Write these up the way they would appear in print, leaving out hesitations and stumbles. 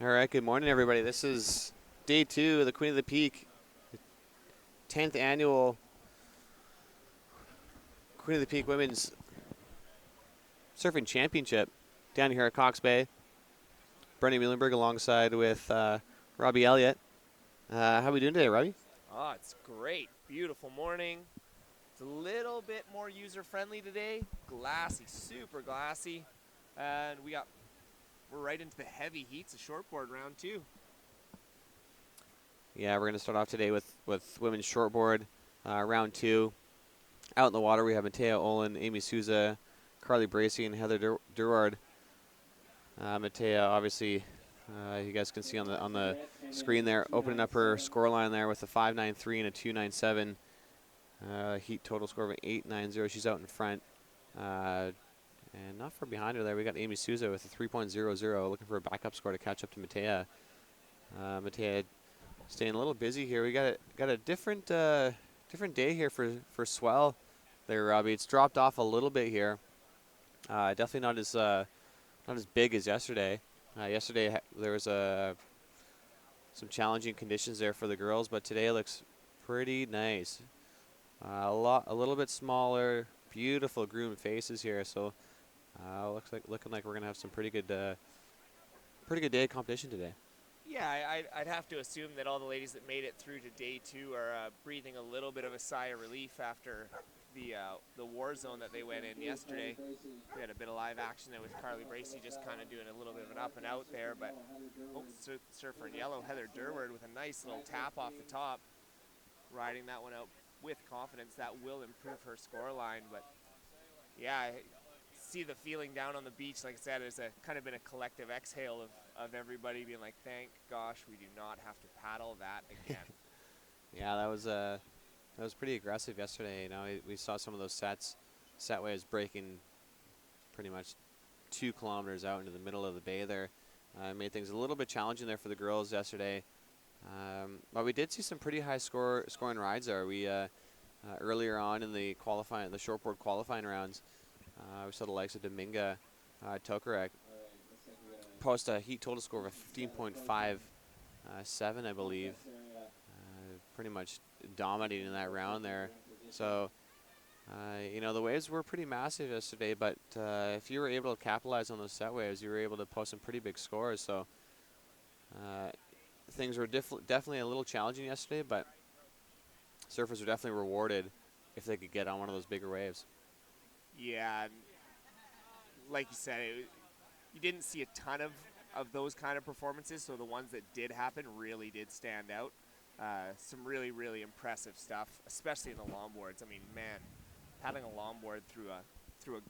All right, good morning, everybody. This is day 2 of the Queen of the Peak, 10th annual Queen of the Peak Women's Surfing Championship down here at Cox Bay. Brendan Muhlenberg alongside with Robbie Elliott. How are we doing today, Robbie? Oh, it's great. Beautiful morning. It's a little bit more user-friendly today. Glassy, super glassy. And we're right into the heavy heats of shortboard round 2. Yeah, we're going to start off today with women's shortboard, round 2. Out in the water, we have Matea Olen, Amy Souza, Carly Bracey, and Heather Durward. Matea, obviously, you guys can see on the screen there, opening up her scoreline there with a 5.93 and a 2.97. Heat total score of an 8.90. She's out in front. And not far behind her there, we got Amy Souza with a 3.00, looking for a backup score to catch up to Matea. Matea staying a little busy here. We got a different day here for swell there, Robbie. It's dropped off a little bit here. Definitely not as big as yesterday. Yesterday there was some challenging conditions there for the girls, but today it looks pretty nice. A little bit smaller, beautiful groomed faces here. So looking like we're gonna have some pretty good day of competition today. Yeah, I'd have to assume that all the ladies that made it through to day 2 are breathing a little bit of a sigh of relief after the war zone that they went in yesterday. We had a bit of live action there with Carly Bracey just kind of doing a little bit of an up and out there, but surfer in yellow, Heather Durward with a nice little tap off the top, riding that one out with confidence. That will improve her score line, but yeah, I see the feeling down on the beach. Like I said, there's kind of been a collective exhale of everybody being like, thank gosh we do not have to paddle that again. Yeah, that was pretty aggressive yesterday. You know, we saw some of those set waves breaking pretty much 2 kilometers out into the middle of the bay there. Made things a little bit challenging there for the girls yesterday. But we did see some pretty high scoring rides there. We earlier on in the shortboard qualifying rounds, we saw the likes of Dominga Tokarek post a heat total score of a 15.57, I believe. Pretty much dominating that round there. So, you know, the waves were pretty massive yesterday, but if you were able to capitalize on those set waves, you were able to post some pretty big scores. So, things were definitely a little challenging yesterday, but surfers were definitely rewarded if they could get on one of those bigger waves. Yeah, like you said, you didn't see a ton of those kind of performances, so the ones that did happen really did stand out. Some really, really impressive stuff, especially in the longboards. I mean, man, having a longboard through a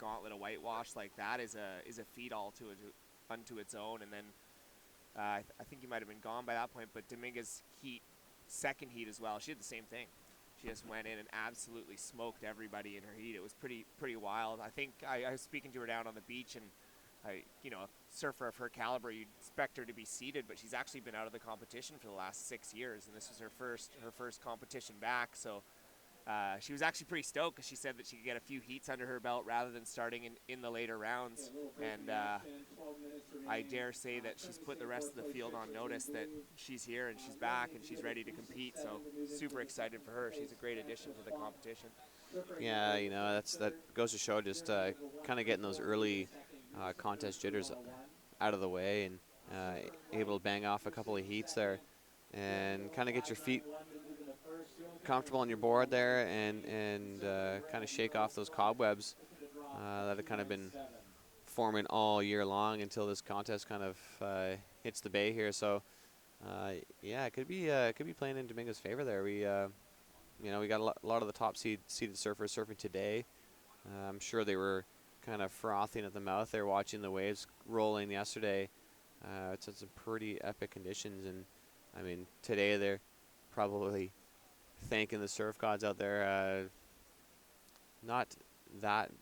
gauntlet of whitewash like that is a feat unto its own. And then I think you might have been gone by that point, but Dominga's second heat as well, she had the same thing. She just went in and absolutely smoked everybody in her heat. It was pretty wild. I think I was speaking to her down on the beach, and a surfer of her caliber, you'd expect her to be seeded, but she's actually been out of the competition for the last 6 years, and this was her first competition back. So she was actually pretty stoked because she said that she could get a few heats under her belt rather than starting in the later rounds. And I dare say that she's put the rest of the field on notice that she's here and she's back and she's ready to compete. So super excited for her. She's a great addition to the competition. Yeah, you know, that goes to show just kind of getting those early contest jitters out of the way and able to bang off a couple of heats there and kind of get your feet comfortable on your board there and kind of shake off those cobwebs that have kind of been forming all year long until this contest kind of hits the bay here. So yeah, it could be playing in Dominga's favor there. We we got a lot of the top seeded surfers surfing today. I'm sure they were kind of frothing at the mouth there watching the waves rolling yesterday. It's had some pretty epic conditions, and I mean today they're probably thanking the surf gods out there. Not that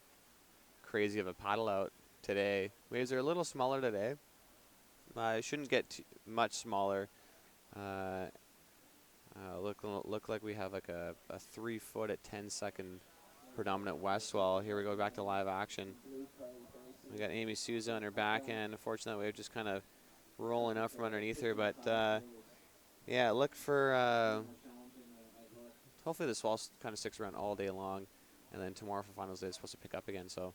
crazy of a paddle out today. Waves are a little smaller today. It shouldn't get much smaller. Look like we have like a 3 foot at 10-second predominant west swell. Here we go back to live action. We got Amy Souza on her backhand. Unfortunately, the wave just kind of rolling out from underneath her. But yeah, look for hopefully the swell kind of sticks around all day long, and then tomorrow for finals day it's supposed to pick up again. So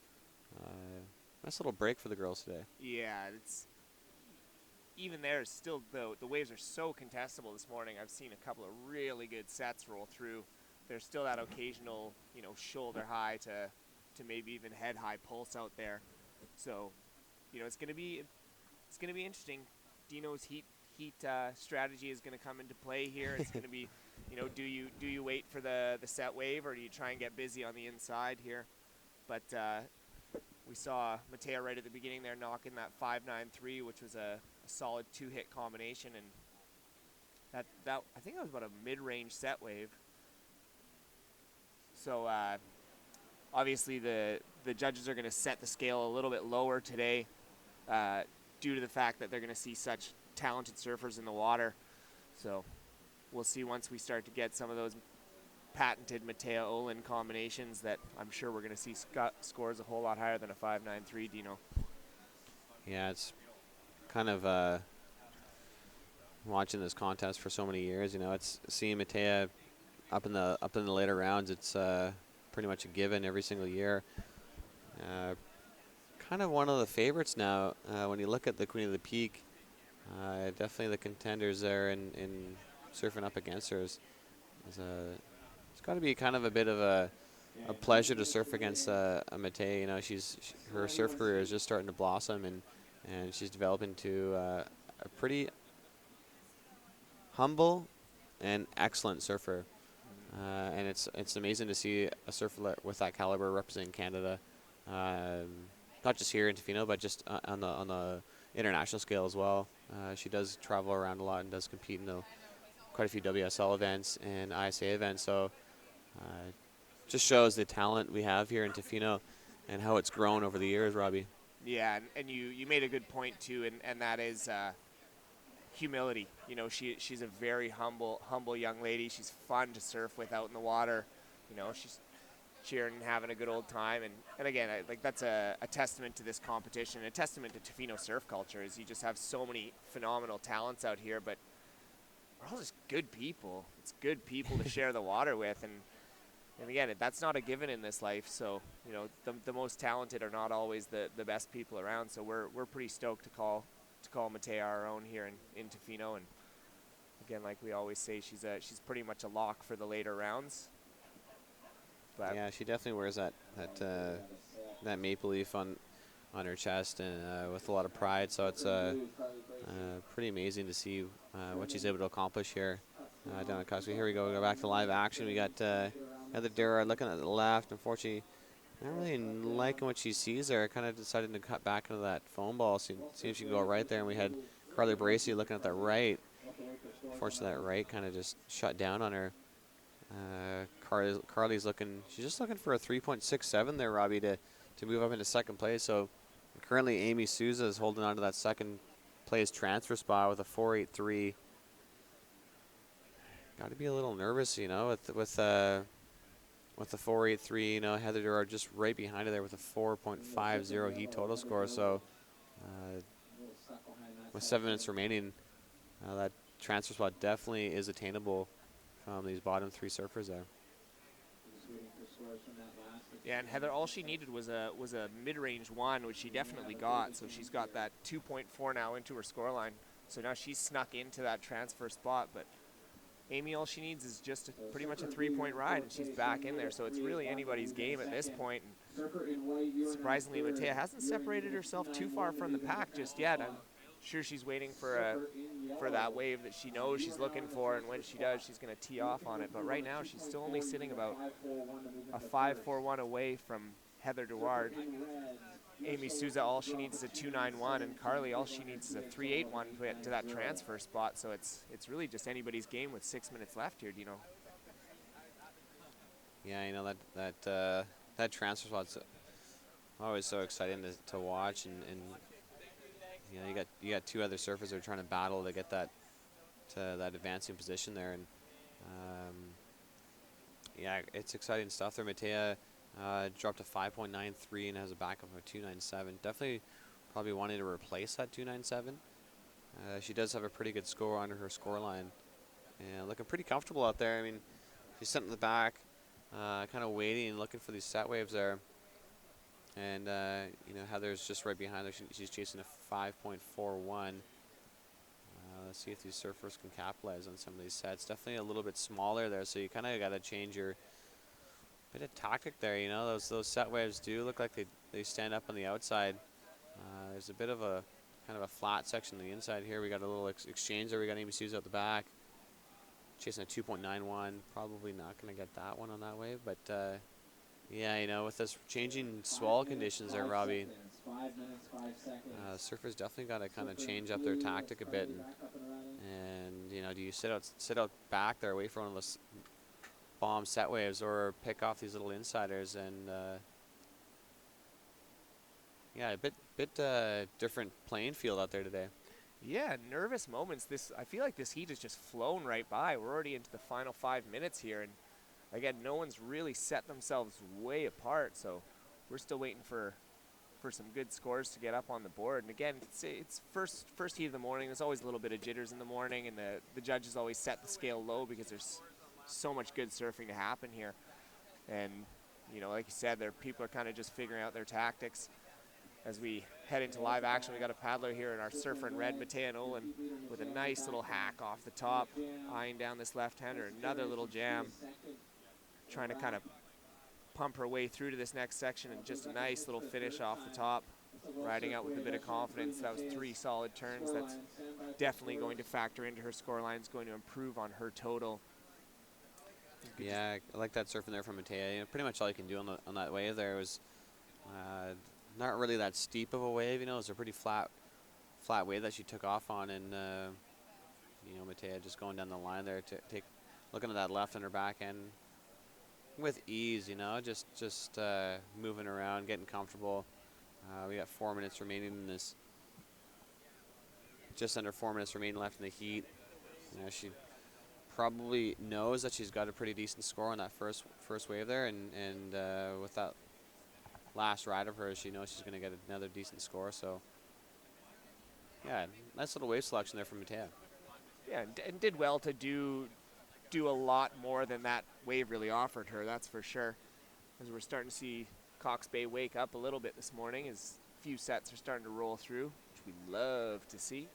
nice little break for the girls today. Yeah, it's even there. Still, the waves are so contestable this morning. I've seen a couple of really good sets roll through. There's still that occasional, shoulder high to maybe even head high pulse out there. So, it's going to be interesting. Dino's heat strategy is going to come into play here. It's going to be, do you wait for the set wave, or do you try and get busy on the inside here? But we saw Mattea right at the beginning there knocking that 5.93, which was a solid 2-hit combination, and that I think that was about a mid-range set wave. So obviously the judges are going to set the scale a little bit lower today due to the fact that they're going to see such talented surfers in the water. So we'll see once we start to get some of those patented Mattea Olen combinations that I'm sure we're going to see scores a whole lot higher than a 5.93, Dino. Yeah, it's kind of watching this contest for so many years. It's seeing Mattea up in the later rounds. It's pretty much a given every single year. Kind of one of the favorites now when you look at the Queen of the Peak. Definitely the contenders there in surfing up against her. It's got to be kind of a bit of a pleasure to surf against a Mattea. Her surf career is just starting to blossom, and she's developing into a pretty humble and excellent surfer. And it's amazing to see a surfer with that caliber representing Canada, not just here in Tofino, but just on the international scale as well. She does travel around a lot and does compete in quite a few WSL events and ISA events. So just shows the talent we have here in Tofino and how it's grown over the years, Robbie. Yeah, and you made a good point too, and that is humility. She's a very humble young lady. She's fun to surf with out in the water. She's cheering and having a good old time. And again, that's a testament to this competition, a testament to Tofino surf culture, is you just have so many phenomenal talents out here, but we're all just good people. It's good people to share the water with. And again, that's not a given in this life. So, the most talented are not always the best people around. So we're pretty stoked to call Mattea our own here in Tofino. And again, like we always say, she's pretty much a lock for the later rounds. But yeah, she definitely wears that maple leaf on her chest and with a lot of pride. So it's pretty amazing to see what she's able to accomplish here down at Cox Bay. Here we go back to live action. We got Heather Durard looking at the left. Unfortunately, not really liking what she sees there. Kind of decided to cut back into that foam ball, see if she can go right there. And we had Carly Bracey looking at the right. Unfortunately, that right kind of just shut down on her. Carly's she's just looking for a 3.67 there, Robbie, to move up into second place. So currently Amy Souza is holding on to that second place transfer spot with a 4.83. Got to be a little nervous, with the 4.83. Heather Durard just right behind her there with a 4.50 heat total score. So with 7 minutes remaining, that transfer spot definitely is attainable from these bottom 3 surfers there. yeah, and Heather, all she needed was a mid-range 1, which she definitely got. So she's got that 2.4 now into her scoreline. So now she's snuck into that transfer spot. But Amy, all she needs is just pretty much a 3-point ride, and she's back in there. So it's really anybody's game at this point. And surprisingly, Mattea hasn't separated herself too far from the pack just yet. I'm sure she's waiting for that wave that she knows she's looking for, and when she does, she's going to tee off on it. But right now, she's still only sitting about a 5.41 away from Heather Durard. Amy Souza, all she needs is a 2.91, and Carly, all she needs is a 3.81 to get to that transfer spot. So it's really just anybody's game with 6 minutes left here, Dino. Yeah, that transfer spot's always so exciting to watch, and you got 2 other surfers that are trying to battle to get that advancing position there, and yeah, it's exciting stuff there. Mattea dropped to 5.93 and has a backup of a 2.97. Definitely, probably wanting to replace that 2.97. She does have a pretty good score under her score line. And looking pretty comfortable out there. I mean, she's sitting in the back, kind of waiting and looking for these set waves there. And, Heather's just right behind her. She's chasing a 5.41. Let's see if these surfers can capitalize on some of these sets. Definitely a little bit smaller there, so you kind of got to change your bit of tactic there. Those set waves do look like they stand up on the outside. There's a bit of a kind of a flat section on the inside here. We got a little exchange there. We got Amy Souza out the back, chasing a 2.91. Probably not going to get that one on that wave, but yeah, with this changing swell conditions there, Robbie, surfers definitely got to kind of change up their tactic a bit, and do you sit out back there away from one of those bomb set waves, or pick off these little insiders? And yeah, a bit different playing field out there today. Yeah, nervous moments. I feel like this heat has just flown right by. We're already into the final 5 minutes here, and again, no one's really set themselves way apart, so we're still waiting for some good scores to get up on the board. And again, it's first heat of the morning. There's always a little bit of jitters in the morning, and the judges always set the scale low because there's so much good surfing to happen here. And, like you said, people are kind of just figuring out their tactics. As we head into live action, we got a paddler here in our surfer in red, Matea and Olen, with a nice little hack off the top, eyeing down this left-hander. Another little jam, trying to kind of pump her way through to this next section, and just a nice little finish off the top, riding out with a bit of confidence. That was 3 solid turns. That's definitely going to factor into her scoreline. It's going to improve on her total. Yeah, I like that surfing there from Matea. Pretty much all you can do on that wave there was not really that steep of a wave. It was a pretty flat wave that she took off on, and Matea just going down the line there to looking at that left on her back end with ease. Just moving around, getting comfortable. We got 4 minutes remaining in this. Just under 4 minutes remaining left in the heat. She probably knows that she's got a pretty decent score on that first wave there, and with that last ride of hers, she knows she's going to get another decent score. So yeah, nice little wave selection there from Matea. Yeah, and did well to do a lot more than that wave really offered her, that's for sure. As we're starting to see Cox Bay wake up a little bit this morning, as a few sets are starting to roll through, which we love to see.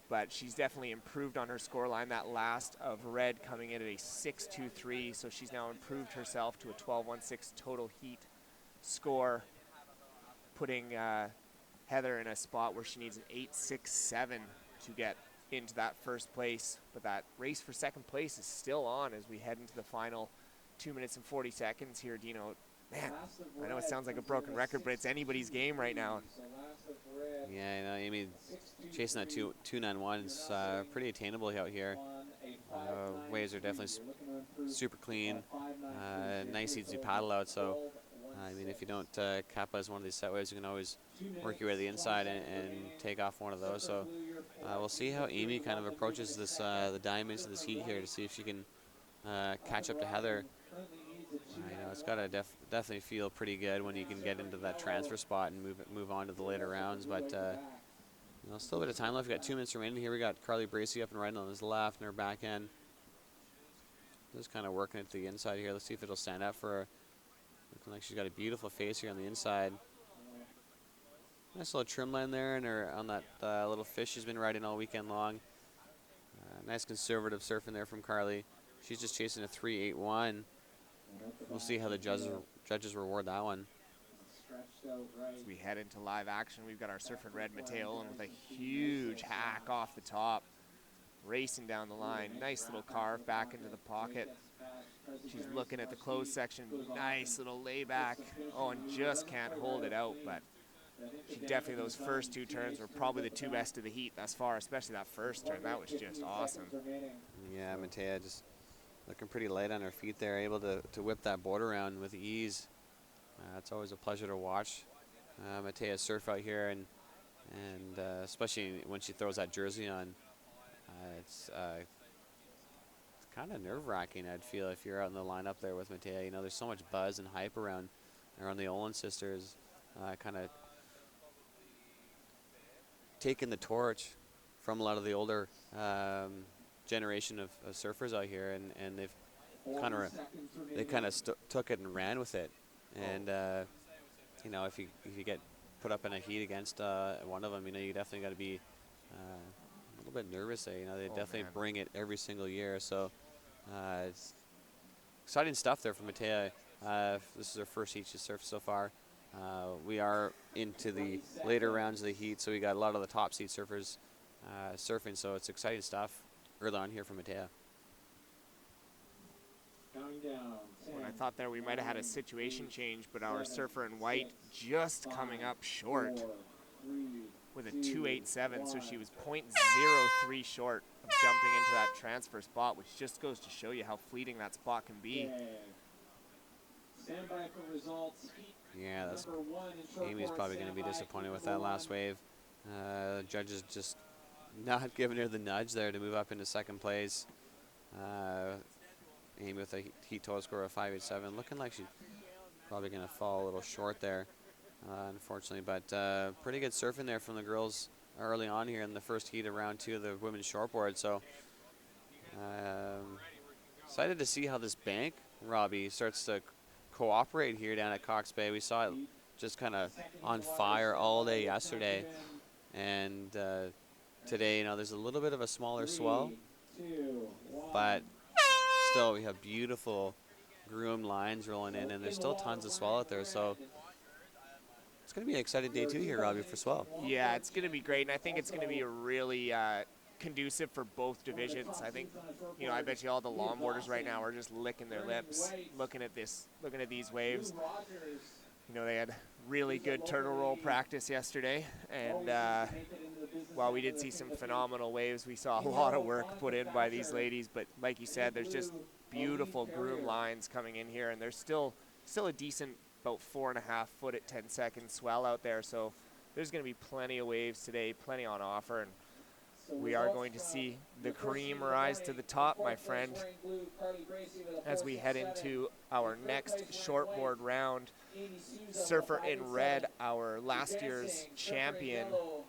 But she's definitely improved on her scoreline. That last of red coming in at a 6.23, so she's now improved herself to a 12.16 total heat score, putting Heather in a spot where she needs an 8.67 to get into that first place. But that race for second place is still on as we head into the final 2 minutes and 40 seconds here. Dino, man, I know it sounds like a broken record, but it's anybody's game right now. Yeah, Amy chasing that 2.91 is pretty attainable out here. Waves are definitely super clean, nice easy paddle out. So if you don't capitalize one of these set waves, you can always work your way to the inside and take off one of those. So we'll see how Amy kind of approaches this the diamonds of this heat here, to see if she can catch up to Heather. It's got to definitely feel pretty good when you can get into that transfer spot and move on to the later rounds. But still a bit of time left. We got 2 minutes remaining here. We got Carly Bracey up and right on his left and her back end. Just kind of working it to the inside here. Let's see if it'll stand up for her. Looking like she's got a beautiful face here on the inside. Nice little trim line there, and on that little fish she's been riding all weekend long. Nice conservative surfing there from Carly. She's just chasing a 3.81. We'll see how the judges reward that one. As we head into live action, we've got our surfer in red, Matea Olen, with a huge hack off the top, racing down the line. Nice little carve back into the pocket. She's looking at the closed section. Nice little layback. Oh, and just can't hold it out, but definitely those first 2 turns were probably the 2 best of the heat thus far, especially that first turn. That was just awesome. Yeah, Matea just looking pretty light on her feet there, able to whip that board around with ease. It's always a pleasure to watch Matea surf out here, and especially when she throws that jersey on. It's kind of nerve-wracking, I'd feel, if you're out in the lineup there with Matea. There's so much buzz and hype around the Olen sisters. Kind of taken the torch from a lot of the older generation of surfers out here, and they've kind of took it and ran with it. And you know, if you get put up in a heat against one of them, you know, you definitely got to be a little bit nervous there. You know, they definitely bring it every single year. So it's exciting stuff there from Matea. This is her first heat she's surfed so far. We are into the later rounds of the heat, so we got a lot of the top seed surfers surfing. So it's exciting stuff early on here from Matea. When I thought there we might have had a situation change, but our surfer in white just coming up short with a 2.87, so she was 0.03 short of jumping into that transfer spot, which just goes to show you how fleeting that spot can be. Yeah, Amy's probably going to be disappointed with that last wave. Judges just not giving her the nudge there to move up into second place. Amy with a heat total score of 5.87, looking like she's probably going to fall a little short there, unfortunately. But pretty good surfing there from the girls early on here in the first heat of round 2 of the women's shortboard. So excited to see how this bank, Robbie, starts to cooperate here down at Cox Bay. We saw it just kind of on fire all day yesterday, and today, you know, there's a little bit of a smaller swell, but still we have beautiful groomed lines rolling in, and there's still tons of swell out there. So it's going to be an exciting day 2 here, Robbie, for swell. Yeah, it's going to be great, and I think it's going to be a really conducive for both divisions. I think, you know, I bet you all the longboarders right now are just licking their lips looking at these waves. You know, they had really good turtle roll practice yesterday, and while we did see some phenomenal waves, we saw a lot of work put in by these ladies. But like you said, there's just beautiful groom lines coming in here, and there's still a decent about 4.5 foot at 10 seconds swell out there. So there's going to be plenty of waves today, plenty on offer, and we are going to see the cream rise to the top, my friend, as we head into our next shortboard round. Surfer in red, our last year's champion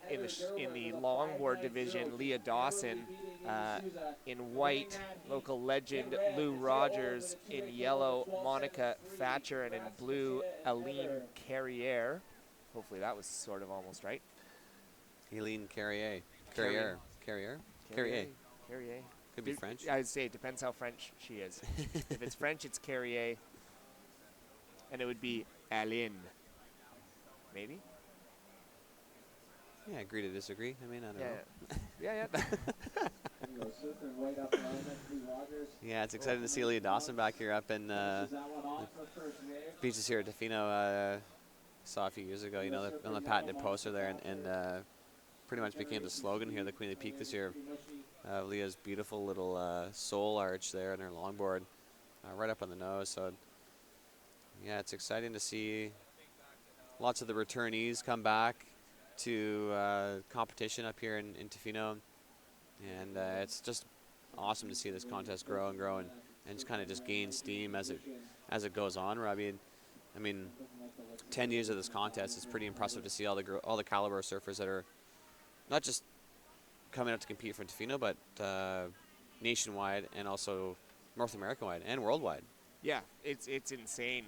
in the longboard division, Leah Dawson. In white, local legend Lou Rogers. In yellow, Monica Thatcher. And in blue, Aline Carriere. Hopefully that was sort of almost right. Aline Carriere. Carriere. Could be French. I'd say it depends how French she is. If it's French, it's Carriere. And it would be Aline. Maybe? Yeah, agree to disagree. I mean, I don't know. Yeah. Yeah, it's exciting to see Leah Dawson back here up in the beaches here at Tofino. Saw a few years ago, you know, on the patented poster there, and pretty much became the slogan here, the Queen of the Peak this year. Leah's beautiful little sole arch there in her longboard, right up on the nose. So, yeah, it's exciting to see lots of the returnees come back to competition up here in Tofino. And it's just awesome to see this contest grow and just kind of just gain steam as it goes on, Robbie. I mean, 10 years of this contest, it's pretty impressive to see all the caliber of surfers that are not just coming out to compete for Tofino, but nationwide and also North American-wide and worldwide. Yeah, it's insane.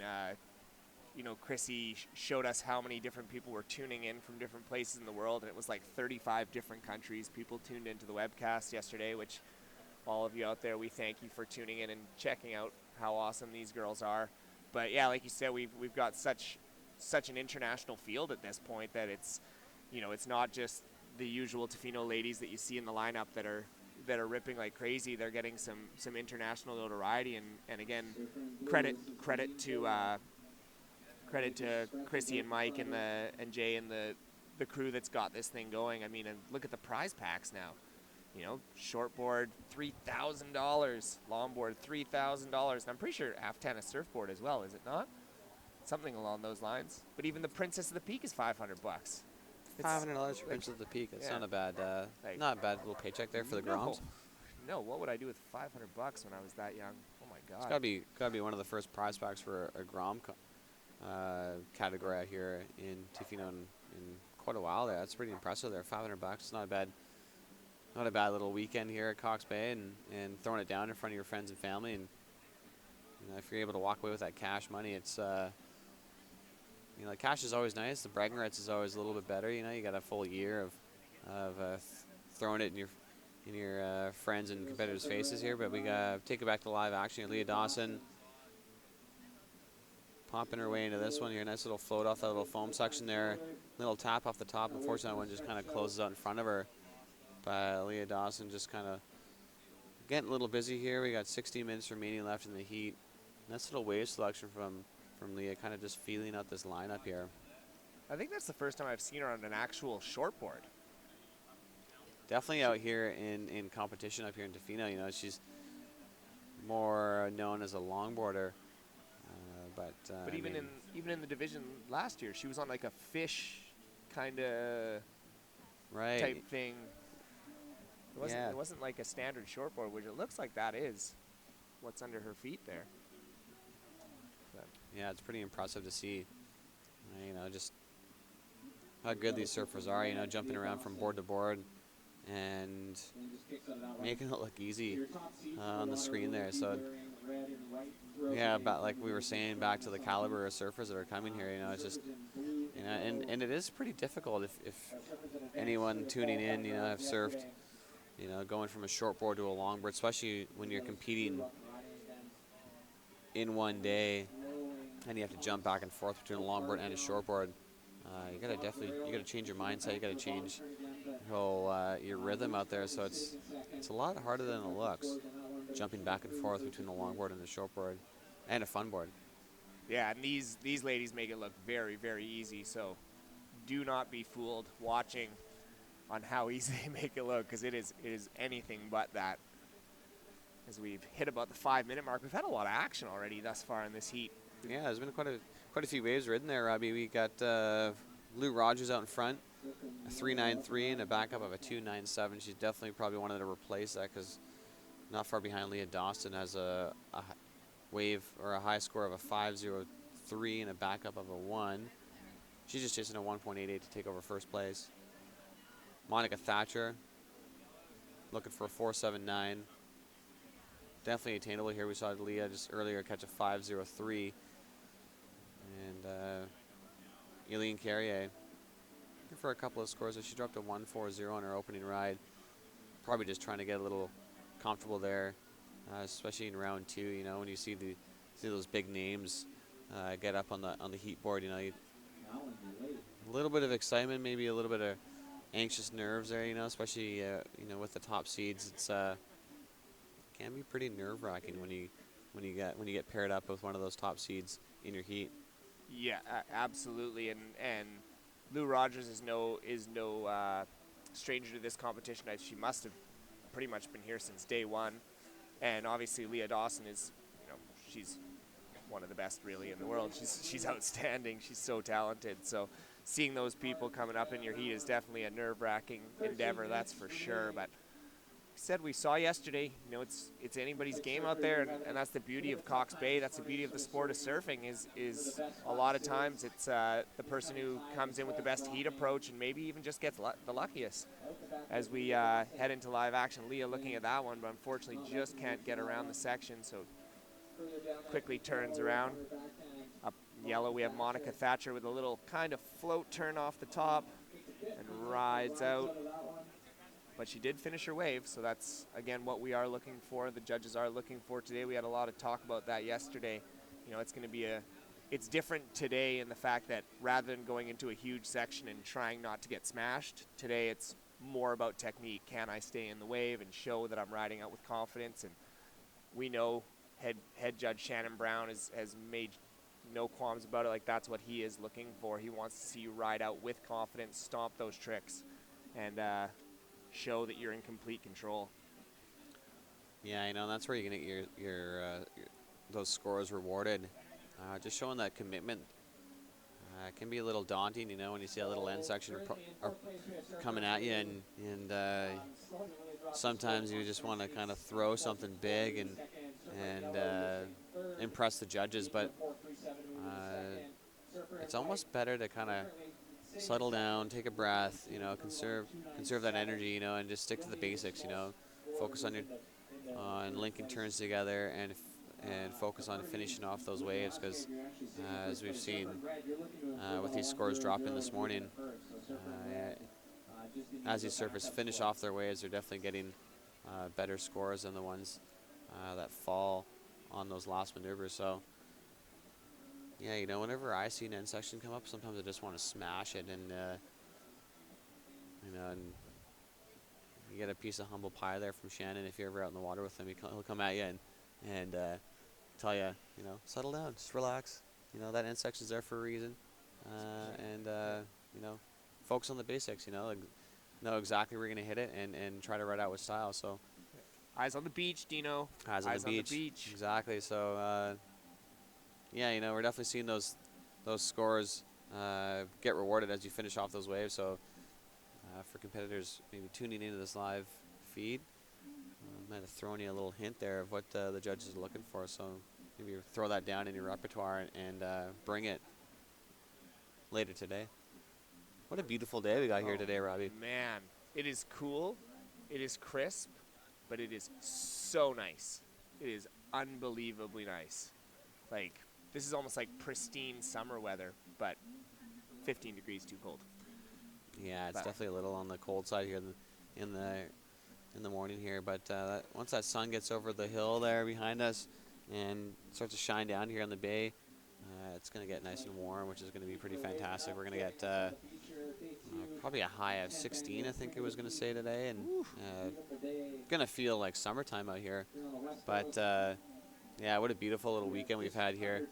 You know, Chrissy showed us how many different people were tuning in from different places in the world, and it was like 35 different countries. People tuned into the webcast yesterday, which all of you out there, we thank you for tuning in and checking out how awesome these girls are. But yeah, like you said, we've got such an international field at this point that it's, you know, it's not just the usual Tofino ladies that you see in the lineup that are ripping like crazy. They're getting some international notoriety, and again, credit to Chrissy and Mike and Jay and the crew that's got this thing going. I mean, and look at the prize packs now. You know, shortboard $3,000, longboard $3,000, and I'm pretty sure Aftana surfboard as well, is it not? Something along those lines. But even the Princess of the Peak is $500. $500 for Princess of the Peak. It's not a bad, not a bad little paycheck there for the Groms. No, what would I do with $500 when I was that young? Oh my God! It's gotta be one of the first prize packs for a Grom category out here in Tofino in quite a while there. That's pretty impressive there. $500, not a bad little weekend here at Cox Bay, and throwing it down in front of your friends and family. And if you're able to walk away with that cash money, it's cash is always nice. The bragging rights is always a little bit better. You got a full year of throwing it in your friends and competitors' faces here. But we got take it back to live action. Leah Dawson popping her way into this one here. Nice little float off that little foam section there. Little tap off the top. Unfortunately, that one just kind of closes out in front of her. But Leah Dawson just kind of getting a little busy here. We got 60 minutes remaining left in the heat. Nice little wave selection from Leah, kind of just feeling out this lineup here. I think that's the first time I've seen her on an actual shortboard. Definitely out here in competition up here in Tofino. She's more known as a longboarder. But even in the division last year, she was on like a fish kind of type thing. It wasn't like a standard shortboard, which it looks like that is what's under her feet there. But yeah, it's pretty impressive to see. Just how good these surfers are. Jumping around from board to board and making it look easy on the screen there. So yeah, about like we were saying, back to the caliber of surfers that are coming here. It's just and it is pretty difficult if anyone tuning in, have surfed, going from a shortboard to a longboard, especially when you're competing in one day and you have to jump back and forth between a longboard and a shortboard. You gotta change your mindset. You gotta change your rhythm out there. So it's a lot harder than it looks, jumping back and forth between a longboard and a shortboard and a funboard. Yeah, and these ladies make it look very, very easy. So do not be fooled watching on how easy they make it look, because it is anything but that. As we've hit about the 5-minute mark, we've had a lot of action already thus far in this heat. Yeah, there's been quite a few waves ridden there, Robbie. We got Lou Rogers out in front, a 3.93 and a backup of a 2.97. She's definitely probably wanted to replace that, because not far behind Leah Dawson has a wave or a high score of a 5.03 and a backup of a 1. She's just chasing a 1.88 to take over first place. Monica Thatcher looking for a 4.79. Definitely attainable here. We saw Leah just earlier catch a 5.03. And Eileen Carrier looking for a couple of scores. She dropped a 1.40 on her opening ride. Probably just trying to get a little comfortable there, especially in round 2. When you see those big names get up on the heat board, a little bit of excitement, maybe a little bit of anxious nerves there, especially with the top seeds. It's can be pretty nerve-wracking when you get paired up with one of those top seeds in your heat. Yeah, absolutely, and Lou Rogers is no stranger to this competition. She must have pretty much been here since day one, and obviously Leah Dawson is, she's one of the best really in the world. She's outstanding. She's so talented. So seeing those people coming up in your heat is definitely a nerve-wracking endeavor, that's for sure. But said we saw yesterday, it's anybody's game out there, and that's the beauty of Cox Bay. That's the beauty of the sport of surfing is a lot of times it's the person who comes in with the best heat approach and maybe even just gets the luckiest. As we head into live action, Leah looking at that one, but unfortunately just can't get around the section, so quickly turns around. Up yellow, we have Monica Thatcher with a little kind of float turn off the top and rides out. But she did finish her wave, so that's, again, what we are looking for, the judges are looking for today. We had a lot of talk about that yesterday. It's going to be it's different today in the fact that rather than going into a huge section and trying not to get smashed, today it's more about technique. Can I stay in the wave and show that I'm riding out with confidence? And we know head judge Shannon Brown has made no qualms about it. Like, that's what he is looking for. He wants to see you ride out with confidence, stomp those tricks, and show that you're in complete control. Yeah, that's where you're gonna get your those scores rewarded. Just showing that commitment can be a little daunting, when you see a little end section or coming at you, and sometimes you just want to kind of throw something big and impress the judges, but it's almost better to kind of settle down, take a breath, conserve that energy, and just stick to the basics, focus on linking turns together and focus on finishing off those waves because as we've seen with these scores dropping this morning, as these surfers finish off their waves, they're definitely getting better scores than the ones that fall on those last maneuvers. So yeah, whenever I see an end section come up, sometimes I just want to smash it and and you get a piece of humble pie there from Shannon. If you're ever out in the water with him, he'll come at you and tell you, settle down, just relax. That end section's there for a reason, and focus on the basics. Know exactly where you're gonna hit it and try to ride out with style. So eyes on the beach, Dino. Eyes on the beach. Exactly. So yeah, we're definitely seeing those scores get rewarded as you finish off those waves. So for competitors maybe tuning into this live feed, might have thrown you a little hint there of what the judges are looking for. So maybe throw that down in your repertoire and bring it later today. What a beautiful day we got here today, Robbie. Man, it is cool, it is crisp, but it is so nice. It is unbelievably nice. Like, this is almost like pristine summer weather, but 15 degrees too cold. Yeah, it's definitely a little on the cold side here in the morning here. But once that sun gets over the hill there behind us and starts to shine down here on the bay, it's going to get nice and warm, which is going to be pretty fantastic. We're going to get probably a high of 16, I think it was going to say today, and going to feel like summertime out here. But yeah, what a beautiful little weekend we've had here.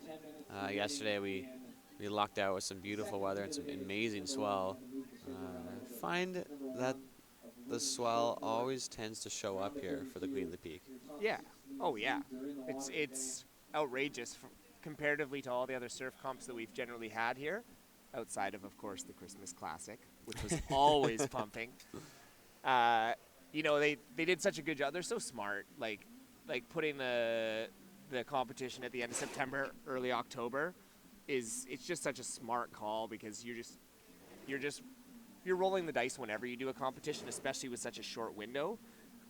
Yesterday we lucked out with some beautiful weather and some amazing swell. Find that the swell always tends to show up here for the Queen of the Peak. Yeah. Oh yeah. It's outrageous comparatively to all the other surf comps that we've generally had here, outside of course, the Christmas Classic, which was always pumping. They did such a good job. They're so smart. Like putting the competition at the end of September, early October, it's just such a smart call because you're rolling the dice whenever you do a competition, especially with such a short window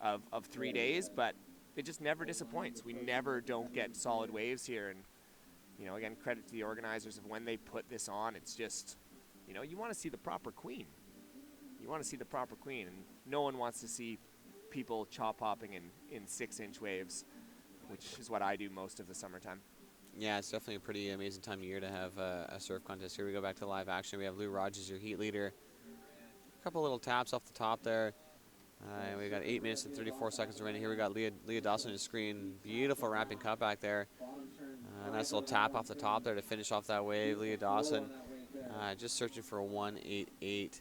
of 3 days, but it just never disappoints. We never don't get solid waves here, and again, credit to the organizers of when they put this on. It's just, you want to see the proper queen. You want to see the proper queen, and no one wants to see people chop hopping in 6-inch waves, which is what I do most of the summertime. Yeah, it's definitely a pretty amazing time of year to have a surf contest. Here we go back to live action. We have Lou Rogers, your heat leader. A couple little taps off the top there. We got 8 minutes and 34 seconds remaining. Here we got Leah Dawson on the screen. Beautiful ramping cutback there. Nice little tap off the top there to finish off that wave. Leah Dawson just searching for a 188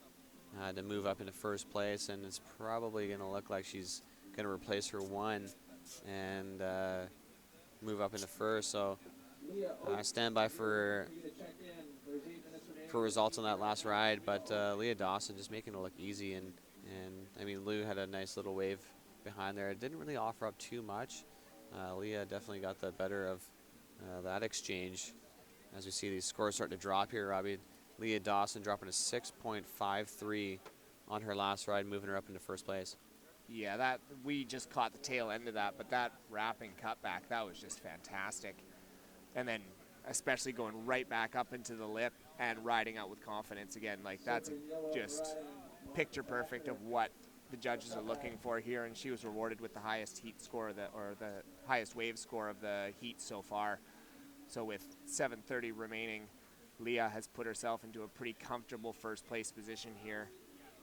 to move up into first place, and it's probably going to look like she's going to replace her 1 and move up into first. So stand by for results on that last ride, but Leah Dawson just making it look easy, and I mean, Lou had a nice little wave behind there. It didn't really offer up too much. Leah definitely got the better of that exchange. As we see these scores start to drop here, Robbie, Leah Dawson dropping a 6.53 on her last ride, moving her up into first place. Yeah, that we just caught the tail end of that, but that wrapping cutback, that was just fantastic. And then especially going right back up into the lip and riding out with confidence again, like that's just picture perfect of what the judges are looking for here, and she was rewarded with the highest heat score the highest wave score of the heat so far. So with 7:30 remaining, Leah has put herself into a pretty comfortable first place position here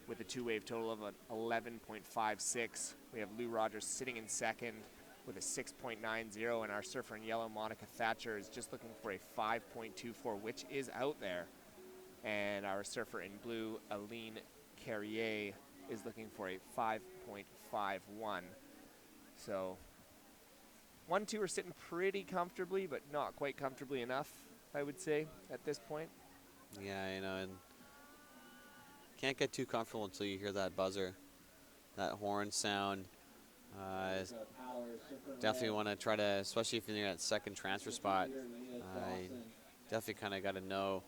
with a 2-wave total of an 11.56. We have Lou Rogers sitting in second with a 6.90, and our surfer in yellow, Monica Thatcher, is just looking for a 5.24, which is out there. And our surfer in blue, Aline Carrier, is looking for a 5.51. So 1, 2 are sitting pretty comfortably, but not quite comfortably enough, I would say, at this point. Yeah, and can't get too comfortable until you hear that buzzer, that horn sound. Definitely want to try to, especially if you're in that second transfer spot, definitely kind of got to know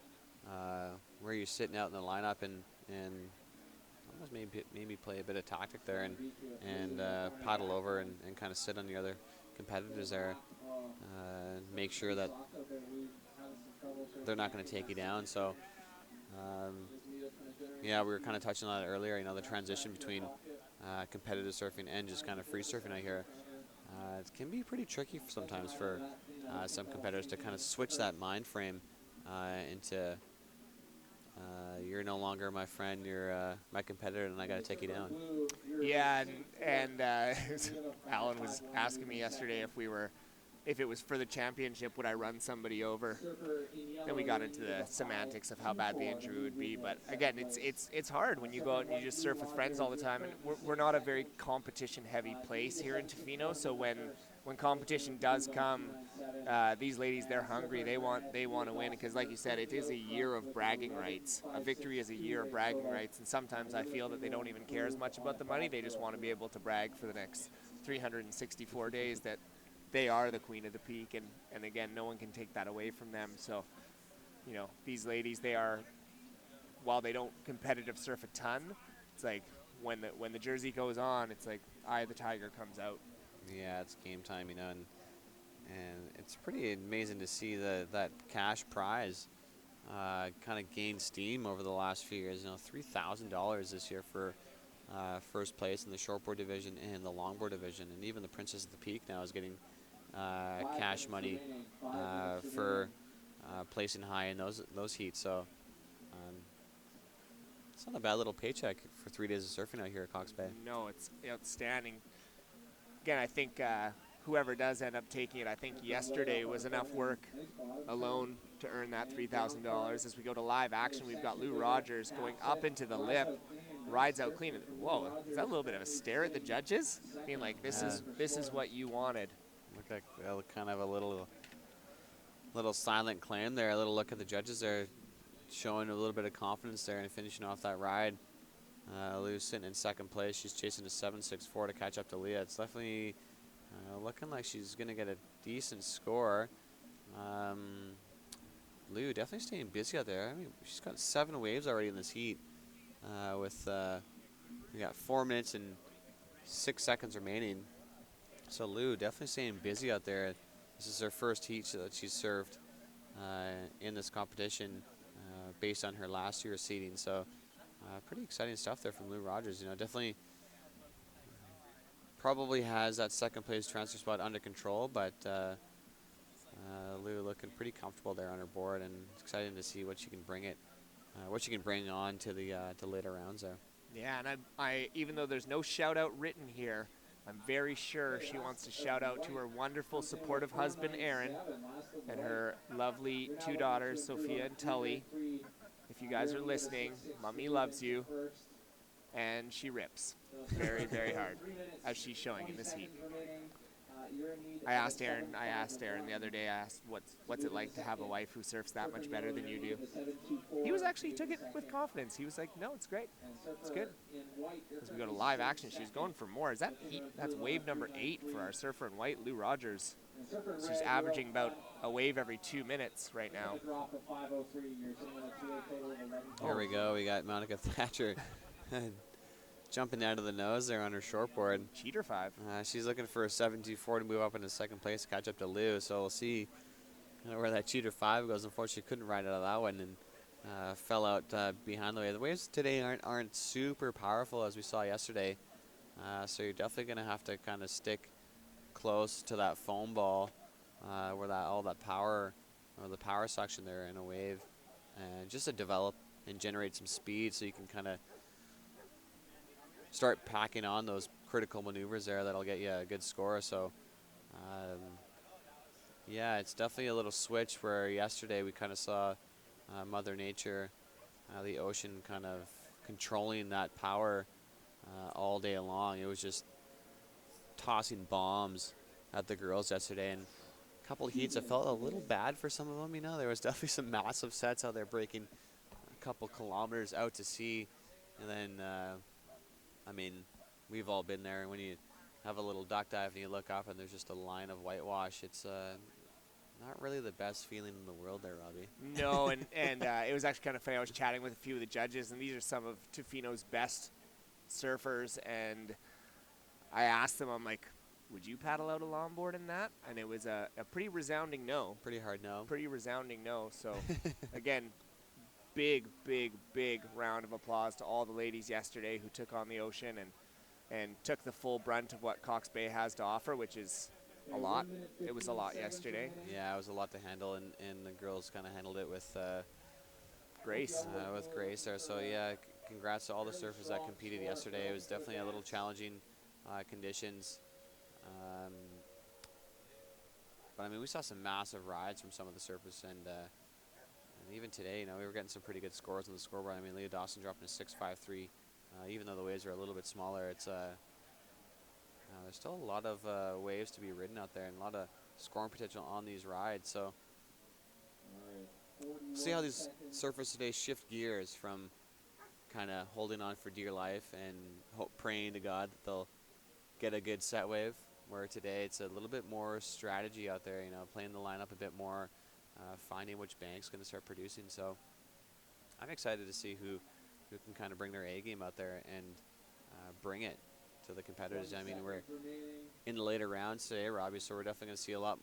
where you're sitting out in the lineup and almost maybe play a bit of tactic there and paddle over and kind of sit on the other competitors there, make sure that they're not going to take you down. So yeah, we were kind of touching on it earlier. The transition between competitive surfing and just kind of free surfing out here. It can be pretty tricky sometimes for some competitors to kind of switch that mind frame into you're no longer my friend, you're my competitor, and I got to take you down. Yeah, and Alan was asking me yesterday if it was for the championship, would I run somebody over? Then we got into the semantics of how bad the injury would be. But again, it's hard when you go out and you just surf with friends all the time. And we're not a very competition-heavy place here in Tofino, so when competition does come, these ladies, they're hungry. They want to win because, like you said, it is a year of bragging rights. A victory is a year of bragging rights, and sometimes I feel that they don't even care as much about the money. They just want to be able to brag for the next 364 days that they are the queen of the peak, and again, no one can take that away from them. So, these ladies, they are, while they don't competitive surf a ton, it's like when the jersey goes on, it's like Eye of the Tiger comes out. Yeah, it's game time, and it's pretty amazing to see that cash prize kind of gain steam over the last few years. $3,000 this year for first place in the shortboard division and the longboard division, and even the Princess of the Peak now is getting cash money for placing high in those heats. So it's not a bad little paycheck for 3 days of surfing out here at Cox Bay. No, it's outstanding. Again, I think whoever does end up taking it, I think yesterday was enough work alone to earn that $3,000. As we go to live action, we've got Lou Rogers going up into the lip, rides out clean. Whoa, is that a little bit of a stare at the judges? Being like, this is what you wanted. Look like kind of a little silent claim there. A little look at the judges there, showing a little bit of confidence there and finishing off that ride. Lou's sitting in second place. She's chasing a 7.64 to catch up to Leah. It's definitely looking like she's going to get a decent score. Lou definitely staying busy out there. I mean, she's got 7 waves already in this heat. We got 4 minutes and 6 seconds remaining. So Lou definitely staying busy out there. This is her first heat that she's served in this competition based on her last year's seeding. So pretty exciting stuff there from Lou Rogers. Definitely probably has that second place transfer spot under control, but Lou looking pretty comfortable there on her board, and it's exciting to see what she can bring on to the later rounds there. Yeah, and I even though there's no shout out written here, I'm very sure she wants to shout out to her wonderful, supportive husband, Aaron, and her lovely 2 daughters, Sophia and Tully. If you guys are listening, Mommy loves you, and she rips very, very hard, as she's showing in this heat. I asked Aaron the other day, what's it like to have a wife who surfs that much better than you do? He took it with confidence. He was like, no, it's great. It's good. As we go to live action, she's going for more. That's wave number 8 for our surfer in white, Lou Rogers. She's averaging about a wave every 2 minutes right now. Here we go. We got Monica Thatcher jumping out of the nose there on her shortboard. Cheater 5. She's looking for a 7.24 to move up into second place to catch up to Lou. So we'll see where that cheater 5 goes. Unfortunately, couldn't ride out of that one and fell out behind the wave. The waves today aren't super powerful as we saw yesterday. So you're definitely going to have to kind of stick close to that foam ball where all that power, or the power suction there in a wave, and just to develop and generate some speed so you can kind of start packing on those critical maneuvers there that'll get you a good score. So yeah, it's definitely a little switch where yesterday we kind of saw Mother Nature, the ocean, kind of controlling that power all day long. It was just tossing bombs at the girls yesterday, and a couple of heats I felt a little bad for some of them. There was definitely some massive sets out there breaking a couple kilometers out to sea, and then I mean, we've all been there. When you have a little duck dive and you look up and there's just a line of whitewash, it's Not really the best feeling in the world there, Robbie. No, and it was actually kind of funny. I was chatting with a few of the judges, and these are some of Tofino's best surfers, and I asked them, I'm like, would you paddle out a longboard in that? And it was a pretty resounding no. Pretty hard no. Pretty resounding no. So, again, big, big, big round of applause to all the ladies yesterday who took on the ocean and took the full brunt of what Cox Bay has to offer, which is a lot. It was a lot yesterday. Yeah, it was a lot to handle, and the girls kind of handled it with Grace. With grace there. So yeah, congrats to all the surfers that competed yesterday. It was definitely a little challenging conditions. But I mean, we saw some massive rides from some of the surfers, and even today, you know, we were getting some pretty good scores on the scoreboard. I mean, Leah Dawson dropping a 6.53. Even though the waves are a little bit smaller, it's there's still a lot of waves to be ridden out there and a lot of scoring potential on these rides. So see how these surfers today shift gears from kind of holding on for dear life and praying to God that they'll get a good set wave, where today it's a little bit more strategy out there, you know, playing the lineup a bit more, finding which bank's going to start producing. So I'm excited to see who can kind of bring their A game out there and bring it to the competitors. I mean, we're in the later rounds today, Robbie, so we're definitely going to see a lot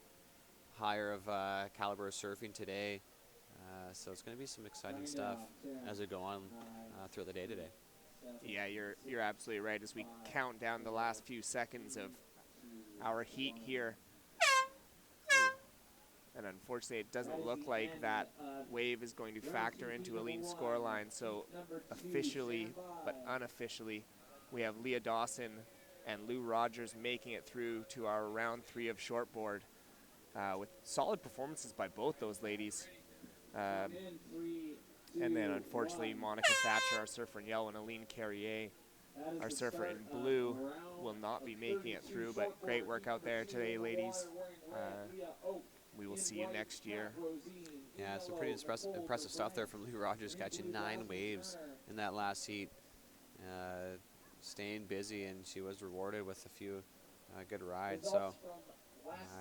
higher of caliber of surfing today. So it's going to be some exciting stuff as we go on throughout the day today. Yeah, you're absolutely right. As we count down the last few seconds of our heat here, and unfortunately, it doesn't look like that wave is going to factor into Olene's scoreline. So officially, but unofficially, we have Leah Dawson and Lou Rogers making it through to our round 3 of shortboard with solid performances by both those ladies. And then, unfortunately, Monica Thatcher, our surfer in yellow, and Aline Carrier, our surfer in blue, will not be making it through. But great work out there today, ladies. We will see you next year. Yeah, some pretty impressive stuff there from Lou Rogers, catching 9 waves in that last heat. Staying busy, and she was rewarded with a few good rides. So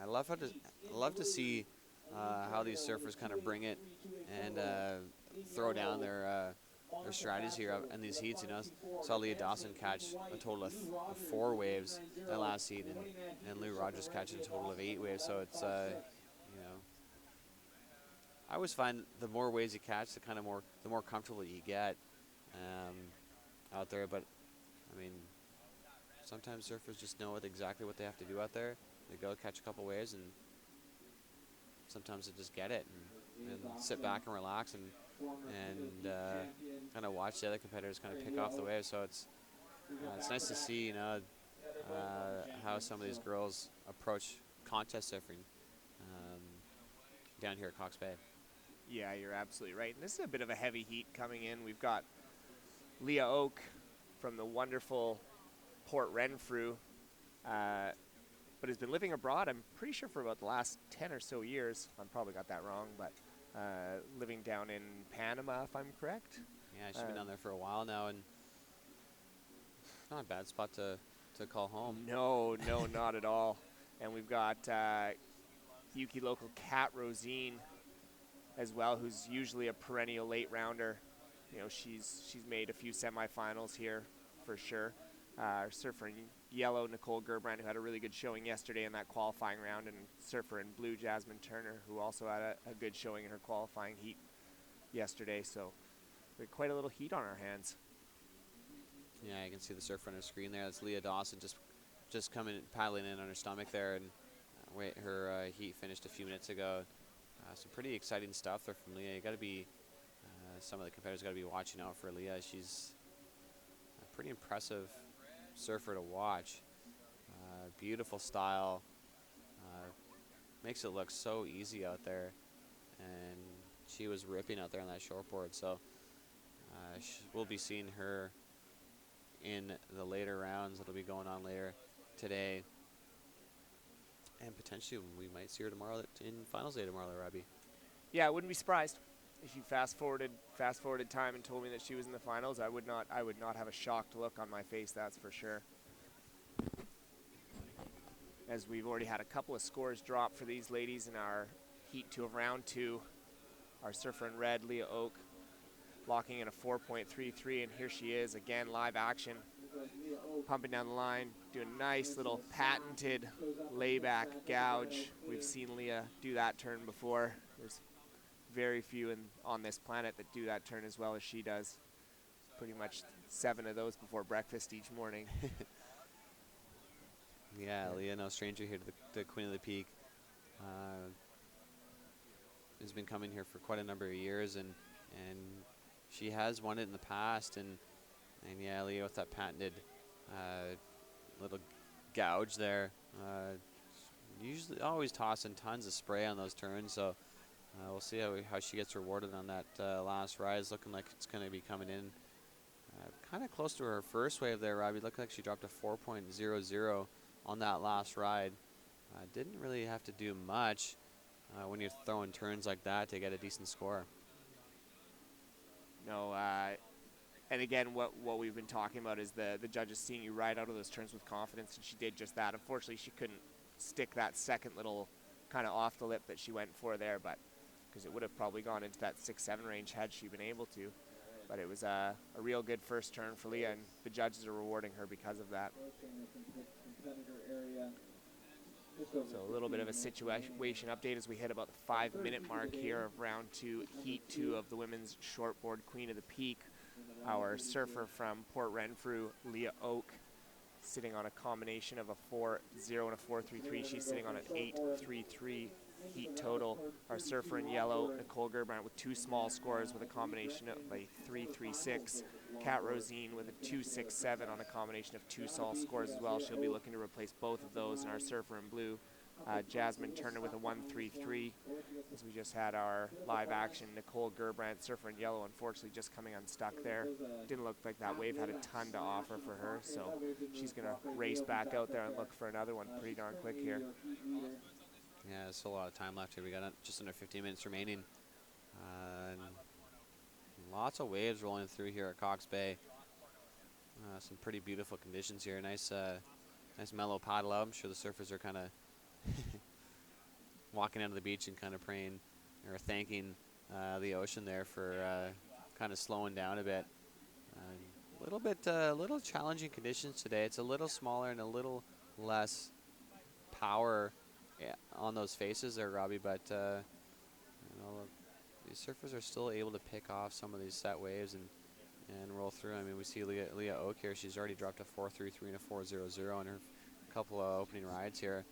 I love to see how these surfers kind of bring it and throw down their strategies here in these heats. You know, saw Leah Dawson catch a total of 4 waves that last heat, and Lou Rogers catching a total of 8 waves. So it's you know, I always find the more waves you catch, the more comfortable you get out there. But I mean, sometimes surfers just know exactly what they have to do out there. They go catch a couple waves, and sometimes they just get it and sit back and relax and kind of watch the other competitors kind of pick off the waves. So it's nice to see, you know, how some of these girls approach contest surfing down here at Cox Bay. Yeah, you're absolutely right. And this is a bit of a heavy heat coming in. We've got Leah Oak from the wonderful Port Renfrew, but has been living abroad, I'm pretty sure, for about the last 10 or so years. I probably got that wrong, but living down in Panama, if I'm correct. Yeah, she's been down there for a while now, and not a bad spot to call home. No, not at all. And we've got Yuki local Kat Rosine as well, who's usually a perennial late rounder. You know, she's made a few semifinals here for sure. Our surfer in yellow, Nicole Gerbrand, who had a really good showing yesterday in that qualifying round, and surfer in blue, Jasmine Turner, who also had a good showing in her qualifying heat yesterday. So we had quite a little heat on our hands. Yeah, you can see the surfer on her screen there. That's Leah Dawson just coming paddling in on her stomach there, and her heat finished a few minutes ago. Some pretty exciting stuff there from Leah. You got to be some of the competitors got to be watching out for Leah. She's a pretty impressive surfer to watch. Beautiful style. Makes it look so easy out there, and she was ripping out there on that shortboard. So we'll be seeing her in the later rounds that'll be going on later today, and potentially we might see her tomorrow in finals day tomorrow, Robbie. Yeah, I wouldn't be surprised if you fast forwarded time and told me that she was in the finals. I would not have a shocked look on my face, that's for sure. As we've already had a couple of scores drop for these ladies in our Heat 2 of round 2. Our surfer in red, Leah Oak, locking in a 4.33, and here she is again, live action, pumping down the line, doing a nice little patented layback gouge. We've seen Leah do that turn before. There's very few on this planet that do that turn as well as she does. Pretty much 7 of those before breakfast each morning. Yeah, Leah, no stranger here to the Queen of the Peak. Has been coming here for quite a number of years, and she has won it in the past. And yeah, Leah with that patented little gouge there. Usually, always tossing tons of spray on those turns. So we'll see how she gets rewarded on that last ride. It's looking like it's going to be coming in kind of close to her first wave there, Robbie. Looked like she dropped a 4.00 on that last ride. Didn't really have to do much when you're throwing turns like that to get a decent score. No, and again, what we've been talking about is the judges seeing you ride out of those turns with confidence, and she did just that. Unfortunately, she couldn't stick that second little kind of off the lip that she went for there, but because it would have probably gone into that 6-7 range had she been able to. But it was a real good first turn for Leah, and the judges are rewarding her because of that. So a little bit of a situation update as we hit about the 5-minute mark here of round 2, heat 2 of the women's shortboard Queen of the Peak. Our surfer from Port Renfrew, Leah Oak, sitting on a combination of a 4.0 and a 4.33. She's sitting on an 8.33 heat total. Our surfer in yellow, Nicole Gerbrandt, with 2 small scores with a combination of a 3.36. Kat Rosine with a 2.67 on a combination of 2 small scores as well. She'll be looking to replace both of those. And our surfer in blue, Jasmine Turner, with a 1.33. As we just had our live action, Nicole Gerbrandt, surfer in yellow, unfortunately just coming unstuck there. Didn't look like that wave had a ton to offer for her, so she's going to race back out there and look for another one pretty darn quick here. Yeah, there's still a lot of time left here. We got just under 15 minutes remaining. And lots of waves rolling through here at Cox Bay. Some pretty beautiful conditions here. Nice mellow paddle out. I'm sure the surfers are kind of walking out of the beach and kind of praying or thanking the ocean there for kind of slowing down a bit. A little challenging conditions today. It's a little smaller and a little less power on those faces there, Robbie, but these surfers are still able to pick off some of these set waves and roll through. I mean, we see Leah Oak here. She's already dropped a 4.33 and a 4.00 on her couple of opening rides here.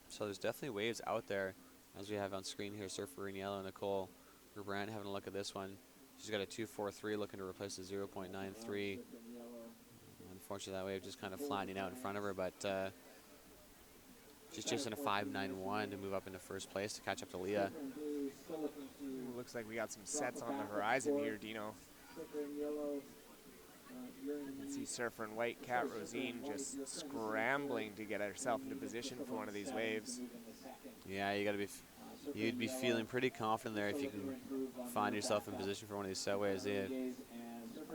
So there's definitely waves out there, as we have on screen here. Surfer in yellow, Nicole Gerbrandt, having a look at this one. She's got a 2.43 looking to replace a 0.93. Unfortunately, that wave just kind of flattening out in front of her, but she's chasing a 5.91 to move up into first place to catch up to Leah. Looks like we got some sets on the horizon here, Dino. You can see surfer in white, Kat Rosine, just scrambling to get herself into position for one of these waves. Yeah, you'd be feeling pretty confident there if you can find yourself in position for one of these set waves. They're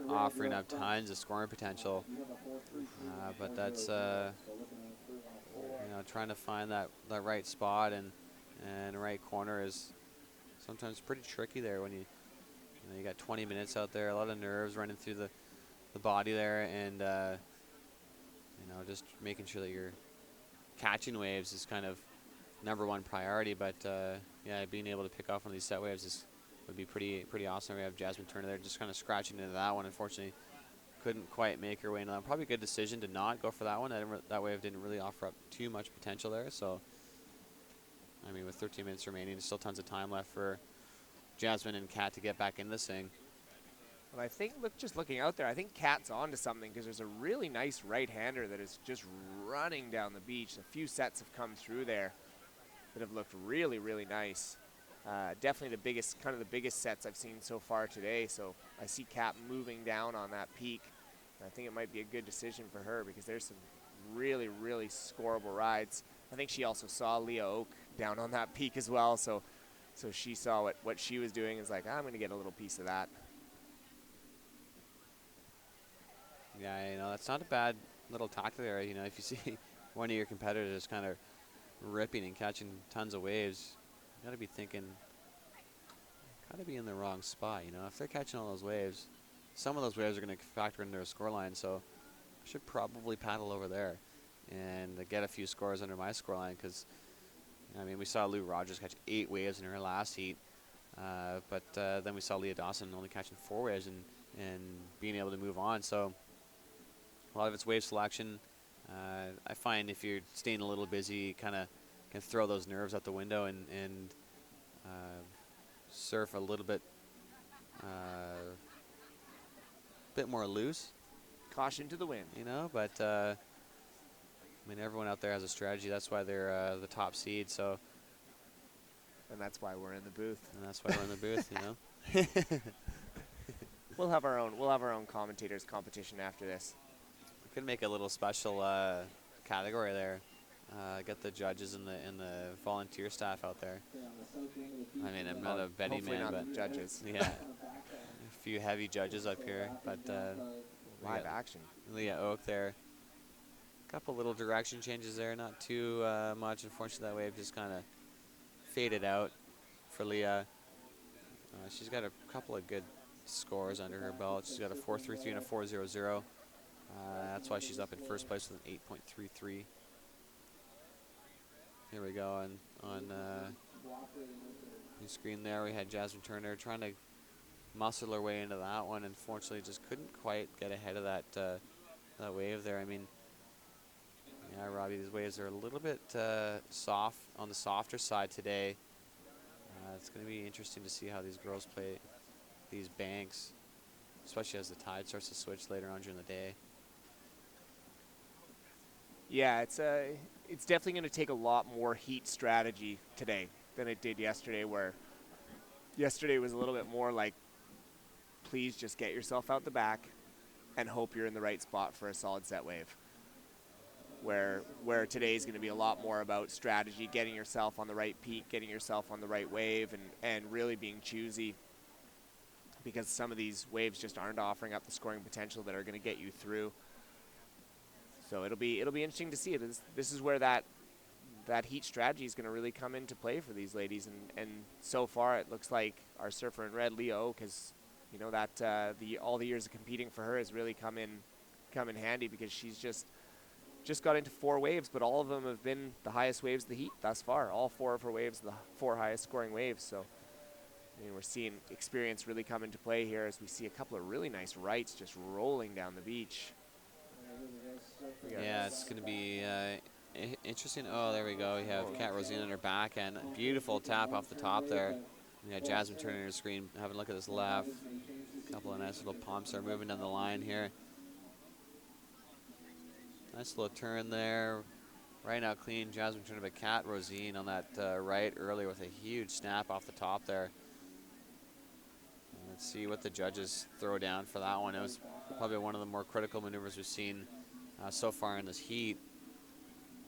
offering up tons of scoring potential, but that's trying to find that right spot and right corner is sometimes pretty tricky there when you got 20 minutes out there, a lot of nerves running through the body there, and just making sure that you're catching waves is kind of #1 priority. But yeah, being able to pick off one of these set waves would be pretty awesome. We have Jasmine Turner there just kind of scratching into that one. Unfortunately, couldn't quite make her way into that. Probably a good decision to not go for that one. That wave didn't really offer up too much potential there. So, I mean, with 13 minutes remaining, there's still tons of time left for Jasmine and Kat to get back in this thing. Well, I think, just looking out there, I think Kat's onto something, because there's a really nice right-hander that is just running down the beach. A few sets have come through there that have looked really, really nice. Definitely the biggest sets I've seen so far today. So I see Kat moving down on that peak. And I think it might be a good decision for her, because there's some really, really scoreable rides. I think she also saw Leah Oak down on that peak as well. So she saw what she was doing and was like, I'm going to get a little piece of that. Yeah, that's not a bad little tactic there. If you see one of your competitors kind of ripping and catching tons of waves, you got to be thinking, got to be in the wrong spot. You know, if they're catching all those waves, some of those waves are going to factor into their score line. So I should probably paddle over there and get a few scores under my score line, because I mean, we saw Lou Rogers catch 8 waves in her last heat, but then we saw Leah Dawson only catching 4 waves and being able to move on. So a lot of it's wave selection. I find if you're staying a little busy, kind of can throw those nerves out the window and surf a little bit more loose. Caution to the wind. You know, but I mean, everyone out there has a strategy. That's why they're the top seed. So, and that's why we're in the booth. And that's why we're in the booth. You know. We'll have our own commentators competition after this. We could make a little special category there. Get the judges and the volunteer staff out there. I mean, I'm not a betting man, not but the judges. Yeah, a few heavy judges up here, but live action. Leah Oak there. Couple little direction changes there, not too much. Unfortunately, that wave just kind of faded out for Leah. She's got a couple of good scores under her belt. She's got a 4.33 and a 4.00. That's why she's up in first place with an 8.33. Here we go, and on the screen there we had Jasmine Turner trying to muscle her way into that one. Unfortunately, just couldn't quite get ahead of that that wave there. I mean, yeah, Robbie, these waves are a little bit soft, on the softer side today. It's going to be interesting to see how these girls play these banks, especially as the tide starts to switch later on during the day. Yeah, it's definitely going to take a lot more heat strategy today than it did yesterday, where yesterday was a little bit more like, please just get yourself out the back and hope you're in the right spot for a solid set wave. Where today is going to be a lot more about strategy, getting yourself on the right peak, getting yourself on the right wave, and really being choosy, because some of these waves just aren't offering up the scoring potential that are going to get you through. So it'll be interesting to see. This is where that heat strategy is going to really come into play for these ladies, and so far it looks like our surfer in red, Leah Oak, has, you know, that all the years of competing for her has really come in handy, because she's just got into 4 waves, but all of them have been the highest waves of the heat thus far. All 4 of her waves, the 4 highest scoring waves. So, I mean, we're seeing experience really come into play here as we see a couple of really nice rights just rolling down the beach. Yeah, it's going to be interesting. Oh, there we go. We have Kat Rosine on her back, and a beautiful tap off the top there. We got Jasmine turning her screen, having a look at this left. A couple of nice little pumps are moving down the line here. Nice little turn there. Right now clean. Jasmine Turner, but Kat Rosine on that right earlier with a huge snap off the top there. Let's see what the judges throw down for that one. It was probably one of the more critical maneuvers we've seen so far in this heat.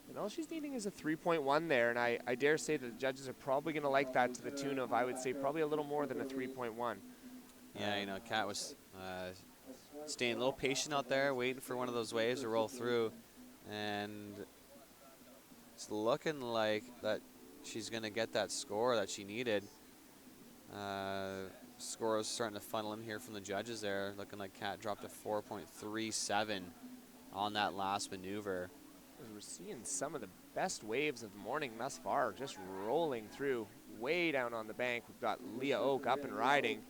And all she's needing is a 3.1 there, and I dare say that the judges are probably going to like that to the tune of, I would say, probably a little more than a 3.1. Yeah, you know, Kat was staying a little patient out there, waiting for one of those waves to roll through, and it's looking like that she's going to get that score that she needed. Score is starting to funnel in here from the judges there, looking like Kat dropped a 4.37 on that last maneuver. We're seeing some of the best waves of the morning thus far, just rolling through way down on the bank. We've got Leah Oak up and riding,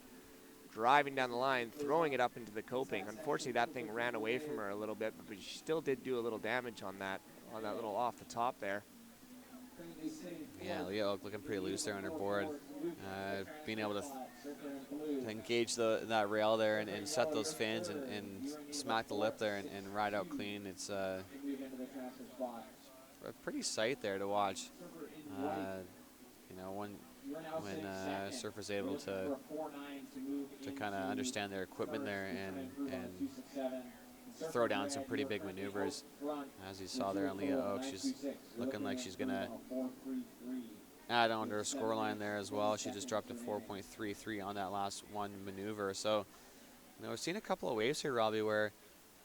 driving down the line, throwing it up into the coping. Unfortunately, that thing ran away from her a little bit, but she still did do a little damage on that little off the top there. Yeah, Leah Oak looking pretty loose there on her board. Being able to engage that rail there and set those fins and smack the lip there and ride out clean. It's a pretty sight there to watch. You know, when surfers able to kind of understand their equipment there and throw down some pretty big maneuvers. As you saw there on Leah Oak, she's looking like she's going to add on to her scoreline there as well. She just dropped a 4.33 on that last one maneuver. So, you know, we've seen a couple of waves here, Robbie, where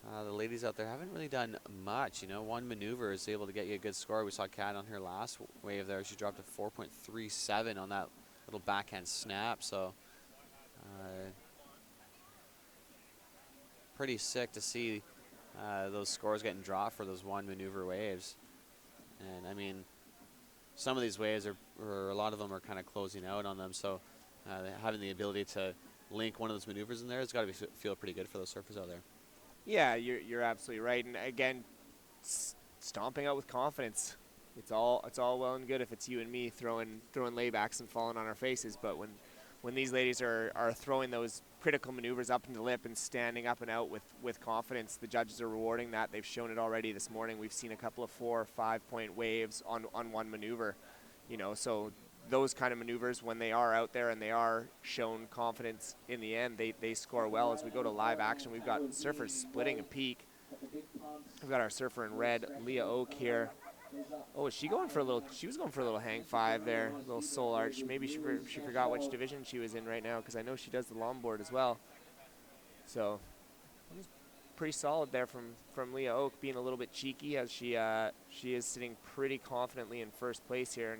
The ladies out there haven't really done much. You know, one maneuver is able to get you a good score. We saw Kat on her last wave there. She dropped a 4.37 on that little backhand snap. So pretty sick to see those scores getting dropped for those one maneuver waves. And I mean, some of these waves or a lot of them are kind of closing out on them. So having the ability to link one of those maneuvers in there has got to feel pretty good for those surfers out there. Yeah, you're absolutely right. And again, stomping out with confidence. It's all well and good if it's you and me throwing laybacks and falling on our faces, but when these ladies are throwing those critical maneuvers up in the lip and standing up and out with confidence, the judges are rewarding that. They've shown it already this morning. We've seen a couple of 4 or 5 point waves on one maneuver, you know, so those kind of maneuvers, when they are out there and they are shown confidence in the end, they score well. As we go to live action, we've got surfers splitting a peak. We've got our surfer in red, Leah Oak here. Oh, is she going for a little? She was going for a little hang five there, a little soul arch. Maybe she forgot which division she was in right now, because I know she does the longboard as well. So pretty solid there from Leah Oak, being a little bit cheeky as she is sitting pretty confidently in first place here.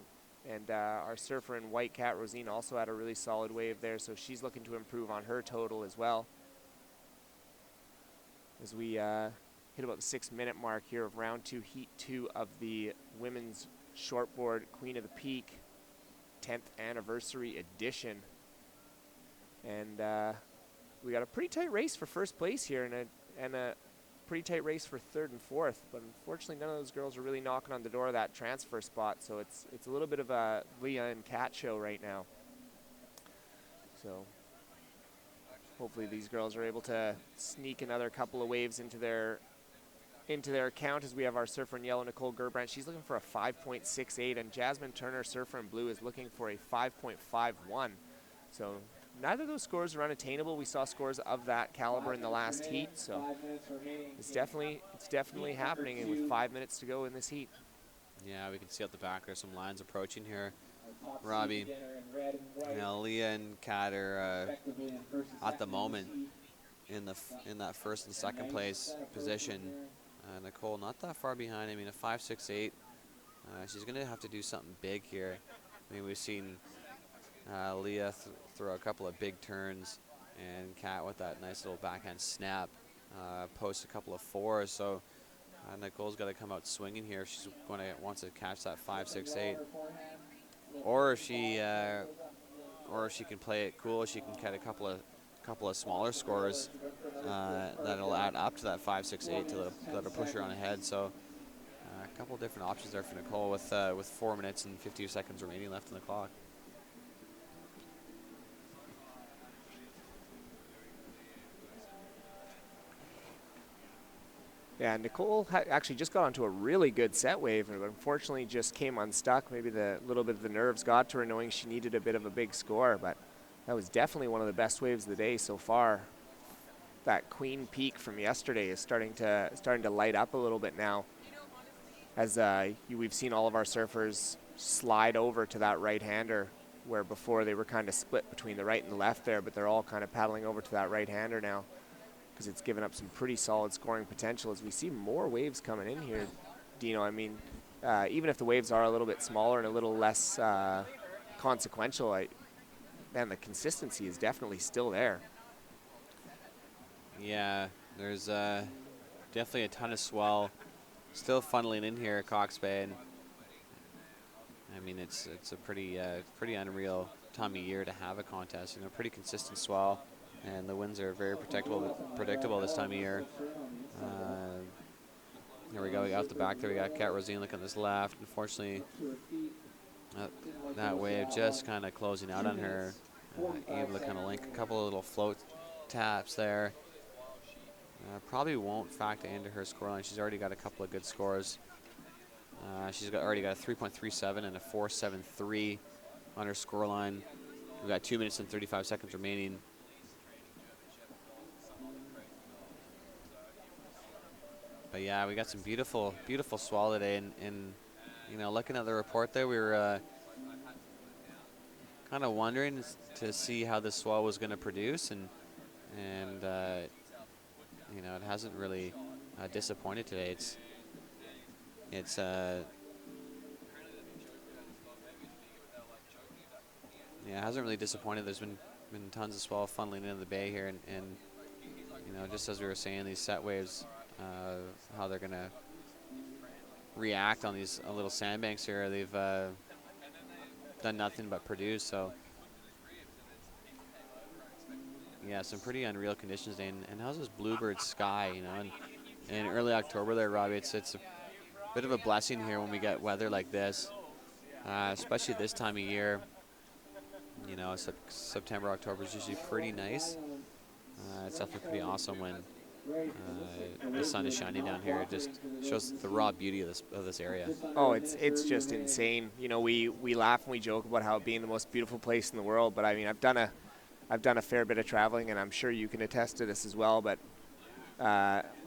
And our surfer in white, Kat Rosine, also had a really solid wave there, so she's looking to improve on her total as well. As we hit about the 6-minute mark here of round 2, heat 2 of the women's shortboard Queen of the Peak 10th anniversary edition. And we got a pretty tight race for first place here and a pretty tight race for 3rd and 4th. But unfortunately, none of those girls are really knocking on the door of that transfer spot. So it's a little bit of a Leah and Kat show right now. So hopefully these girls are able to sneak another couple of waves into their account, as we have our surfer in yellow, Nicole Gerbrandt. She's looking for a 5.68, and Jasmine Turner, surfer in blue, is looking for a 5.51. So neither of those scores are unattainable. We saw scores of that caliber in the last heat, so it's definitely happening, and with 5 minutes to go in this heat. Yeah, we can see out the back there's some lines approaching here. Robbie, you know, Leah and Kat are at the moment in that first and second place position. Nicole not that far behind. I mean, a 5.68. She's going to have to do something big here. I mean, we've seen Leah throw a couple of big turns, and Kat with that nice little backhand snap post a couple of 4s. So Nicole's got to come out swinging here if she's wants to catch that 5.68. Or if she can play it cool, she can get a couple of smaller scores that'll add up to that 5.68 that'll push her on ahead. So a couple of different options there for Nicole with 4 minutes and 50 seconds remaining left on the clock. Yeah, Nicole actually just got onto a really good set wave, and unfortunately just came unstuck. Maybe the little bit of the nerves got to her, knowing she needed a bit of a big score, but that was definitely one of the best waves of the day so far. That Queen Peak from yesterday is starting to light up a little bit now, as we've seen all of our surfers slide over to that right-hander, where before they were kind of split between the right and the left there, but they're all kind of paddling over to that right-hander now, because it's given up some pretty solid scoring potential as we see more waves coming in here, Dino. I mean, even if the waves are a little bit smaller and a little less consequential, man, the consistency is definitely still there. Yeah, there's definitely a ton of swell still funneling in here at Cox Bay, and I mean it's a pretty unreal time of year to have a contest. You know, pretty consistent swell, and the winds are very predictable this time of year. Here we go. We got off the back there. We got Kat Rosine looking on this left. Unfortunately, that wave just kind of closing out on her. Able to kind of link a couple of little float taps there. Probably won't factor into her scoreline. She's already got a couple of good scores. She's already got a 3.37 and a 4.73 on her scoreline. We've got 2 minutes and 35 seconds remaining. But yeah, we got some beautiful swell today, and you know, looking at the report there, we were kind of wondering to see how this swell was going to produce, and you know, it hasn't really disappointed today. It's yeah, it hasn't really disappointed. There's been tons of swell funneling into the bay here, and you know, just as we were saying, these set waves, how they're gonna react on these little sandbanks here. They've done nothing but produce. So yeah, some pretty unreal conditions today. And how's this bluebird sky? You know, and in early October there, Robbie, it's a bit of a blessing here when we get weather like this, especially this time of year. You know, September, October is usually pretty nice. It's definitely pretty awesome when the sun is shining down here. It just shows the raw beauty of this area. Oh, it's just insane. You know, we laugh and we joke about how it being the most beautiful place in the world, but I mean, I've done a fair bit of traveling, and I'm sure you can attest to this as well. But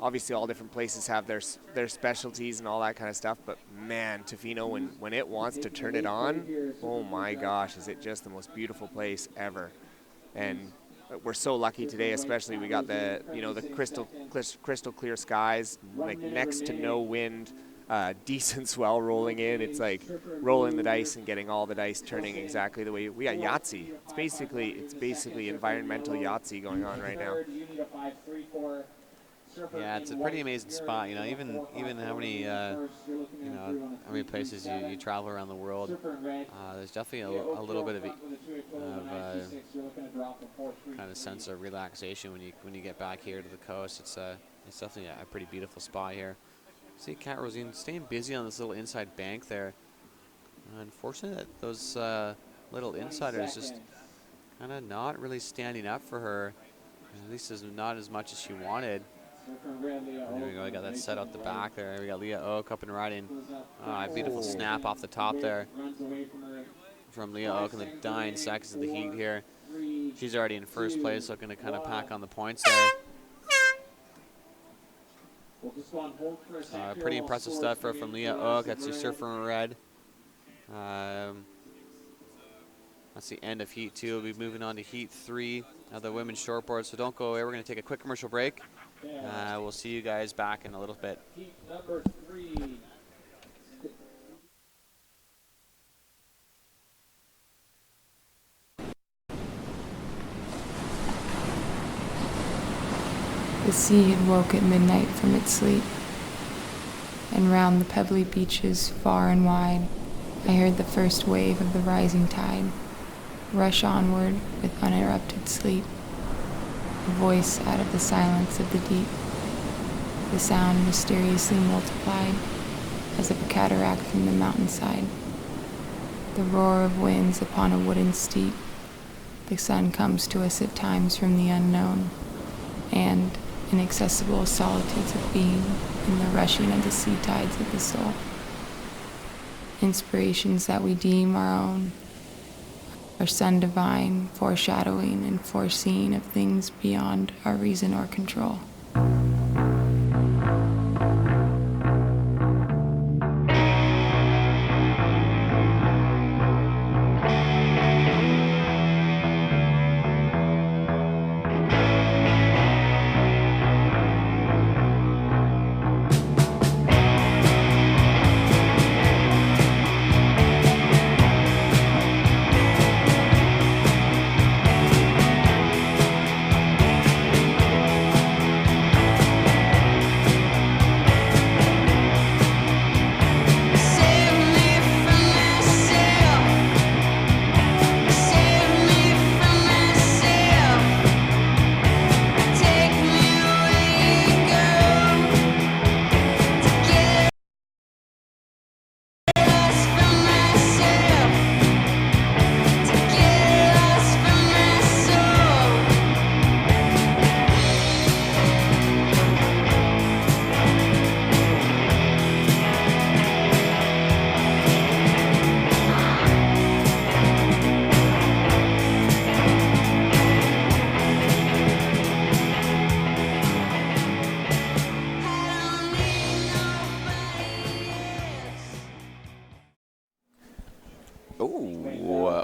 obviously, all different places have their specialties and all that kind of stuff. But man, Tofino, when it wants to turn it on, oh my gosh, is it just the most beautiful place ever? And we're so lucky today, especially we got the crystal clear skies, like next to no wind, decent swell rolling in. It's like rolling the dice and getting all the dice turning exactly the way we got Yahtzee. It's basically environmental Yahtzee going on right now. Yeah, it's a pretty amazing spot. You know, even how many how many places you travel around the world. There's definitely a little bit of kind of sense of relaxation when you get back here to the coast. It's definitely a pretty beautiful spot here. See Cat Rosine staying busy on this little inside bank there. Unfortunately, those little insiders just kind of not really standing up for her. At least not as much as she wanted. There we go. We got that set out the back there. We got Leah Oak up and riding. A beautiful snap off the top there from Leah Oak in the dying seconds of the heat here. She's already in first place, looking to kind of pack on the points there. Pretty impressive stuff from Leah Oak. That's your Surfer in Red. That's the end of Heat 2. We'll be moving on to Heat 3 of the women's shortboard. So don't go away. We're going to take a quick commercial break. We'll see you guys back in a little bit. Heat number 3. The sea had woke at midnight from its sleep, and round the pebbly beaches far and wide I heard the first wave of the rising tide rush onward with uninterrupted sleep, a voice out of the silence of the deep. The sound mysteriously multiplied as of a cataract from the mountainside. The roar of winds upon a wooden steep. The sun comes to us at times from the unknown, and inaccessible solitudes of being in the rushing of the sea tides of the soul. Inspirations that we deem our own, our sun divine, foreshadowing and foreseeing of things beyond our reason or control.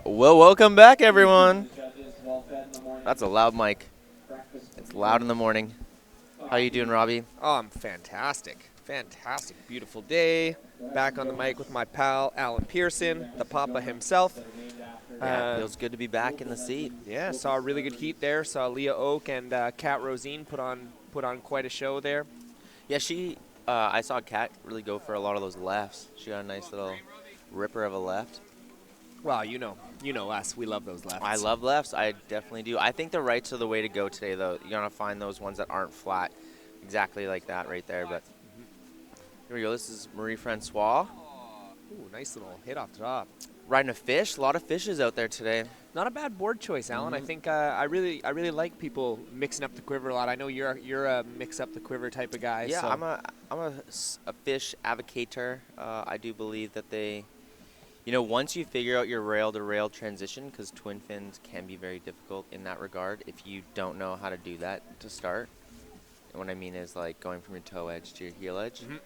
Well, welcome back, everyone. That's a loud mic. It's loud in the morning. How you doing, Robbie? Oh, I'm fantastic. Fantastic. Beautiful day. Back on the mic with my pal, Alan Pearson, the Papa himself. Yeah, it feels good to be back in the seat. Yeah, saw a really good heat there. Saw Leah Oak and Kat Rosine put on quite a show there. Yeah, I saw Kat really go for a lot of those lefts. She got a nice little ripper of a left. Well, you know us. We love those lefts. I love lefts. I definitely do. I think the rights are the way to go today, though. You're going to find those ones that aren't flat exactly like that right there. But here we go. This is Marie Francois. Ooh, nice little hit off the top. Riding a fish. A lot of fishes out there today. Not a bad board choice, Alan. I think I really like people mixing up the quiver a lot. I know you're a mix up the quiver type of guy. Yeah, so. I'm a fish advocator. I do believe that they, once you figure out your rail-to-rail transition, because twin fins can be very difficult in that regard if you don't know how to do that to start. And what I mean is like going from your toe edge to your heel edge. Mm-hmm.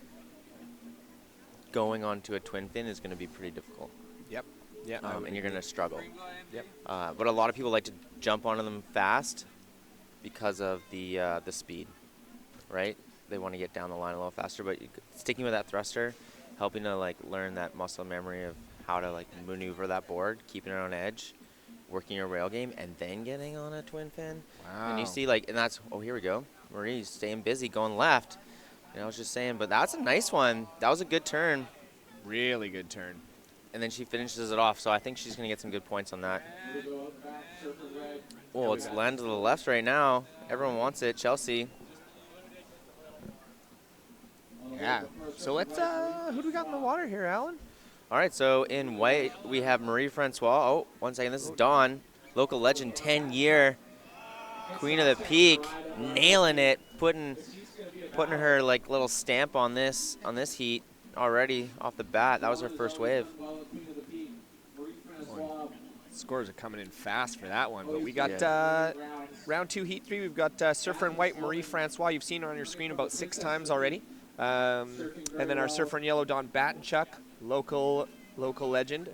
Going onto a twin fin is going to be pretty difficult. Yep. Yeah. And you're going to struggle. Yep. But a lot of people like to jump onto them fast because of the speed, right? They want to get down the line a little faster. But sticking with that thruster, helping to like learn that muscle memory of how to like maneuver that board, keeping it on edge, working your rail game, and then getting on a twin fin. Wow. And you see here we go. Marie's staying busy going left. I was just saying, but that's a nice one. That was a good turn. Really good turn. And then she finishes it off, so I think she's going to get some good points on that. Oh, it's land to the left right now. Everyone wants it. Chelsea. Yeah. So let's, who do we got in the water here, Alan? All right, so in white, we have Marie Francois. Oh, 1 second. This is Dawn, local legend, 10-year Queen of the Peak, nailing it, putting her like little stamp on this heat already off the bat. That was her first wave. Scores are coming in fast for that one, but we got round 2, heat 3. We've got surfer in white, Marie Francois. You've seen her on your screen about 6 times already. And then our surfer in yellow, Don Batenchuk, local legend.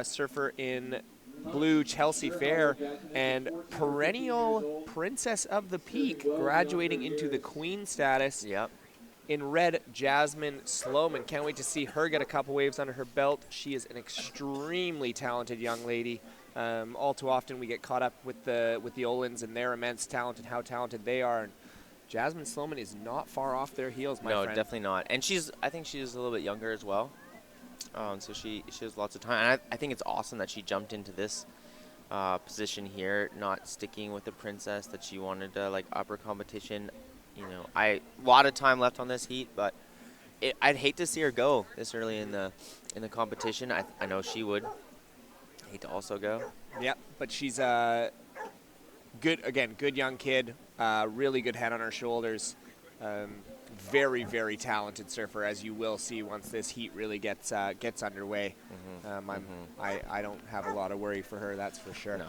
Surfer in blue, Chelsea Fair, and perennial princess of the peak, graduating into the queen status. Yep. In red, Jasmine Slowman. Can't wait to see her get a couple waves under her belt. She is an extremely talented young lady. All too often we get caught up with the Olens and their immense talent and how talented they are. And Jasmine Slowman is not far off their heels, my friend. No, definitely not. And I think she's a little bit younger as well. So she has lots of time. And I think it's awesome that she jumped into this position here, not sticking with the princess, that she wanted to like upper competition. A lot of time left on this heat, but I'd hate to see her go this early in the competition. I know she would hate to also go. Yeah, but she's good young kid, really good head on her shoulders. Very, very talented surfer, as you will see once this heat really gets underway. I don't have a lot of worry for her, that's for sure. No.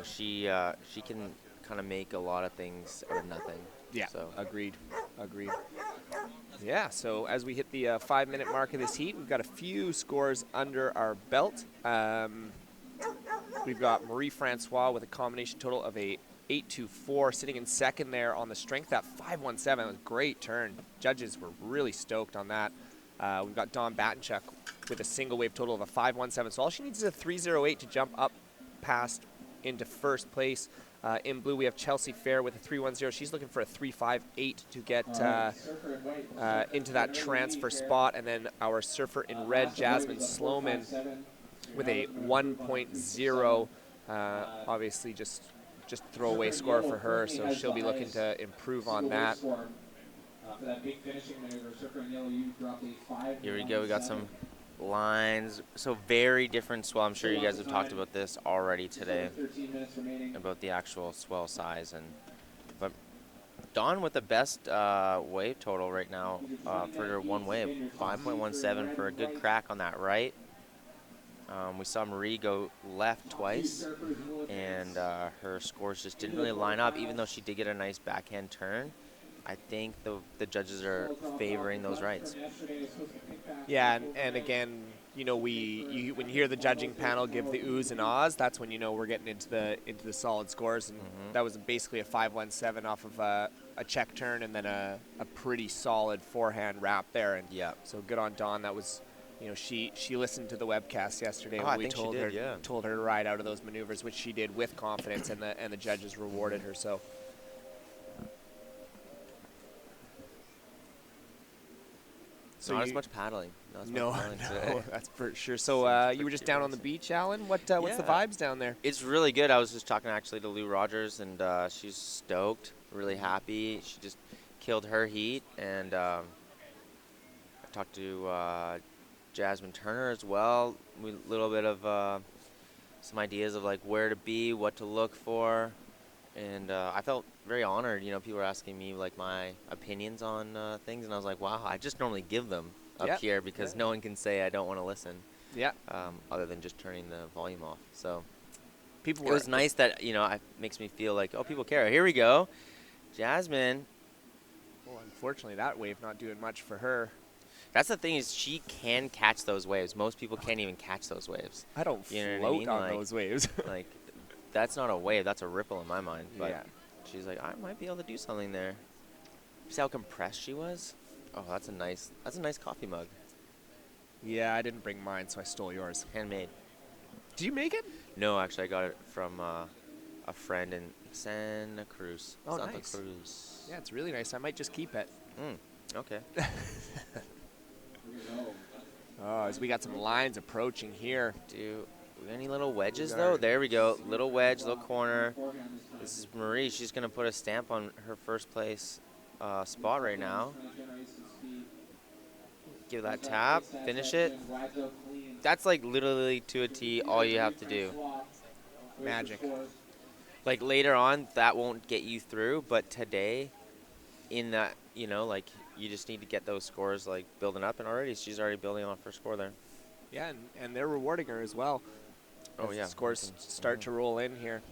She can kind of make a lot of things out of nothing. Yeah, so. Agreed. Yeah, so as we hit the 5-minute mark of this heat, we've got a few scores under our belt. We've got Marie Francois with a combination total of a 8.24, sitting in second there on the strength at 5.17. That was a great turn. Judges were really stoked on that. We've got Dawn Batenchuk with a single wave total of a 5.17. So all she needs is a 3.08 to jump up past into first place. In blue, we have Chelsea Fair with a 3.10. She's looking for a 3.58 to get into that transfer spot. And then our surfer in red, Jasmine Slowman, with a 1.0. Obviously, just throwaway score for her, so she'll be looking to improve on that. Here we go. We got some lines. So very different swell. I'm sure you guys have talked about this already today, about the actual swell size. But Dawn with the best wave total right now for her one wave, 5.17 for a good crack on that right. We saw Marie go left twice, and her scores just didn't really line up, even though she did get a nice backhand turn. I think the judges are favoring those rights. Yeah, and again, you know, when you hear the judging panel give the oohs and ahs, that's when you know we're getting into the solid scores. And that was basically a 5-1-7 off of a check turn and then a pretty solid forehand wrap there. And Yeah. so good on Dawn. That was, you know, she listened to the webcast yesterday Oh, when I we think she told did, her yeah. told her to ride out of those maneuvers, which she did with confidence, and the judges rewarded her. So. Not as much paddling. Not as No, much paddling today. no, that's for sure. So you were just down on the beach, Alan? What's the Yeah. vibes down there? It's really good. I was just talking actually to Lou Rogers, and she's stoked, really happy. She just killed her heat, and I talked to Jasmine Turner as well. A little bit of some ideas of like where to be, what to look for, and I felt very honored. You know, people were asking me like my opinions on things, and I was like, wow, I just normally give them up here because no one can say I don't want to listen. Yeah. Other than just turning the volume off. So People it was nice that, you know, it makes me feel like, oh, people care. Here we go. Jasmine. Well, unfortunately, that wave not doing much for her. That's the thing is she can catch those waves. Most people can't even catch those waves. I don't You know what I float mean? on Like- those waves. Like, that's not a wave. That's a ripple in my mind. But Yeah. she's like, I might be able to do something there. See how compressed she was? Oh, that's a nice coffee mug. Yeah, I didn't bring mine, so I stole yours. Handmade. Did you make it? No, actually, I got it from a friend in Santa Cruz. Oh, Santa nice. Cruz. Yeah, it's really nice. I might just keep it. Okay. Oh, as we got some lines approaching here. Do we got any little wedges, Got though? her. There we go. Little wedge, little corner. This is Marie. She's going to put a stamp on her first place spot right now. Give that tap. Finish it. That's like literally to a T all you have to do. Magic. Like later on, that won't get you through, but today, in that, you know, like you just need to get those scores like building up, and already she's already building on her score there. Yeah, and they're rewarding her as well. Oh, as yeah. the scores start to roll in here.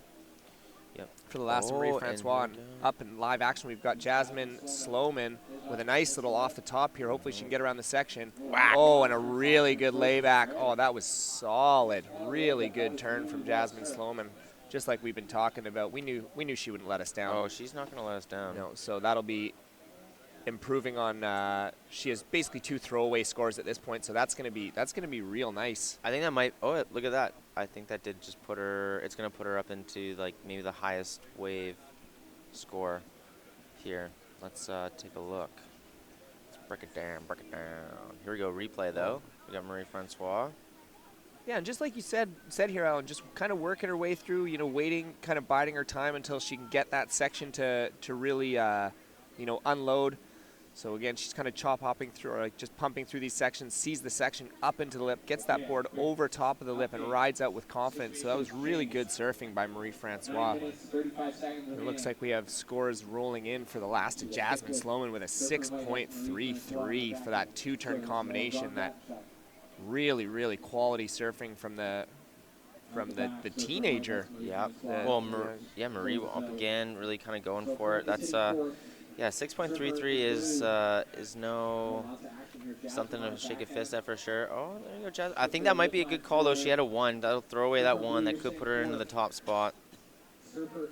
Yep. For the last Oh, Marie and Francois. here we And go. up in live action, we've got Jasmine Slowman with a nice little off the top here. Hopefully she can get around the section. Whack. Oh, and a really good layback. Oh, that was solid. Really good turn from Jasmine Slowman. Just like we've been talking about. We knew she wouldn't let us down. Oh, she's not going to let us down. No, so that'll be improving on. She has basically 2 throwaway scores at this point, so that's gonna be real nice. I think that might. Oh, look at that! I think that did just put her. It's gonna put her up into like maybe the highest wave score here. Let's take a look. Let's break it down. Break it down. Here we go. Replay though. We got Marie Francois. Yeah, and just like you said here, Alan, just kind of working her way through. You know, waiting, kind of biding her time until she can get that section to really, you know, unload. So again, she's kind of chop hopping through, or like just pumping through these sections, sees the section up into the lip, gets that board over top of the lip, and rides out with confidence. So that was really good surfing by Marie Francois. It looks like we have scores rolling in for the last of Jasmine Slowman with a 6.33 for that 2-turn combination. That really, really quality surfing from the teenager. Yeah. The- Well, Marie up again, really kind of going for it. That's yeah, 6.33 is no something to shake a fist at for sure. Oh, there you go, Jasmine. I think that might be a good call though. She had a 1. That'll throw away that 1. That could put her into the top spot.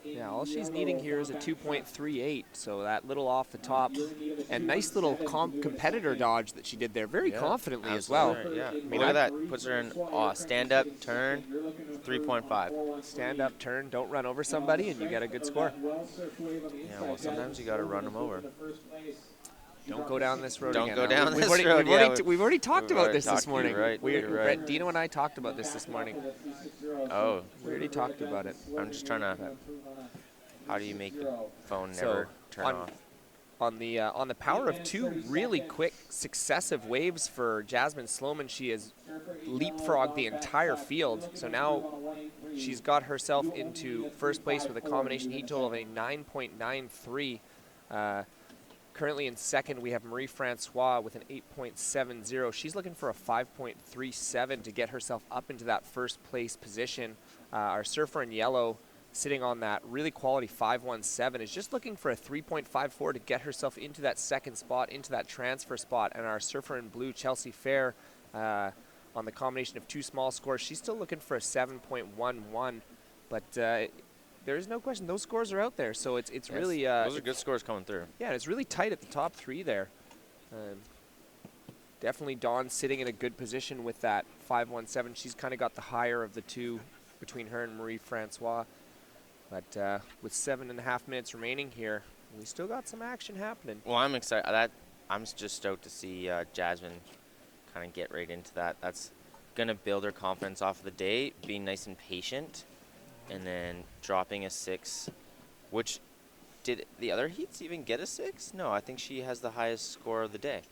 Yeah, all she's needing here is a 2.38, so that little off the top, and nice little competitor dodge that she did there, very confidently as well. Absolutely, yeah. I mean, look at that. Puts her in stand up, turn, 3.5. Stand up, turn, don't run over somebody, and you get a good score. Yeah, well, sometimes you got to run them over. Don't go down this road Don't again. go down We've this already- road, We've already talked we've about already this talked, morning. you're right, We- you're right. Brett, Dino and I talked about this morning. Oh, We already talked about it. I'm just trying to. How do you make the phone So, never turn off? On the power of 2 really quick successive waves for Jasmine Slowman, she has leapfrogged the entire field. So now she's got herself into first place with a combination heat total of a 9.93. Currently in second, we have Marie Francois with an 8.70. She's looking for a 5.37 to get herself up into that first place position. Our surfer in yellow, sitting on that really quality 5.17, is just looking for a 3.54 to get herself into that second spot, into that transfer spot. And our surfer in blue, Chelsea Fair, on the combination of two small scores. She's still looking for a 7.11, but there is no question those scores are out there. So it's Yes, really those are good scores coming through. yeah, it's really tight at the top three there. Definitely Dawn sitting in a good position with that 5.17. She's kind of got the higher of the two between her and Marie Francois. But with 7.5 minutes remaining here, we still got some action happening. Well, I'm excited. I'm just stoked to see Jasmine kind of get right into that. That's going to build her confidence off of the day, being nice and patient, and then dropping a 6, which did the other heats even get a 6? No, I think she has the highest score of the day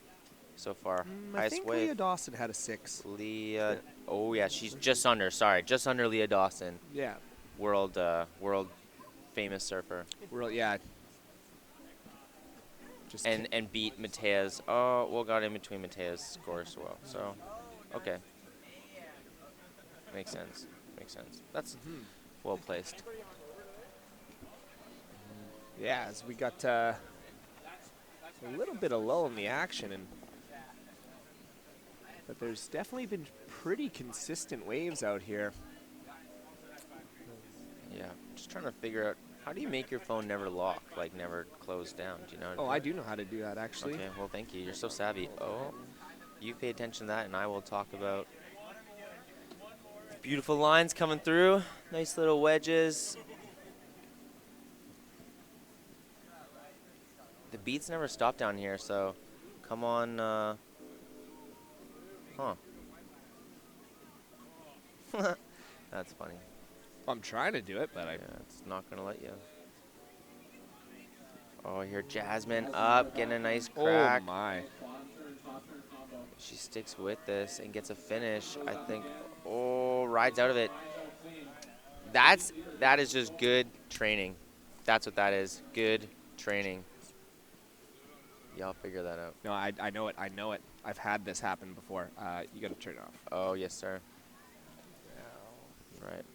so far. I Highest think wave. Leah Dawson had a 6. Leah, oh yeah, she's just under. Sorry, just under Leah Dawson, Yeah. world famous surfer, Yeah. Just and beat Matea's. Oh, well, got in between Matea's score as well. So, okay, makes sense. Makes sense. That's well placed. yeah, as we got a little bit of lull in the action, but there's definitely been pretty consistent waves out here. Yeah, just trying to figure out how do you make your phone never lock, like never close down. Do you know? Oh, I do know how to do that, actually. Okay, well, thank you. You're so savvy. Oh, you pay attention to that, and I will talk about beautiful lines coming through. Nice little wedges. The beats never stop down here, so come on. That's funny. I'm trying to do it, but Yeah, it's not going to let you. Oh, here Jasmine up, getting a nice crack. Oh, my. She sticks with this and gets a finish, I think. Oh, rides out of it. That is just good training. That's what that is. Good training. Y'all figure that out. No, I know it. I know it. I've had this happen before. You got to turn it off. Oh, yes, sir. Right.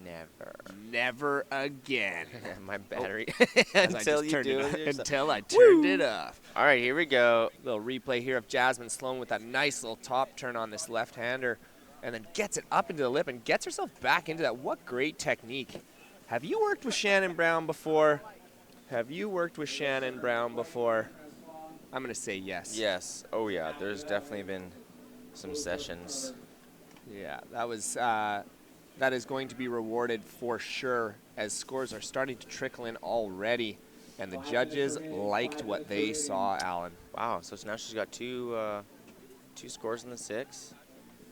Never. Never again. My battery. As I Until just you turned do it it yourself. until I turned it off. All right, here we go. Little replay here of Jasmine Slowman with that nice little top turn on this left-hander, and then gets it up into the lip and gets herself back into that. What great technique. Have you worked with Shannon Brown before? Have you worked with Shannon Brown before? I'm going to say yes. Yes. Oh, yeah. There's definitely been some sessions. Yeah, that is going to be rewarded for sure as scores are starting to trickle in already. And the judges liked what they saw, Alan. Wow. So now she's got two scores in the 6,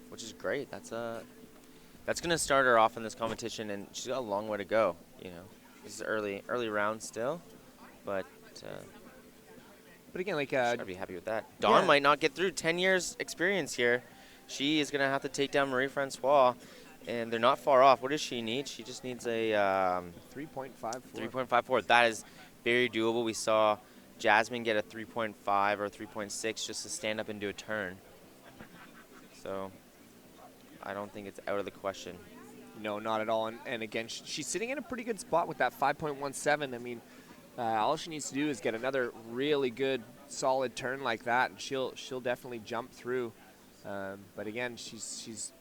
which is great. That's going to start her off in this competition, and she's got a long way to go. You know, this is early round still, but again, like she's got to be happy with that. Dawn might not get through. 10 years experience here. She is going to have to take down Marie Francois, and they're not far off. What does she need? She just needs a 3.54. 3.54. That is very doable. We saw Jasmine get a 3.5 or 3.6 just to stand up and do a turn. So I don't think it's out of the question. No, not at all. And again, she's sitting in a pretty good spot with that 5.17. I mean, all she needs to do is get another really good, solid turn like that, and she'll definitely jump through. But again, she's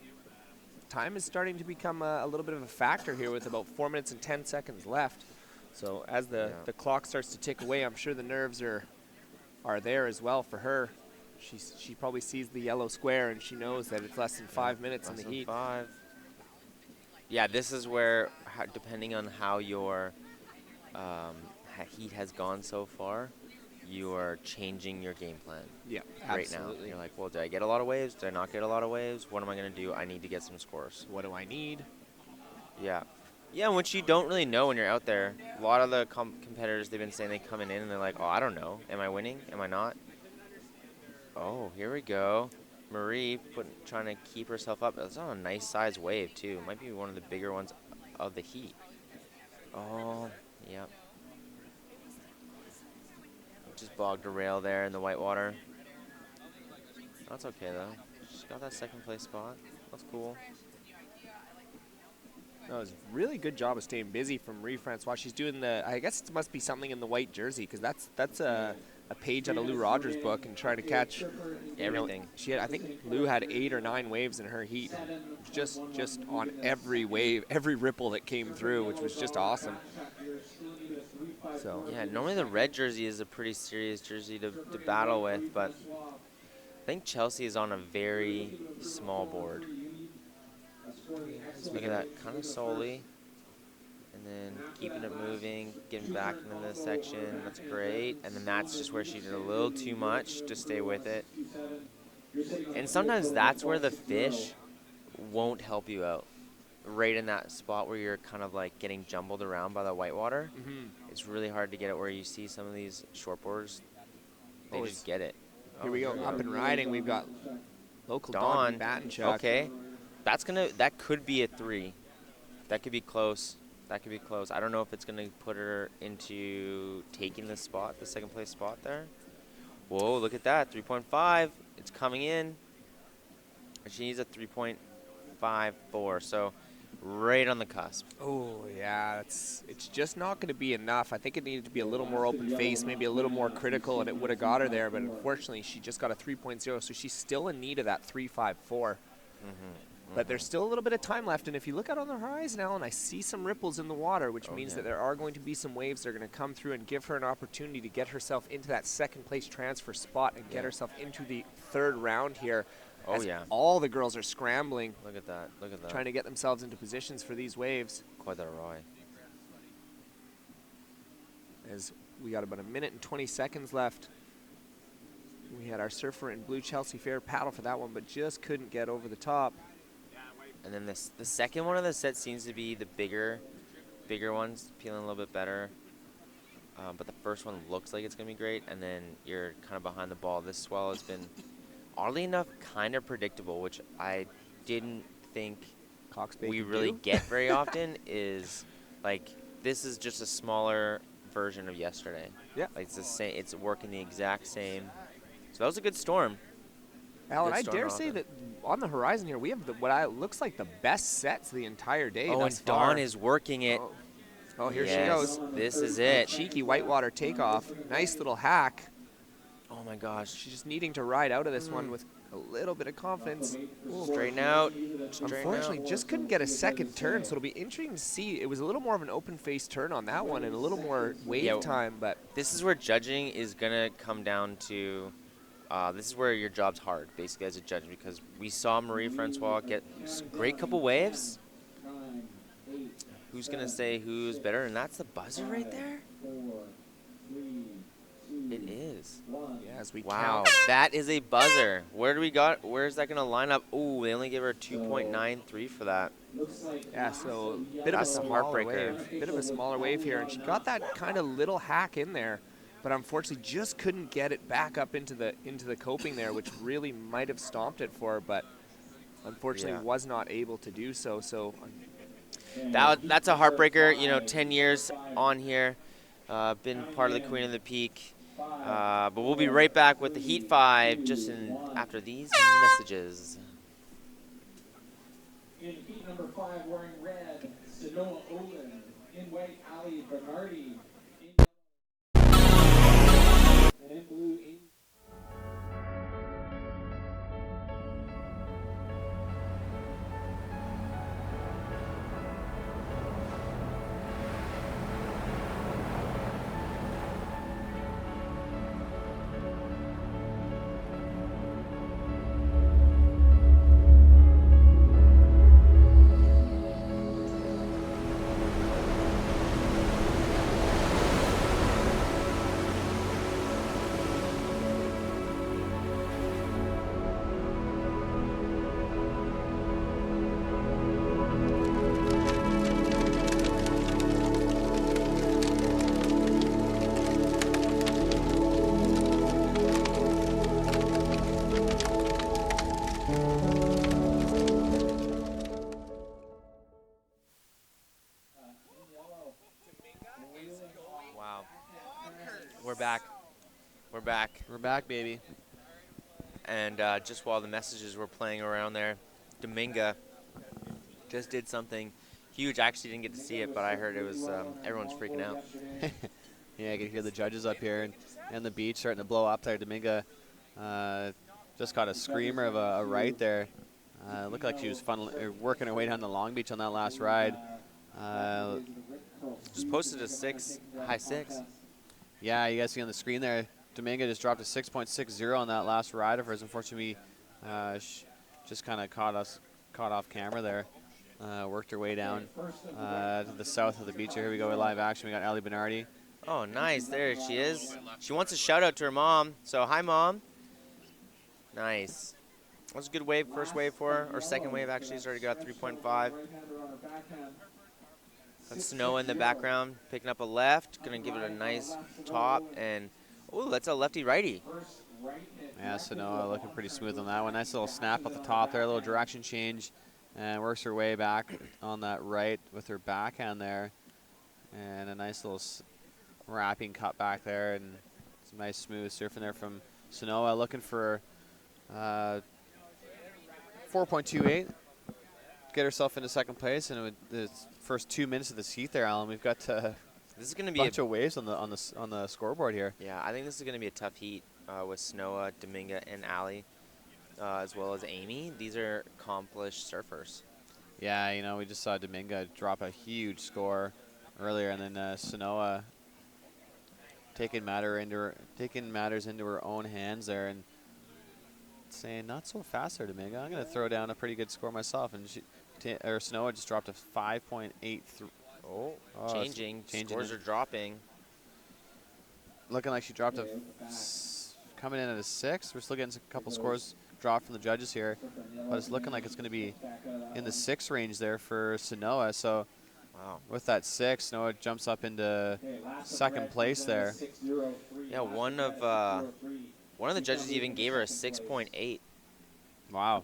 time is starting to become a little bit of a factor here with about 4 minutes and 10 seconds left. So as the clock starts to tick away, I'm sure the nerves are there as well for her. She probably sees the yellow square and she knows that it's less than 5 minutes in the heat. 5. Yeah, this is where, depending on how your heat has gone so far, you are changing your game plan. Yeah, right absolutely. now. You're like, well, did I get a lot of waves? Did I not get a lot of waves? What am I going to do? I need to get some scores. What do I need? Yeah. Yeah, which you don't really know when you're out there. A lot of the competitors, they've been saying they coming in and they're like, oh, I don't know. Am I winning? Am I not? Oh, here we go. Marie trying to keep herself up. That's on a nice size wave, too. Might be one of the bigger ones of the heat. Oh, yep. Just bogged a rail there in the white water. That's okay, though. She's got that second place spot. That's cool. That was a really good job of staying busy from Marie Francois. She's doing I guess it must be something in the white jersey, because that's a page out of Lou Rogers' book and try to catch Everything. She had, I think Lou had 8 or 9 waves in her heat, just on every wave, every ripple that came through, which was just awesome. So Yeah, normally the red jersey is a pretty serious jersey to battle with, but I think Chelsea is on a very small board. Look at that, kind of solely. And then keeping it moving, getting back into this section. That's great. And then that's just where she did a little too much to stay with it. And sometimes that's where the fish won't help you out. Right in that spot where you're kind of like getting jumbled around by the whitewater. It's really hard to get it where you see some of these shortboards. They just get it. Here we go, up and riding. We've got local Dawn. Batinchuk. Okay. That could be a 3. That could be close. That could be close. I don't know if it's going to put her into taking the spot, the second place spot there. Whoa, look at that. 3.5. It's coming in. She needs a 3.54. So right on the cusp. Oh, yeah. It's just not going to be enough. I think it needed to be a little more open face, maybe a little more critical, and it would have got her there. But unfortunately, she just got a 3.0, so she's still in need of that 3.54. But there's still a little bit of time left, and if you look out on the horizon, Alan, I see some ripples in the water, which means that there are going to be some waves that are going to come through and give her an opportunity to get herself into that second place transfer spot and get herself into the third round here. All the girls are scrambling. Look at that. Look at that. Trying to get themselves into positions for these waves. Quite a roy. As we got about 1 minute and 20 seconds left. We had our surfer in blue Chelsea Fair paddle for that one, but just couldn't get over the top. And then the second one of the set seems to be the bigger ones, feeling a little bit better. But the first one looks like it's going to be great, and then you're kind of behind the ball. This swell has been, oddly enough, kind of predictable, which I didn't think Cox Bay we really get very often. Is like, this is just a smaller version of yesterday. Yeah. Like it's the same. It's working the exact same. So that was a good storm. Alan, I dare say that on the horizon here, we have looks like the best sets the entire day. Oh, and Dawn is working it. Oh, here she goes. This is it. Cheeky whitewater takeoff. Nice little hack. Oh, my gosh. She's just needing to ride out of this one with a little bit of confidence. Straighten out. Unfortunately, just couldn't get a second turn, so it'll be interesting to see. It was a little more of an open-faced turn on that one and a little more wave time. But this is where judging is going to come down to this is where your job's hard, basically, as a judge, because we saw Marie Francois get a great couple waves. Who's going to say who's better? And that's the buzzer right there? It is. Yeah, as we count. That is a buzzer. Where is that going to line up? Oh, they only gave her a 2.93 for that. Yeah, so bit of a smaller wave. Bit of a smaller wave here, and she got that kind of little hack in there. But unfortunately, just couldn't get it back up into the coping there, which really might have stomped it for her, but unfortunately was not able to do so. So that's a heartbreaker. You know, 10 years on here, been part of the Queen of the Peak. But we'll be right back with the Heat 5 just after these messages. In heat number 5, wearing red, Sanoa Olen. In white, Ali Bernardi. And in blue, We're back, baby. And just while the messages were playing around there, Dominga just did something huge. I actually didn't get to see it, but I heard it was everyone's freaking out. Yeah, you can hear the judges up here and the beach starting to blow up there. Dominga just got a screamer of a right there. Looked like she was working her way down the Long Beach on that last ride. Just posted a high six. Yeah, you guys see on the screen there, Dominga just dropped a 6.60 on that last ride of hers. Unfortunately, just kind of caught off camera there. Worked her way down to the south of the beach. Here we go with live action. We got Ali Bernardi. Oh, nice. There she is. She wants a shout out to her mom. So, hi, Mom. Nice. That was a good wave, first wave for her, or second wave actually. She's already got 3.5. That's Snow in the background, picking up a left. Gonna give it a nice top, and oh, that's a lefty-righty. Yeah, Sanoa looking pretty smooth on that one. Nice little snap at the top there, a little direction change, and works her way back on that right with her backhand there, and a nice little wrapping cut back there, and some nice smooth surfing there from Sanoa, looking for 4.28. Get herself into second place, and the first 2 minutes of this heat there, Alan, we've got this is going to be a bunch of waves on the scoreboard here. Yeah, I think this is going to be a tough heat with Snowa, Dominga, and Ali, as well as Amy. These are accomplished surfers. Yeah, you know, we just saw Dominga drop a huge score earlier, and then Sanoa taking matters into her own hands there and saying, not so fast there, Dominga. I'm going to throw down a pretty good score myself. And Sanoa just dropped a 5.83. Oh, changing. Scores are dropping. Looking like she dropped coming in at a 6. We're still getting a couple scores dropped from the judges here, but it's looking like it's going to be in the 6 range there for Sanoa. So wow, with that 6, Sanoa jumps up into second place there. Yeah, one of the judges even gave her a 6.8. Wow.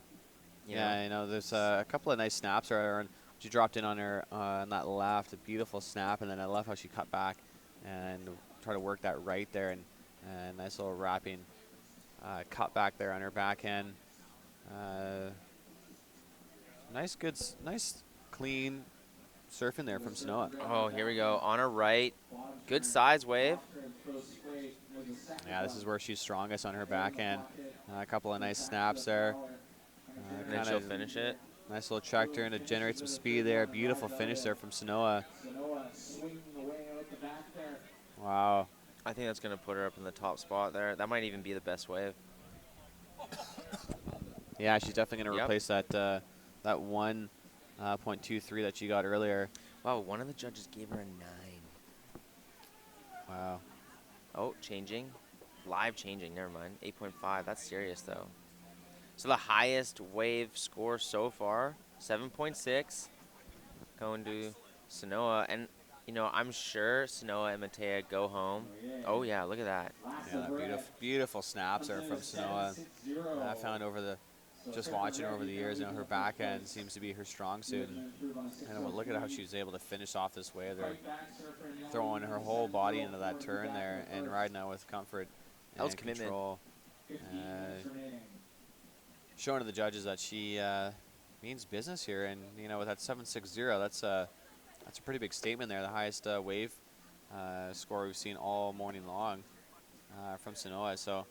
Yeah, you know, there's a couple of nice snaps there, and she dropped in on her on that left, a beautiful snap, and then I love how she cut back and try to work that right there, and nice little wrapping cut back there on her backhand. Nice clean surfing there from Sanoa. Oh, here we go. On her right, good size wave. Yeah, this is where she's strongest on her backhand. A couple of nice snaps there. And then she'll finish it. Nice little track turn to generate some speed there. Beautiful finish there from Sanoa. Wow. I think that's going to put her up in the top spot there. That might even be the best wave. Yeah, she's definitely going to replace that 1.23 that she got earlier. Wow, one of the judges gave her a 9. Wow. Oh, changing. Live changing, never mind. 8.5, that's serious though. So the highest wave score so far, 7.6, going to Sanoa. And, you know, I'm sure Sanoa and Matea go home. Oh, yeah, look at that. Yeah, that beautiful snaps are from Sanoa. I found just watching her over the years, you know, her backhand seems to be her strong suit. And look at how she was able to finish off this wave. They're throwing her whole body into that turn there and riding out with comfort and control. Showing to the judges that she means business here, and you know, with that 7.60, that's a pretty big statement there. The highest wave score we've seen all morning long from Sanoa. So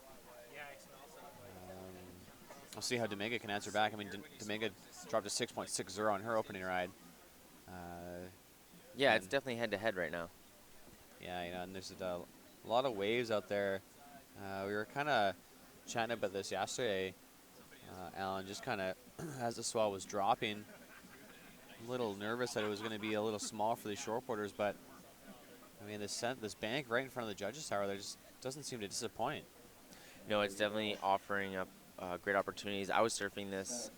we'll see how Dominga can answer back. I mean, Dominga dropped a 6.60 on her opening ride. Yeah, it's definitely head-to-head right now. Yeah, you know, and there's a lot of waves out there. We were kind of chatting about this yesterday, Alan, just kind of as the swell was dropping, a little nervous that it was going to be a little small for the shortboarders, but I mean, this bank right in front of the judges tower, there just doesn't seem to disappoint. No, it's definitely offering up great opportunities. I was surfing this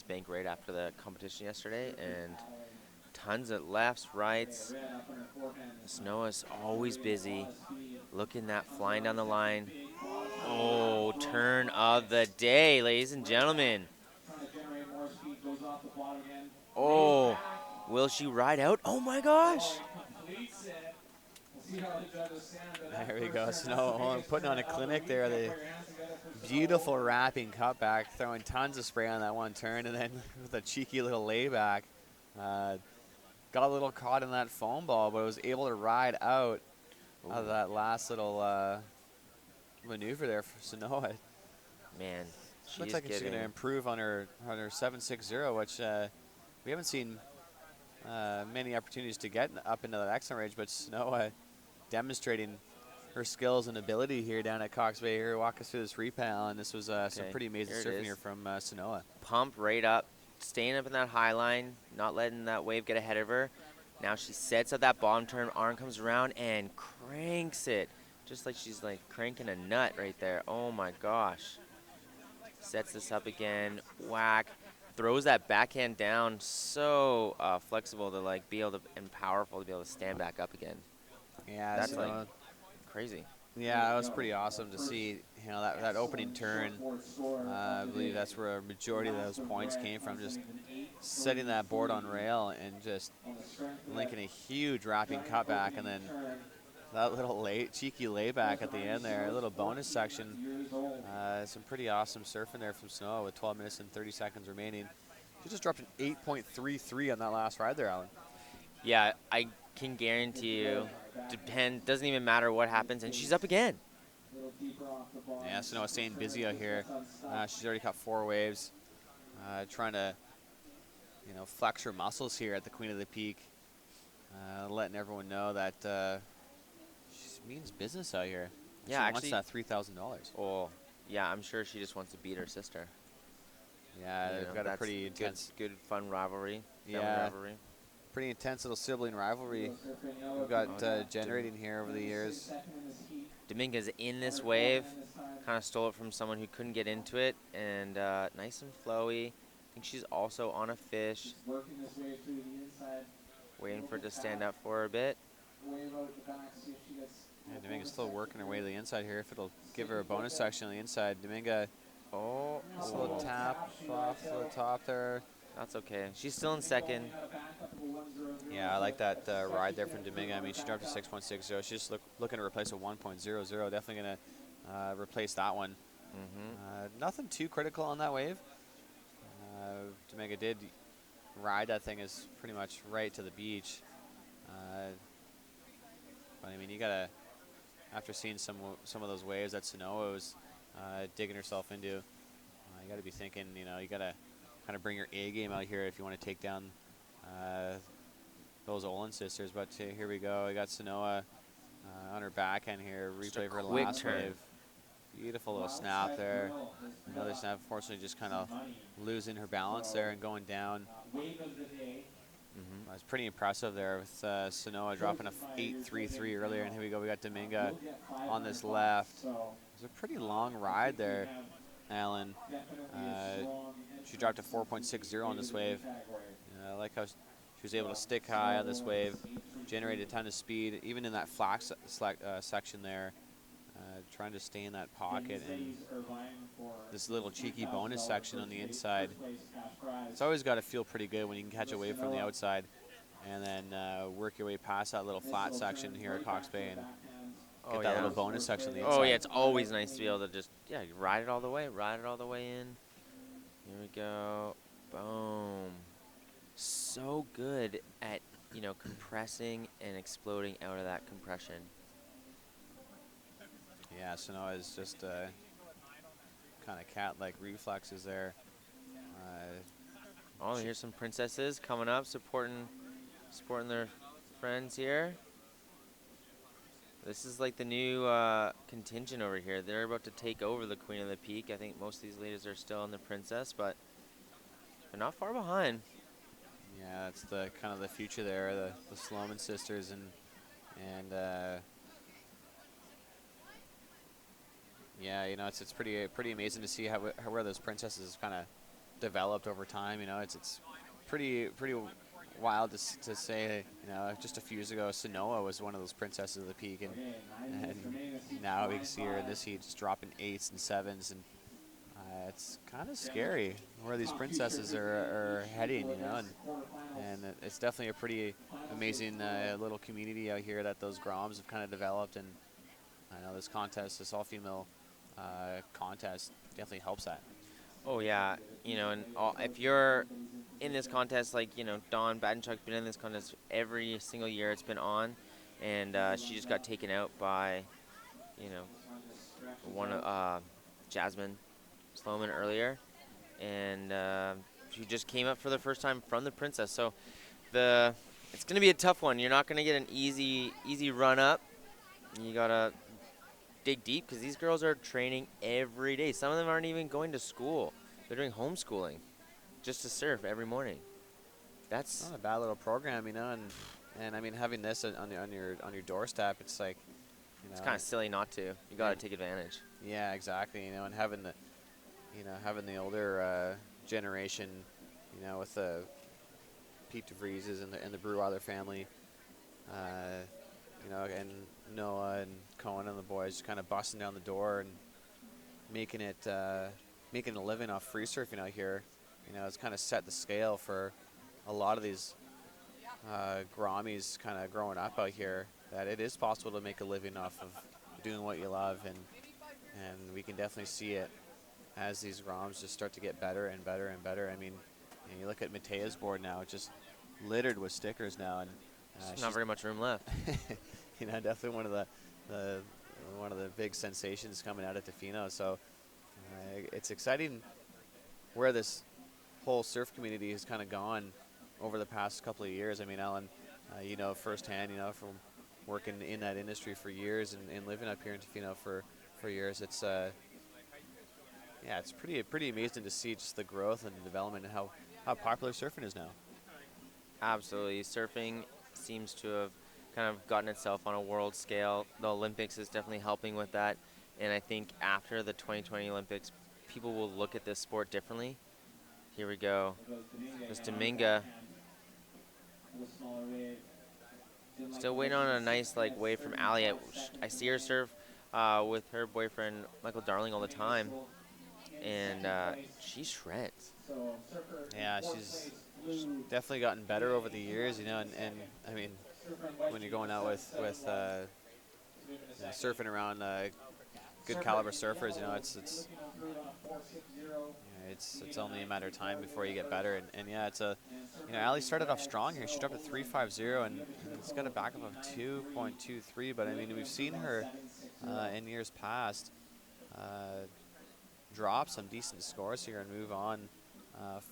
bank right after the competition yesterday, and tons of lefts, rights. Sanoa's always busy. Looking that flying down the line. Oh, turn of the day, ladies and gentlemen. Oh, will she ride out? Oh my gosh. There we go. Snow putting on a clinic there. The beautiful wrapping cutback, throwing tons of spray on that one turn, and then with a cheeky little layback. Got a little caught in that foam ball, but was able to ride out of that last little maneuver there for Sanoa. Man, Looks she's like she's going to getting. improve on her 7.60, which we haven't seen many opportunities to get up into that excellent range, but Sanoa demonstrating her skills and ability here down at Cox Bay. Here, walk us through this repel, and this was some Okay, pretty amazing here it surfing is. here from Sanoa. Pump right up, staying up in that high line, not letting that wave get ahead of her. Now she sets up that bottom turn, arm comes around and cranks it. Just like she's like cranking a nut right there. Oh my gosh. Sets this up again, whack. Throws that backhand down, so flexible to like be able to, and powerful to be able to stand back up again. Yeah, That's like Sanoa. crazy. Yeah, it was pretty awesome to see. You know, that opening turn. I believe that's where a majority of those points came from. Just setting that board on rail and just linking a huge wrapping cutback, and then that little cheeky layback at the end there, a little bonus section. Some pretty awesome surfing there from Snow with 12 minutes and 30 seconds remaining. She just dropped an 8.33 on that last ride there, Alan. Yeah, I can guarantee you, doesn't even matter what happens, and she's up again. Yeah, Snow is staying busy out here. She's already caught 4 waves, trying to, flex her muscles here at the Queen of the Peak, letting everyone know that she means business out here. Yeah, she actually, wants that $3,000. Oh, yeah, I'm sure she just wants to beat her sister. Yeah, they've got a pretty intense, good fun rivalry. Yeah. Rivalry. Pretty intense little sibling rivalry we've got generating here over the years. Dominguez in this wave, kind of stole it from someone who couldn't get into it, and nice and flowy. I think she's also on a fish, waiting for it to stand up for her a bit. Yeah, Dominguez still working her way to the inside here. If it'll give her a bonus section on the inside, Dominguez. Oh, a little tap off the top there. That's okay. She's still in second. Yeah, I like that ride there from Dominguez. I mean, she dropped to 6.60. She's just looking to replace a 1.00. Definitely going to replace that one. Nothing too critical on that wave. Dominguez did ride that thing is pretty much right to the beach. But I mean, you gotta, after seeing some of those waves that Sanoa was digging herself into, you gotta be thinking, you gotta kind of bring your A game out here if you want to take down those Olen sisters. But here we go. We got Sanoa on her backhand here. Replay of her last wave. Beautiful little snap there. Another snap, unfortunately, just kind of losing her balance there and going down. It was pretty impressive there with Sanoa dropping a 8.33 earlier. And here we go. We got Dominguez on this left. It was a pretty long ride there, Alan. She dropped a 4.60 on this wave. I like how she was able to stick high on this wave, generate a ton of speed, even in that flat section there. Trying to stay in that pocket, and this little cheeky bonus section on the inside. It's always got to feel pretty good when you can catch a wave from the outside and then work your way past that little flat section here at Cox Bay and get that little bonus section on the inside. Oh, yeah, it's always nice to be able to just, ride it all the way in. Here we go. Boom. So good at, compressing and exploding out of that compression. Yeah, Sanoa is just kind of cat-like reflexes there. Here's some princesses coming up, supporting their friends here. This is like the new contingent over here. They're about to take over the Queen of the Peak. I think most of these ladies are still in the Princess, but they're not far behind. Yeah, that's the kind of the future there, the Slowman sisters, and yeah, it's pretty amazing to see how where those princesses kind of developed over time. It's pretty wild to say. Just a few years ago, Sanoa was one of those princesses of the peak, and now we can see her in this heat just dropping 8s and 7s, and it's kind of scary where these princesses are heading. And it's definitely a pretty amazing little community out here that those Groms have kind of developed, and I know this all-female contest definitely helps that. Oh yeah, if you're in this contest, like Dawn Badenchuk's been in this contest every single year it's been on, and she just got taken out by, you know, one of Jasmine Slowman earlier, and she just came up for the first time from the Princess. So it's going to be a tough one. You're not going to get an easy run up. You got to dig deep because these girls are training every day. Some of them aren't even going to school. They're doing homeschooling just to surf every morning. That's not a bad little program, you know, and I mean having this on your doorstep, it's like, you know, it's kind of silly not to. You got to take advantage. Yeah, exactly. You know, and having the older generation, you know, with the Pete DeVrieses and the Breweiler family, you know, and Noah and Cohen and the boys kind of busting down the door and making a living off free surfing out here. You know, it's kind of set the scale for a lot of these Grammies kind of growing up out here, that it is possible to make a living off of doing what you love, and we can definitely see it as these Groms just start to get better and better and better. I mean, you look at Matea's board now, it's just littered with stickers now, and there's not very much room left. You know, definitely one of the big sensations coming out of Tofino. So it's exciting where this whole surf community has kind of gone over the past couple of years. I mean, Ellen, you know firsthand, you know, from working in that industry for years and living up here in Tofino for years. It's yeah, it's pretty amazing to see just the growth and the development and how popular surfing is now. Absolutely, surfing seems to have kind of gotten itself on a world scale. The Olympics is definitely helping with that, and I think after the 2020 Olympics, people will look at this sport differently. Here we go. There's Dominga. Still waiting on a nice wave from Ali. I see her surf with her boyfriend Michael Darling all the time, and she shreds. Yeah, she's definitely gotten better over the years, you know, and I mean, when you're going out with you know, surfing around good caliber surfers, you know, it's only a matter of time before you get better, and yeah, you know, Ali started off strong here. She dropped a 3.50 and it's got a backup of 2.23, but I mean, we've seen her in years past drop some decent scores here and move on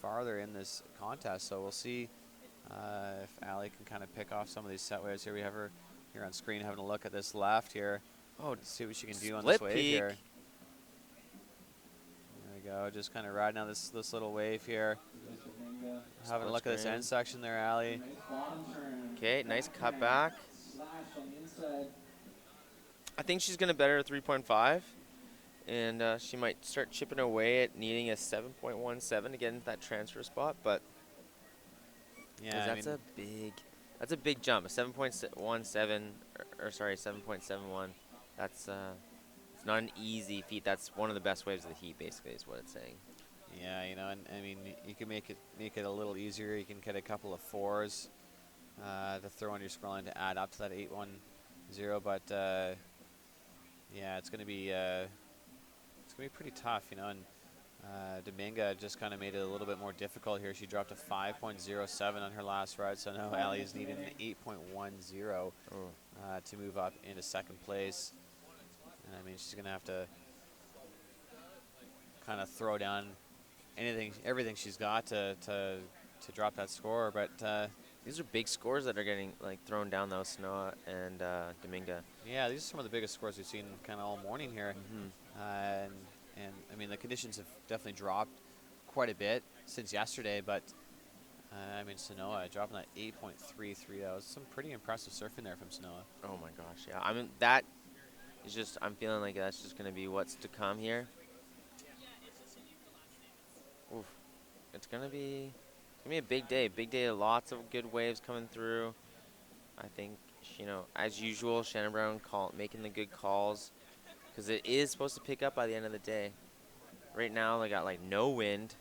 farther in this contest. So we'll see if Ali can kind of pick off some of these set waves here. We have her here on screen having a look at this left here. Oh, let's see what she can do on this wave here. There we go, just kind of riding on this little wave here. Having a look at this end section there, Ali. Okay, nice cut back. I think she's going to better a 3.5. And she might start chipping away at needing a 7.17 to get into that transfer spot, but yeah, that's a big jump. A 7.17 or sorry, 7.71. That's it's not an easy feat. That's one of the best waves of the heat, basically, is what it's saying. Yeah, you know, and I mean, you can make it a little easier. You can get a couple of 4s to throw on your scroll line to add up to that 8.10, but yeah, it's going to be pretty tough, you know, and Dominga just kind of made it a little bit more difficult here. She dropped a 5.07 on her last ride, so now Ali is needing an 8.10 to move up into second place. And I mean, she's going to have to kind of throw down everything she's got to drop that score, but these are big scores that are getting thrown down, though, Sanoa and Dominga. Yeah, these are some of the biggest scores we've seen kind of all morning here. And I mean, the conditions have definitely dropped quite a bit since yesterday, but I mean, Sanoa dropping that 8.33. That was some pretty impressive surfing there from Sanoa. Oh my gosh, yeah. I mean, that is just, I'm feeling like that's just going to be what's to come here. Oof. It's going to be a big day. Big day, lots of good waves coming through. I think, you know, as usual, Shannon Brown making the good calls, because it is supposed to pick up by the end of the day. Right now, they got no wind.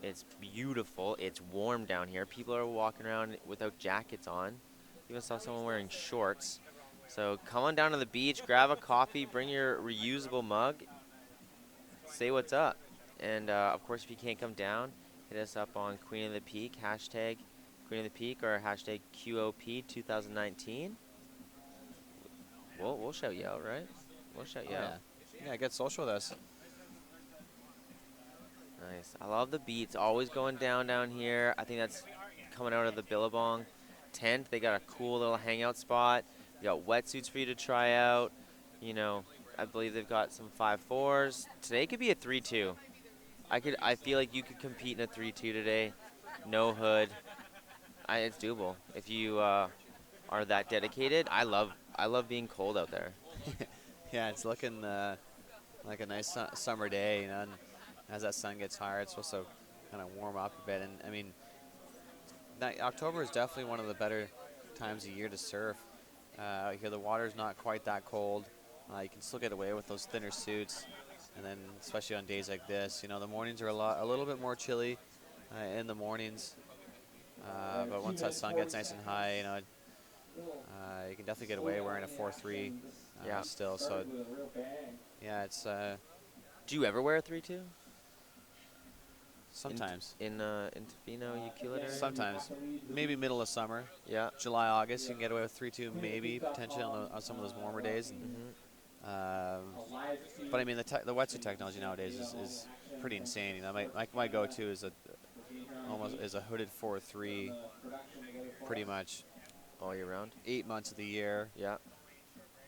It's beautiful. It's warm down here. People are walking around without jackets on. Even saw someone wearing shorts. So come on down to the beach, grab a coffee, bring your reusable mug, say what's up. And of course, if you can't come down, hit us up on Queen of the Peak, hashtag Queen of the Peak, or hashtag QOP 2019. We'll shout you out, right? We'll shout you out. Yeah, get social with us. Nice. I love the beats. Always going down here. I think that's coming out of the Billabong tent. They got a cool little hangout spot. They got wetsuits for you to try out. You know, I believe they've got some 5.4s. Today could be a 3.2. I feel like you could compete in a 3.2 today. No hood. It's doable if you are that dedicated. I love being cold out there. Yeah, it's looking like a nice summer day, you know, and as that sun gets higher, it's supposed to kind of warm up a bit. And I mean, October is definitely one of the better times of year to surf. Out here, the water's not quite that cold. You can still get away with those thinner suits, and then especially on days like this, you know, the mornings are a little bit more chilly in the mornings. But once that sun gets nice and high, you know, you can definitely get away wearing a 4.3 still. So yeah, it's. Do you ever wear a 3.2? Sometimes. In Tofino, you kill it? Sometimes. Maybe middle of summer. Yeah. July, August, you can get away with 3.2, maybe, potentially on some of those warmer days. But I mean, the wetsuit technology nowadays is pretty insane. You know, my go-to is a hooded 4.3, pretty much all year round. 8 months of the year. Yeah.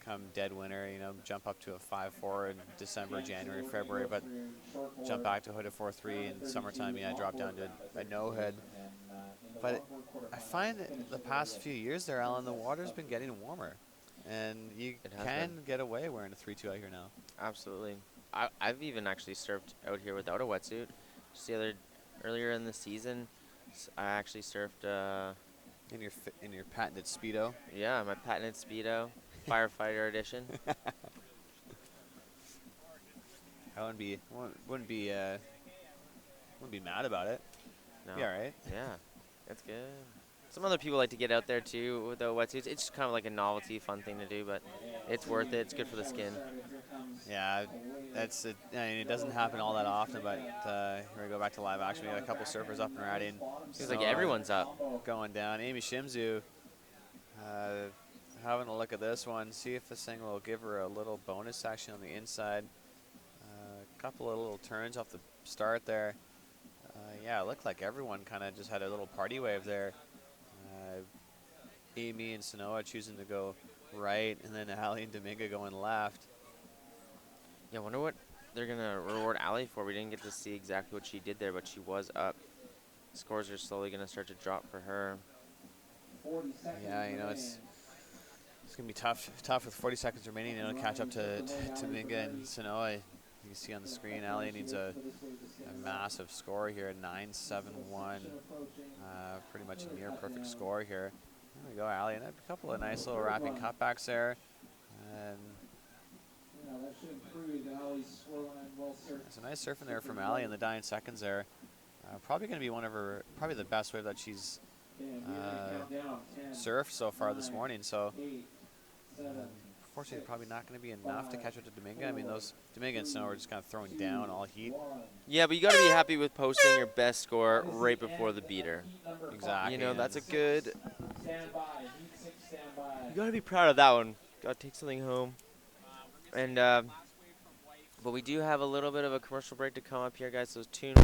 Come dead winter, you know, jump up to a 5.4 in December, January, February, but jump back to a hooded 4.3 in summertime. Yeah, drop down to a no hood. But I find that the past few years there, Alan, the water's been getting warmer, and you can get away wearing a 3.2 out here now. Absolutely. I've even actually surfed out here without a wetsuit. Just earlier in the season, I actually surfed in your patented Speedo. Yeah, my patented Speedo. Firefighter edition. I wouldn't be mad about it. No. Yeah, right. Yeah, that's good. Some other people like to get out there too with the wetsuits. It's just kind of like a novelty, fun thing to do, but it's worth it. It's good for the skin. Yeah, that's it. I mean, it doesn't happen all that often, but here we go back to live action. We got a couple surfers up and riding. Seems like everyone's up. Going down. Amy Shimzu. Having a look at this one, see if this thing will give her a little bonus action on the inside. A couple of little turns off the start there. Yeah, it looked like everyone kind of just had a little party wave there. Amy and Sanoa choosing to go right, and then Ali and Dominga going left. Yeah, I wonder what they're going to reward Ali for. We didn't get to see exactly what she did there, but she was up. Scores are slowly going to start to drop for her. Yeah, you know, it's going to be tough with 40 seconds remaining, you know, to catch up to Dominga and Sanoa. You can see on the screen, Ali needs a massive score here, 9.71. Pretty much a near perfect score here. There we go, Ali, and a couple of nice little wrapping cutbacks there. And it's a nice surfing there from Ali in the dying seconds there. Probably going to be probably the best wave that she's surfed so far this morning. So unfortunately, probably not going to be enough to catch up to Dominga. I mean, those Dominga and Snow are just kind of throwing down all heat. Yeah, but you got to be happy with posting your best score right before the beater. Exactly. You know, that's a good. You got to be proud of that one. Got to take something home. And but we do have a little bit of a commercial break to come up here, guys. So tune.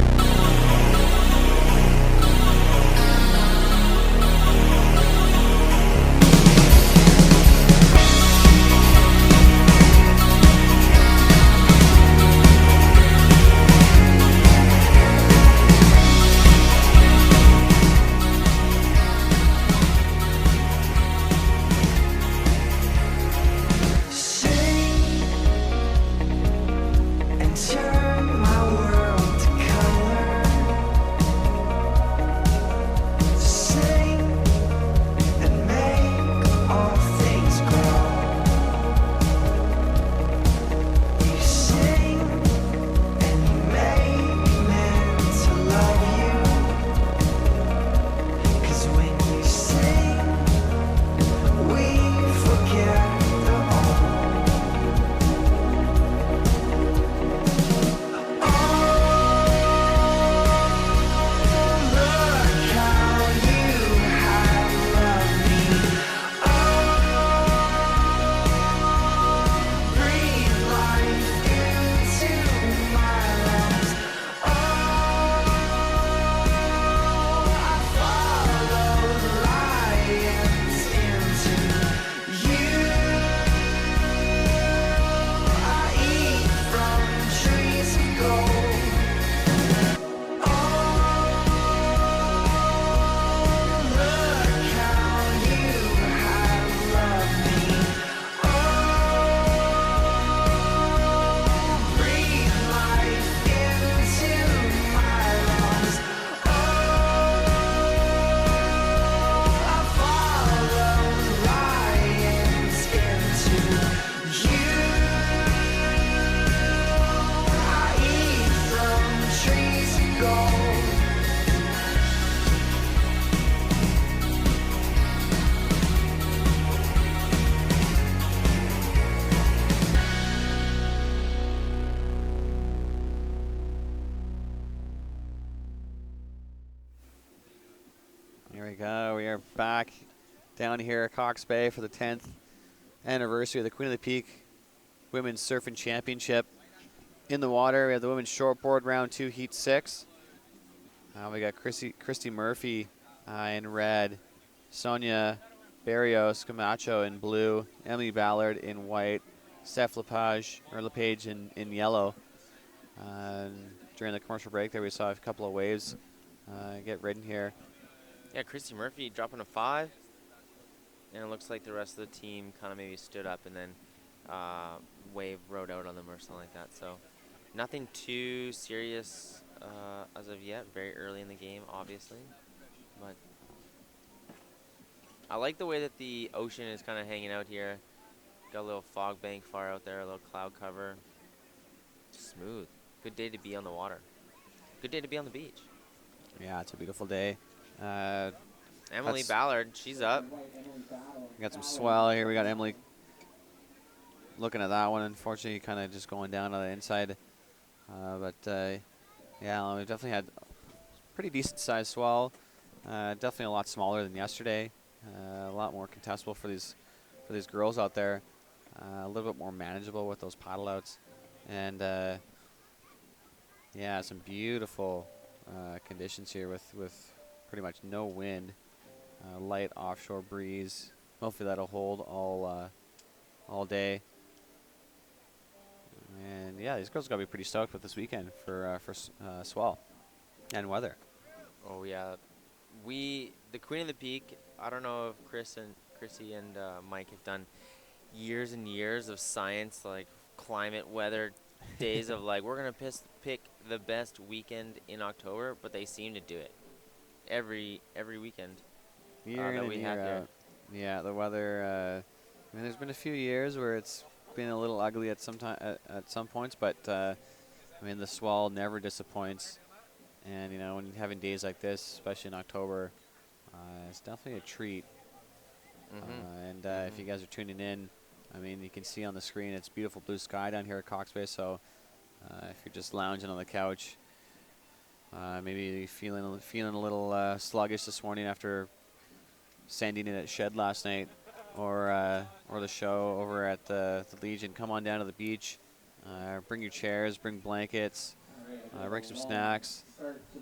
Turn my world to color. Here we go. We are back down here at Cox Bay for the 10th anniversary of the Queen of the Peak Women's Surfing Championship. In the water, we have the women's shortboard round 2, heat 6. We got Christy Murphy in red, Sonia Barrios Camacho in blue, Emily Ballard in white, Steph LePage in yellow. During the commercial break there, we saw a couple of waves get ridden here. Yeah, Christy Murphy dropping a 5. And it looks like the rest of the team kind of maybe stood up and then wave rode out on them or something like that. So nothing too serious as of yet. Very early in the game, obviously. But I like the way that the ocean is kind of hanging out here. Got a little fog bank far out there, a little cloud cover. Smooth. Good day to be on the water. Good day to be on the beach. Yeah, it's a beautiful day. Emily Ballard, she's up. We got some swell here. We got Emily looking at that one. Unfortunately, kind of just going down on the inside. Yeah, we definitely had pretty decent sized swell. Definitely a lot smaller than yesterday. A lot more contestable for these girls out there. A little bit more manageable with those paddle outs. And yeah, some beautiful conditions here with pretty much no wind. Light offshore breeze. Hopefully that'll hold all day. And yeah, these girls got to be pretty stoked with this weekend for swell and weather. Oh yeah, the Queen of the Peak. I don't know if Chrissy and Mike have done years and years of science, like climate weather days of like we're gonna pick the best weekend in October, but they seem to do it every weekend. That we have here. Yeah, the weather. I mean, there's been a few years where it's been a little ugly at some points, but I mean, the swell never disappoints. And you know, when you're having days like this, especially in October, it's definitely a treat. If you guys are tuning in, I mean, you can see on the screen it's beautiful blue sky down here at Cox Bay. So if you're just lounging on the couch, maybe feeling a little sluggish this morning after sanding it at Shed last night, or the show over at the Legion, come on down to the beach. Bring your chairs, bring blankets, bring some snacks.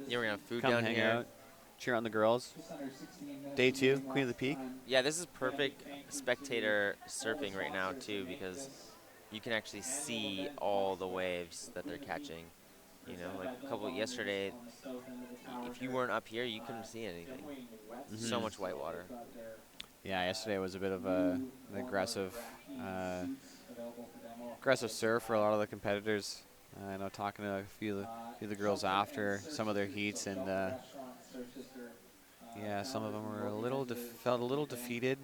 Yeah, we're gonna have food come down hang here. out, cheer on the girls. Day 2, Queen of the Peak. Yeah, this is perfect spectator surfing right now too, because you can actually see all the waves that they're catching. You know, like yesterday, if you weren't up here, you couldn't see anything. So much white water. Yeah, yesterday was a bit of an aggressive surf for a lot of the competitors. I know talking to a few of the girls after some of their heats, and yeah, some of them were felt a little defeated.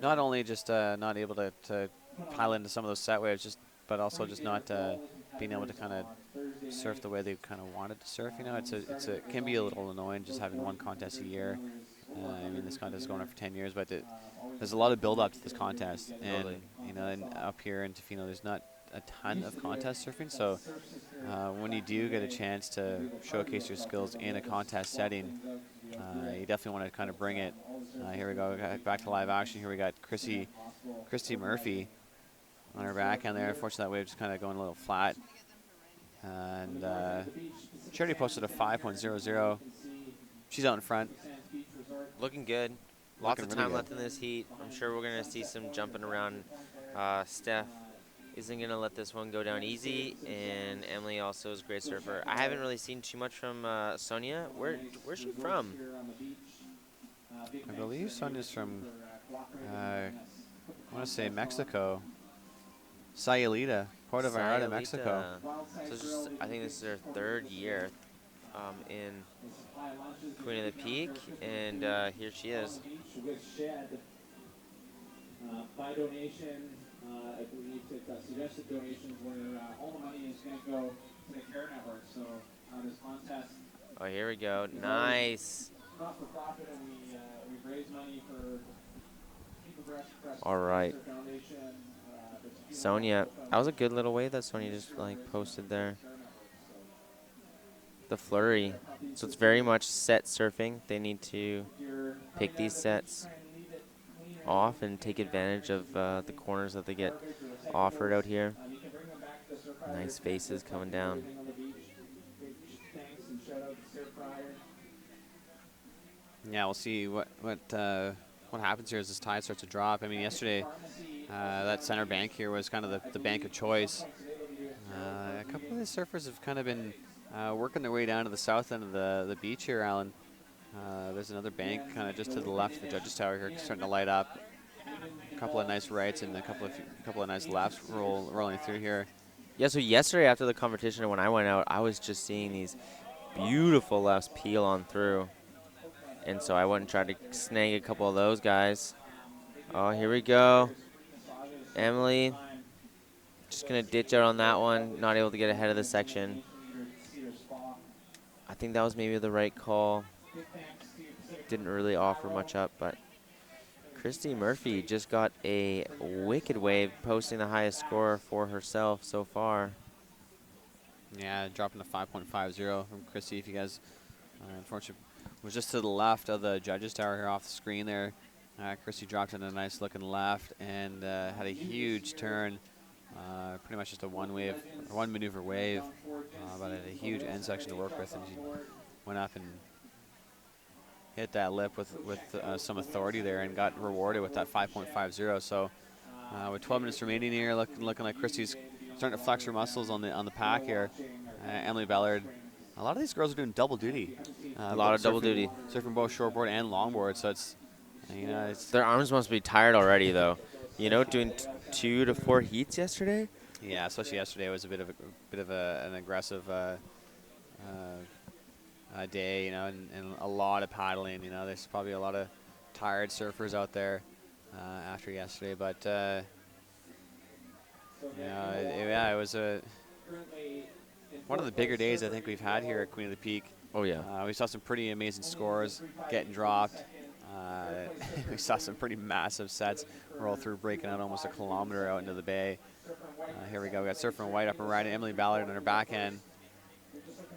Not only just not able to pile into some of those set waves, but also just not being able to kind of surf the way they kind of wanted to surf. You know, it can be a little annoying just having one contest a year. I mean, this contest is going on for 10 years, but there's a lot of build up to this contest, and you know, and up here in Tofino, there's not a ton of contest surfing. So when you do get a chance to showcase your skills in a contest setting, you definitely want to kind of bring it. Here we go, back to live action. Here we got Christy Murphy on her backhand there. Unfortunately, that wave just kind of going a little flat. And she already posted a 5.00. She's out in front. Looking good. Lots of time left in this heat. I'm sure we're going to see some jumping around. Steph isn't going to let this one go down easy, and Emily also is a great surfer. I haven't really seen too much from Sonia. Where's she from? I believe Sonia's from, I want to say Mexico. Sayulita, Puerto Vallarta, Mexico. So I think this is her 3rd year in Queen of the Peak, and here she is. By donation, I believe that suggested donations where all the money is going to go to the Care Network. So this contest. Oh, here we go. Nice. Not for profit, and we've raised money for all right. Sonia, that was a good little wave that Sonia just like posted there. the flurry. So it's very much set surfing. They need to pick these sets off and take advantage of the corners that they get offered out here. Nice faces coming down. Yeah, we'll see what happens here as this tide starts to drop. I mean, yesterday that center bank here was kind of the bank of choice. A couple of the surfers have kind of been working their way down to the south end of the beach here, Alan. There's another bank kind of just to the left of the judges tower here, starting to light up. A couple of nice rights and a couple of nice lefts rolling through here. Yeah, so yesterday after the competition when I went out, I was just seeing these beautiful lefts peel on through. And so I went and tried to snag a couple of those guys. Oh, here we go. Emily just going to ditch out on that one. Not able to get ahead of the section. I think that was maybe the right call. Didn't really offer much up, but Christy Murphy just got a wicked wave, posting the highest score for herself so far. Yeah, dropping to 5.50 from Christy. If you guys, unfortunately, was just to the left of the judges tower here off the screen there. Christy dropped in a nice looking left and had a huge turn. Pretty much just a one maneuver wave, but had a huge end section to work with, and she went up and hit that lip with some authority there and got rewarded with that 5.50. So with 12 minutes remaining here, looking like Christy's starting to flex her muscles on the pack here. Emily Ballard. A lot of these girls are doing double duty. A lot of double duty. Surfing both shortboard and longboard, so it's, their arms must be tired already, though. You know, doing 2 to 4 heats yesterday. Yeah, especially yesterday was a bit of an aggressive day, and a lot of paddling. There's probably a lot of tired surfers out there after yesterday, but it was one of the bigger days I think we've had here at Queen of the Peak. Oh yeah. We saw some pretty amazing scores getting dropped. We saw some pretty massive sets roll through, breaking out almost a kilometer out into the bay. Here we go. We got Surfing White up and riding Emily Ballard on her backhand.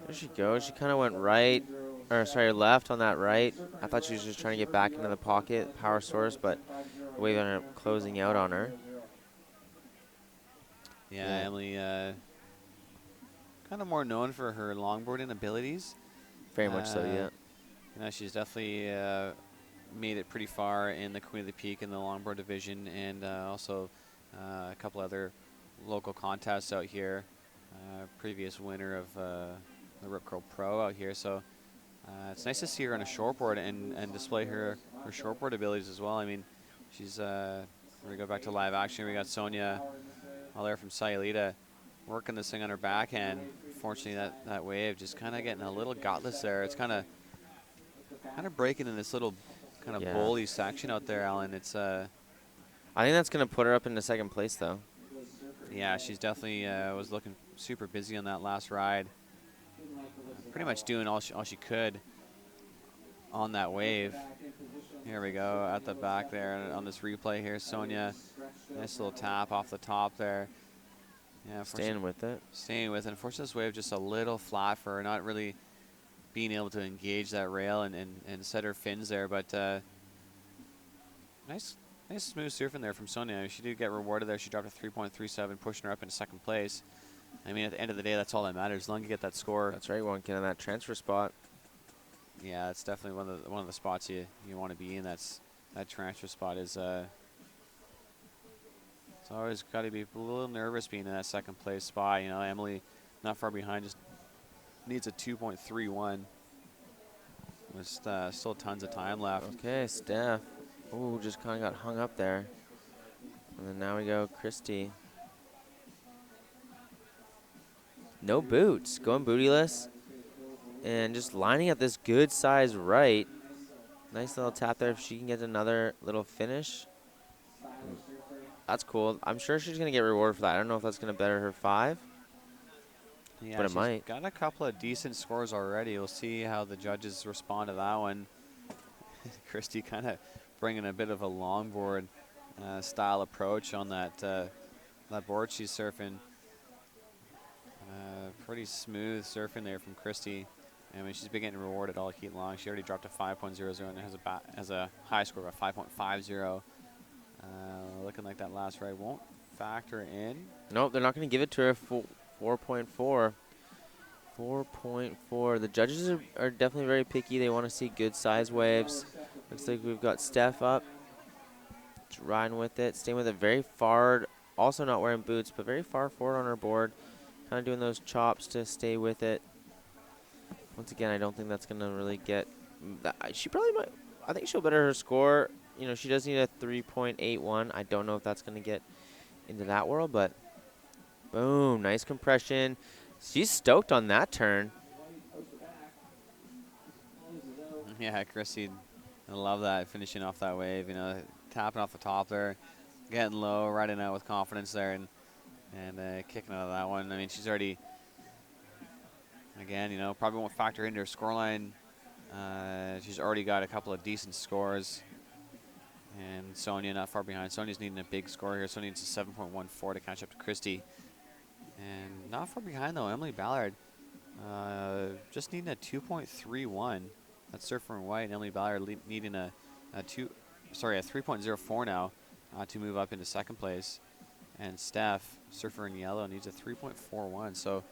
There she goes. She kind of went left on that right. I thought she was just trying to get back into the pocket, power source, but the wave ended up closing out on her. Yeah, Emily kind of more known for her longboarding abilities. Very much so, yeah. She's definitely made it pretty far in the Queen of the Peak in the longboard division, and also a couple other local contests out here. Previous winner of the Rip Curl Pro out here, so it's nice to see her on a shortboard and display her shortboard abilities as well. I mean, she's we're gonna go back to live action. We got Sonia all there from Sayulita working this thing on her backhand. Fortunately, that wave just kind of getting a little gutless there. It's kind of breaking in this little kind of bully section out there, Alan. It's I think that's gonna put her up into second place, though. Yeah, she's definitely was looking super busy on that last ride. Pretty much doing all she could on that wave. Here we go at the back there on this replay here. Sonia, nice little tap off the top there. Yeah, staying with it. Staying with it. Unfortunately, this wave just a little flat for her, not really being able to engage that rail and set her fins there. But nice smooth surfing there from Sonia. She did get rewarded there. She dropped a 3.37, pushing her up into second place. I mean, at the end of the day, that's all that matters. As long as you get that score. That's right. Want to get in that transfer spot. Yeah, it's definitely one of the spots you want to be in. That transfer spot is. It's always got to be a little nervous being in that second place spot. Emily, not far behind, just needs a 2.31. There's still tons of time left. Okay, Steph. Ooh, just kind of got hung up there. And then now we go Christy. No boots, going bootyless. And just lining up this good size right. Nice little tap there if she can get another little finish. That's cool. I'm sure she's going to get rewarded for that. I don't know if that's going to better her 5. Yeah, but it might. Got a couple of decent scores already. We'll see how the judges respond to that one. Christy kind of bringing a bit of a longboard style approach on that board she's surfing. Pretty smooth surfing there from Christy. I mean, she's been getting rewarded all heat long. She already dropped to 5.00 and has a high score of 5.50. Looking like that last ride won't factor in. Nope, they're not going to give it to her. 4.4. 4.4. The judges are definitely very picky. They want to see good size waves. Looks like we've got Steph up. Just riding with it, staying with it very far. Also not wearing boots, but very far forward on her board. Kind of doing those chops to stay with it. Once again, I don't think that's going to really get... She probably might... I think she'll better her score. You know, she does need a 3.81. I don't know if that's going to get into that world, but... Boom, nice compression. She's stoked on that turn. Yeah, Chrissy, I love that, finishing off that wave, you know, tapping off the top there, getting low, riding out with confidence there, and kicking out of that one. I mean, she's already, again, you know, probably won't factor into her scoreline. She's already got a couple of decent scores, and Sonia not far behind. Sonia's needing a big score here. Sonia needs a 7.14 to catch up to Christy. And not far behind, though, Emily Ballard, just needing a 2.31. That's Surfer in White. And Emily Ballard needing a 3.04 now to move up into second place. And Steph, Surfer in Yellow, needs a 3.41. So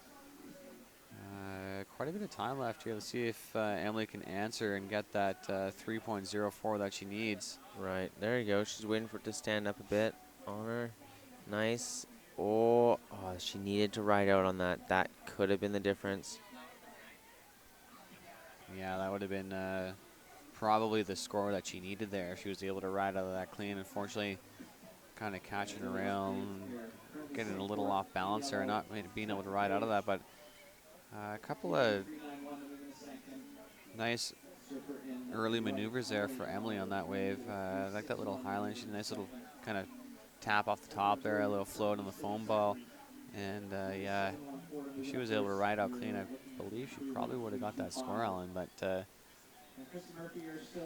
quite a bit of time left here. Let's see if Emily can answer and get that 3.04 that she needs. Right, there you go. She's waiting for it to stand up a bit on her. Nice. Oh, she needed to ride out on that. That could have been the difference. Yeah, that would have been probably the score that she needed there. She was able to ride out of that clean. Unfortunately, kind of catching around, getting a little off balance there, not being able to ride out of that. But a couple of nice early maneuvers there for Emily on that wave. I like that little highline. She had a nice little kind of tap off the top there, a little float on the foam ball. And yeah, if she was able to ride out clean, I believe she probably would have got that score, Ellen. But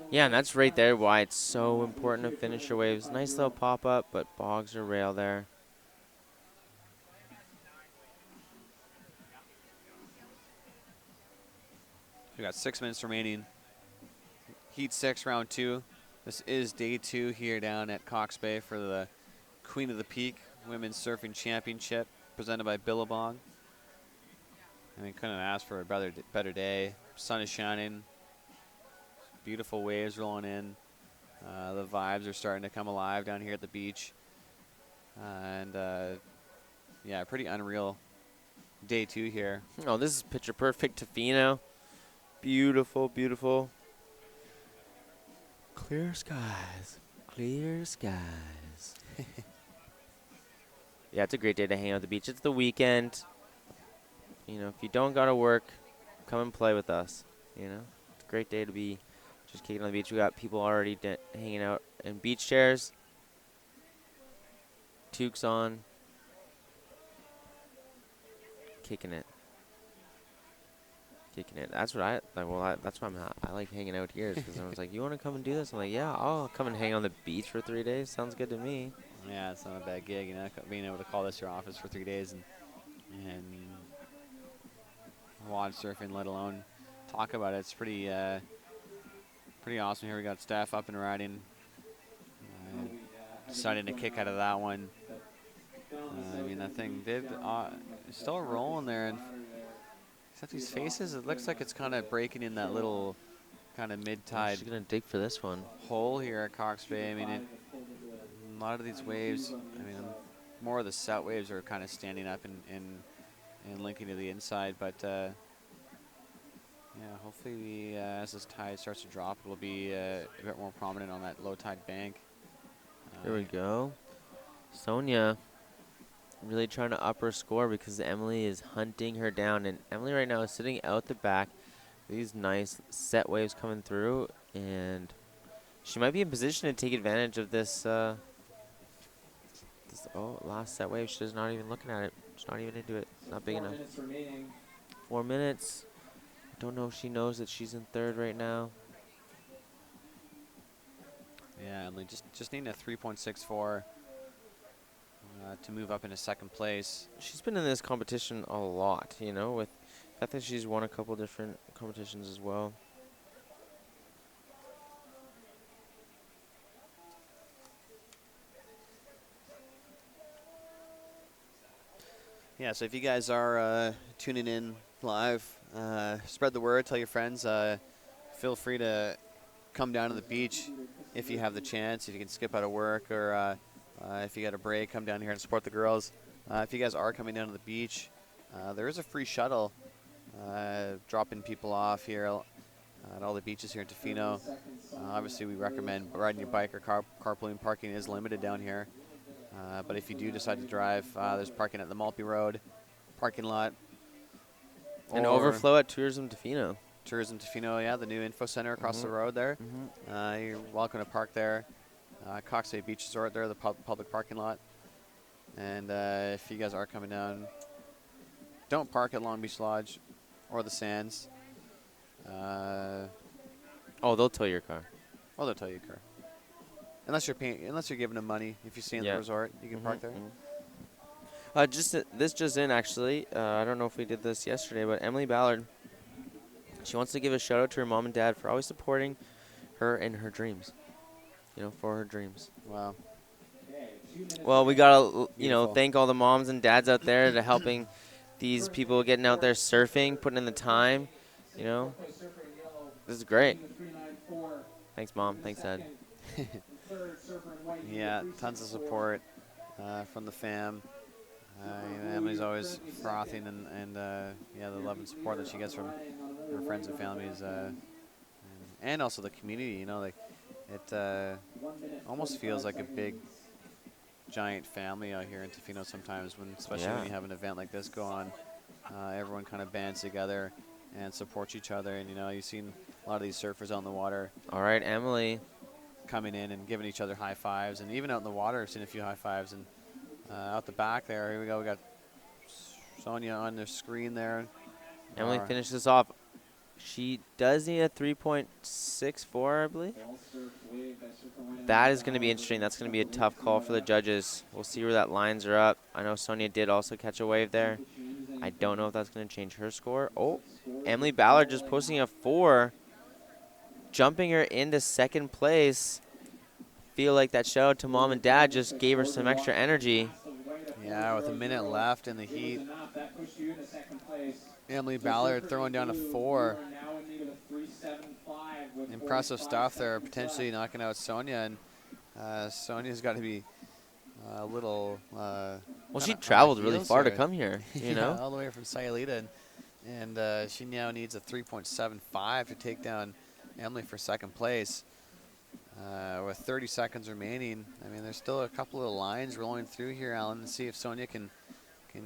yeah, and that's right there why it's so important to finish your waves. Nice little pop up, but bogs her rail there. we got 6 minutes remaining. Heat 6, round 2. This is day 2 here down at Cox Bay for the Queen of the Peak Women's Surfing Championship, presented by Billabong. I mean, couldn't ask for a better day. Sun is shining. Beautiful waves rolling in. The vibes are starting to come alive down here at the beach. Yeah, pretty unreal day 2 here. Oh, this is picture perfect Tofino. Beautiful, beautiful. Clear skies. Clear skies. Yeah, it's a great day to hang out at the beach. It's the weekend. You know, if you don't got to work, come and play with us. You know, it's a great day to be just kicking on the beach. We got people already hanging out in beach chairs. Toques on. Kicking it. Kicking it. That's what that's why I like hanging out here. Because I was like, you want to come and do this? I'm like, yeah, I'll come and hang on the beach for 3 days. Sounds good to me. Yeah, it's not a bad gig, you know, being able to call this your office for 3 days and watch surfing, let alone talk about it. It's pretty awesome. Here we got Steph up and riding, deciding to kick out of that one. I mean, that thing did still rolling there, and except these faces, it looks like it's kind of breaking in that little kind of mid-tide. She's gonna dig for this one. Hole here at Cox Bay. I mean, a lot of these waves, I mean, more of the set waves are kind of standing up and linking to the inside, but yeah, hopefully as this tide starts to drop, it will be a bit more prominent on that low tide bank. There we go. Sonia really trying to up her score because Emily is hunting her down, and Emily right now is sitting out the back. These nice set waves coming through, and she might be in position to take advantage of this. Last set wave. She's not even looking at it. She's not even into it. Not big enough. 4 minutes. I don't know if she knows that she's in third right now. Yeah, Emily just needing a 3.64 to move up into second place. She's been in this competition a lot, you know, with I think she's won a couple different competitions as well. Yeah, so if you guys are tuning in live, spread the word, tell your friends. Feel free to come down to the beach if you have the chance, if you can skip out of work, or if you got a break, come down here and support the girls. If you guys are coming down to the beach, there is a free shuttle dropping people off here at all the beaches here in Tofino. Obviously, we recommend riding your bike or carpooling. Parking is limited down here. But if you do decide to drive, there's parking at the Maltby Road parking lot. And or overflow at Tourism Tofino. Tourism Tofino, yeah, the new info center across the road there. You're welcome to park there. Cox Bay Beach Resort there, the public parking lot. And if you guys are coming down, don't park at Long Beach Lodge or the Sands. Oh, they'll tow your car. Well, they'll tell you, car. Unless you're giving them money. If you stay in the resort, you can park there. This just in, actually. I don't know if we did this yesterday, but Emily Ballard, she wants to give a shout out to her mom and dad for always supporting her in her dreams. For her dreams. Wow. Well, we gotta, Beautiful. thank all the moms and dads out there that are helping these people getting out there surfing, putting in the time. This is great. Thanks, Mom. Thanks, Dad. Yeah, tons of support from the fam. Emily's always frothing, and the love and support that she gets from her friends and families, and also the community. It almost feels like a big, giant family out here in Tofino sometimes, especially when you have an event like this go on. Everyone kind of bands together and supports each other, and you've seen a lot of these surfers out in the water. All right, Emily. Coming in and giving each other high fives, and even out in the water, I've seen a few high fives. And out the back there, here we go. We got Sonia on the screen there. Emily finishes off. She does need a 3.64, I believe. That is going to be interesting. That's going to be a tough call for the judges. We'll see where that lines are up. I know Sonia did also catch a wave there. I don't know if that's going to change her score. Oh, Emily Ballard just posting a 4. Jumping her into second place. Feel like that shout out to Mom and Dad just gave her some extra energy. Yeah, with a minute left in the heat. Emily Ballard throwing down a 4. Impressive stuff there, potentially knocking out Sonia. And Sonia's got to be a little... well, she traveled really far to come here, Yeah, all the way from Sayulita. And she now needs a 3.75 to take down Emily for second place. With 30 seconds remaining, I mean, there's still a couple of lines rolling through here, Alan, and see if Sonia can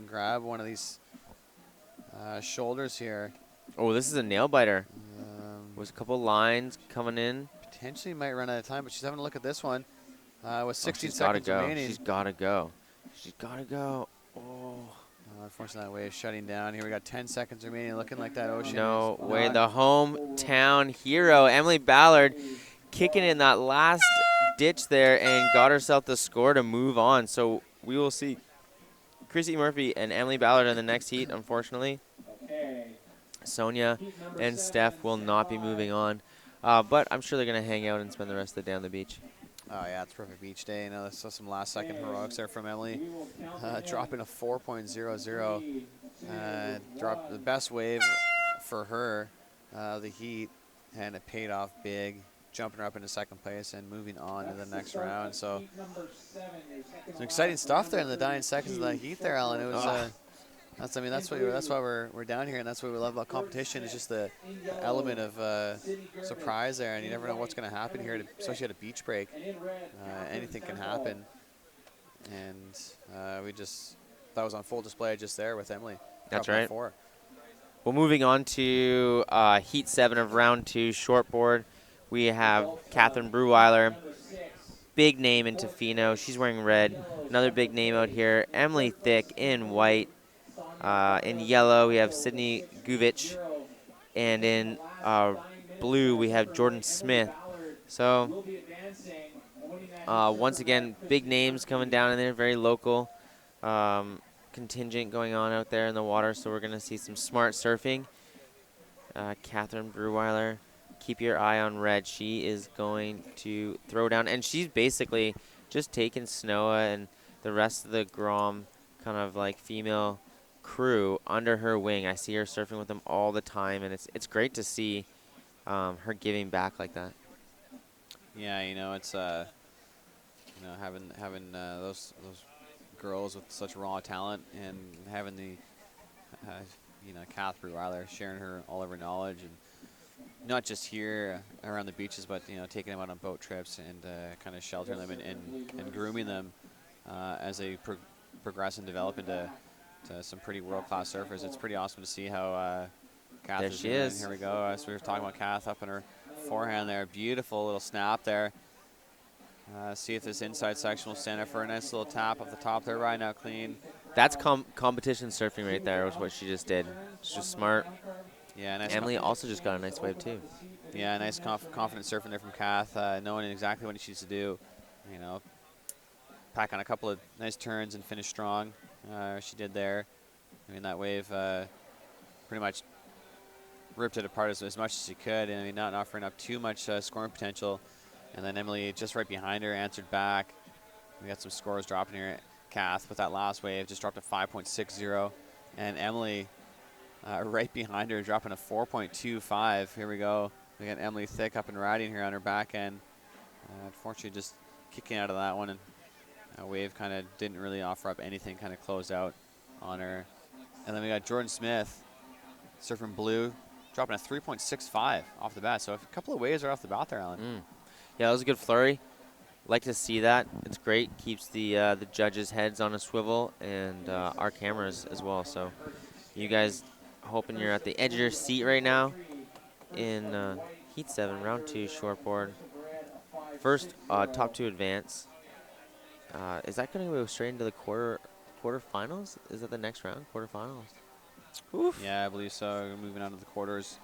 grab one of these shoulders here. Oh, this is a nail biter. There's a couple lines coming in. Potentially might run out of time, but she's having a look at this one. With 16 she's gotta seconds go. remaining. She's got to go. She's got to go. Oh. Unfortunately, that wave is shutting down. Here we got 10 seconds remaining, looking like that ocean. No way. The hometown hero, Emily Ballard, kicking in that last ditch there and got herself the score to move on. So we will see Chrissy Murphy and Emily Ballard in the next heat, unfortunately. Sonia and Steph will not be moving on. But I'm sure they're going to hang out and spend the rest of the day on the beach. Oh, yeah, it's a perfect beach day. This saw some last-second heroics there from Emily. Dropping a 4.00. Dropped the best wave for her, the heat, and it paid off big, jumping her up into second place and moving on to the next round. So some exciting stuff there in the dying seconds of the heat there, Alan. It was... That's why we're down here, and that's what we love about competition. Is just the element of surprise there, and you never know what's going to happen here, especially at a beach break. Anything can happen, and that was on full display just there with Emily. That's right. 4. Well, moving on to Heat 7 of Round 2 shortboard, we have Catherine Breweiler, big name in Tofino. She's wearing red. Another big name out here, Emily Thick in white. In yellow, we have Sydney Guvich, and in blue, we have Jordan Smith. So, once again, big names coming down in there, very local. Kind contingent going on out there in the water, so we're going to see some smart surfing. Catherine Breweiler, keep your eye on red. She is going to throw down, and she's basically just taken Snowa and the rest of the Grom kind of like female crew under her wing. I see her surfing with them all the time, and it's great to see her giving back like that. Yeah, it's having those girls with such raw talent and having the Kath Breweiler sharing all of her knowledge, and not just here around the beaches, but taking them out on boat trips and kind of sheltering them and grooming them as they progress and develop into some pretty world-class surfers. It's pretty awesome to see how Kath There is she doing. is. Here we go. So we were talking about Kath up in her forehand there. Beautiful little snap there. See if this inside section will stand up for a nice little tap off the top there. Right now, clean. That's competition surfing right there, was what she just did. She's just smart. Yeah, nice. Emily also just got a nice wave too. Yeah, nice confident surfing there from Kath, knowing exactly what she needs to do. Pack on a couple of nice turns and finish strong. She did there. I mean, that wave pretty much ripped it apart as much as she could, and not offering up too much scoring potential. And then Emily just right behind her answered back. We got some scores dropping here. Kath with that last wave just dropped a 5.60, and Emily right behind her dropping a 4.25. Here we go. We got Emily thick up and riding here on her back end. Unfortunately, just kicking out of that one, and wave kind of didn't really offer up anything, kind of closed out on her. And then we got Jordan Smith surfing blue, dropping a 3.65 off the bat. So a couple of waves are off the bat there, Alan. Yeah, that was a good flurry. Like to see that. It's great. Keeps the judges' heads on a swivel and our cameras as well. So you guys hoping you're at the edge of your seat right now in Heat 7, Round 2, shortboard. First, top 2 advance. Is that going to go straight into the quarterfinals? Is that the next round, quarterfinals? Oof. Yeah, I believe so. We're moving on to the quarters.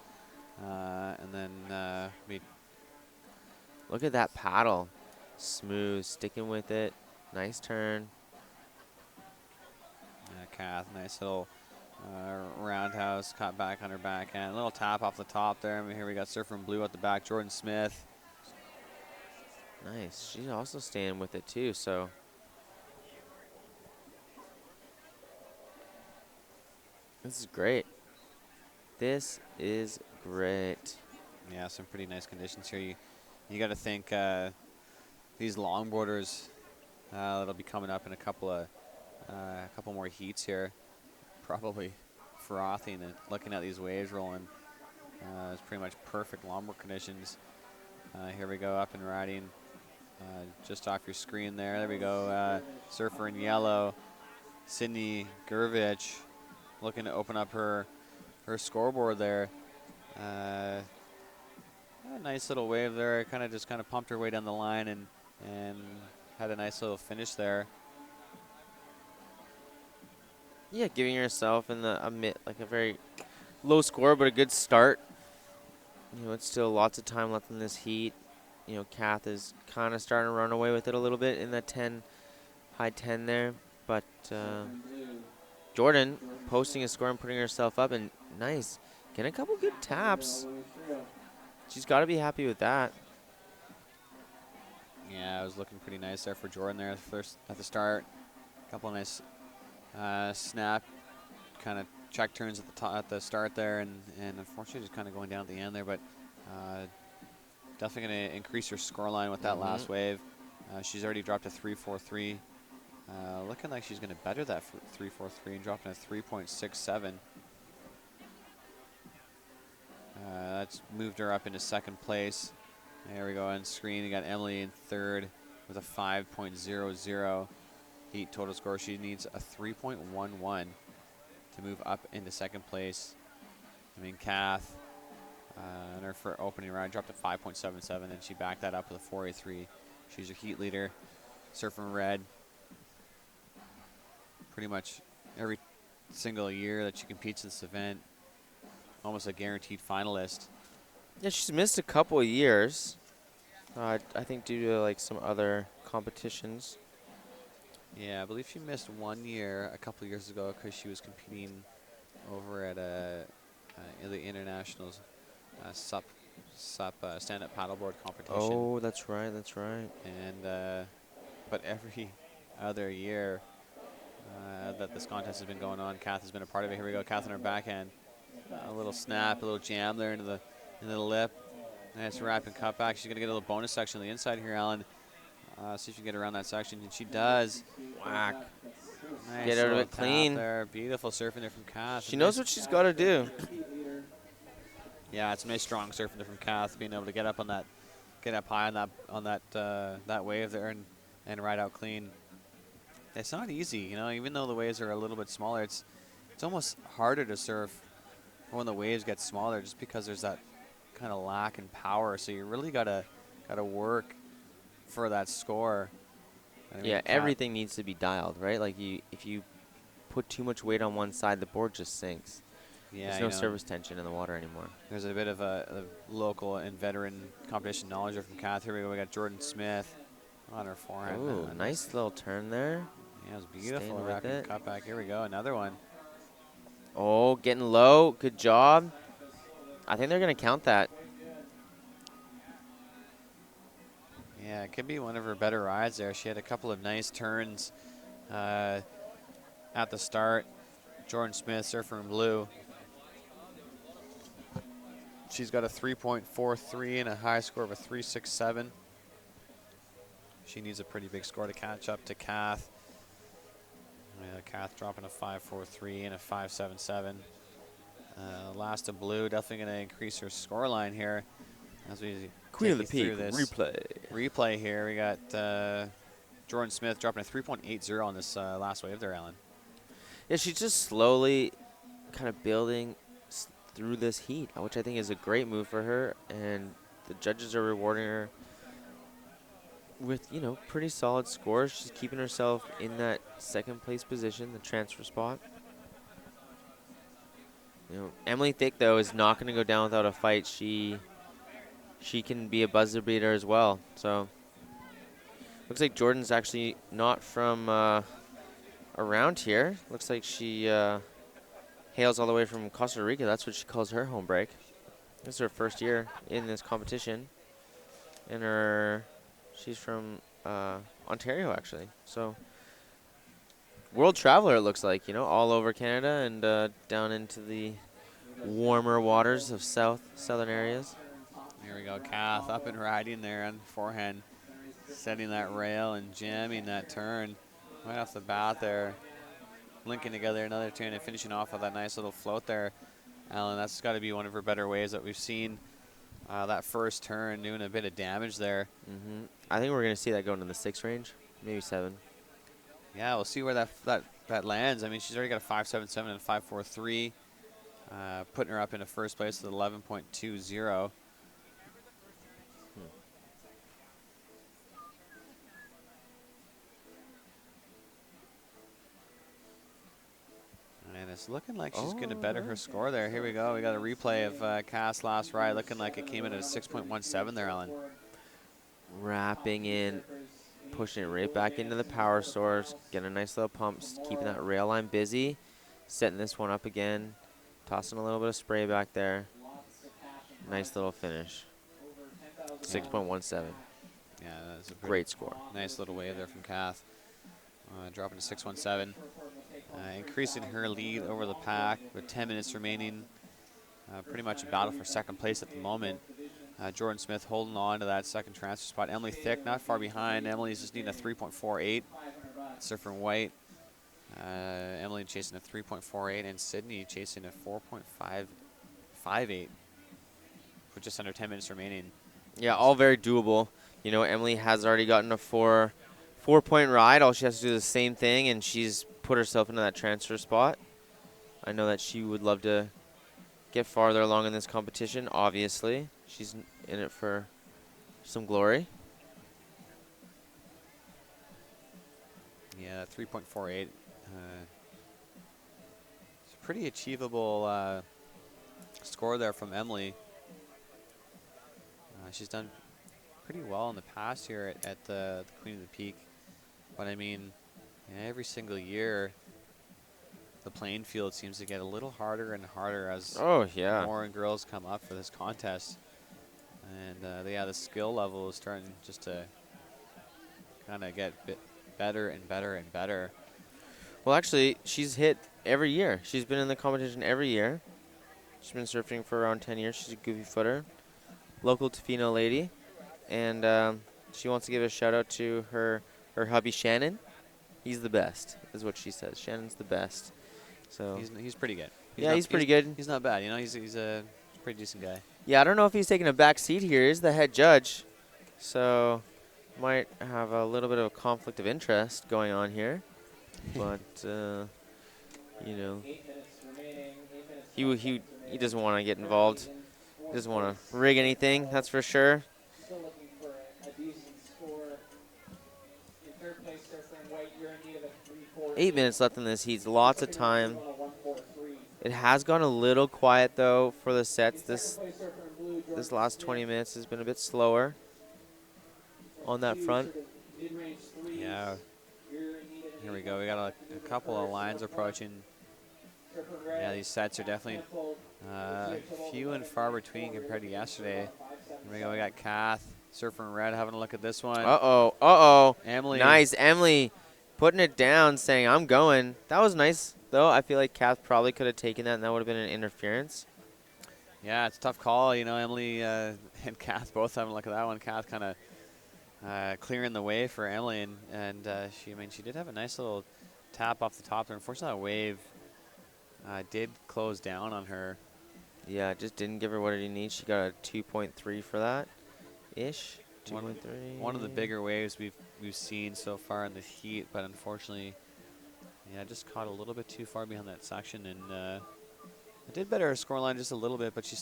And then look at that paddle. Smooth, sticking with it. Nice turn. Kath, nice little roundhouse, caught back on her backhand. A little tap off the top there. I mean, here we got surfer in blue at the back, Jordan Smith. Nice. She's also staying with it too, so. This is great. This is great. Yeah, some pretty nice conditions here. You got to think these longboarders that'll be coming up in a couple more heats here, probably frothing and looking at these waves rolling. It's pretty much perfect longboard conditions. Here we go, up and riding. Just off your screen there. There we go. Surfer in yellow, Sydney Gurvich, looking to open up her scoreboard there. A nice little wave there. Kind of pumped her way down the line and had a nice little finish there. Yeah, giving yourself in a very low score, but a good start. It's still lots of time left in this heat. Kath is kind of starting to run away with it a little bit in that high 10 there. But Jordan posting a score and putting herself up, and nice. Getting a couple good taps. She's got to be happy with that. Yeah, it was looking pretty nice there for Jordan there first at the start. A couple of nice snap, kind of check turns at the start there, and unfortunately just kind of going down at the end there, but definitely going to increase her scoreline with that last wave. She's already dropped a 3.43. Looking like she's going to better that 3.43 and dropping a 3.67. That's moved her up into second place. There we go on screen. You got Emily in third with a 5.00 heat total score. She needs a 3.11 to move up into second place. I mean, Kath, in her for opening ride, dropped a 5.77, and she backed that up with a 4.83. She's your heat leader, surfing red. Pretty much every single year that she competes in this event, almost a guaranteed finalist. Yeah, she's missed a couple of years. I think due to some other competitions. Yeah, I believe she missed 1 year a couple years ago because she was competing over at the internationals sup stand-up paddleboard competition. Oh, that's right. That's right. And but every other year that this contest has been going on, Kath has been a part of it. Here we go, Kath on her backhand. A little snap, a little jam there into the lip. Nice wrapping cutback. She's gonna get a little bonus section on the inside here, Alan. See if she can get around that section, and she does. Whack. Nice Get out of little it tap clean. there. Beautiful surfing there from Kath. She knows Nice. what she's got to do. Yeah, it's a nice strong surfing there from Kath, being able to get up on that, get up high on that wave there and ride out clean. It's not easy, you know. Even though the waves are a little bit smaller, it's almost harder to surf when the waves get smaller, just because there's that kind of lack in power. So you really gotta work for that score. I mean, Yeah, Kath- everything needs to be dialed, right? Like if you put too much weight on one side, the board just sinks. Yeah, There's you no know, surface tension in the water anymore. There's a bit of a local and veteran competition knowledge there from Kath. Here we go. We got Jordan Smith on her forehand. Ooh, nice little turn there. Yeah, it was beautiful. Staying with Wrapping it. cutback. Here we go. Another one. Oh, getting low. Good job. I think they're going to count that. Yeah, it could be one of her better rides there. She had a couple of nice turns at the start. Jordan Smith, surfer in blue. She's got a 3.43 and a high score of a 3.67. She needs a pretty big score to catch up to Kath. Kath dropping a 5.43 and a 5.77. Last of blue, definitely going to increase her score line here as we Queen of take the you Peak through this replay here. We got Jordan Smith dropping a 3.80 on this last wave there, Alan. Yeah, she's just slowly kind of building through this heat, which I think is a great move for her. And the judges are rewarding her with, you know, pretty solid scores. She's keeping herself in that second place position, the transfer spot. You know, Emily Thick, though, is not going to go down without a fight. She can be a buzzer beater as well. So looks like Jordan's actually not from around here. Looks like she hails all the way from Costa Rica. That's what she calls her home break. This is her first year in this competition. And she's from Ontario, actually. So world traveler, it looks like, you know, all over Canada and down into the warmer waters of southern areas. Here we go, Kath up and riding there on forehand, setting that rail and jamming that turn right off the bat there. Linking together another turn and finishing off with that nice little float there. Alan, that's got to be one of her better waves that we've seen. That first turn doing a bit of damage there. I think we're going to see that going to the 6 range, maybe 7. Yeah, we'll see where that lands. I mean, she's already got a 5.77 and a 5.43, putting her up into first place with 11.20. And it's looking like she's going to better her score there. Here we go. We got a replay of Kath's last ride, looking like it came in at a 6.17 there, Ellen. Wrapping in, pushing it right back into the power source, getting a nice little pump, keeping that rail line busy, setting this one up again, tossing a little bit of spray back there. Nice little finish. 6.17. Yeah, that's a great score. Nice little wave there from Kath. Dropping to 6.17. Increasing her lead over the pack with 10 minutes remaining. Pretty much a battle for second place at the moment. Jordan Smith holding on to that second transfer spot. Emily Thick not far behind. Emily's just needing a 3.48. Surfer in white. Emily chasing a 3.48 and Sydney chasing a 4.58 with just under 10 minutes remaining. Yeah, all very doable. You know, Emily has already gotten a four-point ride. All she has to do is the same thing, and she's put herself into that transfer spot. I know that she would love to get farther along in this competition, obviously. She's in it for some glory. Yeah, 3.48. It's a pretty achievable score there from Emily. She's done pretty well in the past here at the Queen of the Peak. But, I mean, Yeah, every single year, the playing field seems to get a little harder and harder as Oh, yeah. more girls come up for this contest. And yeah, the skill level is starting just to kind of get better and better and better. Well, actually, she's hit every year. She's been in the competition every year. She's been surfing for around 10 years. She's a goofy footer. Local Tofino lady. And she wants to give a shout out to her hubby, Shannon. He's the best, is what she says. Shannon's the best. So He's pretty good. he's pretty good. He's not bad. You know, he's a pretty decent guy. Yeah, I don't know if he's taking a back seat here. He's the head judge. So might have a little bit of a conflict of interest going on here. But, you know, he doesn't want to get involved. He doesn't want to rig anything, that's for sure. Still looking for a decent score. In third place, surfer in white, you're in need of a 3-4. 8 minutes left in this heat. Lots of time. It has gone a little quiet, though, for the sets. This last 20 minutes has been a bit slower on that front. Yeah. Here we go. We got a couple of lines approaching. Yeah, these sets are definitely few and far between compared to yesterday. Here we go. We got Kath, Surfer in Red, having a look at this one. Uh-oh. Emily. Nice. Emily putting it down, saying, I'm going. That was nice, though. I feel like Kath probably could have taken that, and that would have been an interference. Yeah, it's a tough call. You know, Emily and Kath both having a look at that one. Kath kind of clearing the way for Emily, and she did have a nice little tap off the top there. Unfortunately, that wave did close down on her. Yeah, it just didn't give her what it needs. She got a 2.3 for that, ish. 2.3. One of the bigger waves we've seen so far in the heat, but unfortunately, yeah, just caught a little bit too far behind that section, and it did better her scoreline just a little bit, but she's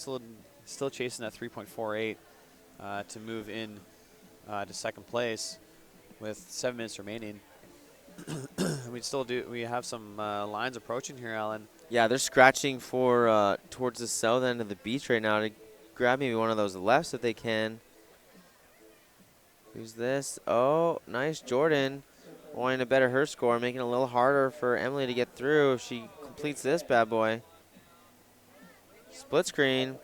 still chasing that 3.48 to move in to second place with 7 minutes remaining. We have some lines approaching here, Alan. Yeah, they're scratching for towards the south end of the beach right now to grab maybe one of those lefts if they can. Who's this? Oh, nice. Jordan wanting to better her score, making it a little harder for Emily to get through if she completes this bad boy. Split screen.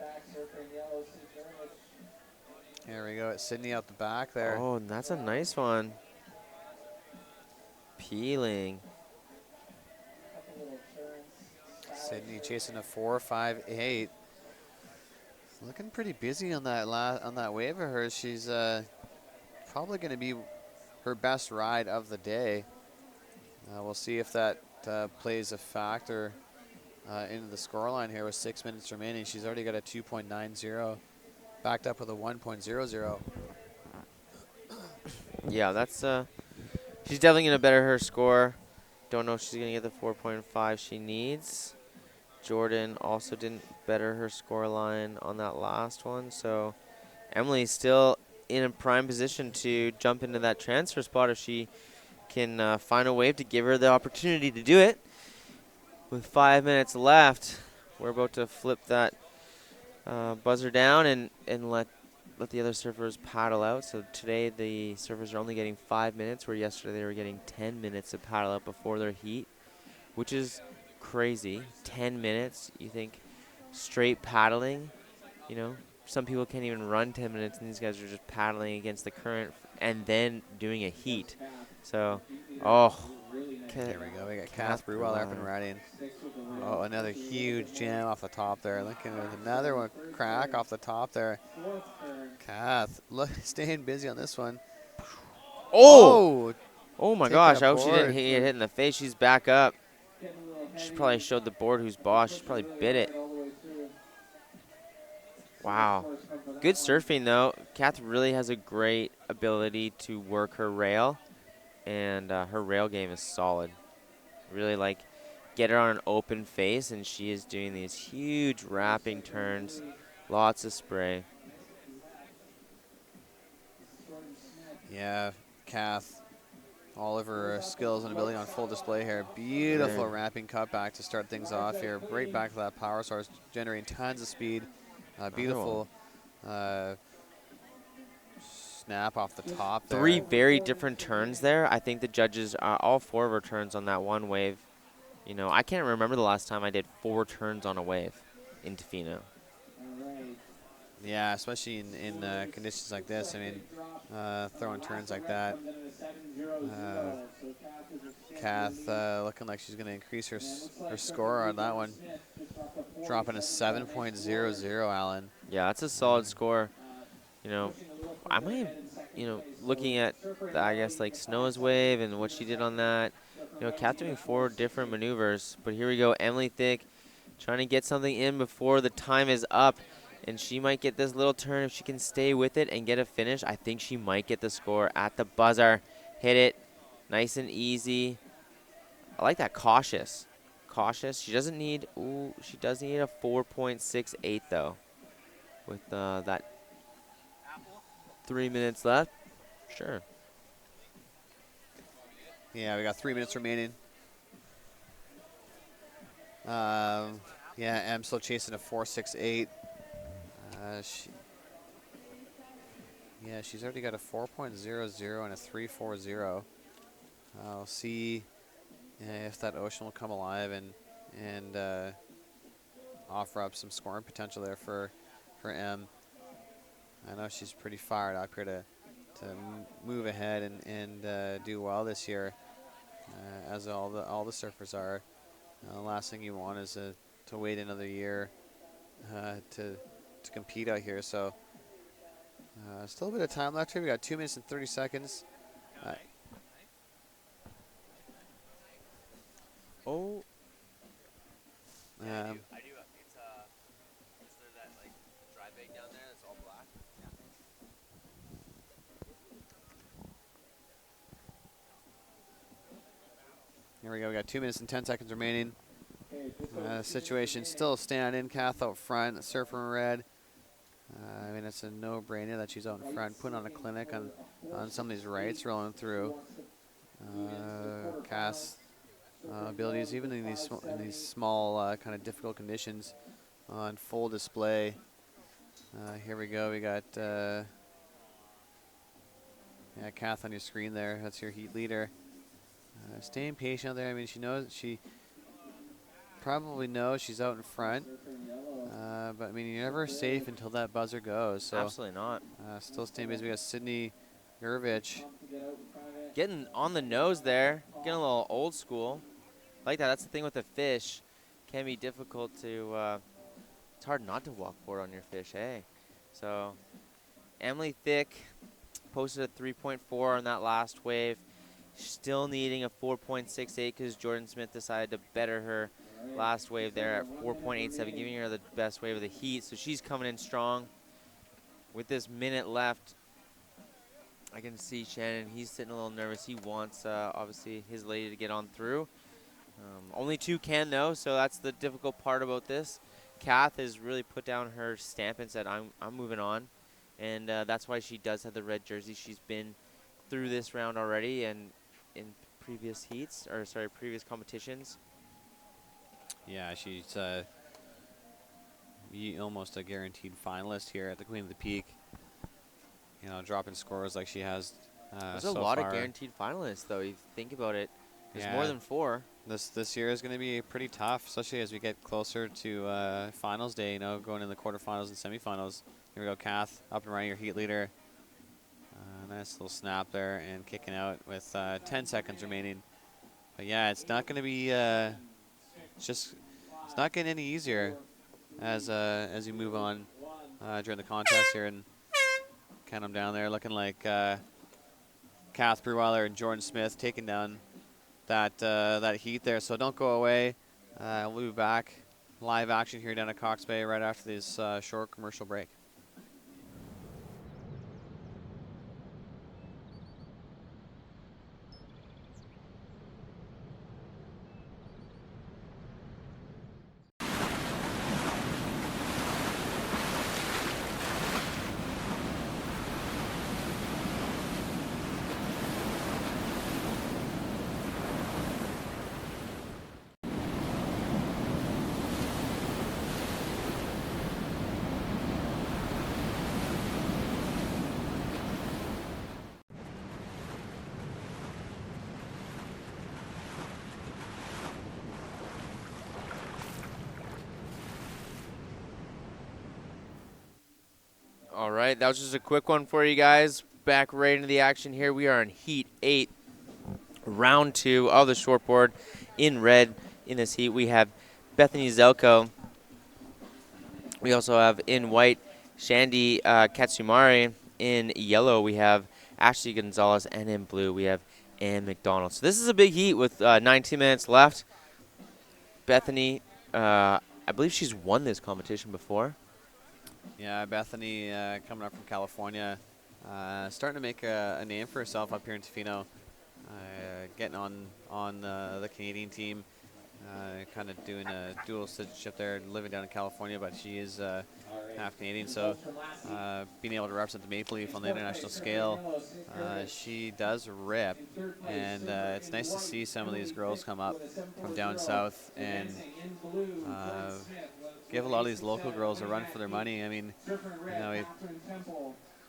Here we go. It's Sydney out the back there. Oh, and that's a nice one. Peeling. Sydney chasing a 4.58. Looking pretty busy on that wave of hers. She's probably going to be her best ride of the day. We'll see if that plays a factor into the scoreline here with 6 minutes remaining. She's already got a 2.90, backed up with a 1.00. Yeah, that's she's definitely going to better her score. Don't know if she's going to get the 4.5 she needs. Jordan also didn't better her score line on that last one. So Emily's still in a prime position to jump into that transfer spot if she can find a wave to give her the opportunity to do it. With 5 minutes left, we're about to flip that buzzer down and let the other surfers paddle out. So today the surfers are only getting 5 minutes, where yesterday they were getting 10 minutes to paddle out before their heat, which is crazy. 10 minutes, you think, straight paddling, you know. Some people can't even run 10 minutes, and these guys are just paddling against the current and then doing a heat. So, There we go. We got Kath Brewell up and riding. Oh, another huge jam off the top there. Looking at another one crack off the top there. Kath, look, staying busy on this one. Oh my taking gosh, a I hope she didn't board. get hit in the face. She's back up. She probably showed the board who's boss. She probably bit it. Wow. Good surfing, though. Kath really has a great ability to work her rail, and her rail game is solid. Really, like, get her on an open face, and she is doing these huge wrapping turns. Lots of spray. Yeah, Kath, all of her skills and ability on full display here. Beautiful wrapping cutback to start things off here. Right back to that power source, generating tons of speed. Beautiful snap off the top there. 3 very different turns there. I think the judges, all 4 of her turns on that one wave. You know, I can't remember the last time I did 4 turns on a wave in Tofino. Yeah, especially in conditions like this. I mean, throwing turns like that. Kath looking like she's going to increase her score on that one. Dropping a 7.00, Alan. Yeah, that's a solid score. You know, I might, looking at, I guess, like Snow's wave and what she did on that. You know, Kath doing 4 different maneuvers. But here we go, Emily Thick trying to get something in before the time is up. And she might get this little turn if she can stay with it and get a finish. I think she might get the score at the buzzer. Hit it nice and easy. I like that cautious. Cautious. She doesn't need, she does need a 4.68 though. With that 3 minutes left. Sure. Yeah, we got 3 minutes remaining. Yeah, I'm still chasing a 4.68. She's already got a 4.00 and a 3.40. I'll see if that Ocean will come alive and offer up some scoring potential there for Em. I know she's pretty fired up here to move ahead and do well this year, as all the surfers are. The last thing you want is to wait another year to compete out here. So still a bit of time left here. We got 2 minutes and 30 seconds. I do. Is there that like dry bag down there that's all black? Here we go. We got 2 minutes and 10 seconds remaining. Situation still standing. Kath out front. Surfer in red. I mean, it's a no-brainer that she's out in front, putting on a clinic on some of these rights, rolling through. Kath's abilities, even in these small kind of difficult conditions, on full display. Here we go. We got Kath on your screen there. That's your heat leader. Staying patient there. I mean, she probably knows she's out in front. But I mean, you're never safe until that buzzer goes. So Absolutely not. Still staying busy. We got Sydney Gurvich. Getting on the nose there. Getting a little old school. Like that. That's the thing with the fish. Can be difficult to. It's hard not to walk forward on your fish, hey. So, Emily Thick posted a 3.4 on that last wave. Still needing a 4.68 because Jordan Smith decided to better her last wave there at 4.87, giving her the best wave of the heat. So she's coming in strong. With this minute left, I can see Shannon. He's sitting a little nervous. He wants, obviously, his lady to get on through. Only 2 can, though, so that's the difficult part about this. Kath has really put down her stamp and said, I'm moving on. And that's why she does have the red jersey. She's been through this round already and in previous heats, or sorry, previous competitions. Yeah, she's almost a guaranteed finalist here at the Queen of the Peak. You know, dropping scores like she has There's so a lot far. of guaranteed finalists, though. You think about it. There's Yeah. more than 4. This year is going to be pretty tough, especially as we get closer to finals day. You know, going in the quarterfinals and semifinals. Here we go, Kath, up and running, your heat leader. Nice little snap there and kicking out with 10 seconds remaining. But yeah, it's not going to be it's not getting any easier as you move on during the contest here, and count them down there, looking like Kath Breweiler and Jordan Smith taking down that heat there. So don't go away. We'll be back live action here down at Cox Bay right after this short commercial break. All right, that was just a quick one for you guys. Back right into the action here. We are in Heat 8, round 2 of the shortboard. In red in this heat, we have Bethany Zelko. We also have in white Shandy Katsumari. In yellow, we have Ashley Gonzalez. And in blue, we have Ann McDonald. So this is a big heat with 19 minutes left. Bethany, I believe she's won this competition before. Yeah, Bethany coming up from California, starting to make a name for herself up here in Tofino, getting on the Canadian team, kind of doing a dual citizenship there, living down in California, but she is half Canadian, so being able to represent the Maple Leaf on the international scale, she does rip, and it's nice to see some of these girls come up from down south and give a lot of these local girls a run for their money. I mean,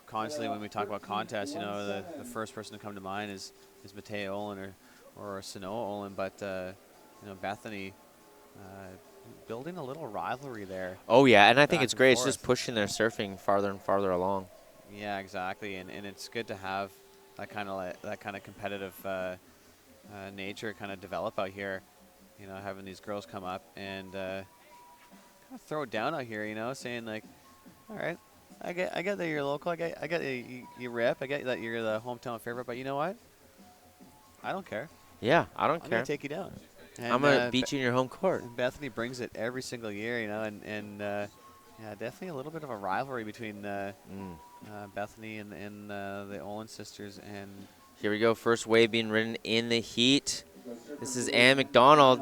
constantly when we talk about contests, the first person to come to mind is Mateo Olen or Sanoa Olen, but Bethany building a little rivalry there. Oh yeah, and I think it's great. Forth. It's just pushing their surfing farther and farther along. Yeah, exactly, and it's good to have that kind of competitive nature kind of develop out here. Having these girls come up and kind of throw it down out here. Saying like, all right, I get that you're local. I get that you rip. I get that you're the hometown favorite. But you know what? I don't care. Yeah, I don't I'm care. gonna take you down. And, I'm gonna beat you in your home court. Bethany brings it every single year, and yeah, definitely a little bit of a rivalry between Bethany and the Olen sisters. And here we go, first wave being ridden in the heat. This is Ann McDonald.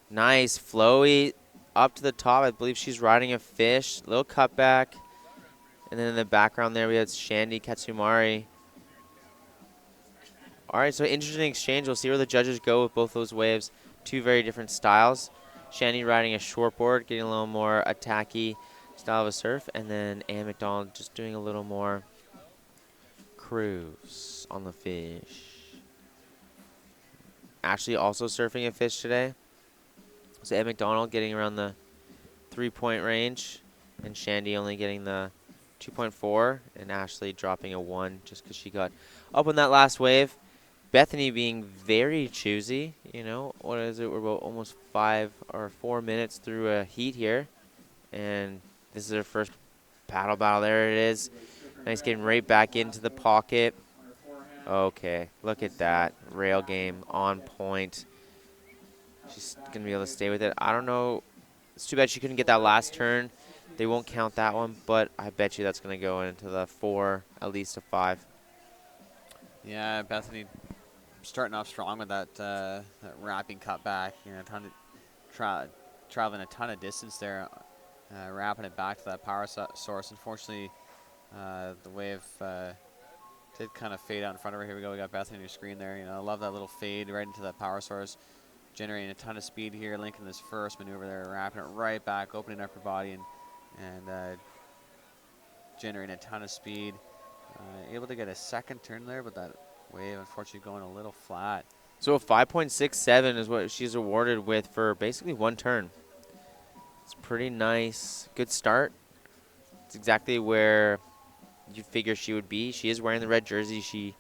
Nice, flowy, up to the top. I believe she's riding a fish. Little cutback. And then in the background there, we have Shandy Katsumari. All right, so interesting exchange. We'll see where the judges go with both those waves. Two very different styles. Shandy riding a shortboard, getting a little more attacky style of a surf. And then Ann McDonald just doing a little more cruise on the fish. Ashley also surfing a fish today. So Ed McDonald getting around the 3-point range, and Shandy only getting the 2.4, and Ashley dropping a 1 just because she got up on that last wave. Bethany being very choosy. What is it? We're about almost 5 or 4 minutes through a heat here, and this is her first paddle battle. There it is. Nice getting right back into the pocket. Okay, look at that. Rail game on point. She's going to be able to stay with it. I don't know. It's too bad she couldn't get that last turn. They won't count that one, but I bet you that's going to go into the 4, at least a 5. yeah, Bethany starting off strong with that wrapping cutback. Traveling a ton of distance there, wrapping it back to that power source. Unfortunately, the wave did kind of fade out in front of her. Here we go. We got Bethany on your screen there. I love that little fade right into that power source, generating a ton of speed here. Linking this first maneuver there, wrapping it right back, opening up her body, and generating a ton of speed. Able to get a second turn there, but that wave unfortunately going a little flat. So a 5.67 is what she's awarded with for basically 1 turn. It's pretty nice. Good start. It's exactly where you'd figure she would be. She is wearing the red jersey. She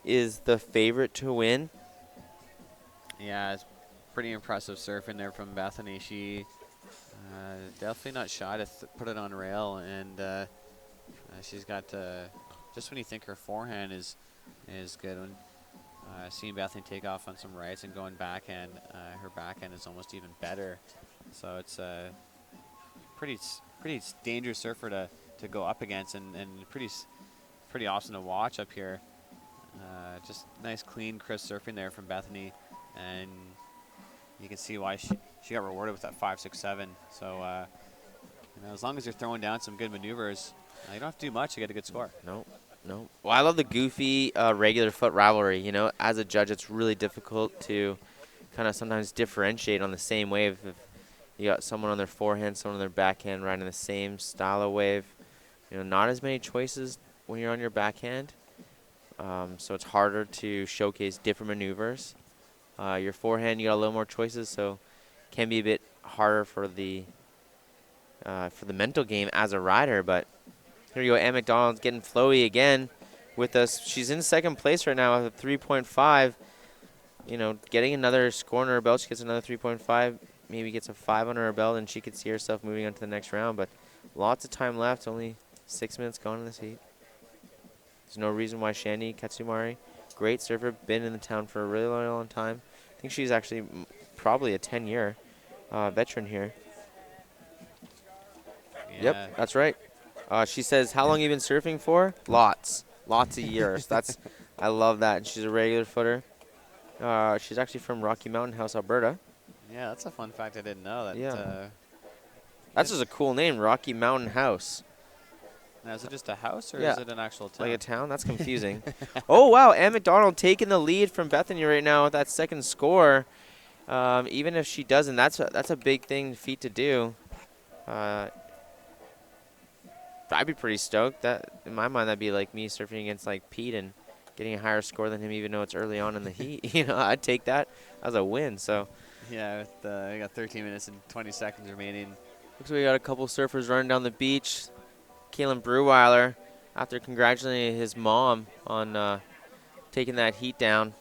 is the favorite to win. Yeah, it's pretty impressive surfing there from Bethany. She definitely not shy to put it on rail, and she's got just when you think her forehand is good, when seeing Bethany take off on some rights and going backhand, her backhand is almost even better. So it's a pretty dangerous surfer to go up against, and pretty awesome to watch up here. Just nice, clean, crisp surfing there from Bethany, and you can see why she got rewarded with that 5.67. So as long as you're throwing down some good maneuvers, you don't have to do much to get a good score. No. Well, I love the goofy regular foot rivalry. As a judge, it's really difficult to kind of sometimes differentiate on the same wave. If you got someone on their forehand, someone on their backhand riding the same style of wave, not as many choices when you're on your backhand. So it's harder to showcase different maneuvers. Your forehand, you got a little more choices, so can be a bit harder for the mental game as a rider. But Here you go, Ann McDonald's getting flowy again with us. She's in second place right now with a 3.5. You know, getting another score under her belt. She gets another 3.5, maybe gets a 5 under her belt, and she could see herself moving on to the next round. But lots of time left, only 6 minutes gone in this heat. There's no reason why Shani Katsumari, great surfer, been in the town for a really long time. I think she's actually probably a 10-year veteran here. Yeah. Yep, that's right. She says, how long have you been surfing for? Lots of years. I love that. And she's a regular footer. She's actually from Rocky Mountain House, Alberta. Yeah, that's a fun fact I didn't know. That, Yeah. That's just a cool name, Rocky Mountain House. Now, is it just a house, or Yeah. is it an actual town? Like a town? That's confusing. Oh, wow. Ann McDonald taking the lead from Bethany right now with that second score. Even if she doesn't, that's a big feat to do. I'd be pretty stoked. That, in my mind, that'd be like me surfing against like Pete and getting a higher score than him, even though it's early on in the heat. You know, I'd take that as a win. So Yeah, we got 13 minutes and 20 seconds remaining. looks like we got a couple surfers running down the beach. Kalen Breweiler, after congratulating his mom on taking that heat down,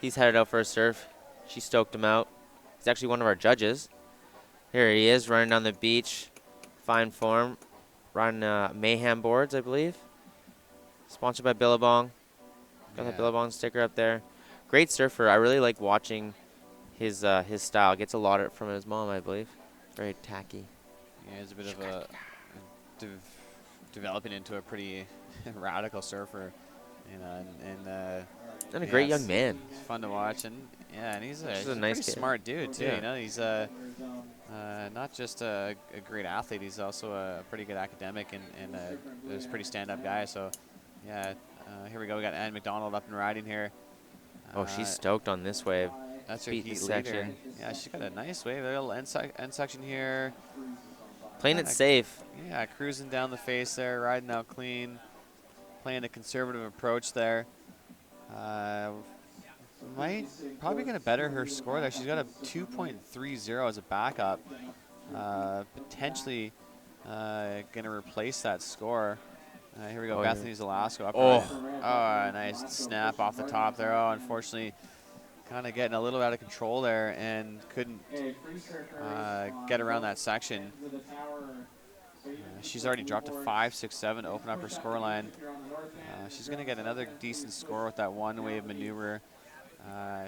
he's headed out for a surf. She stoked him out. He's actually one of our judges. Here he is running down the beach. Fine form. Riding Mayhem boards, I believe. Sponsored by Billabong. Got the Billabong sticker up there. Great surfer. I really like watching his style. Gets a lot of it from his mom, I believe. Very tacky. Yeah, he's a bit of a developing into a pretty radical surfer, you know, And a great young man. He's fun to watch, and he's a nice pretty kid. smart dude too. Yeah. You know, he's not just a great athlete. He's also a pretty good academic and a pretty stand-up guy. So, yeah, here we go. We got Ann McDonald up and riding here. Oh, she's stoked on this wave. That's her Beat heat the leader. section. Yeah, she's got a nice wave. A little end section here. Playing it safe. Yeah, cruising down the face there, riding out clean, playing a conservative approach there. Probably going to better her score there. She's got a 2.30 as a backup. Potentially going to replace that score. Here we go, Bethany Zelasco. Oh, nice snap off the top there. Oh, unfortunately, kind of getting a little out of control there and couldn't get around that section. She's already dropped a 5.67 to open up her scoreline. She's going to get another decent score with that one-wave maneuver.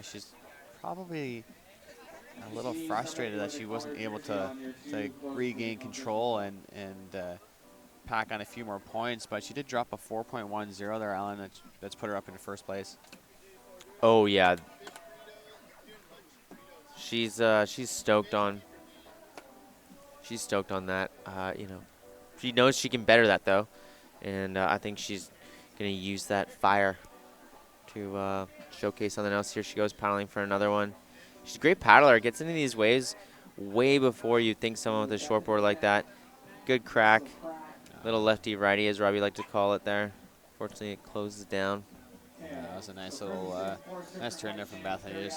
She's probably a little frustrated that she wasn't able to regain control and pack on a few more points, but she did drop a 4.10 there, Alan. That's put her up into first place. Oh yeah, she's stoked on. She's stoked on that. You know, she knows she can better that though, and I think she's gonna use that fire to showcase something else. Here she goes paddling for another one. She's a great paddler. Gets into these waves way before you think someone with a shortboard like that. Good crack. Little lefty-righty, as Robbie liked to call it there. Fortunately, it closes down. Yeah, that was a nice little nice turn there from Bethany.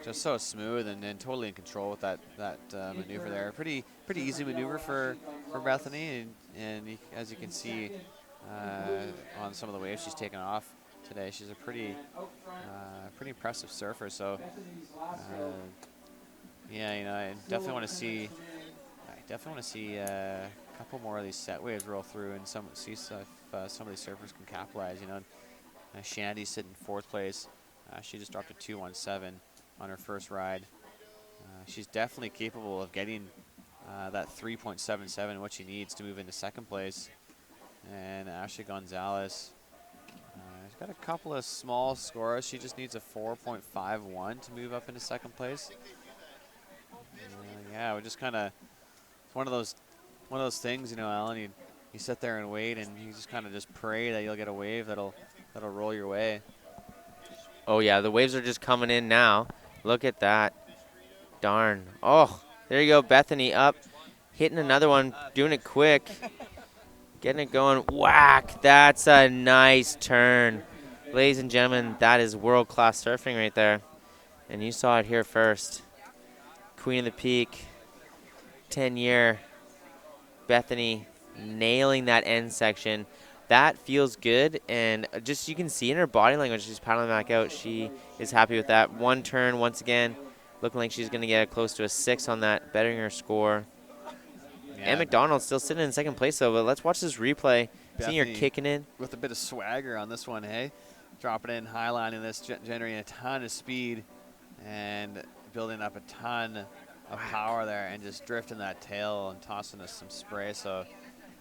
Just so smooth and totally in control with that maneuver there. Pretty easy maneuver for Bethany, and as you can see on some of the waves she's taken off today, she's a pretty impressive surfer. So yeah, you know, I definitely want to see a couple more of these set waves roll through and see if some of these surfers can capitalize. You know, Shandy's sitting in fourth place. She just dropped a 2.17 on her first ride. She's definitely capable of getting that 3.77, what she needs to move into second place. And Ashley Gonzalez, she's got a couple of small scores. She just needs a 4.51 to move up into second place. Yeah, we just kind of, it's one of those things, you know, Alan. You sit there and wait, and you just kind of just pray that you'll get a wave that'll roll your way. Oh yeah, the waves are just coming in now. Look at that. Darn. Oh, there you go, Bethany up, hitting another one, doing it quick, getting it going. Whack! That's a nice turn, ladies and gentlemen. That is world-class surfing right there, and you saw it here first. Queen of the Peak, 10-year Bethany nailing that end section. That feels good, and just you can see in her body language, she's paddling back out. She is happy with that. One turn, once again, looking like she's going to get close to a 6 on that, bettering her score. And McDonald's still sitting in second place, though, but let's watch this replay. Seeing her kicking in. With a bit of swagger on this one, hey? Dropping in, highlining this, generating a ton of speed, and building up a ton of power there, and just drifting that tail and tossing us some spray. So,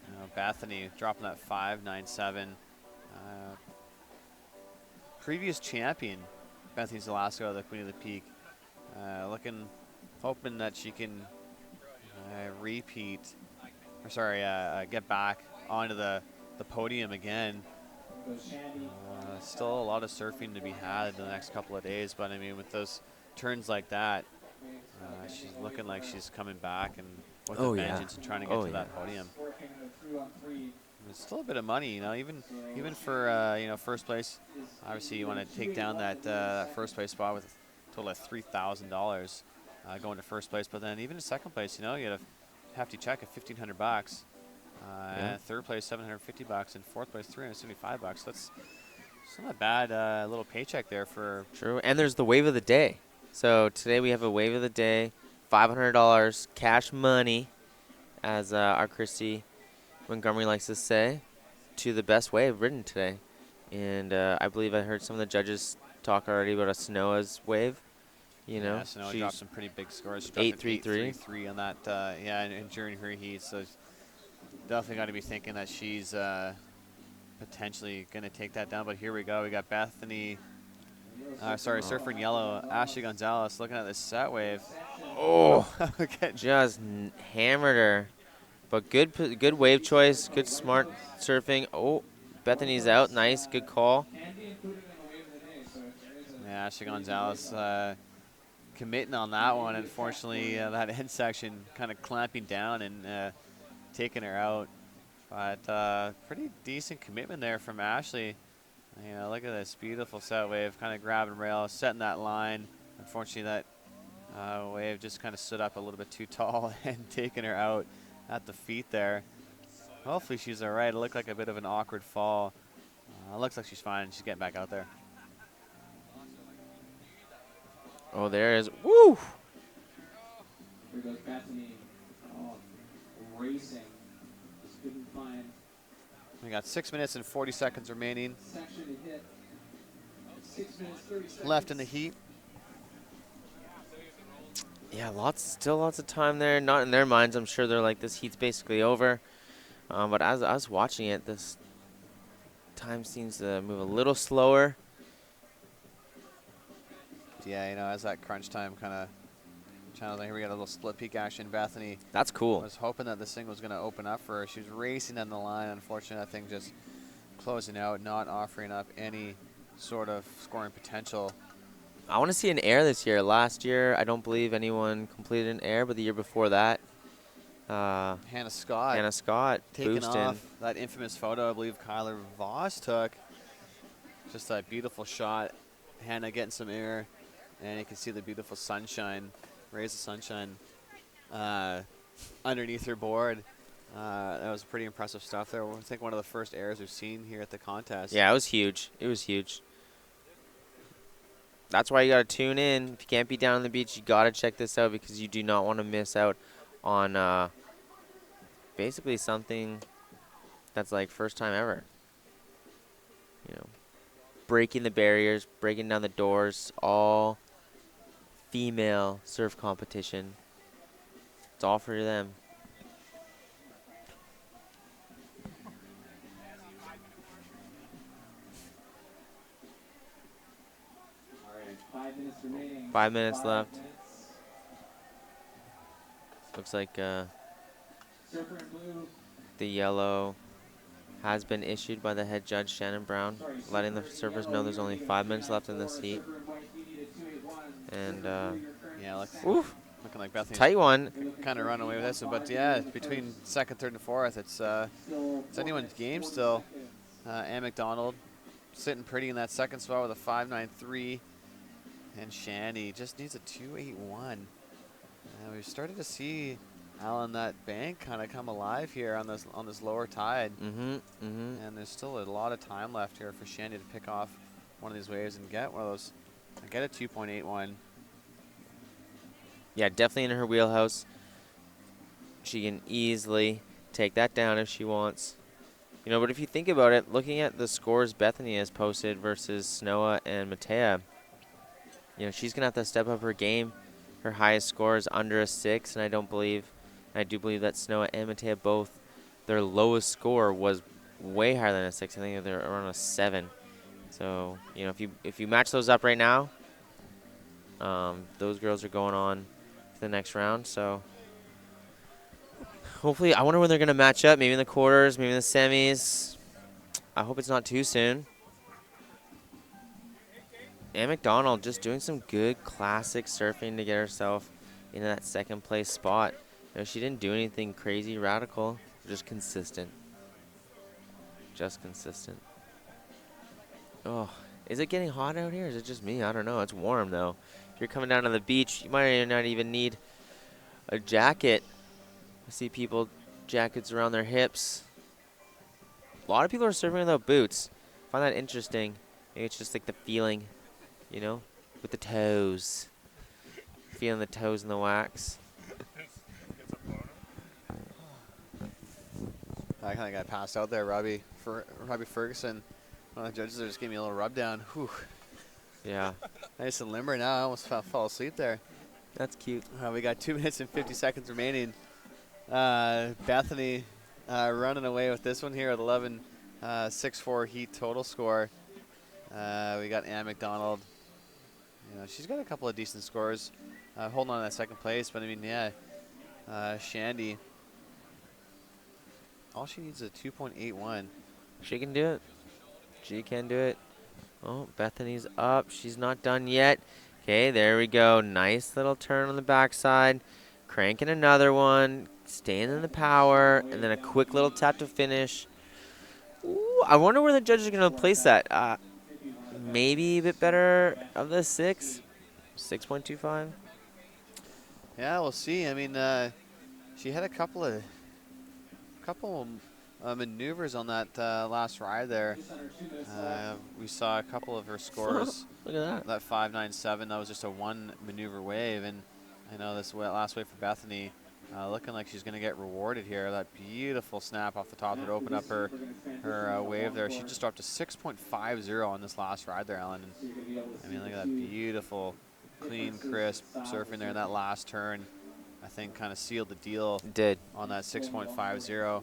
you know, Bethany dropping that 5.97. Previous champion, Bethany Zalasko, the Queen of the Peak, hoping that she can get back onto the podium again. Still a lot of surfing to be had in the next couple of days, but I mean, with those turns like that, she's looking like she's coming back and with a vengeance and trying to get to that podium. It's still a bit of money, you know, even for you know, first place. Obviously, you want to take down that first place spot with a total of $3,000 going to first place, but then even in second place, you know, you get a hefty check of $1,500. And third place, $750, and fourth place, $375. That's not a bad little paycheck there for. True, and there's the wave of the day. So today we have a wave of the day, $500 cash money, as our Christy Montgomery likes to say, to the best wave ridden today. And I believe I heard some of the judges talk already about a Sanoa's wave. You know, Sanoa dropped some pretty big scores. 8.33 on that. And during her heat, so definitely got to be thinking that she's potentially going to take that down. But here we go. We got Bethany. Surfer in yellow. Ashley Gonzalez looking at this set wave. Oh, just hammered her. But good wave choice. Good smart surfing. Oh, Bethany's out. Nice. Good call. Yeah, Ashley Gonzalez committing on that one. Unfortunately, that end section kind of clamping down and taking her out. But pretty decent commitment there from Ashley. You know, look at this beautiful set wave, kind of grabbing rail, setting that line. Unfortunately, that wave just kind of stood up a little bit too tall and taking her out at the feet there. Hopefully she's all right. It looked like a bit of an awkward fall. Looks like she's fine. She's getting back out there. Oh, there is. Woo! Here goes Bethany. Racing. Just couldn't find. We got 6 minutes and 40 seconds remaining. Section to hit. 6 minutes, 30 seconds. Left in the heat. Yeah, still lots of time there. Not in their minds. I'm sure they're like, this heat's basically over. But as I was watching it, this time seems to move a little slower. Yeah, you know, as that crunch time kind of channels, here we got a little split peak action. Bethany. That's cool. Was hoping that this thing was going to open up for her. She was racing down the line. Unfortunately, that thing just closing out, not offering up any sort of scoring potential. I want to see an air this year. Last year, I don't believe anyone completed an air, but the year before that, Hannah Scott taking boosting off that infamous photo I believe Kyler Voss took. Just that beautiful shot. Hannah getting some air, and you can see the beautiful sunshine, rays of sunshine underneath her board. That was pretty impressive stuff there. I think one of the first airs we've seen here at the contest. Yeah, it was huge. It was huge. That's why you got to tune in. If you can't be down on the beach, you got to check this out because you do not want to miss out on basically something that's like first time ever. You know, breaking the barriers, breaking down the doors, all female surf competition. It's all for them. All right, 5 minutes remaining. 5 minutes left. Looks like Surfer in blue. the yellow has been issued by the head judge, Shannon Brown, letting the surfers know there's only 5 minutes left in this heat. And yeah, looking like Bethany. tight one. Kind of run away with this one, but yeah, between second, third, and fourth, it's anyone's game still. Ann McDonald sitting pretty in that second spot with a 5.93, and Shanny just needs a 2.81. We've started to see Alan, that bank kind of come alive here on this lower tide. Mm-hmm. And there's still a lot of time left here for Shandy to pick off one of these waves and get one of those. Get a 2.81. Yeah, definitely in her wheelhouse. She can easily take that down if she wants. You know, but if you think about it, looking at the scores Bethany has posted versus Snowa and Matea, you know, she's going to have to step up her game. Her highest score is under a 6, and I do believe that Snowa and Matea both, their lowest score was way higher than a 6. I think they're around a 7. So, you know, if you match those up right now, those girls are going on to the next round. So hopefully, I wonder when they're going to match up. Maybe in the quarters, maybe in the semis. I hope it's not too soon. Ann McDonald just doing some good classic surfing to get herself into that second place spot. You know, she didn't do anything crazy radical, just consistent. Just consistent. Oh, is it getting hot out here? Is it just me? I don't know. It's warm though. If you're coming down to the beach, you might not even need a jacket. I see people jackets around their hips. A lot of people are surfing without boots. I find that interesting. Maybe it's just like the feeling, you know, with the toes. Feeling the toes in the wax. I kind of got passed out there, Robbie Ferguson. One of the judges there just gave me a little rub down. Whew. Yeah. Nice and limber now. I almost fell asleep there. That's cute. We got 2 minutes and 50 seconds remaining. Bethany running away with this one here at 11.64 heat total score. We got Ann McDonald. You know, she's got a couple of decent scores. Holding on to that second place, but I mean, yeah. Shandy. All she needs is a 2.81. She can do it. She can do it. Oh, Bethany's up. She's not done yet. Okay, there we go. Nice little turn on the backside. Cranking another one. Staying in the power. And then a quick little tap to finish. Ooh, I wonder where the judges are going to place that. Maybe a bit better of the 6. 6.25. Yeah, we'll see. I mean, she had a couple of maneuvers on that last ride there. We saw a couple of her scores. Look at that. That 5.97, that was just a one maneuver wave, and I know this last wave for Bethany looking like she's going to get rewarded here. That beautiful snap off the top that opened up her wave there. She just dropped to 6.50 on this last ride there, Ellen. And, I mean, look at that beautiful, clean, crisp surfing there in that last turn. I think kind of sealed the deal. It did. On that 6.50.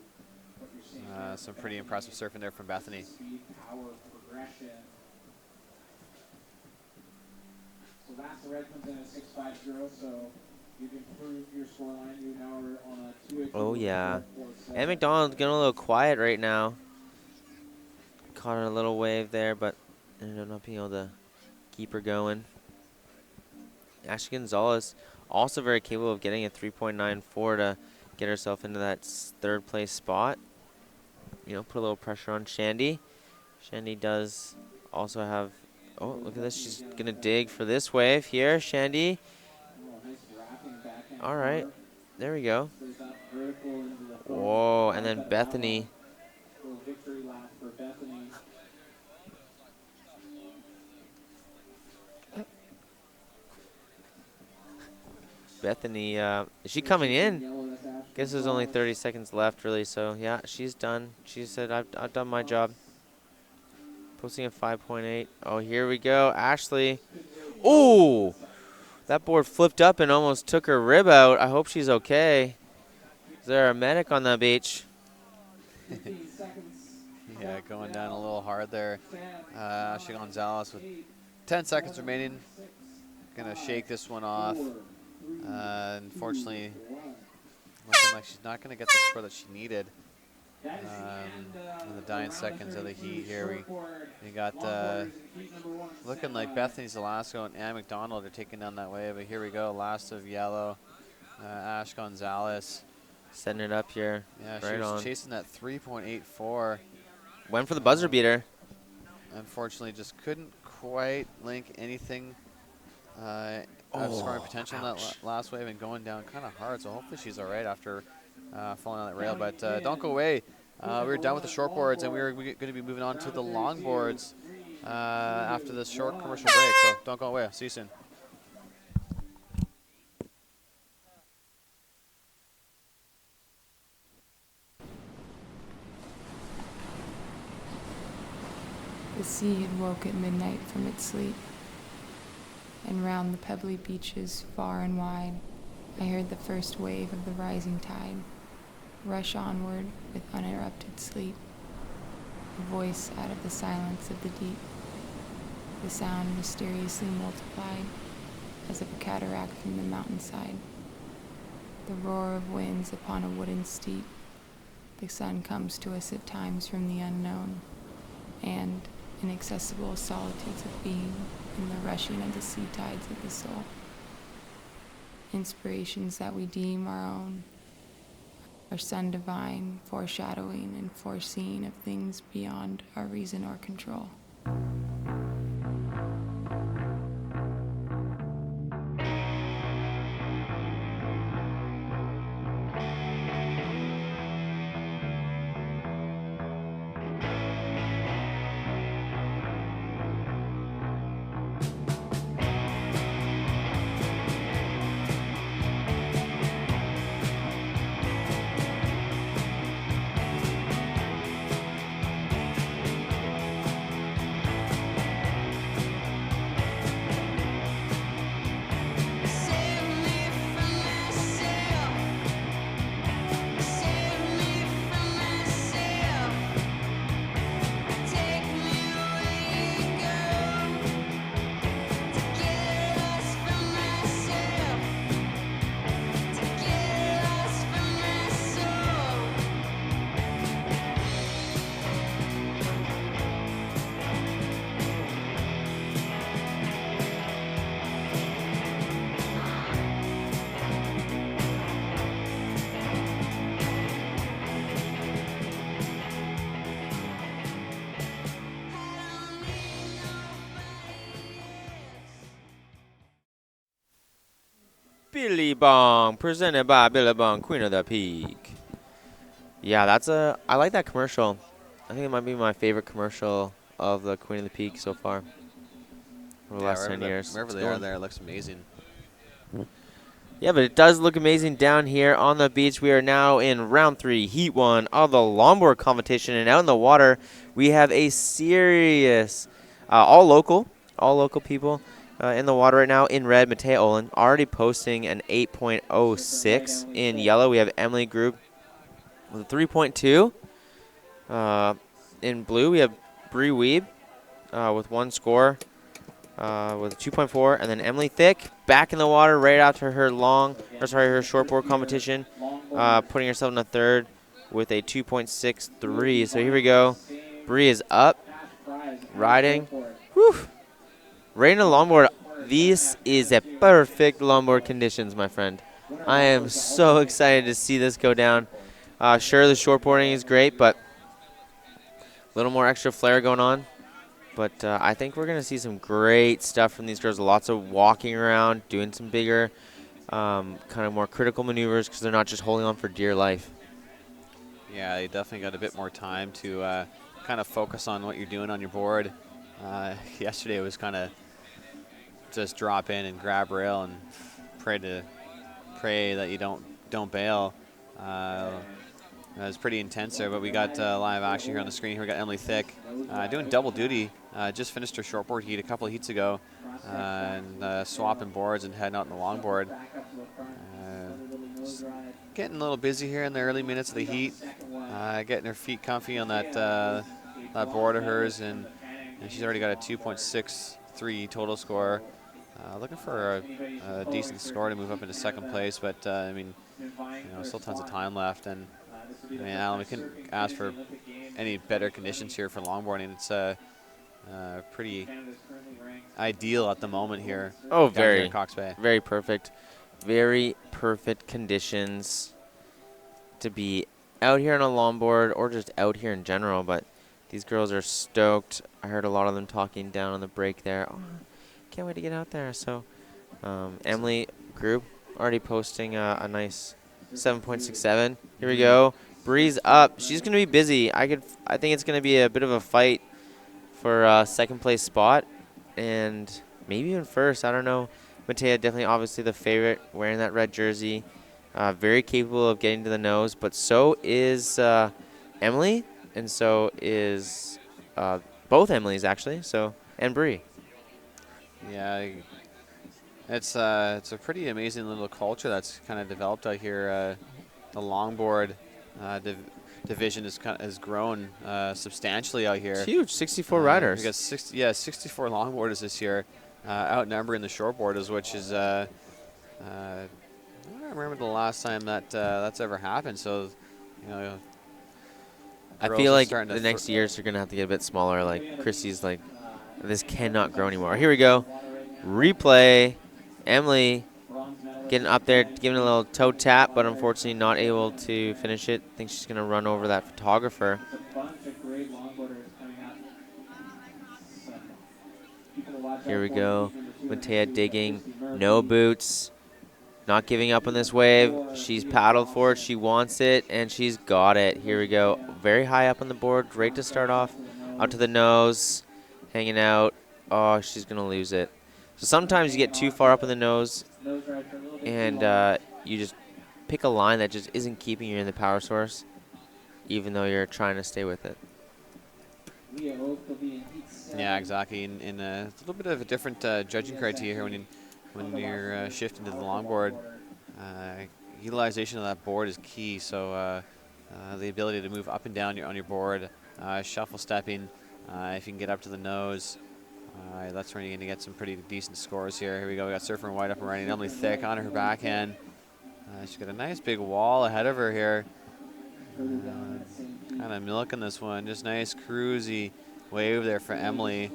Some pretty impressive surfing there from Bethany. So that's the red comes in at 6.50, so you've improved your scoreline. You now are on a 2.8. Oh, yeah. And McDonald's getting a little quiet right now. Caught her a little wave there, but ended up not being able to keep her going. Ashley Gonzalez also very capable of getting a 3.94 to get herself into that third place spot. You know, put a little pressure on Shandy. Shandy does also have, oh, look at this. She's going to dig for this wave here, Shandy. All right, there we go. Whoa, and then Bethany. Bethany, is she coming in? Guess there's only 30 seconds left, really. So yeah, she's done. She said, "I've done my job." Posting a 5.8. Oh, here we go, Ashley. Ooh, that board flipped up and almost took her rib out. I hope she's okay. Is there a medic on the beach? Yeah, going down a little hard there. Ashley Gonzalez with 10 seconds remaining. Gonna shake this one off. Unfortunately, looking like she's not gonna get the score that she needed. In the dying seconds of the heat here, we got looking like Bethany's Alaska and Ann McDonald are taking down that wave. But here we go, last of yellow. Ash Gonzalez Setting it up here. Yeah, right she was on. chasing that 3.84. Went for the buzzer beater. Unfortunately, just couldn't quite link anything Of scoring potential in that last wave and going down kind of hard. So hopefully she's all right after falling on that rail. But don't go away. We were done with the shortboards, and we were going to be moving on to the longboards after this short commercial break. So don't go away. See you soon. The sea had woke at midnight from its sleep, and round the pebbly beaches far and wide, I heard the first wave of the rising tide rush onward with uninterrupted sleep, a voice out of the silence of the deep. The sound mysteriously multiplied, as of a cataract from the mountainside. The roar of winds upon a wooden steep. The sun comes to us at times from the unknown, and inaccessible solitudes of being in the rushing of the sea tides of the soul. Inspirations that we deem our own, our sun divine, foreshadowing and foreseeing of things beyond our reason or control. Billy Bong, presented by Billy Bong, Queen of the Peak. Yeah, I like that commercial. I think it might be my favorite commercial of the Queen of the Peak so far over the last 10 years. Wherever they are there, it looks amazing. Yeah, but it does look amazing down here on the beach. We are now in round 3, heat 1 of the longboard competition. And out in the water, we have a serious, all local people in the water right now. In red, Matea Olen, already posting an 8.06. In yellow, we have Emily Group with a 3.2. In blue, we have Bree Weeb with 1 score. With a 2.4, and then Emily Thick back in the water right after her her shortboard competition, putting herself in a 3rd with a 2.63. So here we go. Bree is up, riding. Whew. Right in the longboard. This is a perfect longboard conditions, my friend. I am so excited to see this go down. Sure, the shortboarding is great, but a little more extra flair going on. But I think we're going to see some great stuff from these girls. Lots of walking around, doing some bigger, kind of more critical maneuvers because they're not just holding on for dear life. Yeah, you definitely got a bit more time to kind of focus on what you're doing on your board. Yesterday it was kind of just drop in and grab rail and pray that you don't bail. It was pretty intense there, but we got live action here on the screen. Here we got Emily Thick doing double duty. Just finished her shortboard heat a couple of heats ago, and swapping boards and heading out in the longboard. Getting a little busy here in the early minutes of the heat, getting her feet comfy on that board of hers, and she's already got a 2.63 total score. Looking for a decent score to move up into 2nd place, but I mean, still tons of time left, and I mean, Alan, we couldn't ask for any better conditions here for longboarding. It's pretty ideal at the moment here. Oh, here at Cox Bay. Very perfect. Very perfect conditions to be out here on a longboard or just out here in general, but these girls are stoked. I heard a lot of them talking down on the break there. Oh, can't wait to get out there. So Emily group already posting a nice 7.67. Here we go. Bree's up. She's gonna be busy. I think it's gonna be a bit of a fight for second place spot, and maybe even first. I don't know. Matea definitely, obviously the favorite, wearing that red jersey. Very capable of getting to the nose, but so is Emily, and so is both Emilys actually. So and Bree. Yeah, it's a pretty amazing little culture that's kind of developed out here. The longboard division has grown substantially out here. It's huge, 64 We riders. got 64 longboarders this year, outnumbering the shortboarders, which is I don't remember the last time that that's ever happened. So, you know, I girls feel are like starting the to next years are gonna have to get a bit smaller. Like Chrissy's like, this cannot grow anymore. Here we go, replay. Emily getting up there, giving a little toe tap, but unfortunately not able to finish it. I think she's gonna run over that photographer. Here we go. Matea digging, no boots, not giving up on this wave. She's paddled for it, she wants it, and she's got it. Here we go. Very high up on the board, great to start off. Out to the nose, hanging out. Oh, she's gonna lose it. So sometimes you get too far up in the nose, and you just pick a line that just isn't keeping you in the power source, even though you're trying to stay with it. Yeah, exactly. And it's a little bit of a different judging criteria here when you're shifting to the longboard. Utilization of that board is key. So the ability to move up and down on your board, shuffle stepping, if you can get up to the nose, that's when you're going to get some pretty decent scores here. Here we go. We got Surfer in White up and running. Emily Thick on her backhand. She's got a nice big wall ahead of her here. Kind of milking this one. Just nice cruisy wave there for Emily.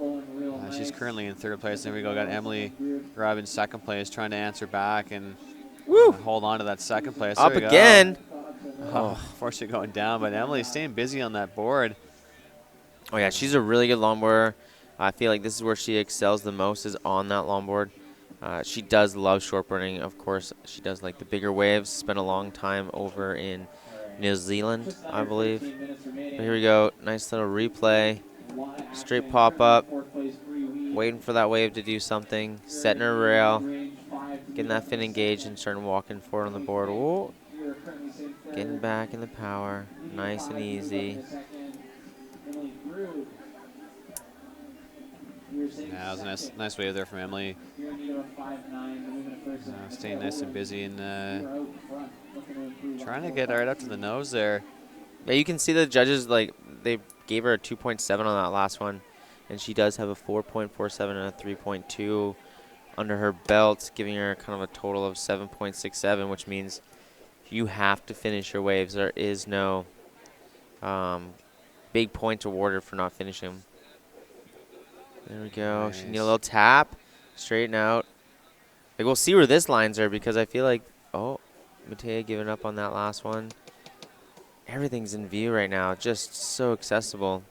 She's currently in third place. There we go. Got Emily grabbing second place, trying to answer back and hold on to that second place. Up again. Oh, unfortunately going down, but Emily's staying busy on that board. Oh yeah, she's a really good longboarder. I feel like this is where she excels the most, is on that longboard. She does love shortboarding, of course. She does like the bigger waves. Spent a long time over in New Zealand, I believe. But here we go. Nice little replay. Straight pop up. Waiting for that wave to do something. Setting her rail. Getting that fin engaged and starting walking forward on the board. Ooh. Getting back in the power. Nice and easy. Yeah, that was a nice wave there from Emily. Staying nice and busy and trying to get right up to the nose there. Yeah, you can see the judges, like, they gave her a 2.7 on that last one, and she does have a 4.47 and a 3.2 under her belt, giving her kind of a total of 7.67, which means you have to finish your waves. There is no big points awarded for not finishing them. There we go. Nice. She needs a little tap, straighten out. Like, we'll see where this lines her, because I feel like, oh, Matea giving up on that last one. Everything's in view right now, just so accessible.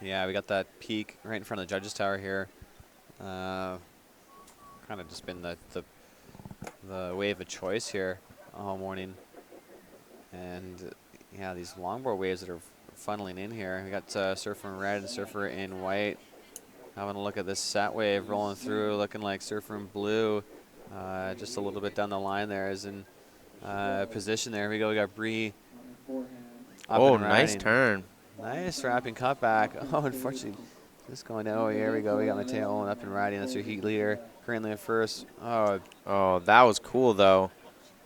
Yeah, we got that peak right in front of the judges' tower here. Kind of just been the wave of choice here all morning. And yeah, these longboard waves that are funneling in here. We got Surfer in red and Surfer in white. Having a look at this set wave rolling through, looking like Surfer in blue. Just a little bit down the line there is in position there. Here we go. We got Bree. Oh, nice turn. Nice wrapping cutback. Oh, unfortunately, just going down. Oh, here we go. We got Matea Olen up and riding. That's your heat leader. Currently in first. Oh, that was cool, though.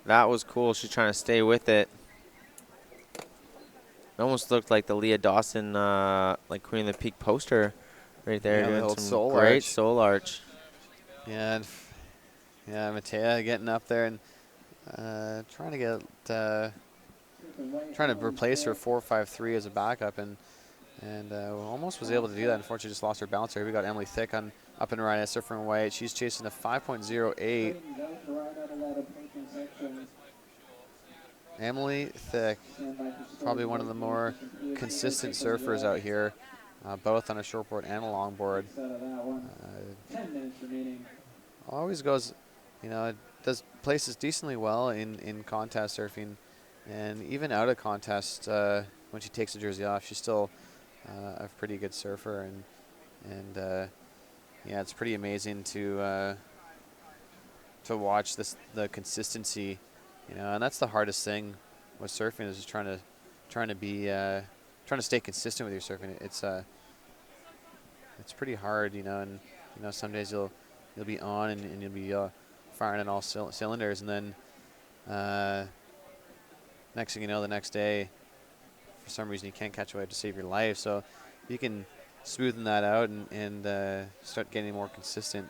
That was cool. She's trying to stay with it. It almost looked like the Leah Dawson, like Queen of the Peak poster right there. Yeah, doing the some great soul arch. Yeah, and yeah, Matea getting up there and trying to get trying to replace her 4.53 as a backup, and almost was able to do that. Unfortunately, just lost her balance there. We got Emily Thick on up and right, Surfer in white. She's chasing a 5.08. Emily Thick, probably one of the more consistent surfers out here. both on a shortboard and a longboard. Out of that one. 10 minutes remaining. Always goes, it does places decently well in contest surfing, and even out of contest, when she takes the jersey off, she's still a pretty good surfer, and yeah, it's pretty amazing to watch the consistency, and that's the hardest thing with surfing, is just trying to stay consistent with your surfing. It's pretty hard, and some days you'll be on and you'll be firing on all cylinders, and then next thing you know, the next day, for some reason you can't catch a wave to save your life. So you can smoothen that out and start getting more consistent.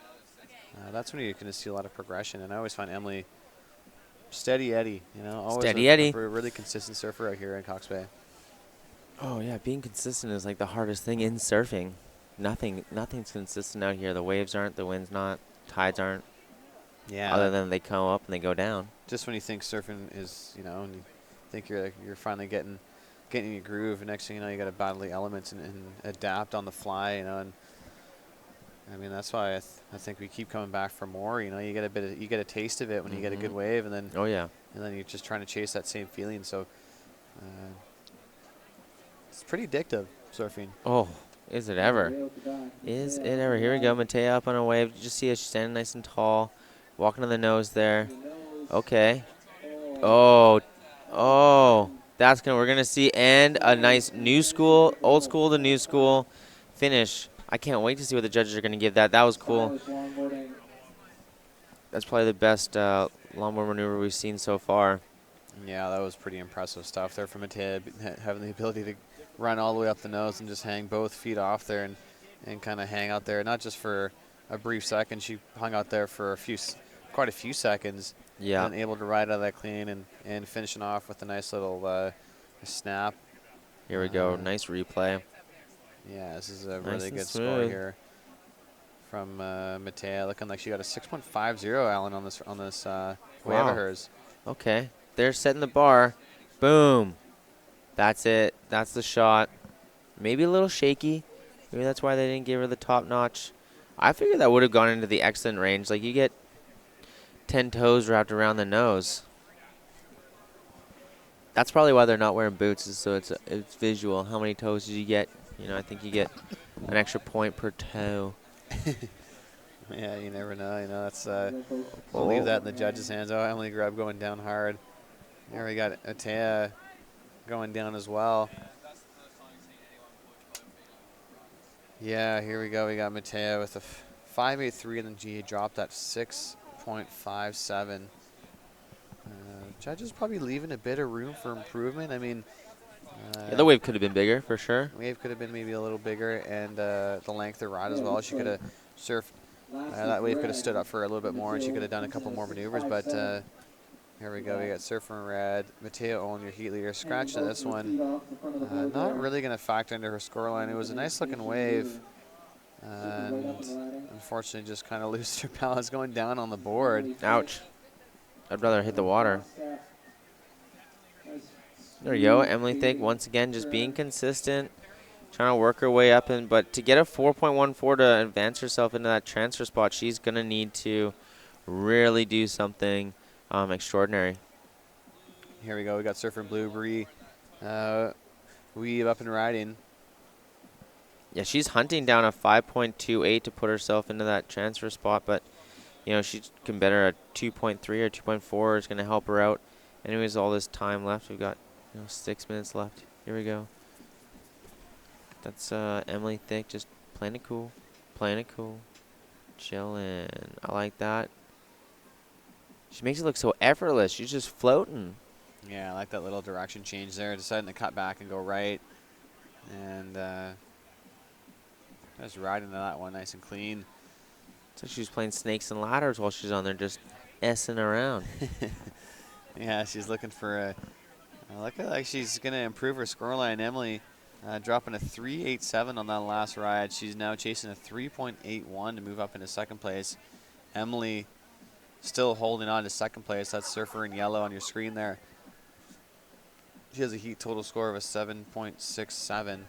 That's when you're going to see a lot of progression. And I always find Emily steady Eddie, always a really consistent surfer out here in Cox Bay. Oh yeah, being consistent is like the hardest thing in surfing. Nothing's consistent out here. The waves aren't, the wind's not, tides aren't. Yeah. Other than they come up and they go down. Just when you think surfing is, and you think you're finally getting in your groove, and next thing you know, you got to battle the elements and adapt on the fly, and I mean, that's why I think we keep coming back for more. You get a taste of it when you get a good wave, and then and then you're just trying to chase that same feeling. So it's pretty addictive, surfing. Oh, is it ever? Is it ever? Here we go, Matea up on a wave. You just see her, she's standing nice and tall, walking to the nose there. Okay. Oh, we're gonna see, and a nice old school to new school finish. I can't wait to see what the judges are gonna give that. That was cool. That's probably the best longboard maneuver we've seen so far. Yeah, that was pretty impressive stuff there from Matea, having the ability to run all the way up the nose and just hang both feet off there and kind of hang out there, not just for a brief second. She hung out there for quite a few seconds. Yeah. And able to ride out of that clean and finishing off with a nice little snap. Here we go. Nice replay. Yeah, this is a really good score here from Matea. Looking like she got a 6.50, Alan, on this wave of hers. Okay. They're setting the bar. Boom. That's it. That's the shot. Maybe a little shaky. Maybe that's why they didn't give her the top notch. I figured that would have gone into the excellent range. Like, you get 10 toes wrapped around the nose. That's probably why they're not wearing boots, so it's visual. How many toes did you get? I think you get an extra point per toe. Yeah, you never know. That's we'll leave that in the judges' hands. Oh, Emily Grubb going down hard. There we got Atea going down as well. Yeah, here we go. We got Matea with a 5.83, and then G dropped that 6.57. Judges probably leaving a bit of room for improvement. I mean, the wave could have been bigger for sure. Wave could have been maybe a little bigger, and the length of ride as well. She could have surfed. That wave could have stood up for a little bit more, and she could have done a couple more maneuvers. But here we go. We got Surfer in red. Matea Olen, your heat leader, scratching this one. Not really going to factor into her scoreline. It was a nice looking wave, and unfortunately just kind of lost her balance going down on the board. Ouch. I'd rather hit the water. There you go. Emily Thick once again just being consistent, trying to work her way up. But to get a 4.14 to advance herself into that transfer spot, she's going to need to really do something extraordinary. Here we go. We got Surfer Blue Bree. Weave up and riding. Yeah, she's hunting down a 5.28 to put herself into that transfer spot, but she can better a 2.3 or 2.4 is going to help her out. Anyways, all this time left. We've got 6 minutes left. Here we go. That's Emily Thick just playing it cool. Chilling. I like that. She makes it look so effortless. She's just floating. Yeah, I like that little direction change there. Deciding to cut back and go right. And just riding to that one nice and clean. So she's playing snakes and ladders while she's on there just S-ing around. Yeah, she's looking for looking like she's going to improve her scoreline. Emily dropping a 3.87 on that last ride. She's now chasing a 3.81 to move up into second place. Emily still holding on to second place. That's Surfer in yellow on your screen there. She has a heat total score of a 7.67.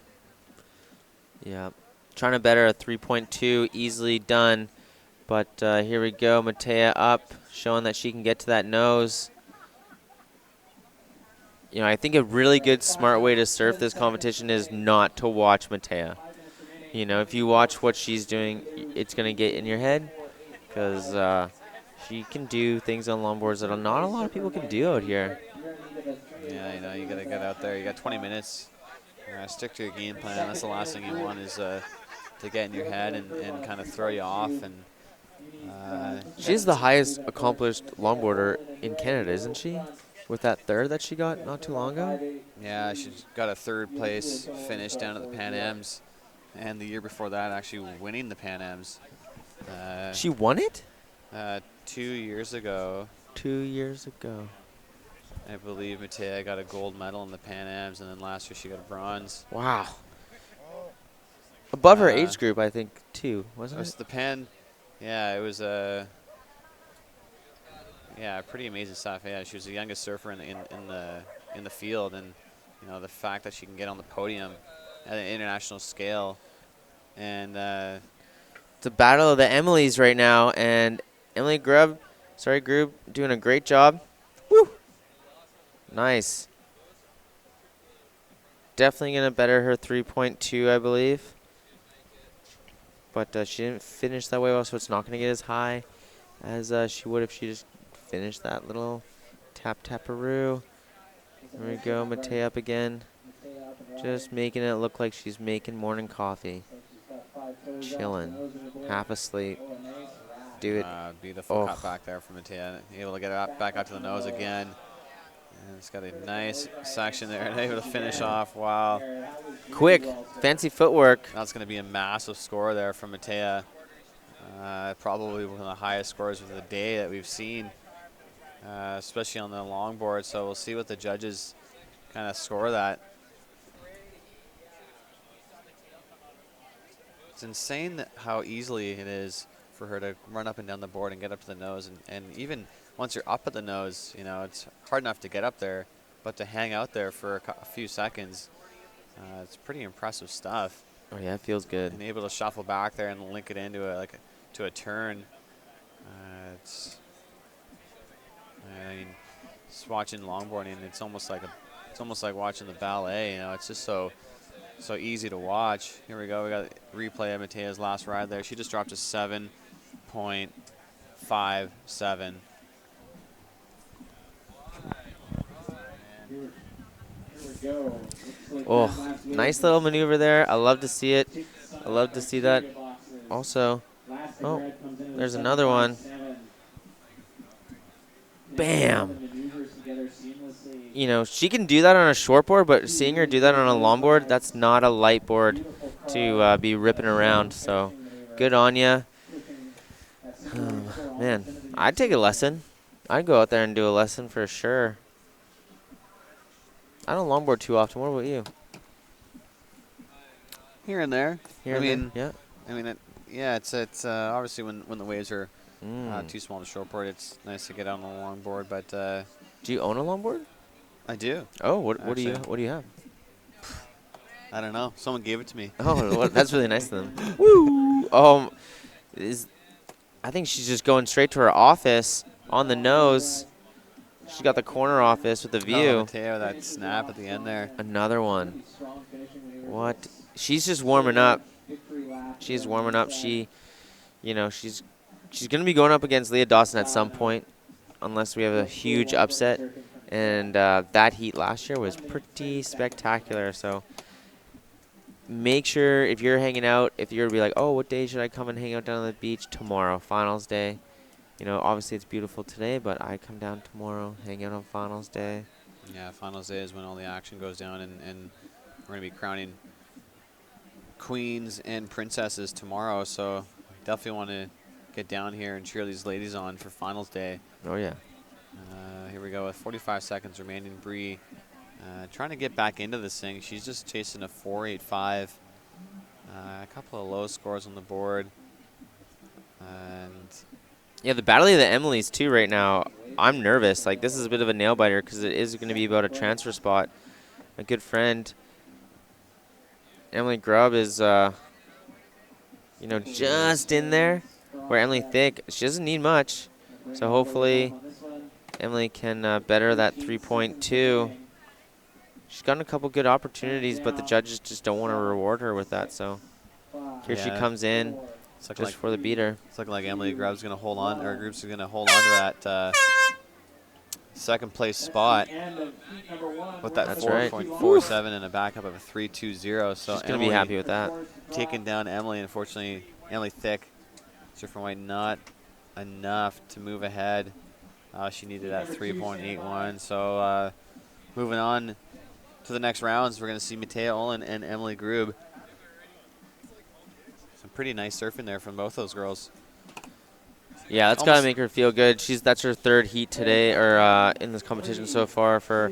Yeah. Trying to better a 3.2, easily done. But here we go, Matea up, showing that she can get to that nose. You know, I think a really good, smart way to surf this competition is not to watch Matea. You know, if you watch what she's doing, it's going to get in your head because she can do things on longboards that not a lot of people can do out here. Yeah, you know, you got to get out there. You got 20 minutes. Stick to your game plan. That's the last thing you want is to get in your head and kind of throw you off. And she's the highest accomplished longboarder in Canada, isn't she? With that third that she got not too long ago? Yeah, she's got a third place finish down at the Pan Ams. And the year before that, actually winning the Pan Ams. She won it? 2 years ago. 2 years ago. I believe Matea got a gold medal in the Pan Ams, and then last year she got a bronze. Wow. Above her age group, I think, too, wasn't it? The Pan, yeah, it was pretty amazing stuff. Yeah, she was the youngest surfer in the field, and you know the fact that she can get on the podium at an international scale, and it's a battle of the Emilys right now, and Emily Grub, doing a great job. Woo! Nice. Definitely going to better her 3.2, I believe. But she didn't finish that way well, so it's not going to get as high as she would if she just finished that little tap-taparoo. There we go, Matea up again. Just making it look like she's making morning coffee. Chilling. Half asleep. Do it. Beautiful cut back there from Matea. Able to get it back out to the nose again. And it's got a nice section there and able to finish off. Wow. Quick, fancy footwork. That's going to be a massive score there from Matea. Probably one of the highest scores of the day that we've seen, especially on the longboard. So we'll see what the judges kind of score that. It's insane how easily it is for her to run up and down the board and get up to the nose. And even once you're up at the nose, you know, it's hard enough to get up there, but to hang out there for a few seconds, it's pretty impressive stuff. Oh yeah, it feels good. And able to shuffle back there and link it into a turn. I mean, just watching longboarding, it's almost like watching the ballet. You know, it's just so easy to watch. Here we go. We got a replay of Matea's last ride there. She just dropped a 7.57. Oh, nice little maneuver there. I love to see it. I love to see that. Also, oh, there's another one. Bam. You know, she can do that on a shortboard, but seeing her do that on a longboard, that's not a light board to be ripping around. So, good on ya. Man, I'd take a lesson. I'd go out there and do a lesson for sure. I don't longboard too often. What about you? Here and there. Here and there, yeah. I mean, it's obviously when the waves are too small to shortboard, it's nice to get out on a longboard. But do you own a longboard? I do. Oh, what do you have? I don't know. Someone gave it to me. Oh, that's really nice of them. Woo! I think she's just going straight to her office on the nose. She's got the corner office with the view. Oh, Matea, that snap at the end there. Another one. What? She's just warming up. She's warming up. She's going to be going up against Leah Dawson at some point, unless we have a huge upset. And that heat last year was pretty spectacular. So make sure if you're hanging out, if you're going to be like, oh, what day should I come and hang out down on the beach? Tomorrow, finals day. You know, obviously it's beautiful today, but I come down tomorrow, hang out on finals day. Yeah, finals day is when all the action goes down, and we're going to be crowning queens and princesses tomorrow. So definitely want to get down here and cheer these ladies on for finals day. Oh, yeah. Here we go with 45 seconds remaining. Bree trying to get back into this thing. She's just chasing a 4.85. A couple of low scores on the board. And yeah, the battle of the Emilys, too, right now. I'm nervous. Like, this is a bit of a nail-biter because it is going to be about a transfer spot. A good friend Emily Grubb is, you know, just in there. Where Emily Thick, she doesn't need much. So hopefully Emily can better that 3.2. She's gotten a couple good opportunities, but the judges just don't want to reward her with that. So here she comes in just for the beater. It's looking like Emily Grubb's going to hold on, or Group's going to hold on to that second place spot with that 4.47 and a backup of a 3.20. So she's going to be happy with that. Taking down Emily. Unfortunately, Emily Thick, Surfer White, not enough to move ahead. She needed that 3.81. So moving on to the next rounds, we're going to see Matea Olen and Emily Grube. Some pretty nice surfing there from both those girls. Yeah, that's got to make her feel good. That's her third heat today, or in this competition so far for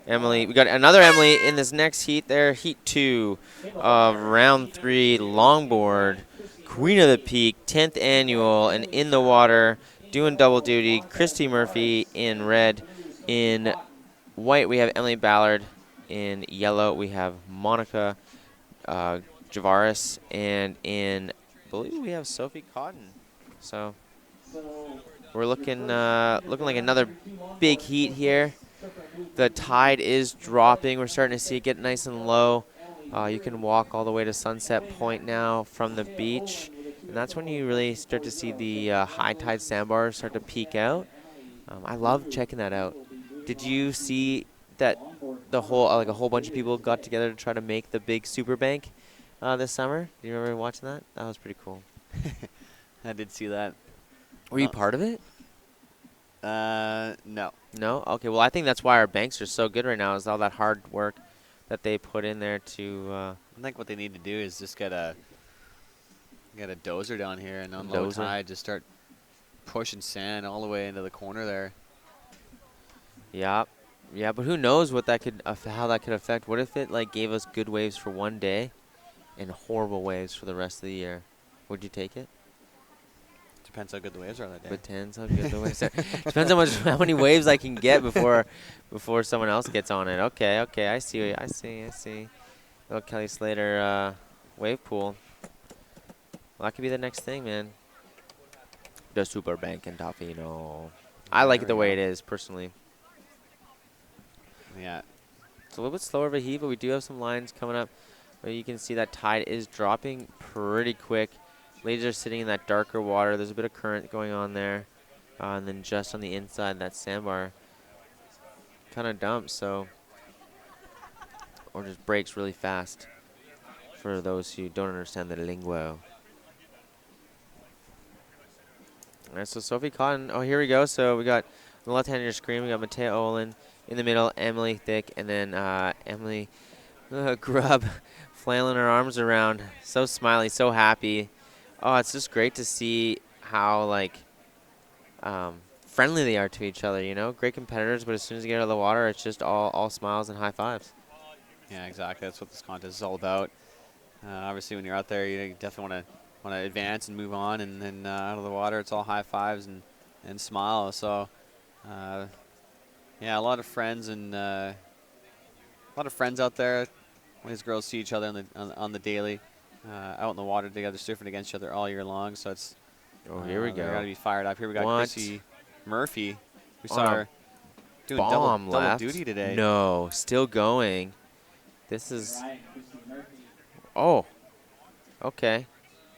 Emily. We got another Emily in this next heat there, heat 2 of round 3, Longboard, Queen of the Peak, 10th annual, and in the water, doing double duty, Christy Murphy in red. In white, we have Emily Ballard. In yellow, we have Monica Javaris, and in blue, we have Sophie Cotton. So we're looking like another big heat here. The tide is dropping. We're starting to see it get nice and low. You can walk all the way to Sunset Point now from the beach, and that's when you really start to see the high tide sandbars start to peak out. I love checking that out. Did you see that the whole like a whole bunch of people got together to try to make the big super bank this summer? Do you remember watching that? That was pretty cool. I did see that. Were you part of it? No. No? Okay, well, I think that's why our banks are so good right now is all that hard work that they put in there to... I think what they need to do is just get a dozer down here and on low tide just start pushing sand all the way into the corner there. Yeah. Yeah, but who knows what that could how that could affect. What if it like gave us good waves for one day and horrible waves for the rest of the year? Would you take it? Depends how good the waves are that day. Depends how good the waves are. Depends how many waves I can get before someone else gets on it. Okay, I see. Little Kelly Slater wave pool. Well, that could be the next thing, man. The Super Bank in Tofino. I like it the way it is, personally. Yeah. It's a little bit slower of a heat, but we do have some lines coming up. But you can see that tide is dropping pretty quick. Ladies are sitting in that darker water. There's a bit of current going on there. And then just on the inside, that sandbar kind of dumps, so, or just breaks really fast for those who don't understand the lingo. All right, so Sophie Cotton. Oh, here we go. So we got on the left hand of your screen, we got Matea Olen. In the middle, Emily Thick, and then Emily Grubb flailing her arms around. So smiley, so happy. Oh, it's just great to see how, like, friendly they are to each other, you know? Great competitors, but as soon as they get out of the water, it's just all smiles and high fives. Yeah, exactly. That's what this contest is all about. Obviously, when you're out there, you definitely want to advance and move on, and then out of the water, it's all high fives and smiles. So, yeah, a lot of friends and a lot of friends out there. These girls see each other on the daily, out in the water together, surfing against each other all year long. So it's here we go. They got to be fired up. Here we got Chrissy Murphy. We saw her doing double duty today. No, still going. This is. Oh. Okay.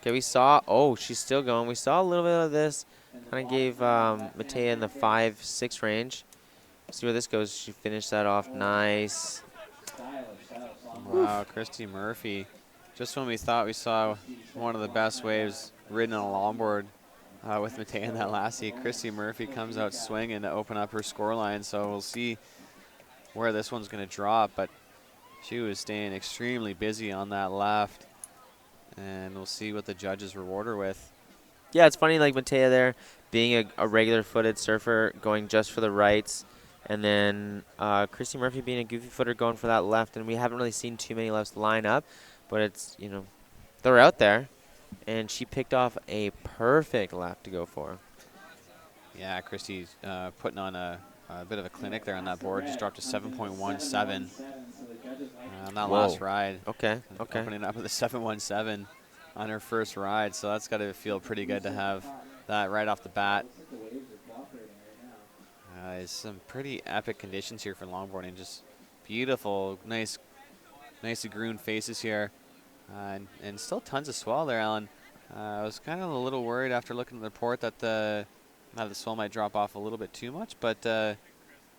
Okay, we saw. Oh, she's still going. We saw a little bit of this. Kind of gave Matea in the 5-6 range. See where this goes. She finished that off nice. Wow, Christy Murphy. Just when we thought we saw one of the best waves ridden on a longboard with Matea in that last heat, Christy Murphy comes out swinging to open up her scoreline. So we'll see where this one's going to drop. But she was staying extremely busy on that left. And we'll see what the judges reward her with. Yeah, it's funny, like Matea there, being a regular footed surfer, going just for the rights. And then Christy Murphy being a goofy footer going for that left. And we haven't really seen too many lefts line up. But it's, you know, they're out there. And she picked off a perfect left to go for. Yeah, Christy's putting on a bit of a clinic there on that board. Just dropped to 7.17. on that Whoa. last ride. Okay. Okay. Opening up with a 717 on her first ride, so that's got to feel pretty good to have that right off the bat. It's some pretty epic conditions here for longboarding. Just beautiful, nicely groomed faces here, and still tons of swell there, Alan. I was kind of a little worried after looking at the report that the swell might drop off a little bit too much, but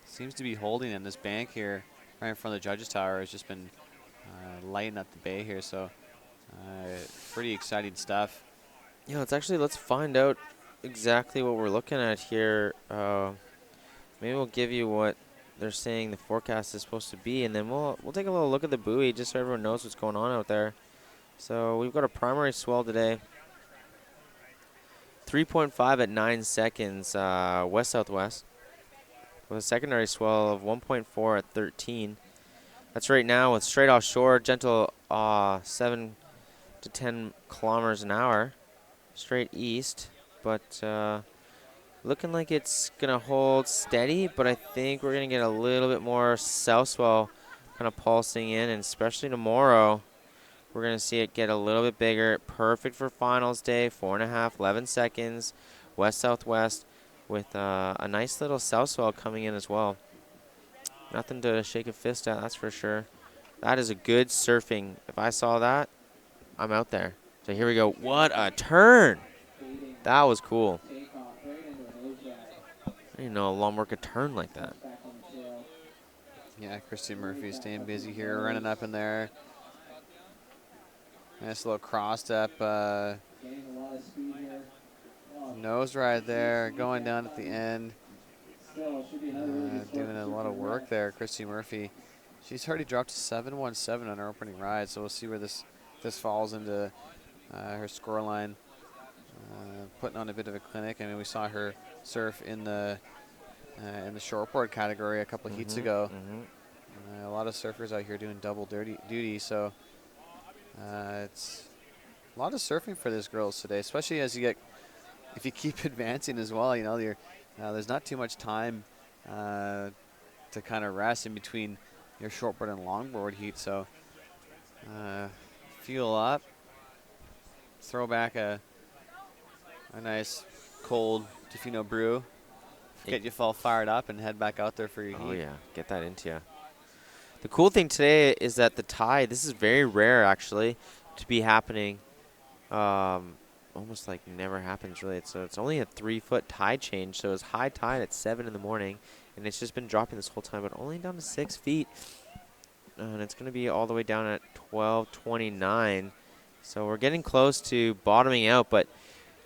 seems to be holding in this bank here right in front of the judges tower. Has just been lighting up the bay here, so pretty exciting stuff. Yeah, let's find out exactly what we're looking at here. Maybe we'll give you what they're saying the forecast is supposed to be, and then we'll take a little look at the buoy just so everyone knows what's going on out there. So we've got a primary swell today. 3.5 at 9 seconds, west-southwest, with a secondary swell of 1.4 at 13. That's right now with straight offshore, gentle 7 to 10 kilometers an hour, straight east, but looking like it's going to hold steady, but I think we're going to get a little bit more south swell kind of pulsing in, and especially tomorrow, we're going to see it get a little bit bigger. Perfect for finals day, 4.5, 11 seconds, west-southwest, with a nice little south swell coming in as well. Nothing to shake a fist at, that's for sure. That is a good surfing. If I saw that, I'm out there. So here we go. What a turn! That was cool. I didn't know a longboard could turn like that. Yeah, Christy Murphy staying busy here, running up in there. Nice little cross step. Nose ride there, going down at the end. Doing a lot of work there, Christy Murphy. She's already dropped 717 on her opening ride, so we'll see where this falls into her score line. Putting on a bit of a clinic. I mean, we saw her surf in the shortboard category a couple of heats ago. A lot of surfers out here doing double duty, so it's a lot of surfing for these girls today, especially if you keep advancing as well. You know, there's not too much time to kind of rest in between your shortboard and longboard heat. So fuel up, throw back a nice cold Tofino brew, get you all fired up, and head back out there for your heat. Oh yeah, get that into you. The cool thing today is that the tide, this is very rare actually to be happening. Almost like never happens really. It's only a 3-foot tide change, so it's high tide at 7 in the morning, and it's just been dropping this whole time, but only down to 6 feet. And it's going to be all the way down at 12:29. So we're getting close to bottoming out, but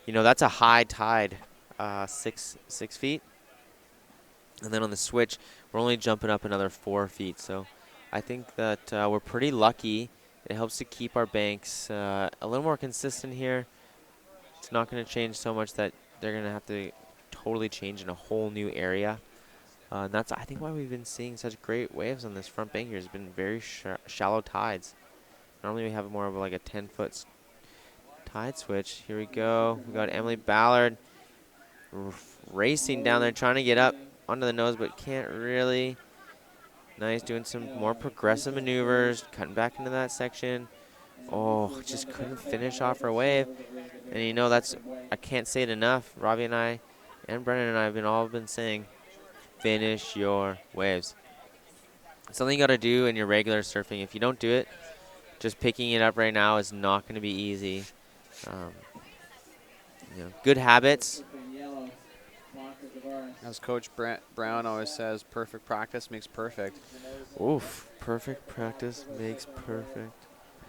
you know, that's a high tide, 6 feet. And then on the switch, we're only jumping up another 4 feet. So I think that we're pretty lucky. It helps to keep our banks a little more consistent here. It's not going to change so much that they're going to have to totally change in a whole new area. And that's, I think, why we've been seeing such great waves on this front bank here. It's been very shallow tides. Normally we have more of like a 10-foot tide switch. Here we go. We got Emily Ballard racing down there, trying to get up onto the nose, but can't really. Nice, doing some more progressive maneuvers, cutting back into that section. Oh, just couldn't finish off her wave. And you know, I can't say it enough. Robbie and I, and Brennan and I have all been saying, finish your waves. It's something you got to do in your regular surfing. If you don't do it, just picking it up right now is not going to be easy. You know, good habits. As Coach Brown always says, perfect practice makes perfect. Oof, perfect practice makes perfect.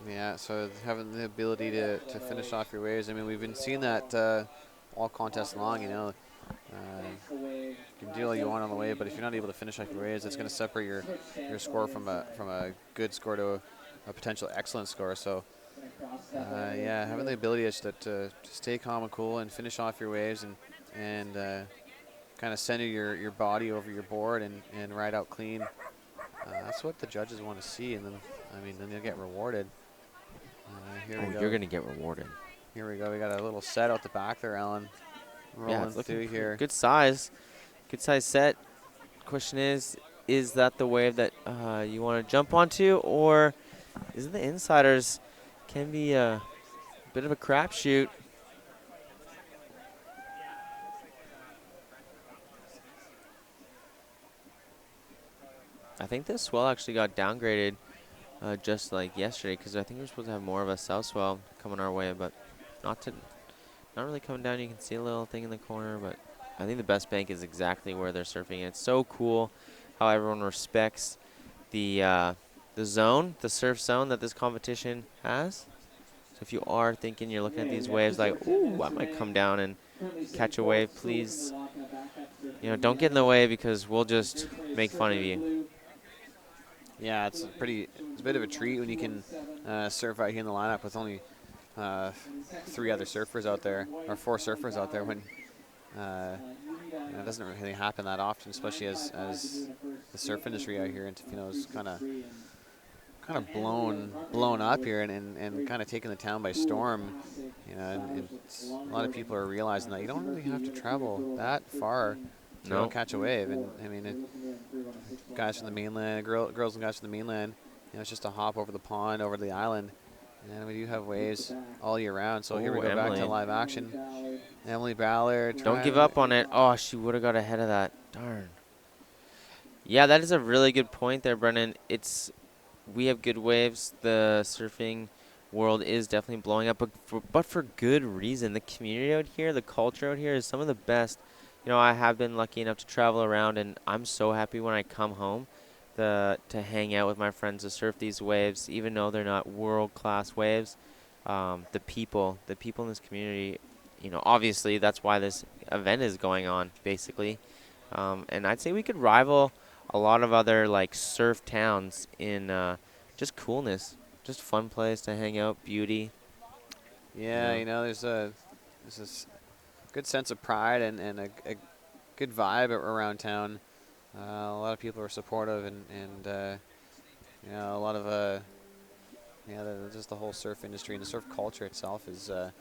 Yeah, so having the ability to finish off your waves. I mean, we've been seeing that all contest long, you know. You can do all you want on the wave, but if you're not able to finish off your waves, it's going to separate your score from a good score to a potential excellent score. So, yeah, having the ability to stay calm and cool and finish off your waves and kind of center your body over your board and ride out clean. That's what the judges want to see, and then then you'll get rewarded. Here we go. You're gonna get rewarded. Here we go. We got a little set out the back there, Alan. Rolling through here. Good size set. Question is, is that the wave that you want to jump onto, or is it the insiders? Can be a bit of a crapshoot. I think this swell actually got downgraded just like yesterday, because I think we're supposed to have more of a south swell coming our way, but not really coming down. You can see a little thing in the corner, but I think the best bank is exactly where they're surfing. It's so cool how everyone respects the zone, the surf zone that this competition has. So if you are thinking you're looking at these waves like, ooh, I might come down and catch a wave, please, don't get in the way, because we'll just make fun of you. Yeah, it's a bit of a treat when you can surf out here in the lineup with only 3 other surfers out there, or 4 surfers out there, when it doesn't really happen that often, especially as the surf industry out here in Tofino is kind of blown up here and kind of taking the town by storm. And a lot of people are realizing that you don't really have to travel that far to go catch a wave. And I mean, guys from the mainland, girls and guys from the mainland, it's just a hop over the pond, over to the island. And we do have waves all year round. So here we go, back to live action. Emily Ballard. Don't give up on it. Oh, she would have got ahead of that. Darn. Yeah, that is a really good point there, Brennan. We have good waves. The surfing world is definitely blowing up, but for good reason. The community out here, the culture out here is some of the best. I have been lucky enough to travel around, and I'm so happy when I come home to hang out with my friends to surf these waves, even though they're not world-class waves. The people in this community, obviously that's why this event is going on, basically. And I'd say we could rival a lot of other surf towns in just coolness, just fun place to hang out, beauty. Yeah, there's this good sense of pride and a good vibe around town. A lot of people are supportive, and a lot of just the whole surf industry and the surf culture itself is a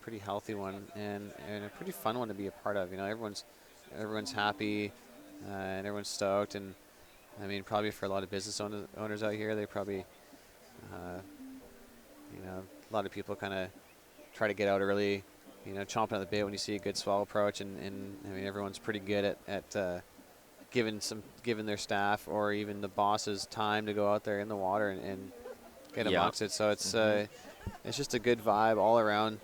pretty healthy one and a pretty fun one to be a part of. Everyone's happy and everyone's stoked, and I mean, probably for a lot of business owners out here, they probably a lot of people kind of try to get out early, chomping at the bit when you see a good swell approach, and I mean, everyone's pretty good at giving their staff or even the bosses time to go out there in the water and get amongst it. So it's just a good vibe all around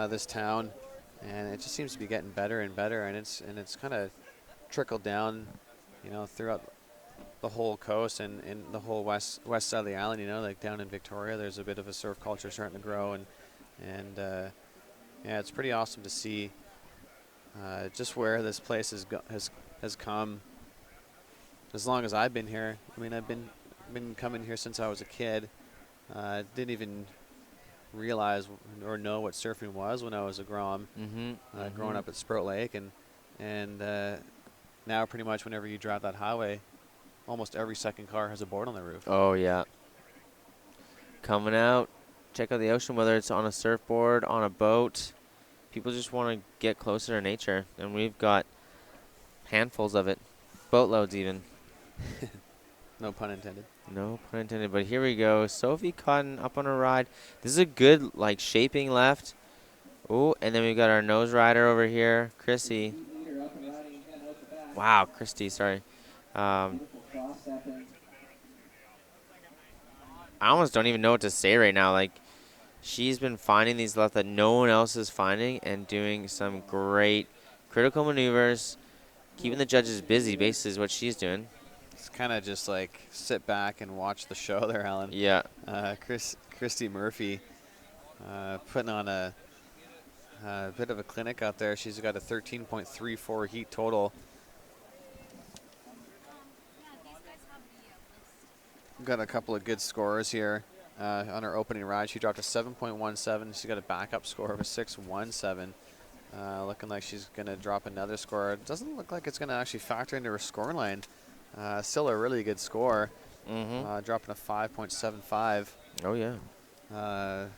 this town, and it just seems to be getting better and better, and it's kind of trickled down, throughout the whole coast and the whole west side of the island. Like down in Victoria, there's a bit of a surf culture starting to grow, and yeah, it's pretty awesome to see just where this place has come. As long as I've been here, I mean, I've been coming here since I was a kid. Didn't even realize or know what surfing was when I was a grom, growing up at Sprout Lake, and now pretty much whenever you drive that highway, almost every second car has a board on the roof. Oh yeah. Coming out, check out the ocean, whether it's on a surfboard, on a boat. People just want to get closer to nature, and we've got handfuls of it, boatloads even. No pun intended. No pun intended, but here we go. Sophie Cotton up on a ride. This is a good shaping left. Oh, and then we've got our nose rider over here, Chrissy. Wow, Christy, sorry. I almost don't even know what to say right now. She's been finding these left that no one else is finding and doing some great critical maneuvers, keeping the judges busy, basically, is what she's doing. It's kind of just sit back and watch the show there, Alan. Yeah. Christy Murphy putting on a bit of a clinic out there. She's got a 13.34 heat total. Got a couple of good scores here on her opening ride. She dropped a 7.17. She's got a backup score of a 6.17. Looking like she's going to drop another score. It doesn't look like it's going to actually factor into her score line. Still a really good score. Dropping a 5.75. Oh, yeah.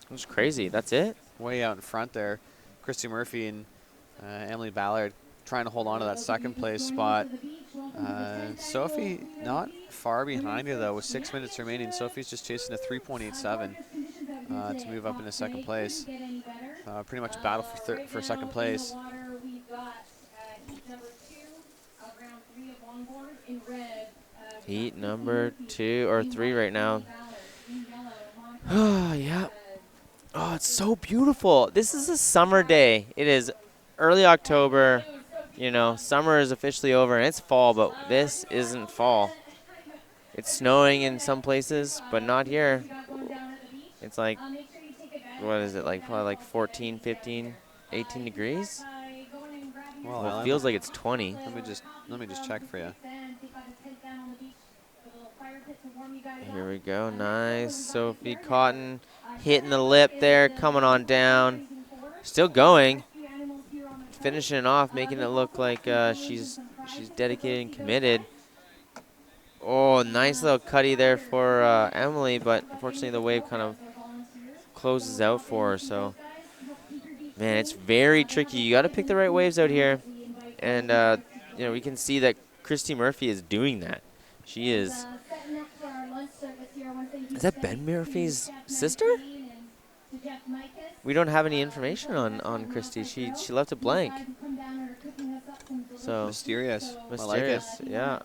That's crazy. That's it? Way out in front there. Christy Murphy and Emily Ballard trying to hold on to that second place spot. Sophie not far behind her, though, with 6 minutes remaining. Sophie's just chasing a 3.87 to move up into second place. Pretty much a battle for second place. Heat number 2 or 3 right now. Oh, yeah. Oh, it's so beautiful. This is a summer day. It is early October. You know, summer is officially over, and it's fall, but this isn't fall. It's snowing in some places, but not here. It's like, what is it, like probably like 14, 15, 18 degrees? Well, it feels like it's 20. Let me just check for you. Here we go. Nice. Sophie Cotton hitting the lip there, coming on down. Still going. Finishing it off, making it look like she's dedicated and committed. Oh, nice little cutty there for Emily, but unfortunately the wave kind of closes out for her. So, man, it's very tricky. You got to pick the right waves out here, and you know, we can see that Christy Murphy is doing that. She is. Is that Ben Murphy's sister? We don't have any information on Christy. She left it blank. So Mysterious. mysterious, I like it. yeah.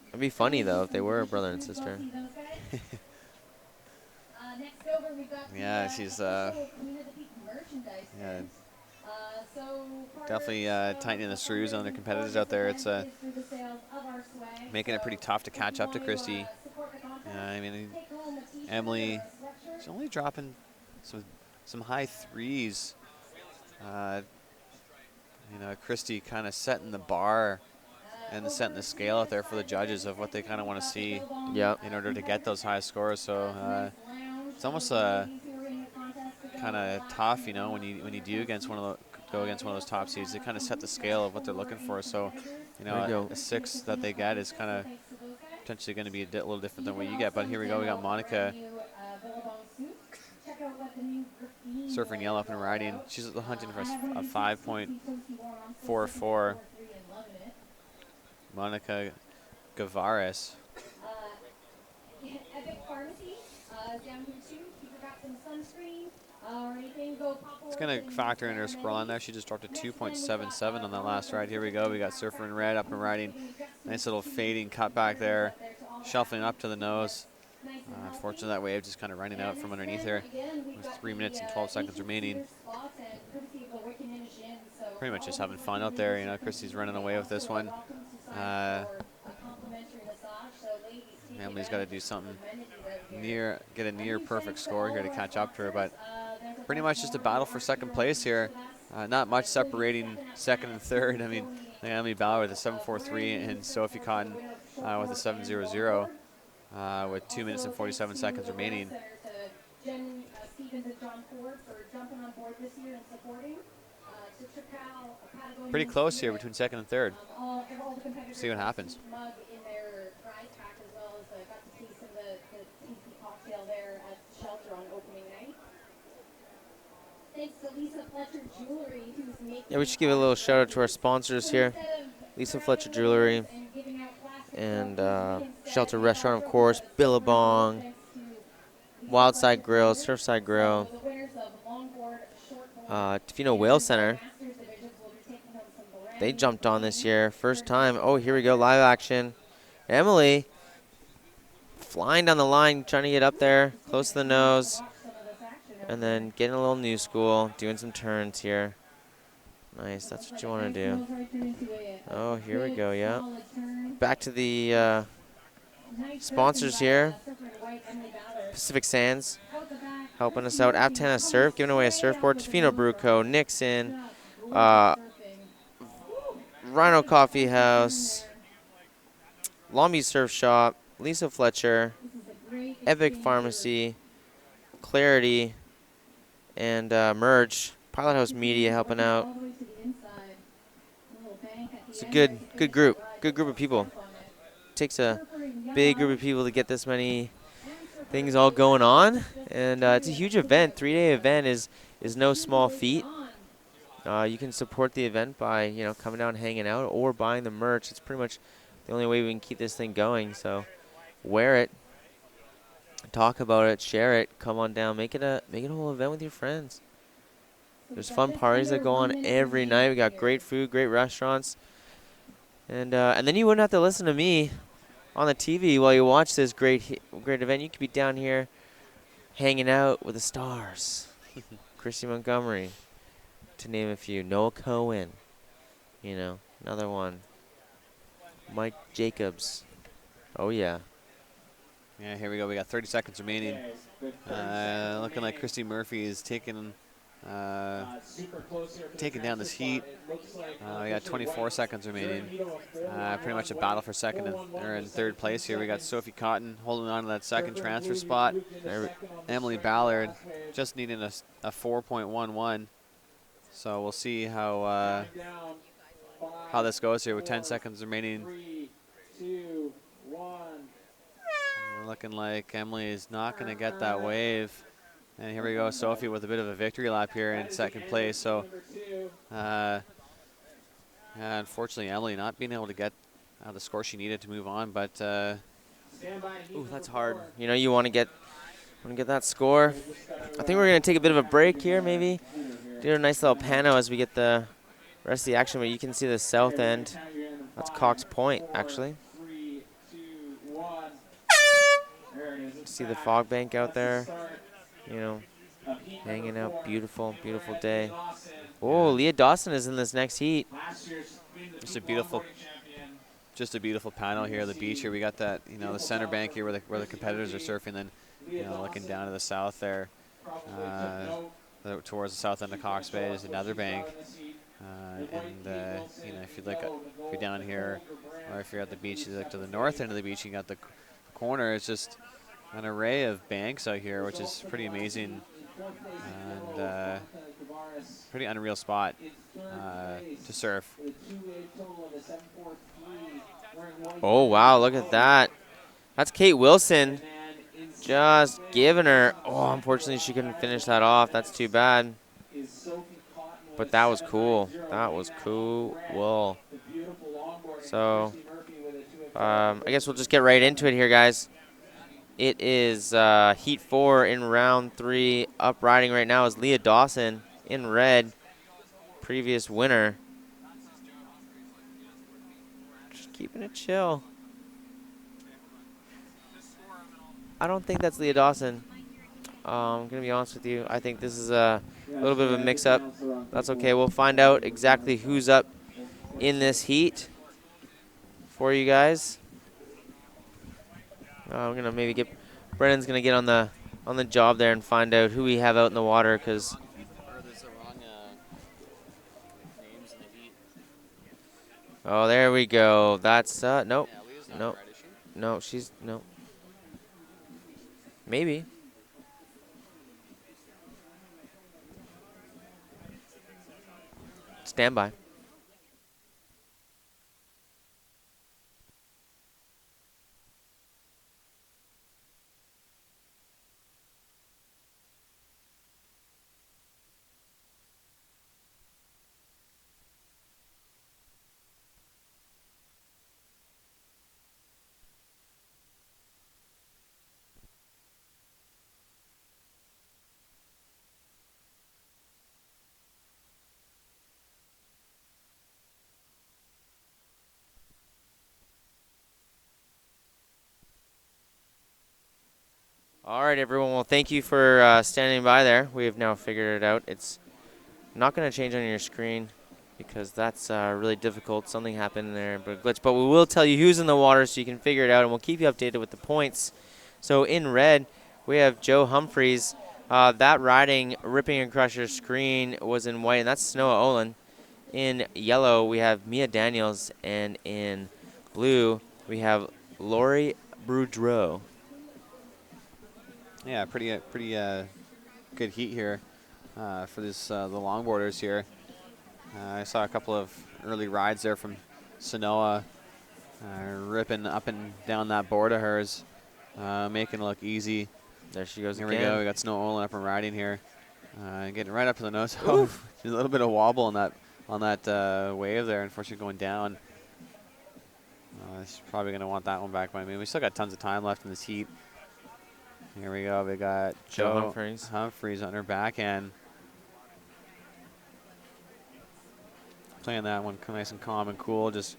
It'd be funny though if they were a brother and sister. Yeah, she's yeah, definitely tightening the screws on their competitors out there. It's making it pretty tough to catch up to Christy. I mean, Emily, she's only dropping some high threes. You know, Christy kind of setting the bar and setting the scale out there for the judges of what they kind of want to see in order to get those high scores. So it's almost kind of tough, you know, when you do go against one of those top seeds. They kind of set the scale of what they're looking for. So, you know, a 6 that they get is kind of potentially going to be a little different than what you get. But here we go. We got Monica surfing yellow up and riding. She's hunting for a 5.44. Monica Gavaris. It's going to factor in her score on there. She just dropped a 2.77 on that last ride. Here we go. We got Surfer in red up and riding. Nice little fading cut back there. Shuffling up to the nose. Unfortunately, that wave just kind of running out from underneath her. With 3 minutes and 12 seconds remaining. Pretty much just having fun out there. You know, Christy's running away with this one. Emily's got to do something get a near perfect score here to catch up to her, but pretty much just a battle for second place here. Not much separating second and third. I mean, Emily Bauer with a 7.43 and Sophie Cotton with a 7.00 with 2 minutes and 47 seconds remaining. Pretty close here between second and third. See what happens. Yeah, we should give a little shout out to our sponsors here. Lisa Fletcher Jewelry and Shelter Restaurant, of course, Billabong, Wildside Grill, Surfside Grill, Tofino Whale Center. They jumped on this year. First time. Oh, here we go. Live action. Emily flying down the line, trying to get up there, close to the nose. And then getting a little new school, doing some turns here. Nice, that's what you want to do. Oh, here we go, yeah. Back to the sponsors here. Pacific Sands helping us out. Aptana Surf, giving away a surfboard. Tofino Brew Co., Nixon, Rhino Coffee House, Long Beach Surf Shop, Lisa Fletcher, Epic Pharmacy, Clarity, and Merge. Pilot House Media helping out. It's a good group of people. It takes a big group of people to get this many things all going on, and it's a huge event. 3-day event is no small feat. You can support the event by, you know, coming down, hanging out, or buying the merch. It's pretty much the only way we can keep this thing going. So wear it, talk about it, share it, come on down, make it a whole event with your friends. There's fun parties that go on every night. We got great food, great restaurants, and then you wouldn't have to listen to me on the TV while you watch this great event. You could be down here hanging out with the stars. Christy Montgomery, to name a few. Noah Cohen, you know, another one. Mike Jacobs. Oh, yeah. Yeah, here we go. We got 30 seconds remaining. Looking like Christy Murphy is taking down this heat. We got 24 seconds remaining. Pretty much a battle for second and third place here. We got Sophie Cotton holding on to that second transfer spot. Emily Ballard just needing a 4.11. So we'll see how this goes here with 10 seconds remaining. 3, 2, 1. Looking like Emily is not going to get that wave. And here we go, Sophie with a bit of a victory lap here in second place. So, unfortunately, Emily not being able to get the score she needed to move on. But ooh, that's hard. You know, you want to get that score. I think we're going to take a bit of a break here, maybe do a nice little pano as we get the rest of the action. But you can see the south end. That's Cox Point, actually. See the fog bank out there, you know, hanging out. Beautiful, beautiful day. Oh, Leah Dawson is in this next heat. Just a beautiful panel here, the beach here. We got that, you know, the center bank here where the competitors are surfing. Then, you know, looking down to the south there, towards the south end of Cox Bay is another bank. You know, if you're down here, or if you're at the beach, you look to the north end of the beach, you got the corner. It's just an array of banks out here, which is pretty amazing and pretty unreal spot to surf. Oh, wow, look at that. That's Kate Wilson just giving her. Oh, unfortunately, she couldn't finish that off. That's too bad. But that was cool. That was cool. Whoa. So, I guess we'll just get right into it here, guys. It is Heat 4 in round 3. Up riding right now is Leah Dawson in red, previous winner. Just keeping it chill. I don't think that's Leah Dawson. I'm going to be honest with you. I think this is a little bit of a mix-up. That's okay. We'll find out exactly who's up in this heat for you guys. I'm going to maybe get... Brennan's going to get on the job there and find out who we have out in the water, because... Oh, there we go. That's, nope. Nope. No, she's, no. Maybe. Stand by. All right, everyone. Well, thank you for standing by there. We have now figured it out. It's not going to change on your screen because that's really difficult. Something happened there, but glitch. But we will tell you who's in the water so you can figure it out, and we'll keep you updated with the points. So in red, we have Joe Humphreys. That riding, ripping and crusher screen was in white, and that's Noah Olen. In yellow, we have Mia Daniels, and in blue, we have Lori Boudreau. Yeah, pretty good heat here for this the longboarders here. I saw a couple of early rides there from Sanoa, ripping up and down that board of hers, making it look easy. There she goes here again. Here we go. We got Snow Olen up and riding here. Getting right up to the nose. A little bit of wobble on that wave there. Unfortunately, going down. She's probably going to want that one back. But I mean, we still got tons of time left in this heat. Here we go. We got Joe Humphreys on her backhand. Playing that one nice and calm and cool. Just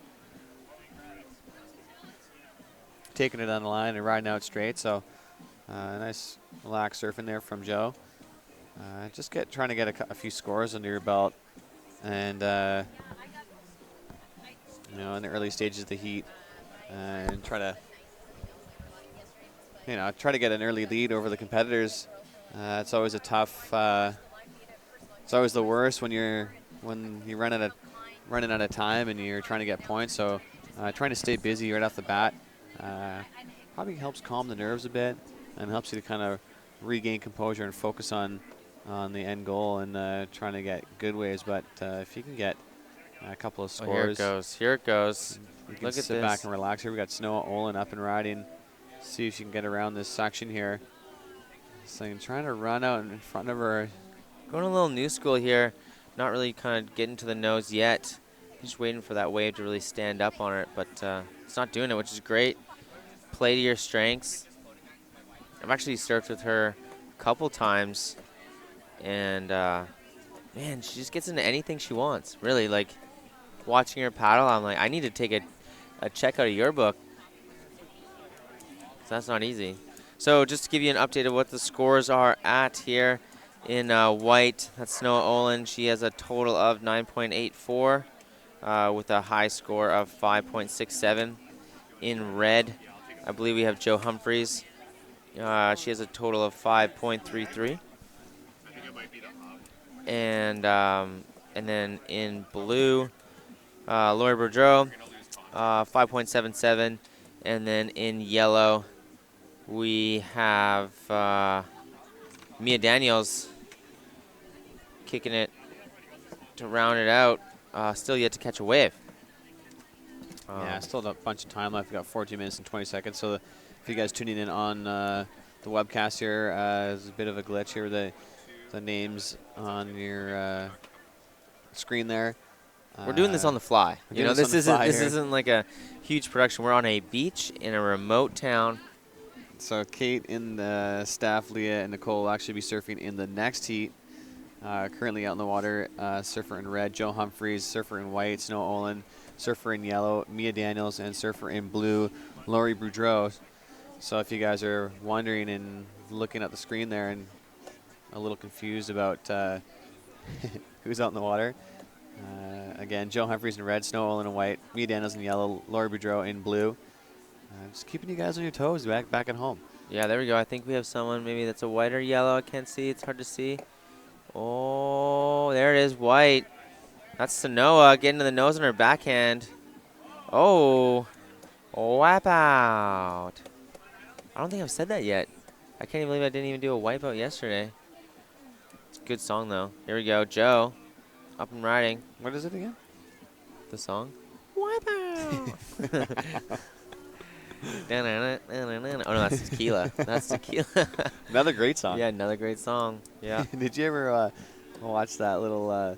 taking it down the line and riding out straight. So nice relaxed surfing there from Joe. Just trying to get a few scores under your belt. And, you know, in the early stages of the heat. And try to get an early lead over the competitors. It's always a tough. It's always the worst when you running out of time and you're trying to get points. So trying to stay busy right off the bat probably helps calm the nerves a bit and helps you to kind of regain composure and focus on the end goal and trying to get good waves. But if you can get a couple of scores, here it goes. Here it goes. You can Look at sit back and relax. Here we got Snow Olen up and riding. See if she can get around this section here. So trying to run out in front of her. Going a little new school here. Not really kind of getting to the nose yet. Just waiting for that wave to really stand up on it, but it's not doing it, which is great. Play to your strengths. I've actually surfed with her a couple times, and man, she just gets into anything she wants. Really, like watching her paddle, I'm like, I need to take a check out of your book. So that's not easy. So just to give you an update of what the scores are at here in white, that's Snow Olen. She has a total of 9.84 with a high score of 5.67. In red, I believe we have Joe Humphreys. She has a total of 5.33. And then in blue, Lori Boudreau, 5.77. And then in yellow, we have Mia Daniels kicking it to round it out. Still yet to catch a wave. Yeah, still a bunch of time left. We've got 14 minutes and 20 seconds. So if you guys tuning in on the webcast here, there's a bit of a glitch here with the names on your screen there. We're doing this on the fly. You know, this isn't like a huge production. We're on a beach in a remote town. So Kate and the staff, Leah and Nicole, will actually be surfing in the next heat. Currently out in the water, surfer in red, Joe Humphreys, surfer in white, Snow Olen, surfer in yellow, Mia Daniels, and surfer in blue, Lori Boudreau. So if you guys are wondering and looking at the screen there and a little confused about who's out in the water, again, Joe Humphreys in red, Snow Olen in white, Mia Daniels in yellow, Lori Boudreau in blue. Just keeping you guys on your toes back at home. Yeah, there we go. I think we have someone maybe that's a white or yellow. I can't see. It's hard to see. Oh, there it is, white. That's Sanoa getting to the nose on her backhand. Oh, wipe out. I don't think I've said that yet. I can't even believe I didn't even do a wipeout yesterday. It's a good song, though. Here we go. Joe, up and riding. What is it again? The song? Wipeout. Oh, no, that's tequila. That's tequila. Another great song. Yeah, another great song. Yeah. Did you ever watch that little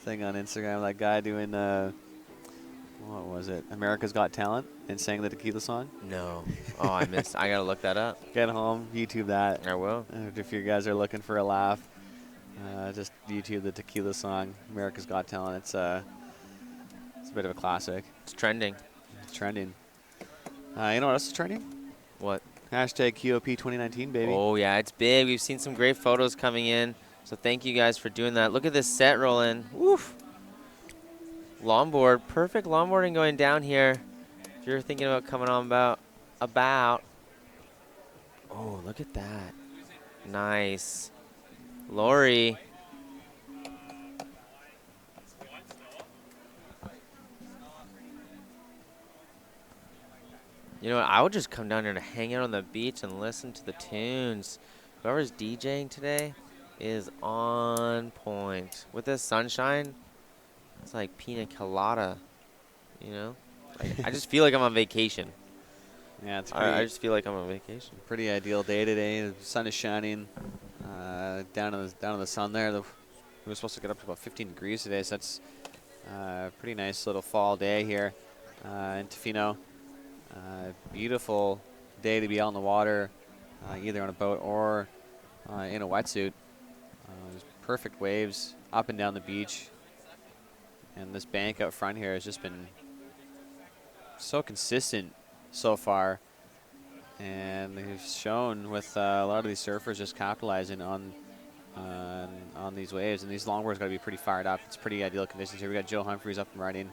thing on Instagram? That guy doing, what was it? America's Got Talent and sang the tequila song? No. Oh, I missed. I got to look that up. Get home, YouTube that. I will. If you guys are looking for a laugh, just YouTube the tequila song, America's Got Talent. It's a bit of a classic. It's trending. It's trending. You know what else is trending? What? Hashtag QOP 2019, baby. Oh, yeah, it's big. We've seen some great photos coming in. So thank you guys for doing that. Look at this set rolling. Woof. Longboard. Perfect longboarding going down here. If you're thinking about coming on about. Oh, look at that. Nice. Lori. You know what? I would just come down here to hang out on the beach and listen to the tunes. Whoever's DJing today is on point. With this sunshine, it's like pina colada, you know? I just feel like I'm on vacation. Yeah, it's I just feel like I'm on vacation. Pretty ideal day today. The sun is shining. down in the sun there. We're supposed to get up to about 15 degrees today, so that's a pretty nice little fall day here in Tofino. Beautiful day to be out in the water, either on a boat or in a wetsuit. There's perfect waves up and down the beach. And this bank out front here has just been so consistent so far. And they've shown with a lot of these surfers just capitalizing on these waves. And these longboards got to be pretty fired up. It's pretty ideal conditions here. We got Jill Humphreys up and riding.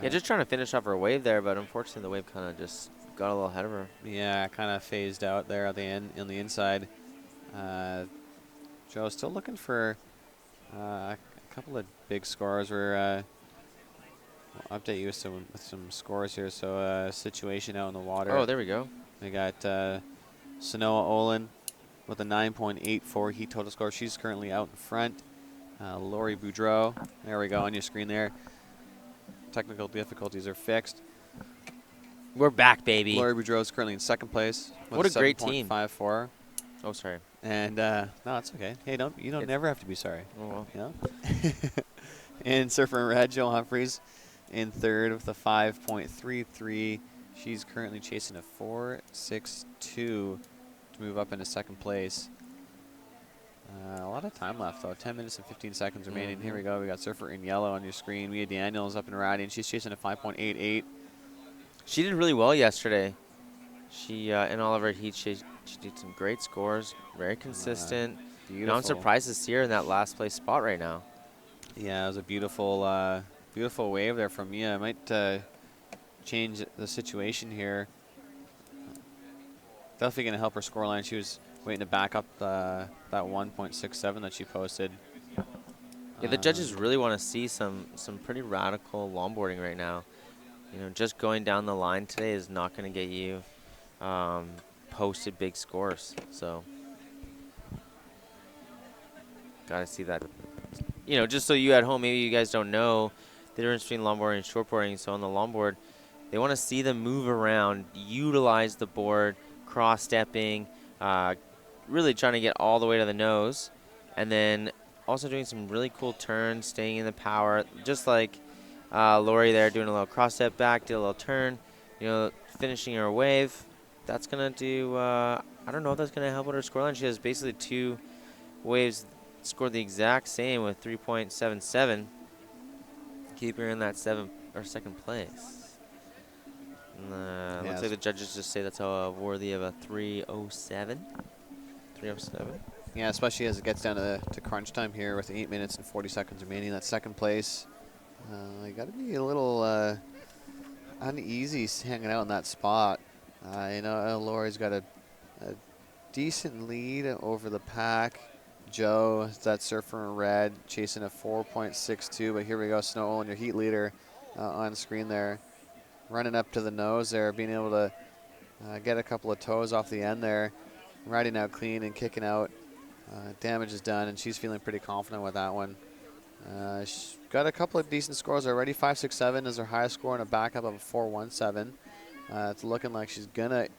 Yeah, just trying to finish off her wave there, but unfortunately the wave kind of just got a little ahead of her. Yeah, kind of phased out there at the end, on the inside. Joe's still looking for a couple of big scores. We'll update you with some scores here. So situation out in the water. Oh, there we go. We got Sanoa Olen with a 9.84 heat total score. She's currently out in front. Lori Boudreau, there we go on your screen there. Technical difficulties are fixed. We're back, baby. Lori Boudreau is currently in second place. With What a great team. 7.54. Oh, sorry. And no, it's okay. Hey, you don't never have to be sorry. Oh, well. You know? And surfer in red, Jill Humphreys in third with a 5.33. She's currently chasing a 4.62 to move up into second place. A lot of time left, though. 10 minutes and 15 seconds remaining. Here we go. We got surfer in yellow on your screen. Mia Daniels up and riding. She's chasing a 5.88. She did really well yesterday. She in all of her heats, she did some great scores. Very consistent. You know, I'm surprised to see her in that last place spot right now. Yeah, it was a beautiful, beautiful wave there from Mia. I might change the situation here. Definitely going to help her scoreline. She was waiting to back up that 1.67 that she posted. Yeah, the judges really want to see some pretty radical longboarding right now. You know, just going down the line today is not going to get you posted big scores. So, got to see that. You know, just so you at home, maybe you guys don't know the difference between longboarding and shortboarding. So on the longboard, they want to see them move around, utilize the board, cross-stepping, really trying to get all the way to the nose, and then also doing some really cool turns, staying in the power, just like Lori there doing a little cross-step back, did a little turn, you know, finishing her wave. That's going to do, I don't know if that's going to help with her scoreline. She has basically two waves scored the exact same with 3.77, keep her in that second place. Looks like the judges just say that's worthy of a 307. 307. Yeah, especially as it gets down to crunch time here with 8 minutes and 40 seconds remaining. That second place, you got to be a little uneasy hanging out in that spot. You know, Lori's got a decent lead over the pack. Joe, that surfer in red, chasing a 4.62. But here we go, Snow Olen, your heat leader on screen there. Running up to the nose there, being able to get a couple of toes off the end there. Riding out clean and kicking out. Damage is done, and she's feeling pretty confident with that one. She's got a couple of decent scores already. 5.67 is her highest score and a backup of a 4.17. It's looking like she's gonna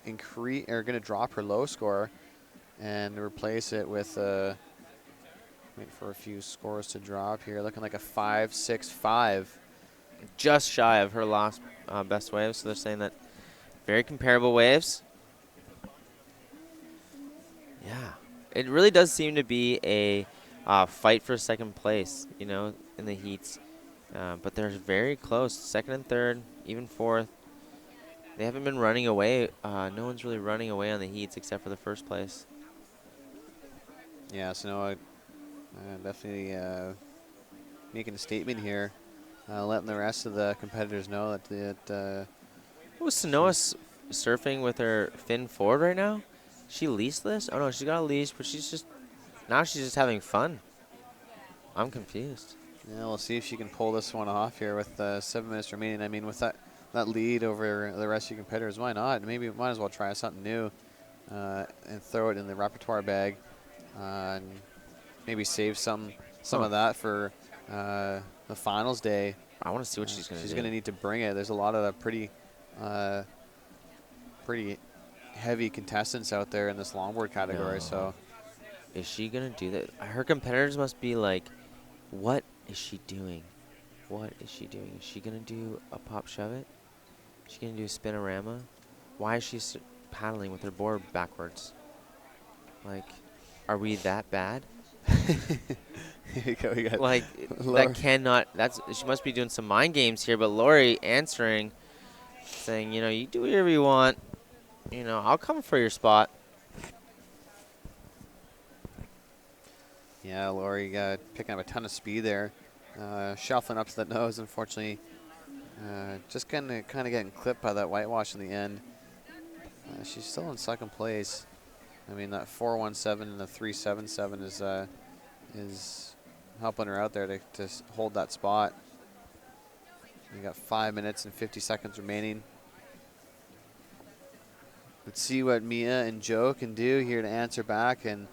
drop her low score and replace it with wait for a few scores to drop here. Looking like a 5.65. Just shy of her last best wave, so they're saying that very comparable waves. Yeah, it really does seem to be a fight for second place, you know, in the heats. But they're very close, second and third, even fourth. They haven't been running away. No one's really running away on the heats except for the first place. Yeah, so definitely making a statement here, letting the rest of the competitors know that Was Sanoa surfing with her fin forward right now? She leashless? Oh no, she's got a leash, but she's just having fun. I'm confused. Yeah, we'll see if she can pull this one off here with 7 minutes remaining. I mean, with that lead over the rest of your competitors, why not? Maybe might as well try something new and throw it in the repertoire bag and maybe save some of that for the finals day. I want to see what she's going to do. She's going to need to bring it. There's a lot of pretty heavy contestants out there in this longboard category, so is she going to do that? Her competitors must be like, what is she doing? What is she doing? Is she going to do a pop shove it? Is she going to do a spinorama? Why is she paddling with her board backwards? Like, are we that bad? Here we got Like, that cannot, she must be doing some mind games here, but Lori answering, saying, you know, you do whatever you want. You know, I'll come for your spot. Yeah, Lori picking up a ton of speed there. Shuffling up to the nose, unfortunately. Just kind of getting clipped by that whitewash in the end. She's still in second place. I mean, that 4.17 and the 3.77 is helping her out there to hold that spot. We got 5 minutes and 50 seconds remaining. Let's see what Mia and Joe can do here to answer back and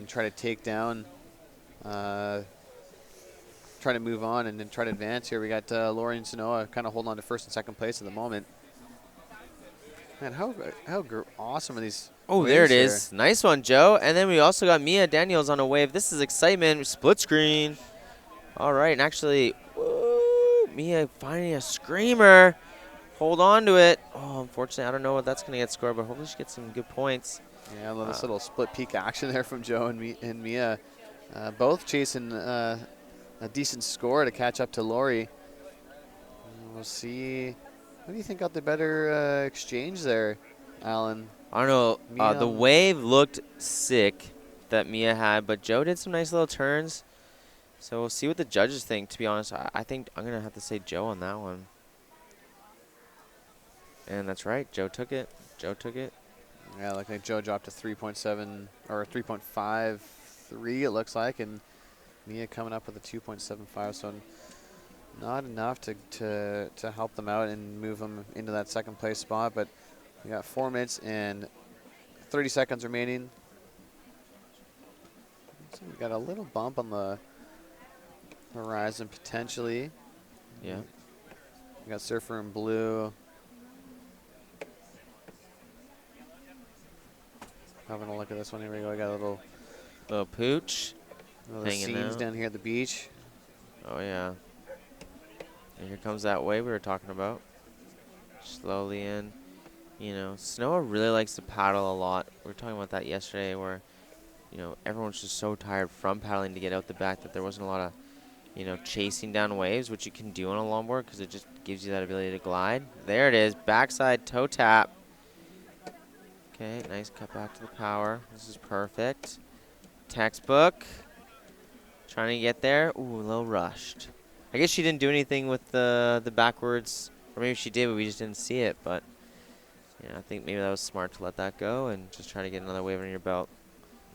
try to take down, try to move on and then try to advance here. We got Lori and Sanoa kind of holding on to first and second place at the moment. Man, how awesome are these? Oh, there it is. Nice one, Joe. And then we also got Mia Daniels on a wave. This is excitement. Split screen. All right, and actually, woo, Mia finding a screamer. Hold on to it. Oh, unfortunately, I don't know what that's going to get scored, but hopefully she gets some good points. Yeah, this little split peak action there from Joe and Mia. Both chasing a decent score to catch up to Lori. We'll see. What do you think got the better exchange there, Alan? I don't know. The wave looked sick that Mia had, but Joe did some nice little turns. So we'll see what the judges think. To be honest, I think I'm going to have to say Joe on that one. And that's right. Joe took it. Joe took it. Yeah, like Joe dropped to 3.7 or 3.53 it looks like, and Mia coming up with a 2.75. So not enough to help them out and move them into that second place spot. But we got 4 minutes and 30 seconds remaining. So we got a little bump on the horizon potentially. Yeah. We got Surfer in blue. Having a look at this one. Here we go. We got a little pooch. scenes down here at the beach. Oh, yeah. And here comes that wave we were talking about. Slowly in. You know, Snowa really likes to paddle a lot. We were talking about that yesterday where, you know, everyone's just so tired from paddling to get out the back that there wasn't a lot of, you know, chasing down waves, which you can do on a longboard because it just gives you that ability to glide. There it is. Backside toe tap. Okay, nice cut back to the power. This is perfect. Textbook. Trying to get there. Ooh, a little rushed. I guess she didn't do anything with the backwards. Or maybe she did, but we just didn't see it. But, yeah, I think maybe that was smart to let that go and just try to get another wave on your belt.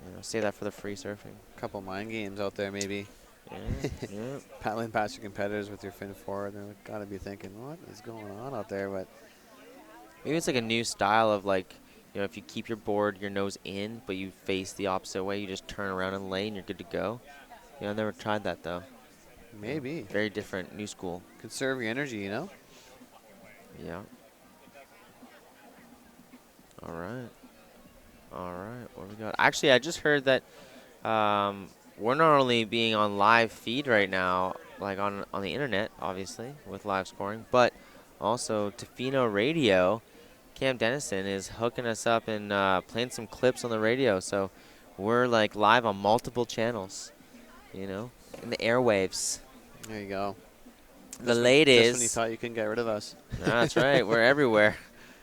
You know, save that for the free surfing. Couple mind games out there, maybe. Yeah, yeah. Paddling past your competitors with your fin forward. They're got to be thinking, what is going on out there? But maybe it's like a new style of, like, you know, if you keep your board, your nose in, but you face the opposite way, you just turn around and lay and you're good to go. You know, I've never tried that, though. Maybe. Very different, new school. Conserve your energy, you know? Yeah. All right. All right, what do we got? Actually, I just heard that we're not only being on live feed right now, like on the internet, obviously, with live scoring, but also Tofino Radio. Cam Dennison is hooking us up and playing some clips on the radio. So we're like live on multiple channels, you know, in the airwaves. There you go. The ladies. Just when you thought you couldn't get rid of us. No, that's right. We're everywhere.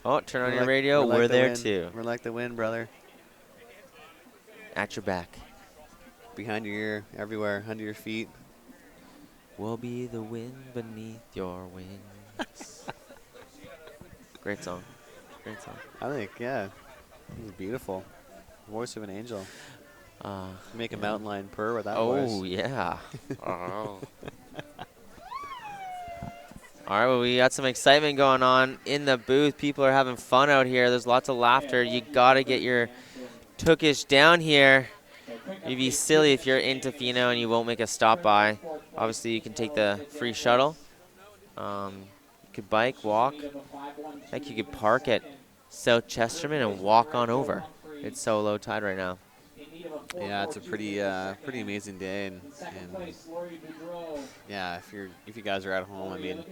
Oh, turn on your radio. We're there too. We're like the wind, brother. At your back. Behind your ear, everywhere, under your feet. We'll be the wind beneath your wings. Great song. Great song. I think, yeah. It's beautiful. Voice of an angel. Make a mountain lion purr with that voice. Oh, yeah. Oh. All right, well, we got some excitement going on in the booth. People are having fun out here. There's lots of laughter. You got to get your tookish down here. You'd be silly if you're in Tofino and you won't make a stop by. Obviously, you can take the free shuttle. You could bike, walk. Heck, you could park at South Chesterman and walk on over. It's so low tide right now. Yeah, it's a pretty amazing day, and yeah, if you guys are at home, I mean,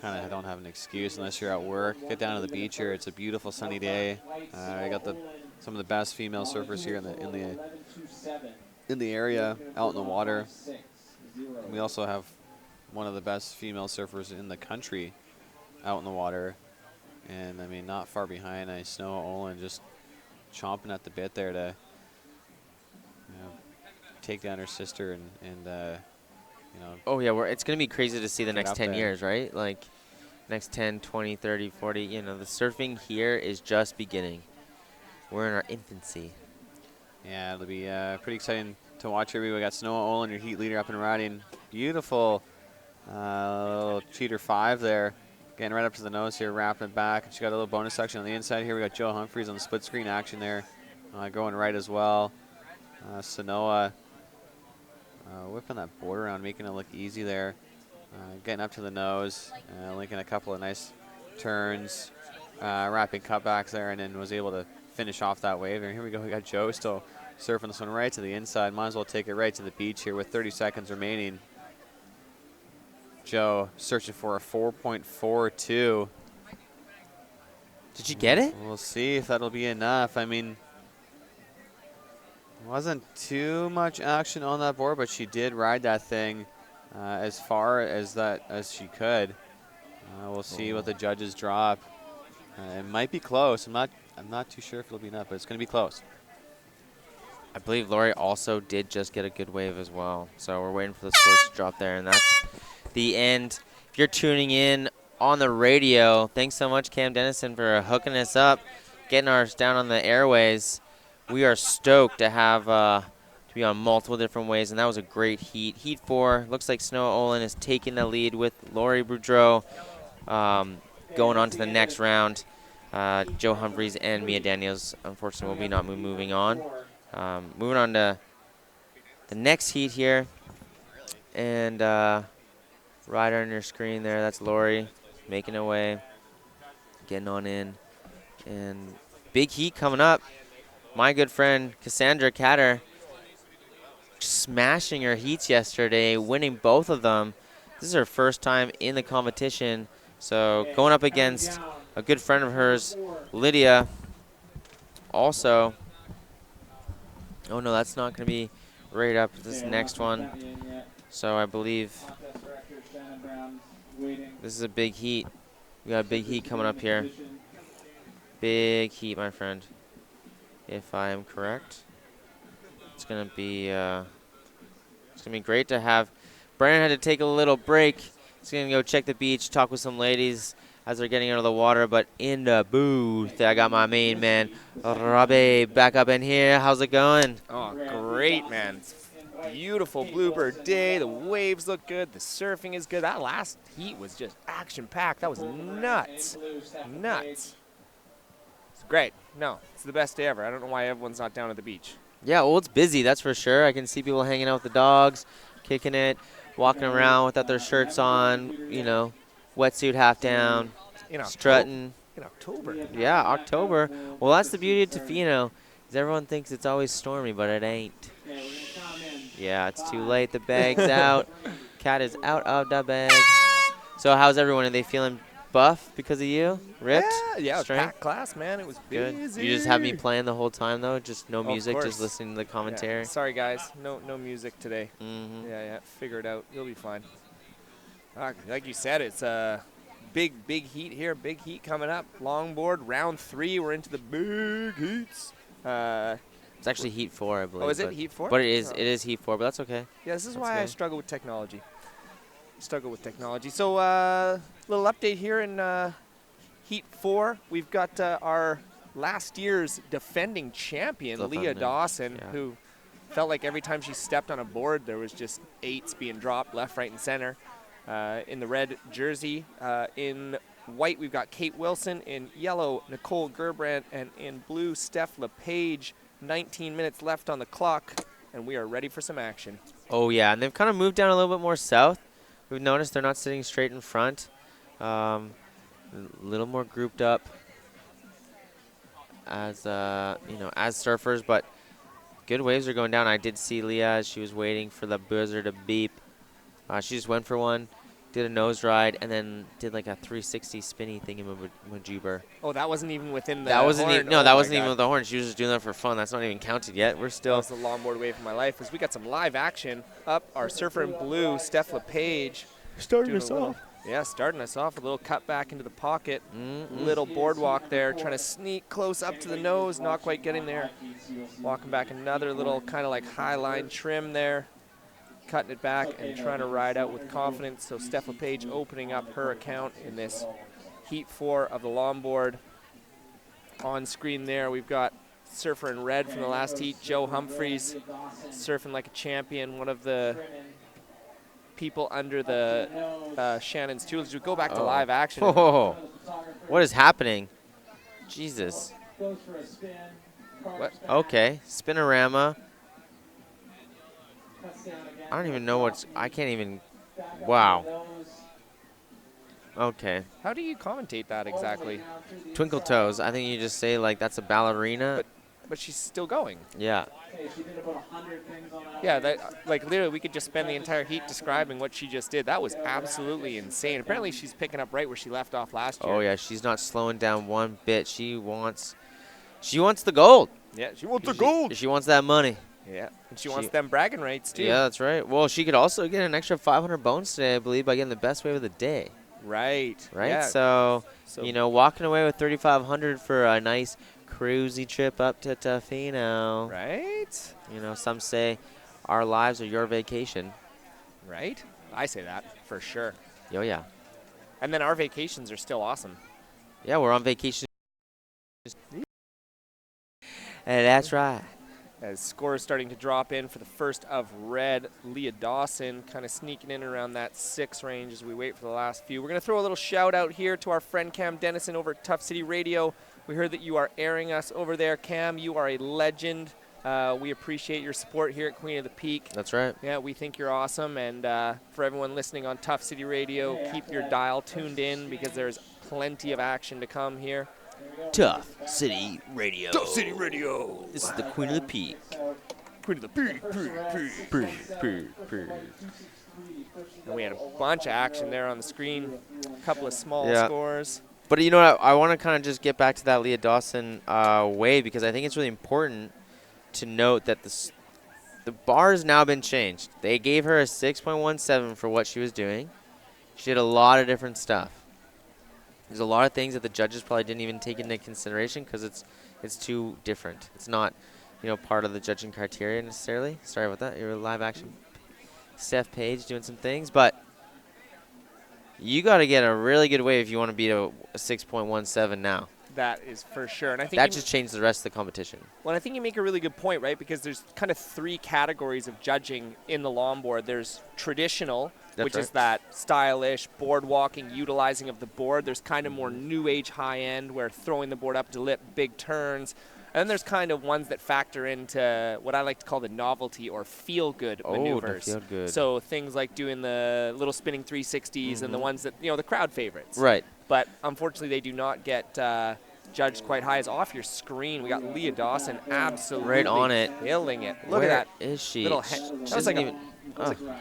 kind of don't have an excuse unless you're at work. Get down to the beach here. It's a beautiful sunny day. I got some of the best female surfers here in the area, out in the water. And we also have one of the best female surfers in the country out in the water, and I mean, not far behind. I know Olen just chomping at the bit there to take down her sister and Oh, yeah, it's going to be crazy to see the get next up 10 there. years, right? Like, next 10, 20, 30, 40, you know, the surfing here is just beginning. We're in our infancy. Yeah, it'll be pretty exciting to watch here. We got Snow Olen, your heat leader, up and riding. Beautiful little cheater 5 there. Getting right up to the nose here, wrapping it back. She got a little bonus section on the inside here. We got Joe Humphreys on the split screen action there, going right as well. Sanoa whipping that board around, making it look easy there. Getting up to the nose, linking a couple of nice turns, wrapping cutbacks there, and then was able to finish off that wave. And here we go, we got Joe still surfing this one right to the inside. Might as well take it right to the beach here with 30 seconds remaining. Joe searching for a 4.42. Did you get it? We'll see if that'll be enough. I mean, wasn't too much action on that board, but she did ride that thing as far as she could. We'll see what the judges drop. It might be close. I'm not too sure if it'll be enough, but it's going to be close. I believe Lori also did just get a good wave as well. So we're waiting for the scores to drop there, and that's the end. If you're tuning in on the radio, thanks so much, Cam Dennison, for hooking us up, getting ours down on the airways. We are stoked to have to be on multiple different ways, and that was a great heat. Heat 4, looks like Snow Olen is taking the lead with Lori Boudreau going on to the next round. Joe Humphreys and Mia Daniels, unfortunately, will be not moving on. Moving on to the next heat here, and right on your screen there, that's Lori making her way, getting on in, and big heat coming up. My good friend Cassandra Catter smashing her heats yesterday, winning both of them. This is her first time in the competition, so going up against a good friend of hers, Lydia. Also, oh no, that's not going to be right up this next one. So I believe this is a big heat. We got a big heat coming up here. Big heat, my friend. If I am correct, it's gonna be great to have. Brandon had to take a little break. He's gonna go check the beach, talk with some ladies as they're getting out of the water. But in the booth, I got my main man, Robbie, back up in here. How's it going? Oh, great, man. It's beautiful bluebird day. The waves look good. The surfing is good. That last heat was just action-packed. That was nuts. Nuts. It's great. No, it's the best day ever. I don't know why everyone's not down at the beach. Yeah, well, it's busy, that's for sure. I can see people hanging out with the dogs, kicking it, walking around without their shirts on, you know, wetsuit half down, strutting. In October. Yeah, October. Well, that's the beauty of Tofino, is everyone thinks it's always stormy, but it ain't. Yeah, it's too late. The bag's out. Cat is out of the bag. So how's everyone? Are they feeling buff because of you? Ripped? Yeah, Strength? packed class, man. It was Good. busy. You just have me playing the whole time, though? Just no Of music, just course. listening to the commentary? Yeah. Sorry, guys. No music today. Mm-hmm. Yeah. Figure it out. You'll be fine. Like you said, it's a big heat here. Big heat coming up. Longboard, round 3. We're into the big heats. It's actually Heat 4, I believe. Oh, is it Heat 4? But it is Oh. it is Heat 4, but that's okay. Yeah, this is That's why I good. struggle with technology. So, little update here in Heat 4. We've got our last year's defending champion, Leah Defending, Dawson, yeah. who felt like every time she stepped on a board, there was just 8s being dropped left, right, and center. In the red jersey. In white, we've got Kate Wilson. In yellow, Nicole Gerbrandt. And in blue, Steph LePage. 19 minutes left on the clock, and we are ready for some action. Oh, yeah, and they've kind of moved down a little bit more south. We've noticed they're not sitting straight in front. A little more grouped up as, as surfers, but Good waves are going down. I did see Leah as she was waiting for the buzzer to beep. She just went for one, did a nose ride, and then did like a 360 spinny thingy-majoober. Oh, that wasn't even within the That wasn't horn. even, no, Oh that my wasn't even God. with the horn. She was just doing that for fun. That's not even counted yet. We're That still. was the longboard wave of my life. As we got some live action up. Our surfer in blue, Steph LePage. Starting us off. Yeah, starting us off. A little cut back into the pocket. Little boardwalk there, trying to sneak close up to the nose, not quite getting there. Walking back another little kind of like high line trim there. Cutting it back and trying to ride out with confidence. So Steph LePage opening up her account in this Heat 4 of the longboard. On screen there, we've got surfer in red from the last heat, Joe Humphreys, surfing like a champion, one of the people under the Shannon's tutelage. We go back to live action. Oh, what is happening? Jesus. What? Okay, spinorama. I don't even know what's. I can't even. Wow. Okay. How do you commentate that exactly? Twinkle toes. I think you just say like that's a ballerina. But she's still going. Yeah. Yeah, that like literally we could just spend the entire heat describing what she just did. That was absolutely insane. Apparently she's picking up right where she left off last year. Oh yeah, she's not slowing down one bit. She wants the gold. Yeah, she wants the gold. She wants that money. Yeah, and she wants them bragging rights too. Yeah, that's right. Well, she could also get an extra 500 bones today, I believe, by getting the best wave of the day. Right. Right. Yeah. So you know, walking away with 3,500 for a nice cruisy trip up to Tofino. Right. You know, some say our lives are your vacation. Right. I say that for sure. Oh yeah. And then our vacations are still awesome. Yeah, we're on vacation. And that's right. As scores starting to drop in for the first of red, Leah Dawson kind of sneaking in around that 6 range as we wait for the last few. We're going to throw a little shout out here to our friend Cam Dennison over at Tough City Radio. We heard that you are airing us over there. Cam, you are a legend. We appreciate your support here at Queen of the Peak. That's right. Yeah, we think you're awesome. And for everyone listening on Tough City Radio, keep your dial tuned in because there's plenty of action to come here. Tough City Radio. Tough City Radio. This is the Queen of the Peak. Queen of the Peak. And we had a bunch of action there on the screen. A couple of small scores. But you know what? I want to kind of just get back to that Leah Dawson wave because I think it's really important to note that the bar has now been changed. They gave her a 6.17 for what she was doing. She did a lot of different stuff. There's a lot of things that the judges probably didn't even take into consideration because it's too different. It's not, you know, part of the judging criteria necessarily. Sorry about that. You're live action. Steph Page doing some things, but you got to get a really good wave if you want to beat a 6.17 now. That is for sure. And I think that just changed the rest of the competition. Well, I think you make a really good point, right? Because there's kind of 3 categories of judging in the longboard. There's traditional, which is that stylish board walking, utilizing of the board. There's kind of more new age high end where throwing the board up to lip, big turns. And then there's kind of ones that factor into what I like to call the novelty or feel-good maneuvers. Feel good. So things like doing the little spinning 360s and the ones that, you know, the crowd favorites. Right. But unfortunately, they do not get judged quite high. As off your screen, we got Leah Dawson absolutely right on it, killing it. Look Where at that. Is she? Little that was like a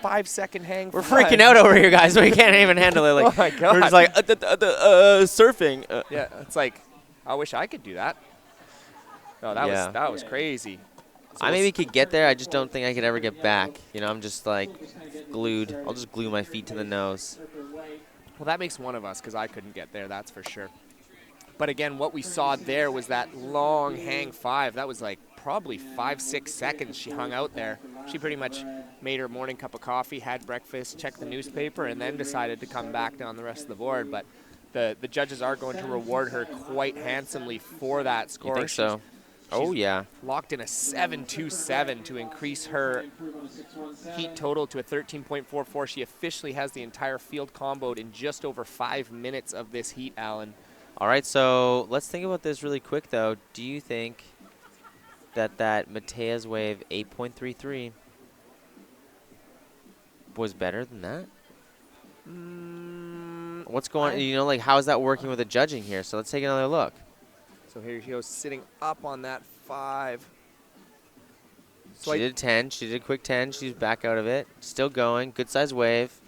5-second hang. We're freaking out over here, guys. We can't even handle it. Like, oh my God. We're just like surfing. Yeah, it's like I wish I could do that. No, that was crazy. So I maybe could get there. I just don't think I could ever get back. You know, I'm just like glued. I'll just glue my feet to the nose. Well, that makes one of us because I couldn't get there, that's for sure. But again, what we saw there was that long hang 5. That was like probably 5-6 seconds she hung out there. She pretty much made her morning cup of coffee, had breakfast, checked the newspaper, and then decided to come back down the rest of the board. But the judges are going to reward her quite handsomely for that score. You think so? Oh, yeah. Locked in a 7.27 to increase her heat total to a 13.44. She officially has the entire field comboed in just over 5 minutes of this heat, Alan. All right, so let's think about this really quick, though. Do you think that Matea's wave 8.33 was better than that? What's going on? You know, like, how is that working with the judging here? So let's take another look. So here she goes, sitting up on that 5. She did 10. She did a quick 10. She's back out of it. Still going. Good size wave.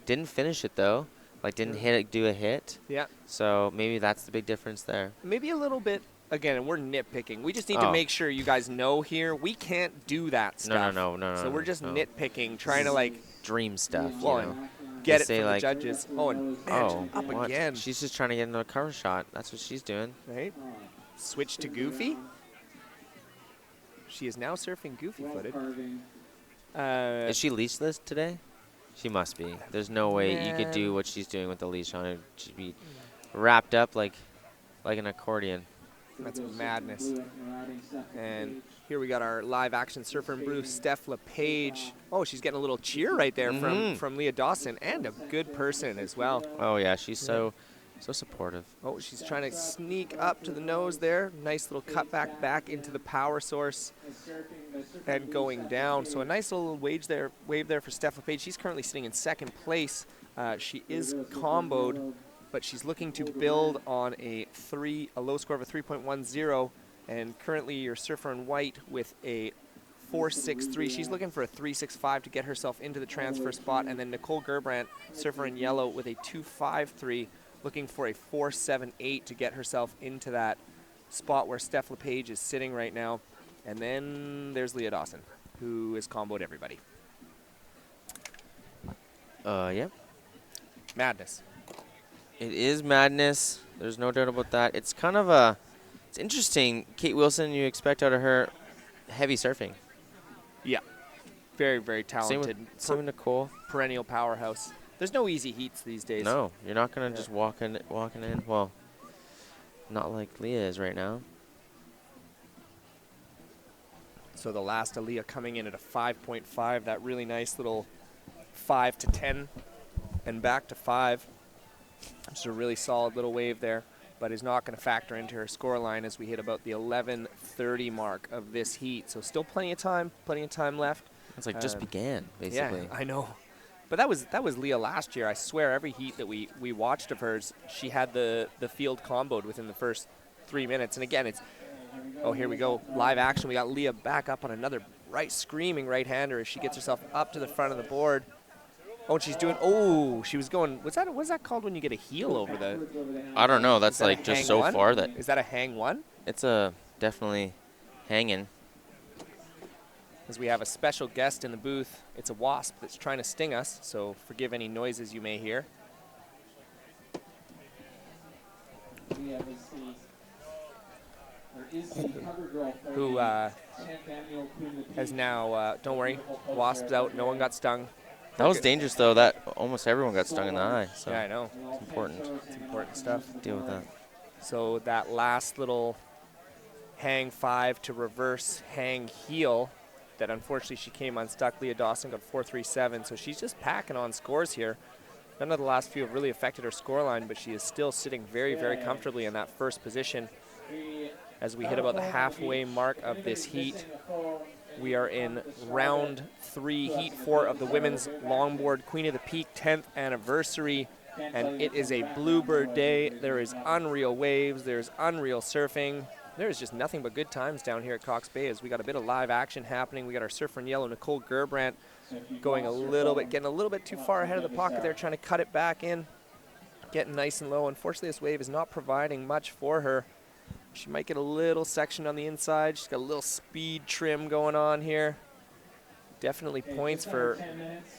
Didn't finish it, though. Like, didn't do a hit. Yeah. So maybe that's the big difference there. Maybe a little bit. Again, we're nitpicking. We just need to make sure you guys know here, we can't do that stuff. No. So we're just nitpicking, trying to, like, dream stuff. well, you know? get it say, from like, the judges. Oh, and man, up what? again. She's just trying to get another cover shot. That's what she's doing. Right. Switch to goofy. She is now surfing goofy-footed. Is she leashless today? She must be. There's no way you could do what she's doing with the leash on it. She'd be wrapped up like an accordion. That's madness. And here we got our live action surfer in blue, Steph LePage. Oh, she's getting a little cheer right there from Leah Dawson, and a good person as well. Oh yeah, she's so supportive. Oh, she's trying to sneak up to the nose there. Nice little cutback back into the power source and going down. So a nice little wave there for Steph LePage. She's currently sitting in second place. She is comboed, but she's looking to build on a low score of a 3.10, and currently your surfer in white with a 4.63. She's looking for a 3.65 to get herself into the transfer spot, and then Nicole Gerbrandt, surfer in yellow, with a 2.53, looking for a 4.78 to get herself into that spot where Steph LePage is sitting right now. And then there's Leah Dawson, who has comboed everybody. Yep. Madness. It is madness. There's no doubt about that. It's kind of it's interesting. Kate Wilson, you expect out of her heavy surfing. Yeah. Very, very talented. Same with Nicole. Perennial powerhouse. There's no easy heats these days. No, you're not going to just walking in. Well, not like Leah is right now. So the last Aaliyah coming in at a 5.5, that really nice little 5 to 10 and back to 5. Just a really solid little wave there, but is not going to factor into her score line as we hit about the 11:30 mark of this heat. So still plenty of time left. It's like just began, basically. Yeah, I know. But that was Leah last year. I swear every heat that we watched of hers, she had the field comboed within the first 3 minutes. And again, it's, oh, here we go, live action. We got Leah back up on another screaming right-hander as she gets herself up to the front of the board. Oh, and she's doing, she was going, what's that called when you get a heel over the? I don't know. That's like just so far that. Is that a hang one? It's definitely hanging. As we have a special guest in the booth. It's a wasp that's trying to sting us, so forgive any noises you may hear. Who has now, don't worry, wasp's out, no one got stung. That was dangerous, though. That almost everyone got stung in the eye. So yeah, I know. It's important. It's important stuff. Deal with that. So that last little hang 5 to reverse hang heel that unfortunately she came unstuck. Leah Dawson got 4.37, so she's just packing on scores here. None of the last few have really affected her scoreline, but she is still sitting very, very comfortably in that first position. As we hit about the halfway mark of this heat, we are in round 3, heat 4 of the women's longboard Queen of the Peak 10th anniversary, and it is a bluebird day. There is unreal waves, there's unreal surfing. There is just nothing but good times down here at Cox Bay as we got a bit of live action happening. We got our surfer in yellow, Nicole Gerbrandt, getting a little bit too far ahead of the pocket there, trying to cut it back in, getting nice and low. Unfortunately, this wave is not providing much for her. She might get a little section on the inside. She's got a little speed trim going on here. Definitely points for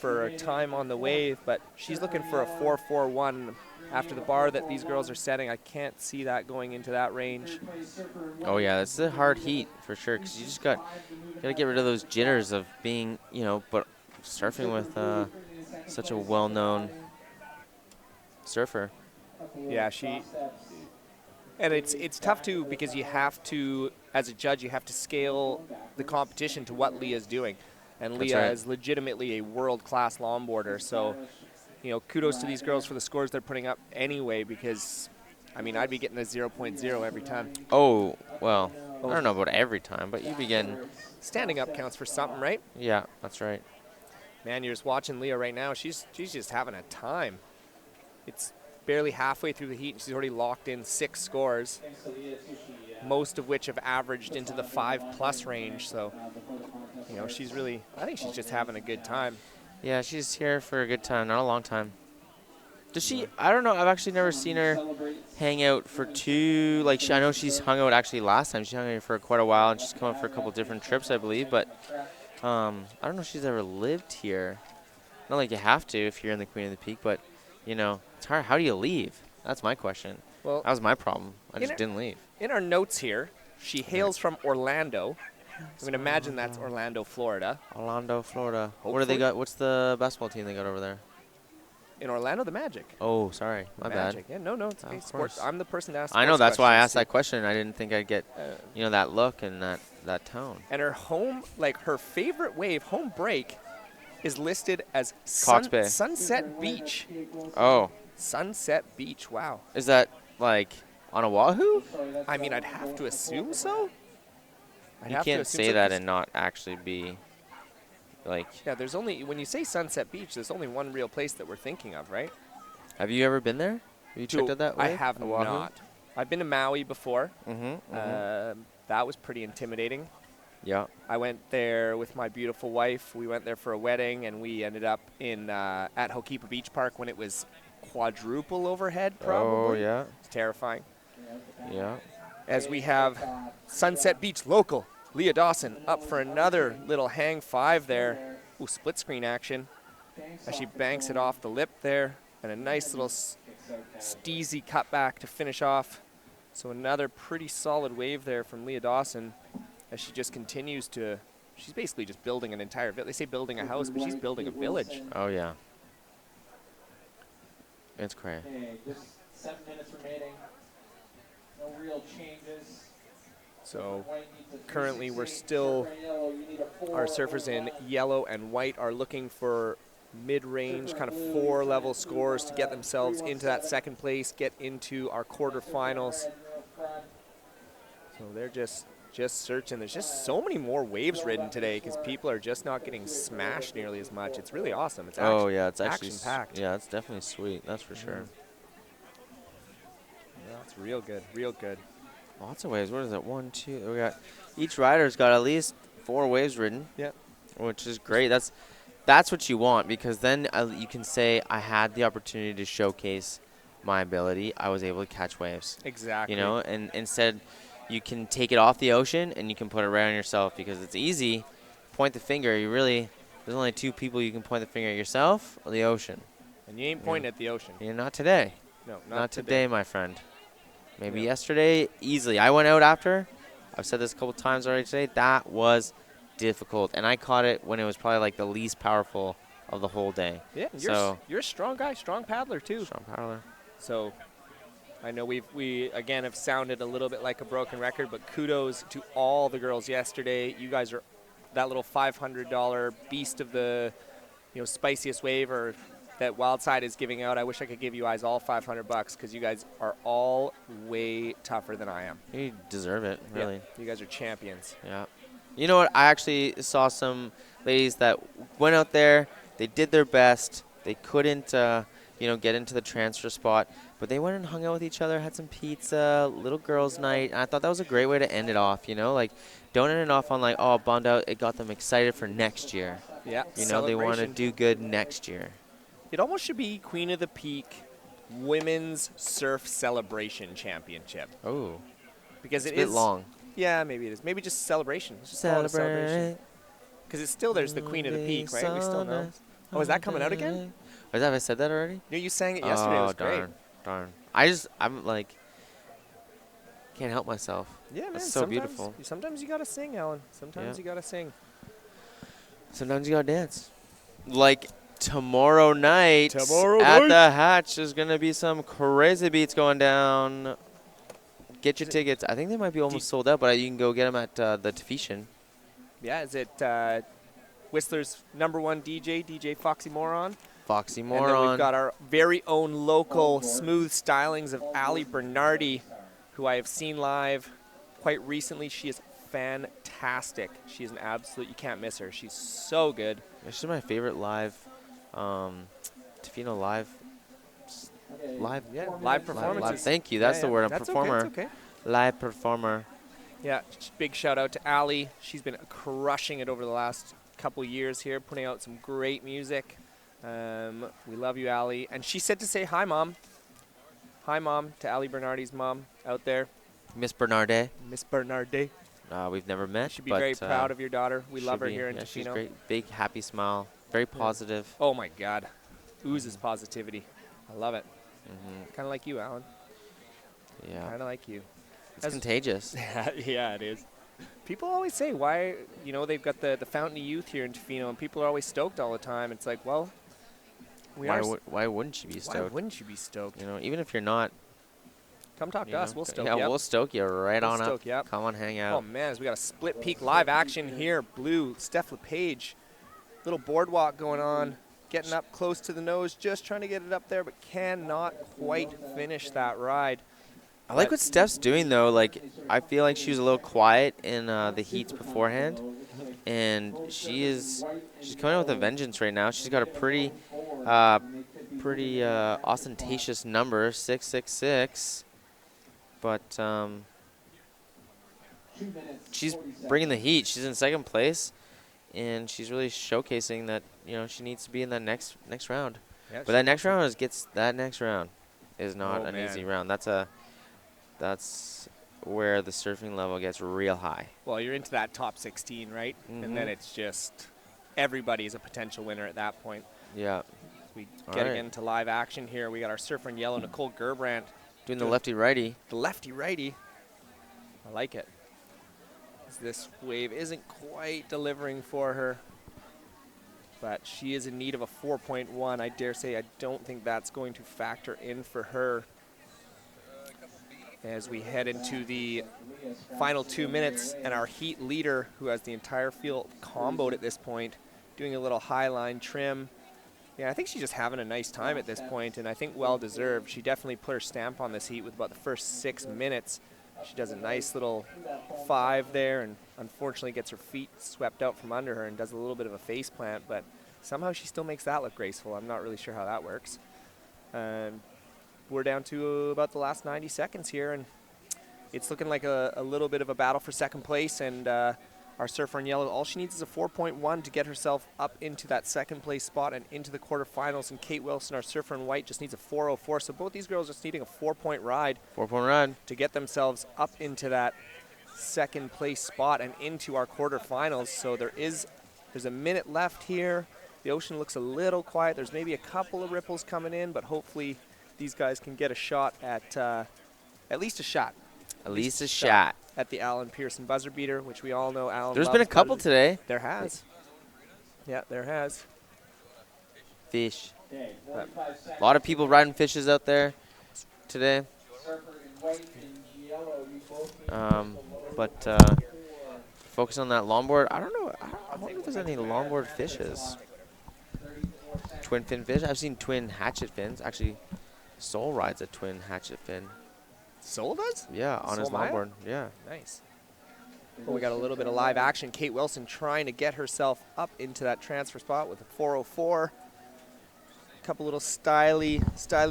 a time on the wave, but she's looking for a 4.41 after the bar that these girls are setting. I can't see that going into that range. Oh yeah, it's a hard heat for sure, because you just gotta get rid of those jitters of being, but surfing with such a well-known surfer. Yeah, and it's tough too, because you have to, as a judge, you have to scale the competition to what Leah's doing, and Leah is legitimately a world-class longboarder. So, kudos to these girls for the scores they're putting up anyway, because, I'd be getting a 0.0 every time. Oh, well, I don't know about every time, but you'd be getting... Standing up counts for something, right? Yeah, that's right. Man, you're just watching Leah right now. She's just having a time. It's barely halfway through the heat, and she's already locked in 6 scores, most of which have averaged into the 5+ range. So You know, she's really, I think she's just having a good time. Yeah, she's here for a good time, not a long time. Does she? I don't know. I've actually never seen her hang out for too. Like, I know she's hung out actually last time. She hung out for quite a while, and she's come out for a couple different trips, I believe. But I don't know if she's ever lived here. Not like you have to if you're in the Queen of the Peak, but you know, it's hard. How do you leave? That's my question. Well, That was my problem. I just didn't leave. In our notes here, she hails from Orlando. I mean, imagine that's Orlando, Florida. Orlando, Florida. What do Hopefully. they got? What's the basketball team they got over there? In Orlando, the Magic. Oh, sorry, my Magic. bad. Yeah, no, it's okay. Of Sports. course. I'm the person to ask. I know, that's why I asked questions that question. I didn't think I'd get, you know, that look and that tone. And her home, like her favorite wave, home break, is listed as Cox Bay. Sunset Beach. Oh, Sunset Beach. Wow. is that like on Oahu? I mean, I'd have to assume so. You can't say that and not actually be like. Yeah, there's only, when you say Sunset Beach, there's only one real place that we're thinking of, right? Have you ever been there? Have you checked out that way? I have not. I've been to Maui before. Mm-hmm. That was pretty intimidating. Yeah. I went there with my beautiful wife. We went there for a wedding, and we ended up in at Hokipa Beach Park when it was quadruple overhead, probably. Oh, yeah. It's terrifying. Yeah. As we have Sunset Beach local, Leah Dawson, up for another little hang five there. Ooh, split screen action. As she banks it off the lip there, and a nice little steezy cutback to finish off. So another pretty solid wave there from Leah Dawson as she just continues to, she's basically just building an entire village. They say building a house, but she's building a village. Oh, yeah. It's crazy. Okay, just 7 minutes remaining. No real changes. So currently we're still, our surfers in yellow and white are looking for mid-range, kind of 4-level scores to get themselves into that second place, get into our quarterfinals. So they're just searching. There's just so many more waves ridden today because people are just not getting smashed nearly as much. It's really awesome. It's Oh, yeah, it's actually action-packed. Yeah, it's definitely sweet. That's for sure. Yeah, it's real good, real good. Lots of waves. What is it? 1, 2. We got each rider's got at least 4 waves ridden. Yeah, which is great. That's what you want, because then you can say I had the opportunity to showcase my ability. I was able to catch waves. exactly. You know, and instead you can take it off the ocean and you can put it right on yourself because it's easy. Point the finger. There's only 2 people you can point the finger at, yourself or the ocean. And you ain't pointing at the ocean. Yeah, not today. No, Not today, my friend. Maybe yesterday, easily. I went out after. I've said this a couple times already today. That was difficult, and I caught it when it was probably like the least powerful of the whole day. Yeah, you're a strong guy, strong paddler too. Strong paddler. So I know we again have sounded a little bit like a broken record, but kudos to all the girls yesterday. You guys are that little $500 beast of the spiciest wave or that Wildside is giving out. I wish I could give you guys all $500 because you guys are all way tougher than I am. You deserve it, really. Yeah, you guys are champions. Yeah. You know what? I actually saw some ladies that went out there. They did their best. They couldn't, get into the transfer spot, but they went and hung out with each other, had some pizza, little girls' night. And I thought that was a great way to end it off. Like, don't end it off on like, oh, bummed out. It got them excited for next year. Yeah. They want to do good next year. It almost should be Queen of the Peak Women's Surf Celebration Championship. Oh. Because it's a bit long. Yeah, maybe it is. Maybe just celebration. Just call it a celebration. Because it's still, there's the Queen of the Peak, right? We still know. Oh, is that coming out again? Have I said that already? No, you sang it yesterday. It was great. Darn. I'm like, can't help myself. Yeah, man. It's so beautiful. Sometimes you got to sing, Alan. Sometimes you got to sing. Sometimes you got to dance. Like tomorrow night at the Hatch, there's going to be some crazy beats going down. Get your tickets. I think they might be almost sold out, but you can go get them at the Tofino. Yeah, is it Whistler's #1 DJ Foxy Moron? Foxy Moron. And then we've got our very own local smooth stylings of Ali Bernardi, who I have seen live quite recently. She is fantastic. She is an absolute, you can't miss her. She's so good. Yeah, she's my favorite live, Tofino live performances. Thank you. That's the word. That's performer. Okay, Live performer. Yeah, big shout out to Allie. She's been crushing it over the last couple years here, putting out some great music. We love you, Allie. And she said to say hi, Mom. Hi, Mom, to Allie Bernardi's mom out there. Miss Bernardet. Miss Bernardet. We've never met. You should be very proud of your daughter. We love her be, here in yeah, Tofino. She's great. Big, happy smile. Very positive. Oh, my God. Oozes positivity. I love it. Kind of like you, Alan. Yeah. Kind of like you. It's contagious. Yeah, it is. People always say why, they've got the Fountain of Youth here in Tofino, and people are always stoked all the time. It's like, well, why wouldn't you be stoked? Why wouldn't you be stoked? Even if you're not. Come talk to us. We'll stoke you. Yeah, we'll stoke you right on up. Yep. Come on, hang out. Oh, man, we got a split peak live action here. Blue, Steph LePage. Little boardwalk going on. Getting up close to the nose, just trying to get it up there, but cannot quite finish that ride. I like what Steph's doing, though. Like, I feel like she was a little quiet in the heats beforehand, and she's coming out with a vengeance right now. She's got a pretty ostentatious number, 666, but she's bringing the heat. She's in second place, and she's really showcasing that she needs to be in that next round. Yeah, but that next round is not an man. easy round. That's where the surfing level gets real high. Well, you're into that top 16, right? And then it's just everybody's a potential winner at that point. Yeah. We get into live action here. We got our surfer in yellow, Nicole Gerbrandt. Doing the lefty-righty. The lefty-righty. I like it. This wave isn't quite delivering for her, but she is in need of a 4.1. I dare say I don't think that's going to factor in for her as we head into the final 2 minutes, and our heat leader, who has the entire field comboed at this point, doing a little high line trim. Yeah, I think she's just having a nice time at this point, and I think well-deserved. She definitely put her stamp on this heat with about the first 6 minutes. She does a nice little 5 there, and unfortunately gets her feet swept out from under her and does a little bit of a face plant, but somehow she still makes that look graceful. I'm not really sure how that works. We're down to about the last 90 seconds here, and it's looking like a little bit of a battle for second place, and our surfer in yellow, all she needs is a 4.1 to get herself up into that second place spot and into the quarterfinals, and Kate Wilson, our surfer in white, just needs a 4.04, so both these girls just needing a 4-point ride. 4-point ride. To get themselves up into that second place spot and into our quarterfinals. So there's a minute left here. The ocean looks a little quiet. There's maybe a couple of ripples coming in, but hopefully these guys can get a shot at least a shot. At least a shot. At the Alan Pearson buzzer beater, which we all know Alan There's loves been a couple today. There has. Yeah, there has. Fish. A lot of people riding fishes out there today. But focus on that longboard. I don't know. I wonder if there's any longboard fishes. Twin fin fish. I've seen twin hatchet fins. Actually, Soul rides a twin hatchet fin. Soul does? Yeah, on his longboard. Yeah. Nice. Well, we got a little bit of live action. Kate Wilson trying to get herself up into that transfer spot with a 404. A couple little styly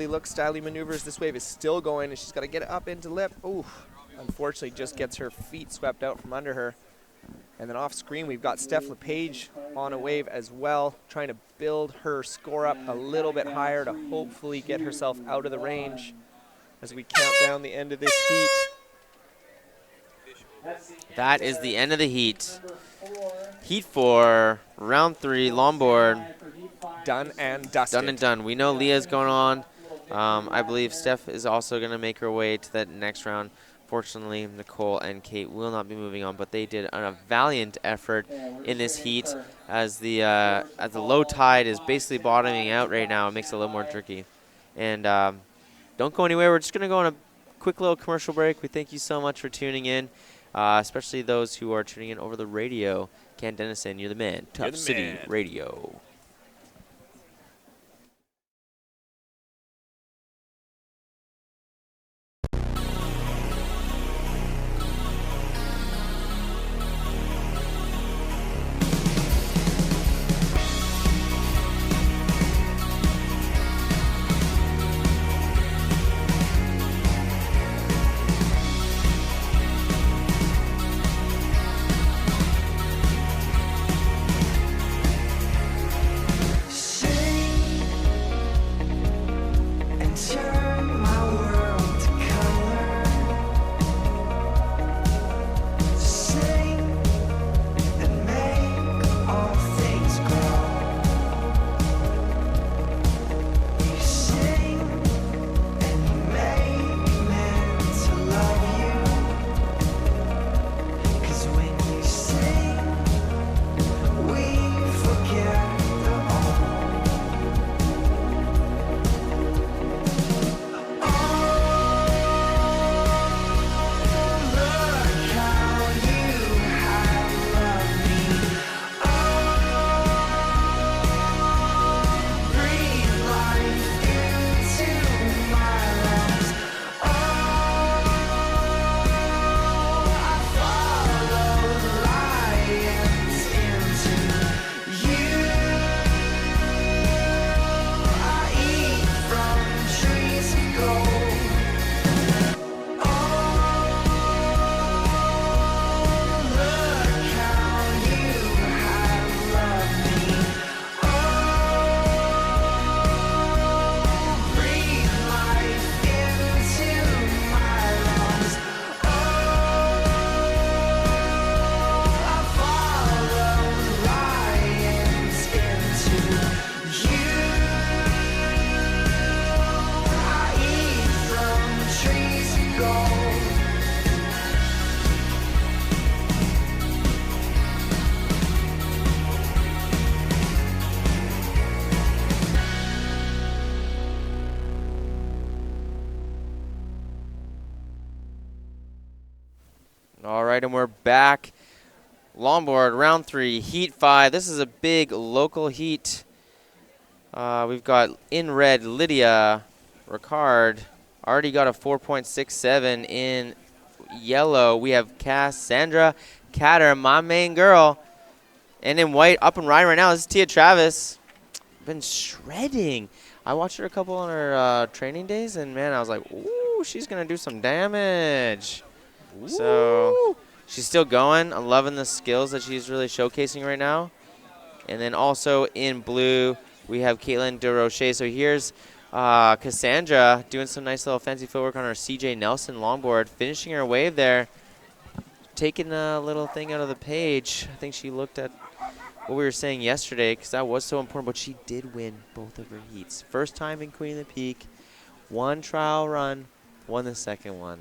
looks, styly maneuvers. This wave is still going, and she's got to get it up into lip. Ooh, unfortunately, just gets her feet swept out from under her. And then off screen, we've got Steph LePage on a wave as well, trying to build her score up a little bit higher to hopefully get herself out of the range as we count down the end of this heat. That is the end of the heat. Heat 4, round 3, longboard. Done and dusted. Done and done. We know Leah's going on. I believe Steph is also going to make her way to that next round. Fortunately, Nicole and Kate will not be moving on, but they did a valiant effort in this heat as the low tide is basically bottoming out right now. It makes it a little more tricky. And don't go anywhere. We're just going to go on a quick little commercial break. We thank you so much for tuning in, especially those who are tuning in over the radio. Ken Dennison, you're the man. Tough City Radio. right, and we're back. Longboard, round 3, heat 5. This is a big local heat. We've got in red Lydia Ricard. Already got a 4.67 in yellow. We have Cassandra Catter, my main girl. And in white, up and riding right now, this is Tia Travis. Been shredding. I watched her a couple on her training days, and man, I was like, ooh, she's going to do some damage. Ooh. So she's still going. I'm loving the skills that she's really showcasing right now. And then also in blue, we have Caitlin DeRoche. So here's Cassandra doing some nice little fancy footwork on her CJ Nelson longboard, finishing her wave there, taking a little thing out of the page. I think she looked at what we were saying yesterday, because that was so important, but she did win both of her heats. First time in Queen of the Peak, one trial run, won the second one.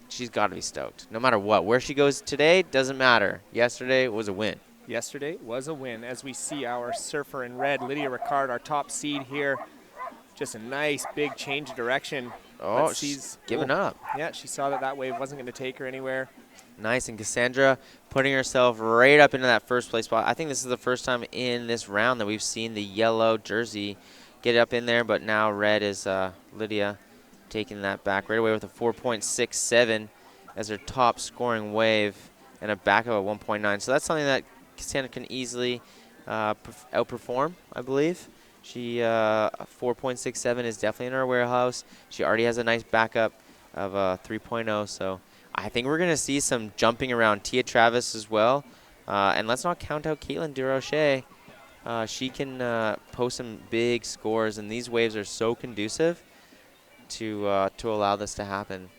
She's got to be stoked. No matter what. Where she goes today, doesn't matter. Yesterday was a win. Yesterday was a win. As we see our surfer in red, Lydia Ricard, our top seed here. Just a nice big change of direction. Oh, she's giving up. Yeah, she saw that wave wasn't going to take her anywhere. Nice, and Cassandra putting herself right up into that first place spot. I think this is the first time in this round that we've seen the yellow jersey get up in there, but now red is Lydia taking that back right away with a 4.67 as her top scoring wave and a backup of 1.9. So that's something that Cassandra can easily outperform, I believe. She 4.67 is definitely in her warehouse. She already has a nice backup of 3.0, so I think we're going to see some jumping around Tia Travis as well. And let's not count out Caitlin DeRoche. She can post some big scores, and these waves are so conducive to allow this to happen.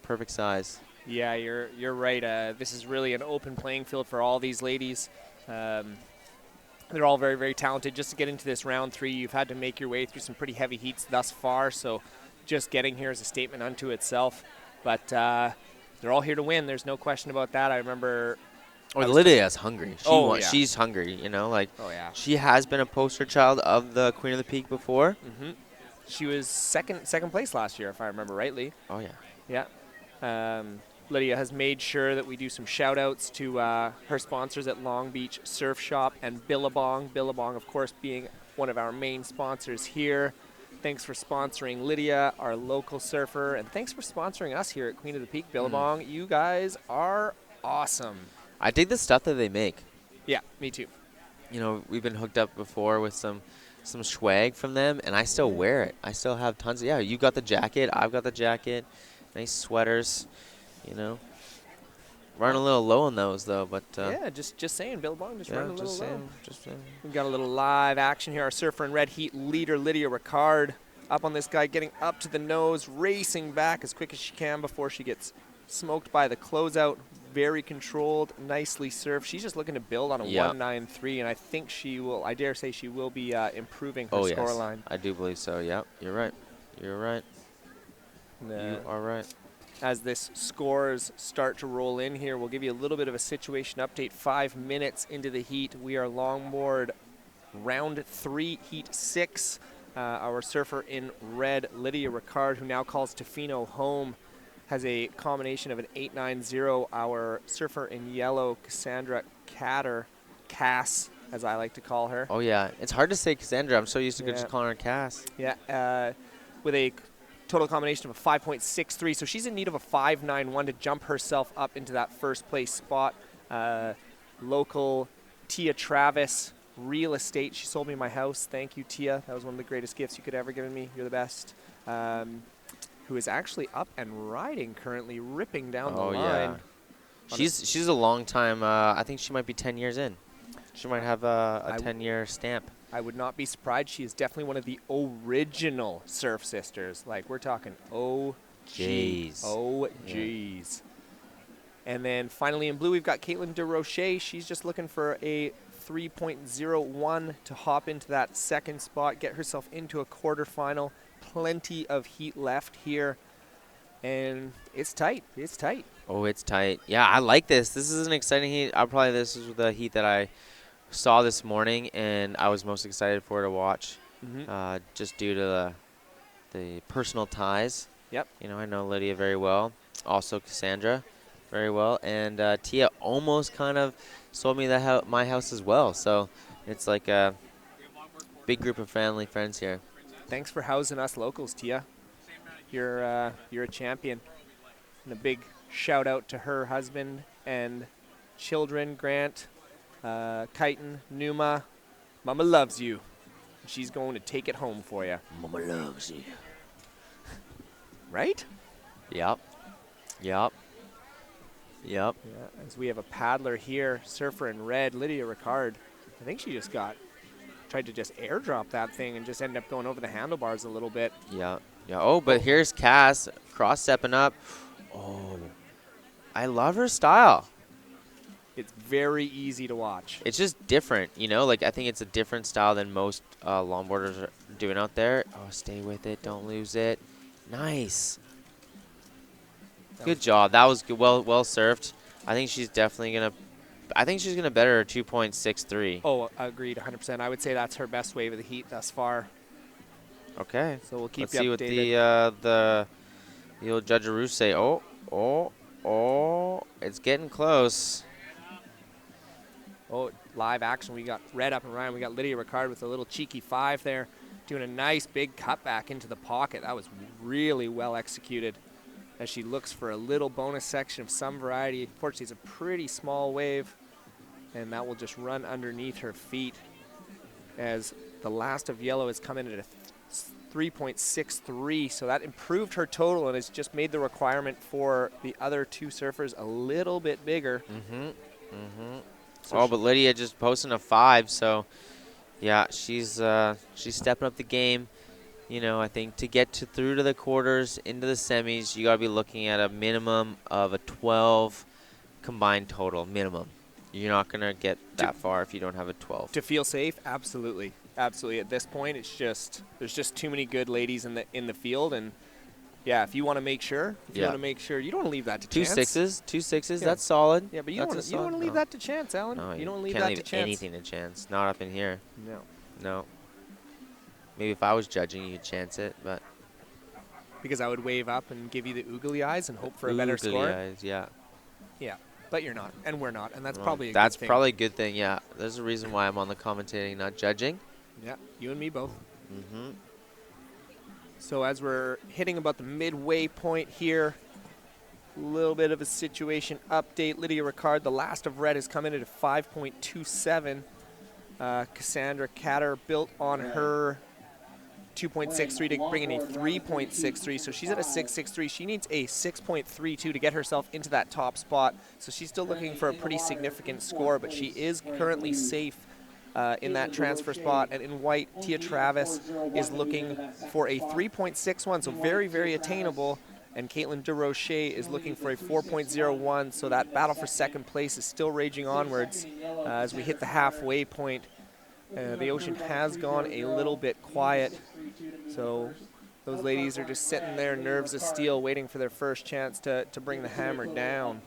Perfect size. Yeah, you're right. This is really an open playing field for all these ladies. They're all very, very talented. Just to get into this round 3, you've had to make your way through some pretty heavy heats thus far, so just getting here is a statement unto itself. But they're all here to win. There's no question about that. I remember. Lydia's hungry. Yeah. She's hungry, you know. Like, oh, yeah. She has been a poster child of the Queen of the Peak before. Mm-hmm. She was second place last year, if I remember rightly. Oh, yeah. Yeah. Lydia has made sure that we do some shout-outs to her sponsors at Long Beach Surf Shop and Billabong. Billabong, of course, being one of our main sponsors here. Thanks for sponsoring Lydia, our local surfer, and thanks for sponsoring us here at Queen of the Peak. Billabong, you guys are awesome. I dig the stuff that they make. Yeah, me too. You know, we've been hooked up before with some swag from them, and I still wear it. I still have tons of, you got the jacket, I've got the jacket, nice sweaters, you know. Running a little low on those, though, but... yeah, just saying, Billabong, running a little low. Just saying. We've got a little live action here. Our surfer in red heat leader, Lydia Ricard, up on this guy, getting up to the nose, racing back as quick as she can before she gets smoked by the closeout. Very controlled, nicely surfed. She's just looking to build on a 193, and I think she will, I dare say she will be improving her scoreline. I do believe so, yeah. You're right. You're right. You are right. As this scores start to roll in here, we'll give you a little bit of a situation update. 5 minutes into the heat. We are longboard round 3, heat 6. Our surfer in red, Lydia Ricard, who now calls Tofino home, has a combination of an 8.90. Our surfer in yellow, Cassandra Cass, as I like to call her. Oh, yeah. It's hard to say Cassandra. I'm so used to just calling her Cass. Yeah, with a total combination of a 5.63. So she's in need of a 5.91 to jump herself up into that first place spot. Local Tia Travis, real estate. She sold me my house. Thank you, Tia. That was one of the greatest gifts you could ever given me. You're the best. Who is actually up and riding currently, ripping down the line. Yeah. She's a long time. I think she might be 10 years in. She might have a 10-year stamp. I would not be surprised. She is definitely one of the original Surf Sisters. Like, we're talking OGs. OGs. And then finally in blue, we've got Caitlin DeRoche. She's just looking for a 3.01 to hop into that second spot, get herself into a quarterfinal. Plenty of heat left here, and it's tight. It's tight. Oh, it's tight. Yeah, I like this. This is an exciting heat. This is the heat that I saw this morning, and I was most excited for to watch, just due to the personal ties. Yep. You know, I know Lydia very well. Also Cassandra. very well. And Tia almost kind of sold me my house as well. So it's like a big group of family friends here. Thanks for housing us locals, Tia. You're a champion. And a big shout out to her husband and children, Grant, Kyton, Numa. Mama loves you. She's going to take it home for you. Mama loves you. Right? Yep. Yep. Yep. Yeah, as we have a paddler here, surfer in red, Lydia Ricard. I think she just tried to just airdrop that thing and just ended up going over the handlebars a little bit. Yeah. Yeah. Oh, but here's Cass cross-stepping up. Oh, I love her style. It's very easy to watch. It's just different, you know? Like, I think it's a different style than most longboarders are doing out there. Oh, stay with it. Don't lose it. Nice. Good job. That was good. Well served. I think she's definitely going to – I think she's going to better her 2.63. Oh, agreed 100%. I would say that's her best wave of the heat thus far. Okay. So we'll keep Let's you see updated. what the old judgeroo say. Oh, it's getting close. Oh, live action. We got Red up and Ryan. We got Lydia Ricard with a little cheeky 5 there, doing a nice big cutback into the pocket. That was really well executed as she looks for a little bonus section of some variety. Unfortunately, it's a pretty small wave, and that will just run underneath her feet as the last of yellow has come in at a 3.63, so that improved her total and has just made the requirement for the other 2 surfers a little bit bigger. So but Lydia just posting a 5, so yeah, she's stepping up the game. You know, I think to get through to the quarters, into the semis, you got to be looking at a minimum of a 12 combined total, minimum. You're not going to get that far if you don't have a 12. To feel safe, absolutely. Absolutely. At this point, there's just too many good ladies in the field, and yeah, if you want to make sure, you don't want to leave that to chance. Two sixes, that's solid. Yeah, but you don't want to leave that to chance, Alan. No, you don't leave can't that leave to chance. anything to chance. Not up in here. No. Maybe if I was judging, you could chance it, but because I would wave up and give you the oogly eyes and hope for a better score. Eyes, yeah. Yeah, but you're not, and we're not, and that's Well, probably a that's good thing. probably a good thing. Yeah, there's a reason why I'm on the commentating, not judging. Yeah, you and me both. Mm-hmm. So as we're hitting about the midway point here, a little bit of a situation update. Lydia Ricard, the last of red, has come in at a 5.27. Cassandra Catter built on her 2.63 to bring in a 3.63, so she's at a 6.63. She needs a 6.32 to get herself into that top spot, so she's still looking for a pretty significant score, but she is currently safe in that transfer spot. And in white, Tia Travis is looking for a 3.61, so very, very attainable. And Caitlin DeRoche is looking for a 4.01, so that battle for second place is still raging onwards as we hit the halfway point. The ocean has gone a little bit quiet, so those ladies are just sitting there, nerves of steel, waiting for their first chance to bring the hammer down.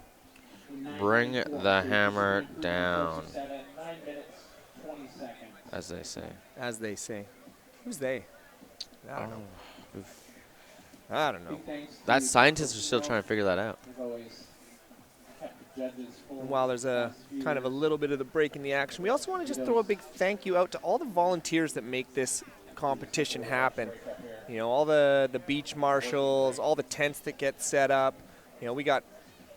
Bring the hammer down, as they say. As they say. Who's they? I don't know. I don't know. That scientists are still trying to figure that out. And while there's a kind of a little bit of the break in the action, we also want to just throw a big thank you out to all the volunteers that make this competition happen. You know, all the beach marshals, all the tents that get set up. You know, we got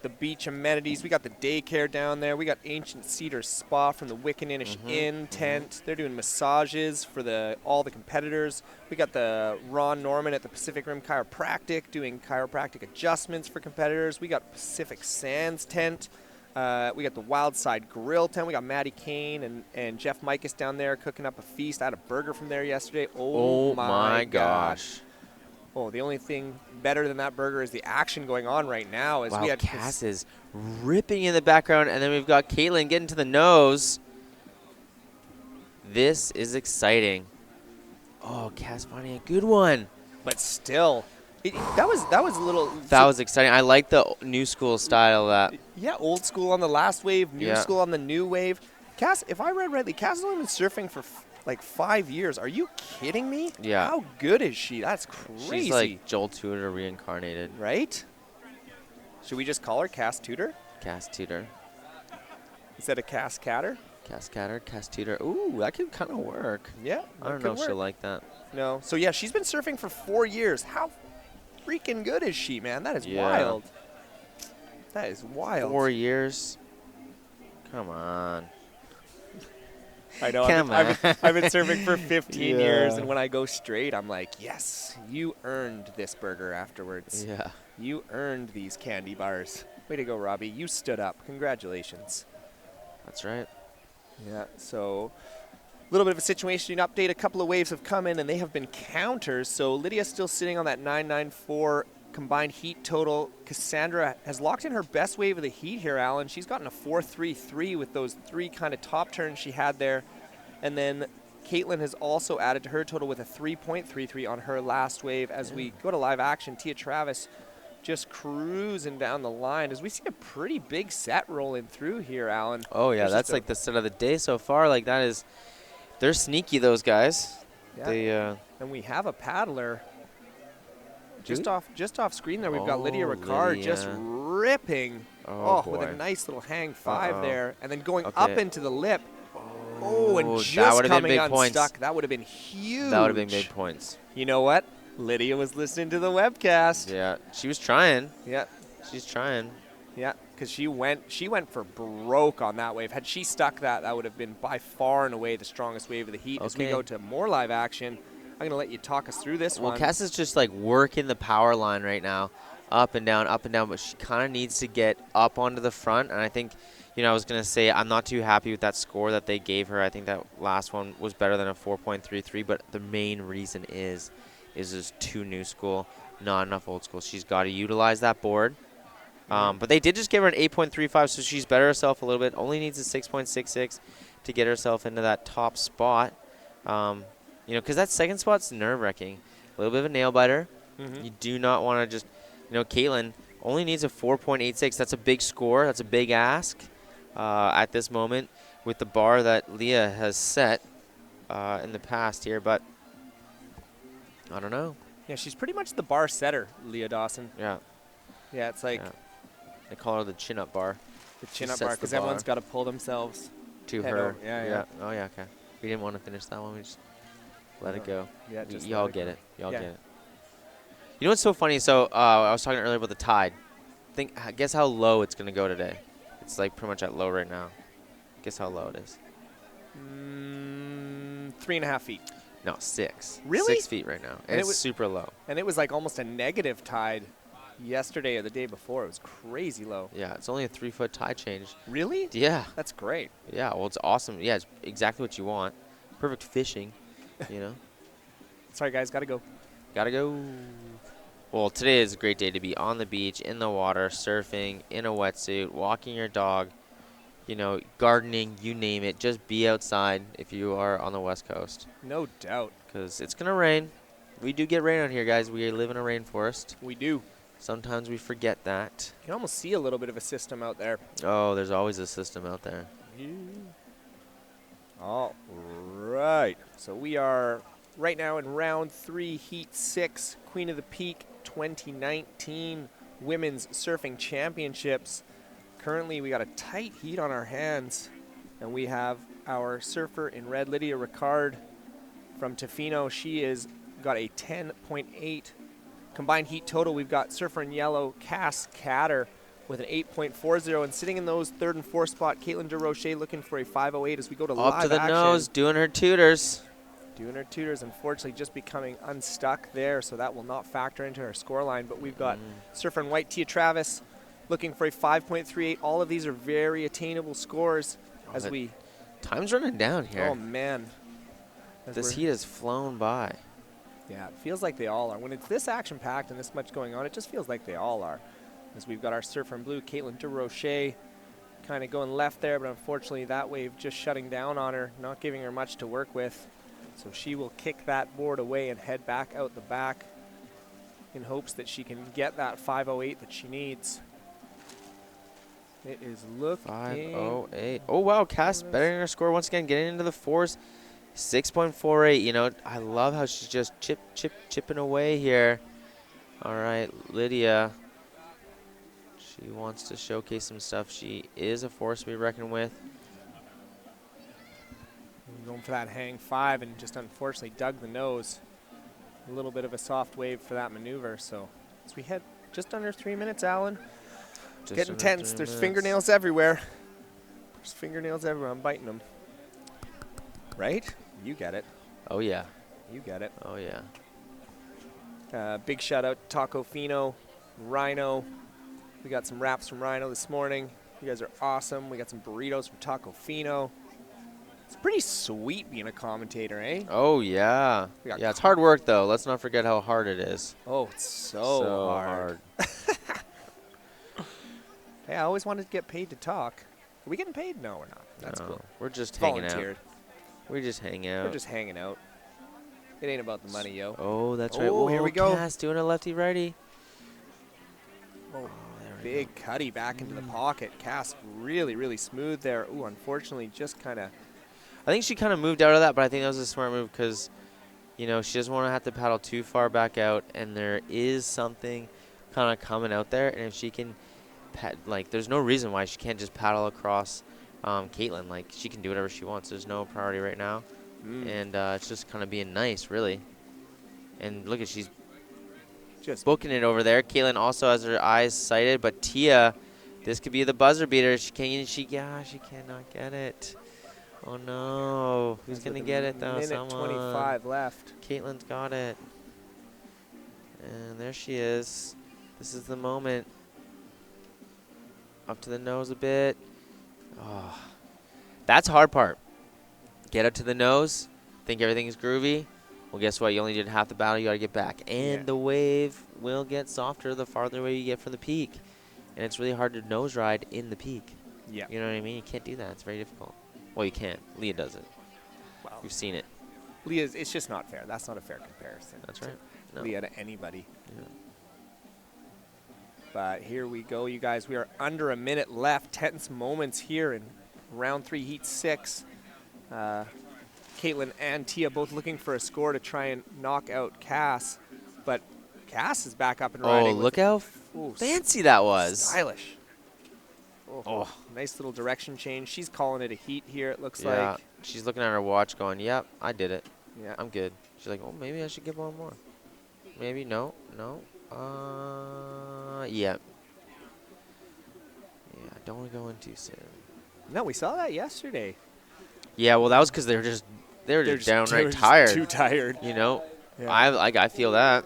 the beach amenities. We got the daycare down there. We got Ancient Cedar Spa from the Wickaninnish Inn tent. They're doing massages for all the competitors. We got the Ron Norman at the Pacific Rim Chiropractic doing chiropractic adjustments for competitors. We got Pacific Sands tent. We got the Wild Side Grill tent. We got Maddie Kane and Jeff Mikas down there cooking up a feast. I had a burger from there yesterday. Oh my gosh. Oh, the only thing better than that burger is the action going on right now. Wow, Cass is ripping in the background, and then we've got Caitlin getting to the nose. This is exciting. Oh, Cass finding a good one. But still, that was a little. That was exciting. I like the new school style of that. Yeah, old school on the last wave, new school on the new wave. Cass, if I read rightly, Cass has only been surfing for like 5 years. Are you kidding me? Yeah. How good is she? That's crazy. She's like Joel Tudor reincarnated. Right? Should we just call her Cass Tudor Cast tutor. instead of Cass Catter? Cascader, cast tutor. Ooh, that could kind of work. Yeah, I don't know if she'll like that. No. So, yeah, she's been surfing for 4 years. How freaking good is she, man? That is Yeah. wild. That is wild. 4 years. Come on. I know. Come I've been surfing for 15 years, Yeah. and when I go straight, I'm like, yes, you earned this burger afterwards. Yeah. You earned these candy bars. Way to go, Robbie. You stood up. Congratulations. That's right. Yeah, so a little bit of a situation update. A couple of waves have come in, and they have been counters. So Lydia's still sitting on that 994 combined heat total. Cassandra has locked in her best wave of the heat here, Alan. She's gotten a 4.33 with those 3 kind of top turns she had there. And then Caitlin has also added to her total with a 3.33 on her last wave. As we go to live action, Tia Travis just cruising down the line as we see a pretty big set rolling through here, Alan. Oh, yeah, There's that's just like the set of the day so far. Like, that is, they're sneaky, those guys. Yeah. They, And we have a paddler Do just we? off screen there. We've got Lydia Oh, Ricard Lydia. just ripping. Oh, with a boy. nice little hang 5 Uh-oh. there, and then going Okay. up into the lip. Oh, and that just would've been coming big unstuck. points. That would have been huge. That would have been big points. You know what? Lydia was listening to the webcast. Yeah, she was trying. Yeah, She's trying. yeah, because she went for broke on that wave. Had she stuck that, that would have been by far and away the strongest wave of the heat. As we Okay. go to more live action, I'm going to let you talk us through this Well, one. Cass is just like working the power line right now, up and down, but she kind of needs to get up onto the front. And I think, I was going to say I'm not too happy with that score that they gave her. I think that last one was better than a 4.33, but the main reason is just too new school, not enough old school. She's got to utilize that board. But they did just give her an 8.35, so she's better herself a little bit. Only needs a 6.66 to get herself into that top spot. Because that second spot's nerve-wracking. A little bit of a nail-biter. Mhm. You do not want to just, Caitlin only needs a 4.86. That's a big score. That's a big ask at this moment with the bar that Leah has set in the past here. But I don't know. Yeah, she's pretty much the bar setter, Leah Dawson. Yeah. Yeah, it's like Yeah. They call her the chin-up bar the She chin-up sets bar the because everyone's bar. got to pull themselves. to Head her. over. Yeah. Oh, yeah, okay. We didn't want to finish that one. We just let it go. Yeah, just Y'all let it get go. it. Y'all Yeah. get it. You know what's so funny? So I was talking earlier about the tide. Guess how low it's going to go today. It's like pretty much at low right now. Guess how low it is. 3.5 feet. No, 6. Really? 6 feet right now. And And it it's was- super low. And it was like almost a negative tide yesterday or the day before. It was crazy low. Yeah, it's only a 3-foot tide change. Really? Yeah. That's great. Yeah, well, it's awesome. Yeah, it's exactly what you want. Perfect fishing, Sorry, guys. Got to go. Gotta go. Well, today is a great day to be on the beach, in the water, surfing, in a wetsuit, walking your dog, gardening, you name it. Just be outside if you are on the West Coast. No doubt. Because it's going to rain. We do get rain out here, guys. We live in a rainforest. We do. Sometimes we forget that. You can almost see a little bit of a system out there. Oh, there's always a system out there. All right. So we are right now in round 3, heat 6, Queen of the Peak 2019 Women's Surfing Championships. Currently, we got a tight heat on our hands, and we have our surfer in red, Lydia Ricard from Tofino. She is got a 10.8 combined heat total. We've got surfer in yellow, Cass Catter, with an 8.40, and sitting in those 3rd and 4th spot, Caitlin DeRoche looking for a 5.08 as we go to live Up to the action. nose, doing her tutors. Doing her tutors, unfortunately just becoming unstuck there, so that will not factor into her scoreline. But we've got surfer in white, Tia Travis, looking for a 5.38. All of these are very attainable scores as that we... Time's running down here. Oh, man. As This we're- heat has flown by. Yeah, it feels like they all are. When it's this action-packed and this much going on, it just feels like they all are. As we've got our surfer in blue, Caitlin DeRoche, kind of going left there, but unfortunately that wave just shutting down on her, not giving her much to work with. So she will kick that board away and head back out the back in hopes that she can get that 5.08 that she needs. It is looking... 5.08. Oh, wow. Cass bettering her score once again, getting into the 4s. 6.48. I love how she's just chipping away here. All right, Lydia. She wants to showcase some stuff. She is a force to be reckoned with. Going for that hang 5 and just unfortunately dug the nose. A little bit of a soft wave for that maneuver. So as we head just under 3 minutes, Alan. Just Getting under tense. 3 There's minutes. fingernails everywhere. There's fingernails everywhere. I'm biting them. Right? You get it. Oh, yeah. You get it. Oh, yeah. Big shout out to Tofino, Rhino. We got some wraps from Rhino this morning. You guys are awesome. We got some burritos from Tofino. It's pretty sweet being a commentator, eh? Oh, yeah. We got Yeah, it's hard work, though. Let's not forget how hard it is. Oh, it's so hard. Hey, I always wanted to get paid to talk. Are we getting paid? No, we're not. That's No, cool. we're just hanging Volunteered. out. We just hang out. We're just hanging out. It ain't about the money, yo. Oh, that's right. Oh, here Whoa, we go. Cass doing a lefty-righty. Oh, there we big cutty back into the pocket. Cass really, really smooth there. Ooh, unfortunately, just kind of. I think she kind of moved out of that, but I think that was a smart move because, you know, she doesn't want to have to paddle too far back out, and there is something kind of coming out there, and if she can, there's no reason why she can't just paddle across Caitlin. Like, she can do whatever she wants. There's no priority right now, and it's just kind of being nice, really. And look at, she's just booking it over there. Caitlin also has her eyes sighted, but Tia, this could be the buzzer beater. She cannot get it. Oh no, who's gonna get it though? Minute Someone. 25 left. Caitlin's got it. And there she is. This is the moment. Up to the nose a bit. Oh, that's the hard part. Get up to the nose, think everything's groovy. Well, guess what? You only did half the battle. You got to get back. And the wave will get softer the farther away you get from the peak. And it's really hard to nose ride in the peak. Yeah. You know what I mean? You can't do that. It's very difficult. Well, you can. Leah does it. Wow. You've seen it. Leah's, it's just not fair. That's not a fair comparison. That's right. No. Leah to anybody. Yeah. But here we go, you guys. We are under a minute left. Tense moments here in round 3, heat 6. Caitlin and Tia both looking for a score to try and knock out Cass. But Cass is back up and riding. Oh, look how fancy that was. Stylish. Oh, nice little direction change. She's calling it a heat here, it looks like. She's looking at her watch going, yep, I did it. Yeah. I'm good. She's like, oh, maybe I should give one more. Maybe, no. Yeah. Yeah, don't want to go in too soon. No, we saw that yesterday. Yeah, well, that was because they were just downright just tired. Too tired. You know, Yeah. I feel that.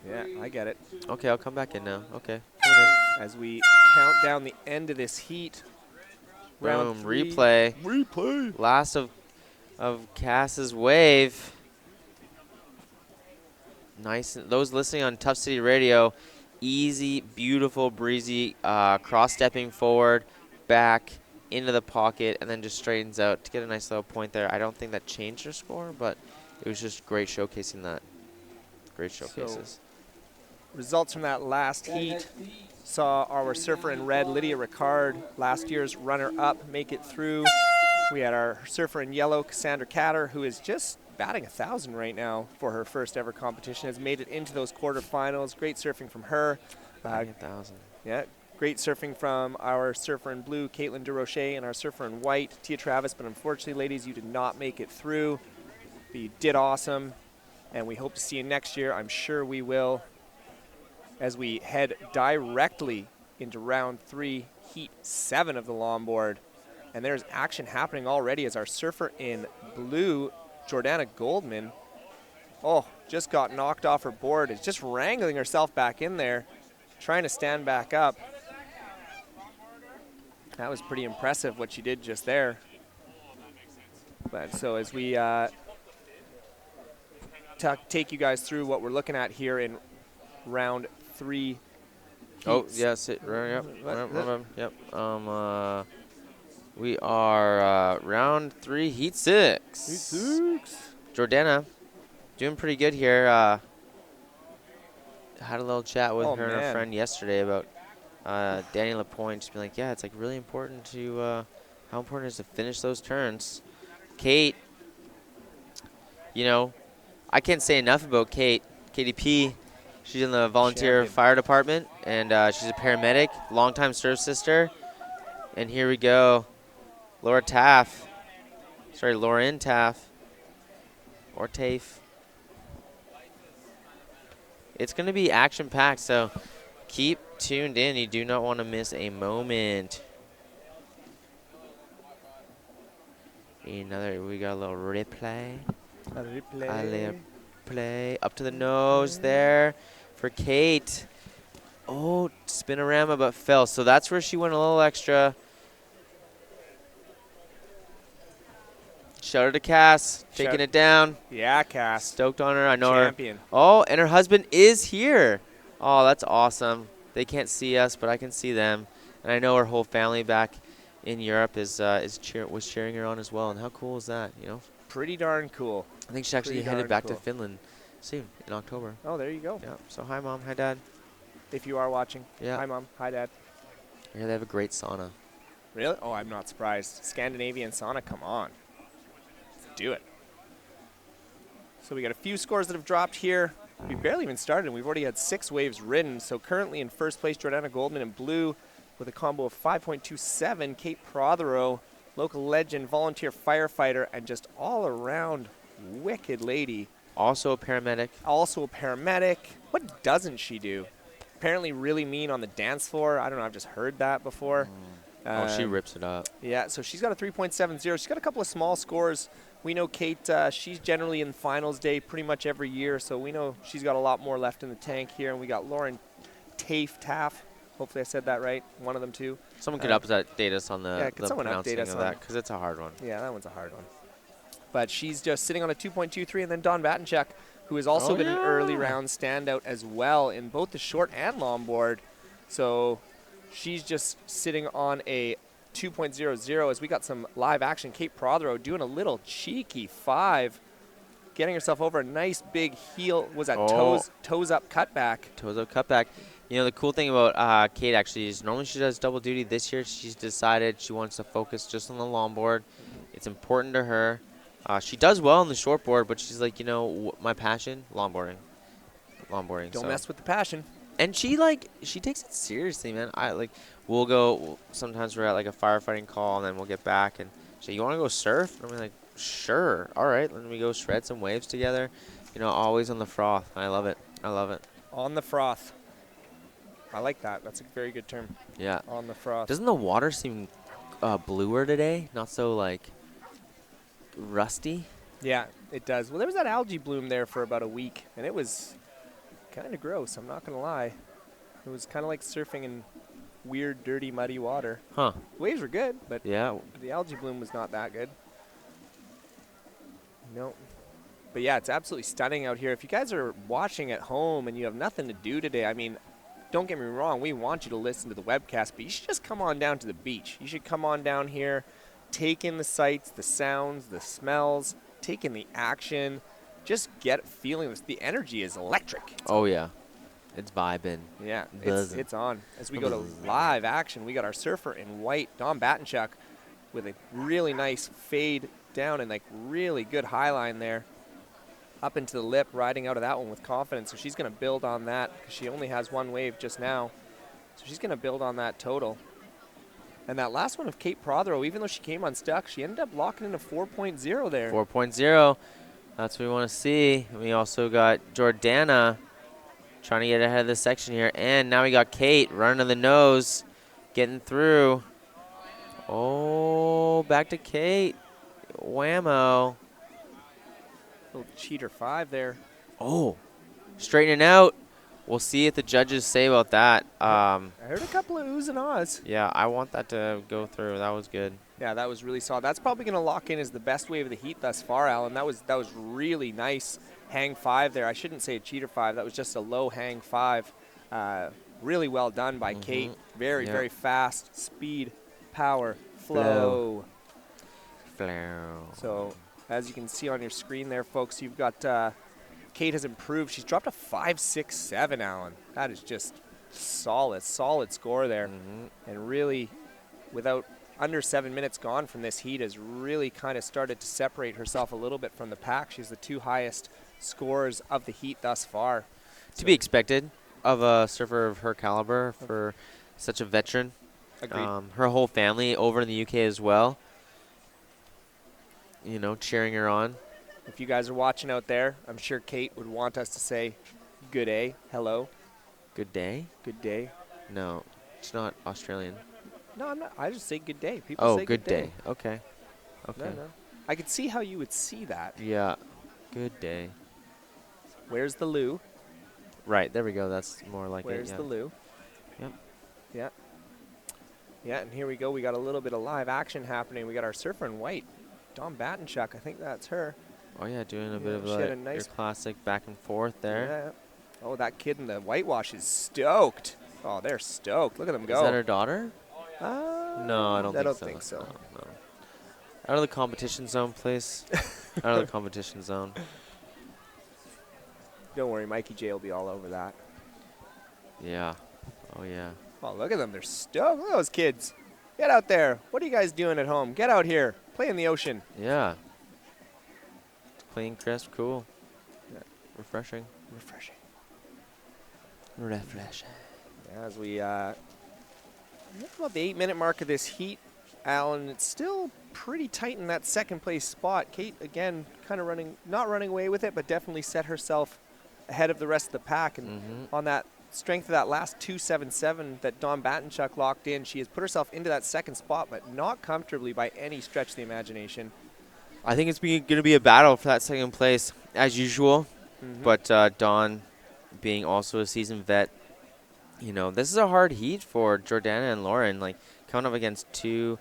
Yeah, I get it. Okay, I'll come back in now. Okay, coming in. As we count down the end of this heat. Round Boom, 3. replay. Last of Cass's wave. Nice. Those listening on Tough City Radio, easy, beautiful, breezy, cross-stepping forward, back, into the pocket, and then just straightens out to get a nice little point there. I don't think that changed her score, but it was just great showcasing that. Great showcases. So, results from that last heat saw our surfer in red, Lydia Ricard, last year's runner-up, make it through. We had our surfer in yellow, Cassandra Catter, who is just batting 1,000 right now for her first ever competition, has made it into those quarterfinals. Great surfing from her. 1,000. Yeah, great surfing from our surfer in blue, Caitlin DeRoche, and our surfer in white, Tia Travis. But unfortunately, ladies, you did not make it through. But you did awesome, and we hope to see you next year. I'm sure we will, as we head directly into round 3, heat 7 of the longboard. And there's action happening already as our surfer in blue, Jordana Goldman, just got knocked off her board, is just wrangling herself back in there, trying to stand back up. That was pretty impressive what she did just there. But so as we take you guys through what we're looking at here in round 3. Oh, yes. Yep. We are round 3, heat 6. Jordana doing pretty good here. Had a little chat with her and her friend yesterday about Danny Lapointe. Just being like, yeah, it's like really important to how important it is to finish those turns. Kate, you know, I can't say enough about Kate. KDP, She's in the volunteer Champion. fire department, and she's a paramedic, longtime surf sister. And here we go, Lauren Taff. Or Tafe. It's going to be action-packed, so keep tuned in. You do not want to miss a moment. We got a little replay. Play up to the nose there for Kate. Oh, spinorama, but fell. So that's where she went a little extra. Shout out to Cass, taking it down. Yeah, Cass. Stoked on her. I know Champion. her. Oh, and her husband is here. Oh, that's awesome. They can't see us, but I can see them. And I know her whole family back in Europe was cheering her on as well. And how cool is that? You know, Pretty darn cool. I think she's actually Pretty headed darn back cool. to Finland soon in October. Oh, there you go. Yeah. So hi, Mom. Hi, Dad. If you are watching. Yeah. Hi, Mom. Hi, Dad. Yeah, they have a great sauna. Really? Oh, I'm not surprised. Scandinavian sauna, come on. Let's do it. So we got a few scores that have dropped here. We barely even started, and we've already had 6 waves ridden. So currently in first place, Jordana Goldman in blue with a combo of 5.27. Kate Prothero, local legend, volunteer firefighter, and just all around wicked lady. Also a paramedic. Also a paramedic. What doesn't she do? Apparently really mean on the dance floor. I don't know, I've just heard that before. She rips it up. Yeah, so she's got a 3.70. She's got a couple of small scores. We know Kate, she's generally in finals day pretty much every year, so we know she's got a lot more left in the tank here. And we got Lauren Taff. Hopefully I said that right. One of them, too. Someone could update us on the could someone pronouncing update us of on that, because it's a hard one. Yeah, that one's a hard one. But she's just sitting on a 2.23, and then Dawn Batenchuk, who has also been an early round standout as well in both the short and longboard. So she's just sitting on a 2.00 as we got some live action. Kate Prothero doing a little cheeky 5, getting herself over a nice big heel. Was that toes up cutback? Toes up cutback. You know, the cool thing about Kate actually is normally she does double duty. This year she's decided she wants to focus just on the longboard. It's important to her. She does well on the shortboard, but she's like, you know, my passion, longboarding. Don't mess with the passion. And she takes it seriously, man. Sometimes we're at like a firefighting call, and then we'll get back and say, you want to go surf? And I'm like, sure. All right, let me go shred some waves together. You know, always on the froth. I love it. On the froth. I like that. That's a very good term. Yeah. On the froth. Doesn't the water seem bluer today? Not so like rusty? Yeah, it does. Well, there was that algae bloom there for about a week, and it was kind of gross, I'm not going to lie. It was kind of like surfing in weird, dirty, muddy water. Huh. The waves were good, but yeah, the algae bloom was not that good. No. But yeah, it's absolutely stunning out here. If you guys are watching at home and you have nothing to do today, I mean, don't get me wrong, we want you to listen to the webcast, but you should just come on down to the beach. You should come on down here, take in the sights, the sounds, the smells, take in the action. Just get feeling this. The energy is electric. Oh, yeah. It's vibing. Yeah, it's on. As we go to live action, we got our surfer in white, Dawn Batenchuk, with a really nice fade down and like really good high line there. Up into the lip, riding out of that one with confidence. So she's going to build on that because she only has one wave just now. So she's going to build on that total. And that last one of Kate Prothero, even though she came unstuck, she ended up locking in a 4.0 there. 4.0. That's what we want to see. We also got Jordana trying to get ahead of this section here. And now we got Kate running to the nose, getting through. Oh, back to Kate. Whammo. Little cheater 5 there. Oh, straightening out. We'll see what the judges say about that. I heard a couple of oohs and ahs. Yeah, I want that to go through. That was good. Yeah, that was really solid. That's probably going to lock in as the best wave of the heat thus far, Alan. That was really nice hang 5 there. I shouldn't say a cheater 5. That was just a low hang 5. Really well done by Kate. Very, very fast. Speed, power, flow. So as you can see on your screen there, folks, you've got Kate has improved. She's dropped a 5.67, Alan. That is just solid score there. And really, without under 7 minutes gone from this heat, has really kind of started to separate herself a little bit from the pack. She's the 2 highest scores of the heat thus far. To be expected of a surfer of her caliber for such a veteran. Agreed. Her whole family over in the UK as well. You know, cheering her on. If you guys are watching out there, I'm sure Kate would want us to say good day, hello, Good day? good day. No, it's not Australian. No, I'm not. I just say good day. People Oh, say good day. Okay. No, Okay. no. I could see how you would see that. Yeah. Good day. Where's the loo? Right, there we go. That's more like Where's it. Yeah. the loo? Yep. Yeah. Yeah, and here we go. We got a little bit of live action happening. We got our surfer in white, Dawn Battenchuck. I think that's her. Oh, yeah, doing a bit Yeah, of she had a your nice- classic back and forth there. Yeah. Oh, that kid in the whitewash is stoked. Oh, they're stoked. Look at them go. Is that her daughter? No, I don't think so. No. Out of the competition zone, please. Out of the competition zone. Don't worry, Mikey J will be all over that. Yeah. Oh, yeah. Oh, look at them. They're stoked. Look at those kids. Get out there. What are you guys doing at home? Get out here. Play in the ocean. Yeah. Clean, crisp, cool. Yeah. Refreshing. Refreshing. Refreshing. Yeah, as we about the 8-minute mark of this heat, Alan, it's still pretty tight in that second place spot. Kate, again, kind of not running away with it, but definitely set herself ahead of the rest of the pack. And on that strength of that last 2.77 that Dawn Battenchuck locked in, she has put herself into that second spot, but not comfortably by any stretch of the imagination. I think it's going to be a battle for that second place, as usual. But Dawn, being also a seasoned vet, you know, this is a hard heat for Jordana and Lauren. Like, coming up against two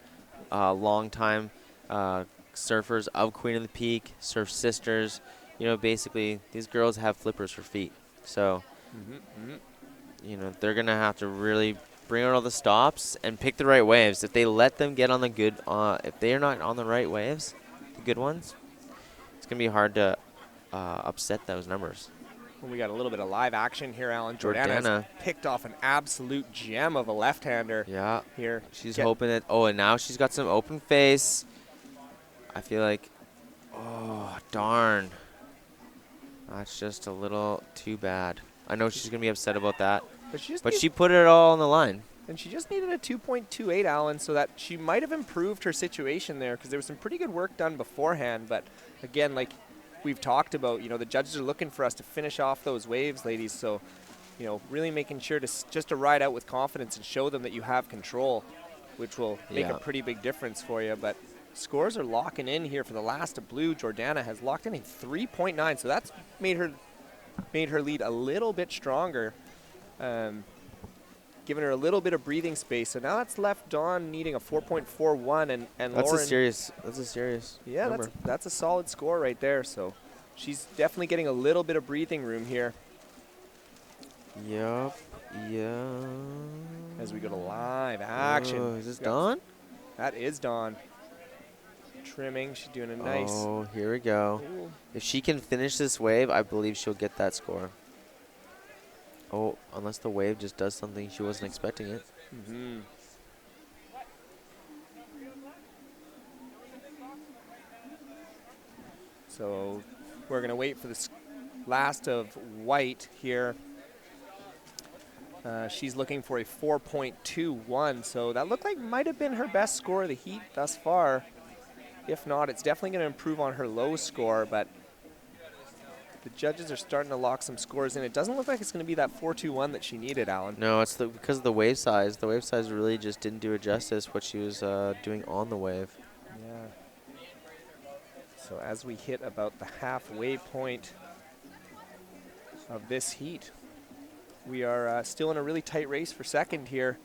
long-time surfers of Queen of the Peak, surf sisters. You know, basically, these girls have flippers for feet. So, you know, they're going to have to really bring out all the stops and pick the right waves. If they let them get on the good, if they are not on the right waves, the good ones, it's going to be hard to upset those numbers. We got a little bit of live action here, Alan. Jordana picked off an absolute gem of a left-hander. Yeah. Here. She's hoping that, and now she's got some open face. I feel like, oh, darn. That's just a little too bad. I know she's going to be upset about that. But she put it all on the line. And she just needed a 2.28, Alan, so that she might have improved her situation there, because there was some pretty good work done beforehand. But, again, like we've talked about, you know, the judges are looking for us to finish off those waves, ladies. So, you know, really making sure to ride out with confidence and show them that you have control, which will make a pretty big difference for you. But scores are locking in here for the last of blue. Jordana has locked in a 3.9, so that's made her lead a little bit stronger, giving her a little bit of breathing space. So now that's left Dawn needing a 4.41, and that's Lauren. That's a serious. Yeah, number. that's a solid score right there. So she's definitely getting a little bit of breathing room here. Yep. Yeah. As we go to live action. Oh, is this Dawn? That is Dawn. Trimming. She's doing a nice. Oh, here we go. Ooh. If she can finish this wave, I believe she'll get that score. Oh, unless the wave just does something she wasn't expecting it. So we're going to wait for the last of white here. She's looking for a 4.21, so that looked like might have been her best score of the heat thus far. If not, it's definitely going to improve on her low score, but the judges are starting to lock some scores in. It doesn't look like it's going to be that 4.21 that she needed, Alan. No, it's because of the wave size. The wave size really just didn't do it justice what she was doing on the wave. Yeah. So as we hit about the halfway point of this heat, we are still in a really tight race for second here.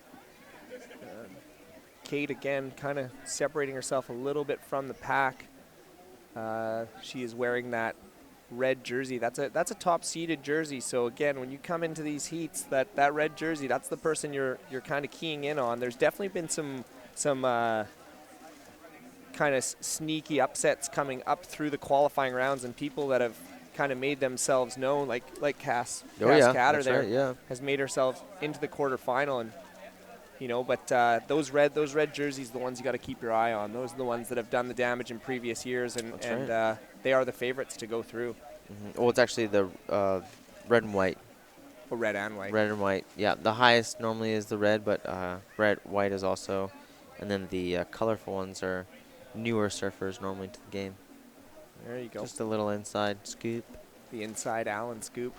Kate, again, kind of separating herself a little bit from the pack. She is wearing that red jersey. That's a top-seeded jersey. So, again, when you come into these heats, that red jersey, that's the person you're kind of keying in on. There's definitely been some kind of sneaky upsets coming up through the qualifying rounds, and people that have kind of made themselves known, like Cass Catter there, right, has made herself into the quarterfinal, and you know, but those red jerseys, the ones you got to keep your eye on. Those are the ones that have done the damage in previous years, and right. They are the favorites to go through. Well, it's actually the red and white Oh, red and white. Red and white. Yeah, the highest normally is the red, but red, white is also. And then the colorful ones are newer surfers normally to the game. There you go. Just a little inside scoop. The inside Allen scoop.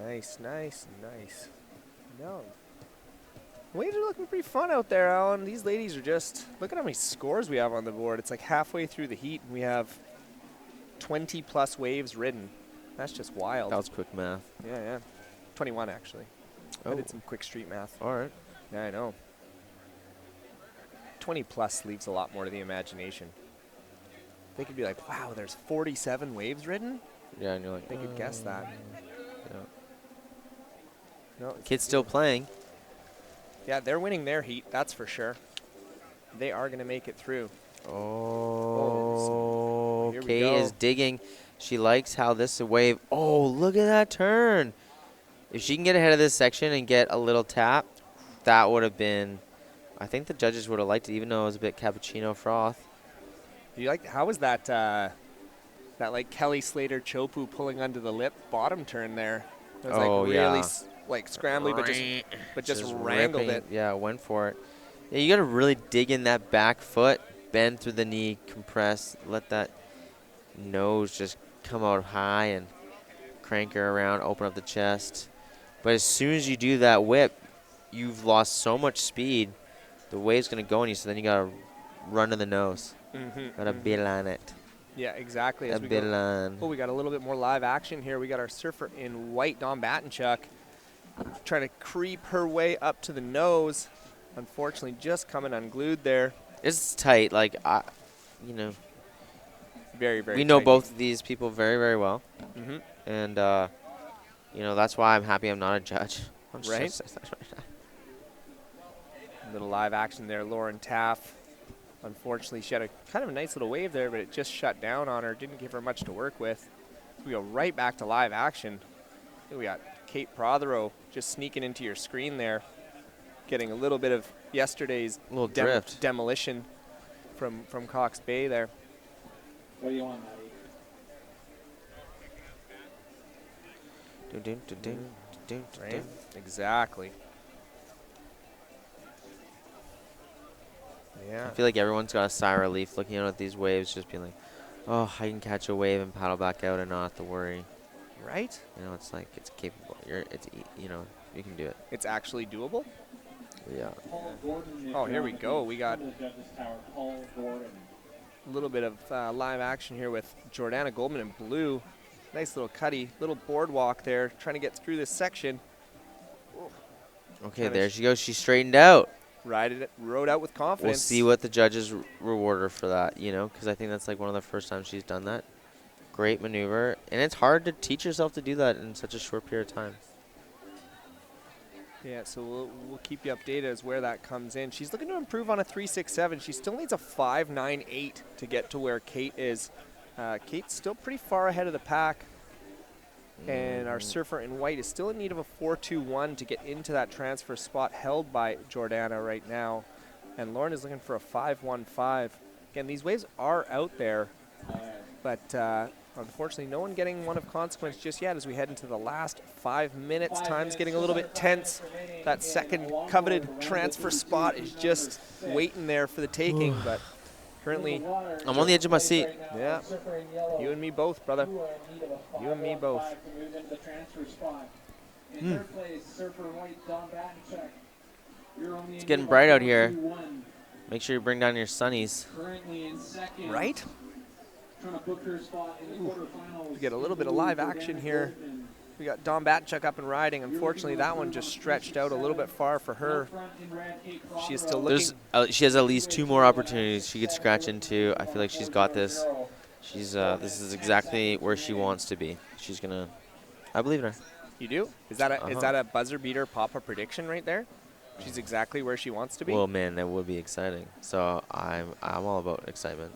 Nice, nice, nice. No. Waves are looking pretty fun out there, Alan. These ladies are just, look at how many scores we have on the board. It's like halfway through the heat, and we have 20-plus waves ridden. That's just wild. That was quick math. Yeah, yeah. 21, actually. I Oh. did some quick street math. All right. Yeah, I know. 20-plus leaves a lot more to the imagination. They could be like, wow, there's 47 waves ridden? Yeah, and you're like, They could guess that. yeah. No, it's- Kids still playing. Yeah, they're winning their heat, that's for sure. They are going to make it through. Oh, here we Kate go. is digging. She likes how this wave. Oh, look at that turn. If she can get ahead of this section and get a little tap, that would have been. I think the judges would have liked it, even though it was a bit cappuccino froth. You like? How was that? That like Kelly Slater Chopu pulling under the lip bottom turn there. It was Oh, like really yeah. like scrambly, but just wrangled ripping it. Yeah, went for it. Yeah, you got to really dig in that back foot, bend through the knee, compress, let that nose just come out high and crank her around, open up the chest. But as soon as you do that whip, you've lost so much speed. The wave's going to go on you, so then you got to run to the nose. Got to bill on it. Yeah, exactly. A As we go- bill on. Oh, we got a little bit more live action here. We got our surfer in white, Dawn Battenchuk, trying to creep her way up to the nose. Unfortunately, just coming unglued there. It's tight. Like, you know, Very, very we know tight. both of these people very, very well. Mhm. And, you know, that's why I'm happy I'm not a judge. I'm just Right. gonna say that right now. Little live action there. Lauren Taff. Unfortunately, she had a kind of a nice little wave there, but it just shut down on her. Didn't give her much to work with. We go right back to live action. Here we got Kate Prothero just sneaking into your screen there, getting a little bit of yesterday's Little drift. demolition from Cox Bay there. What do you want, Maddie? Right? Exactly. Yeah. I feel like everyone's got a sigh of relief looking out at these waves, just being like, oh, I can catch a wave and paddle back out and not have to worry. Right? You know, it's like, it's capable. You know, you can do it. It's actually doable. Yeah. Paul Gordon is Oh, here we around go. the We got front of the judges' tower. Paul Gordon. a little bit of live action here with Jordana Goldman in blue. Nice little cutty, little boardwalk there, trying to get through this section. Okay, Kinda there she goes. She straightened out. Rode out with confidence. We'll see what the judges reward her for that, you know, because I think that's like one of the first times she's done that. Great maneuver. And it's hard to teach yourself to do that in such a short period of time. Yeah, so we'll keep you updated as where that comes in. She's looking to improve on a 3.67. She still needs a 5.98 to get to where Kate is. Kate's still pretty far ahead of the pack. And our surfer in white is still in need of a 4.21 to get into that transfer spot held by Jordana right now. And Lauren is looking for a 5.15. Again, these waves are out there, but unfortunately no one getting one of consequence just yet as we head into the last 5 minutes. Time's getting a little bit tense. That second coveted transfer spot is just waiting there for the taking, but currently, I'm on the edge of my seat. yeah, you and me both, brother. You and me both. It's getting bright out here. Make sure you bring down your sunnies. Right? We get a little bit of live action here. We got Dawn Batchuk up and riding. Unfortunately, that one just stretched out a little bit far for her. She is still looking. She has at least 2 more opportunities she could scratch into. I feel like she's got this. She's this is exactly where she wants to be. She's gonna. I believe in her. You do? Is that a buzzer beater pop-up prediction right there? She's exactly where she wants to be. Well, man, that would be exciting. So I'm all about excitement.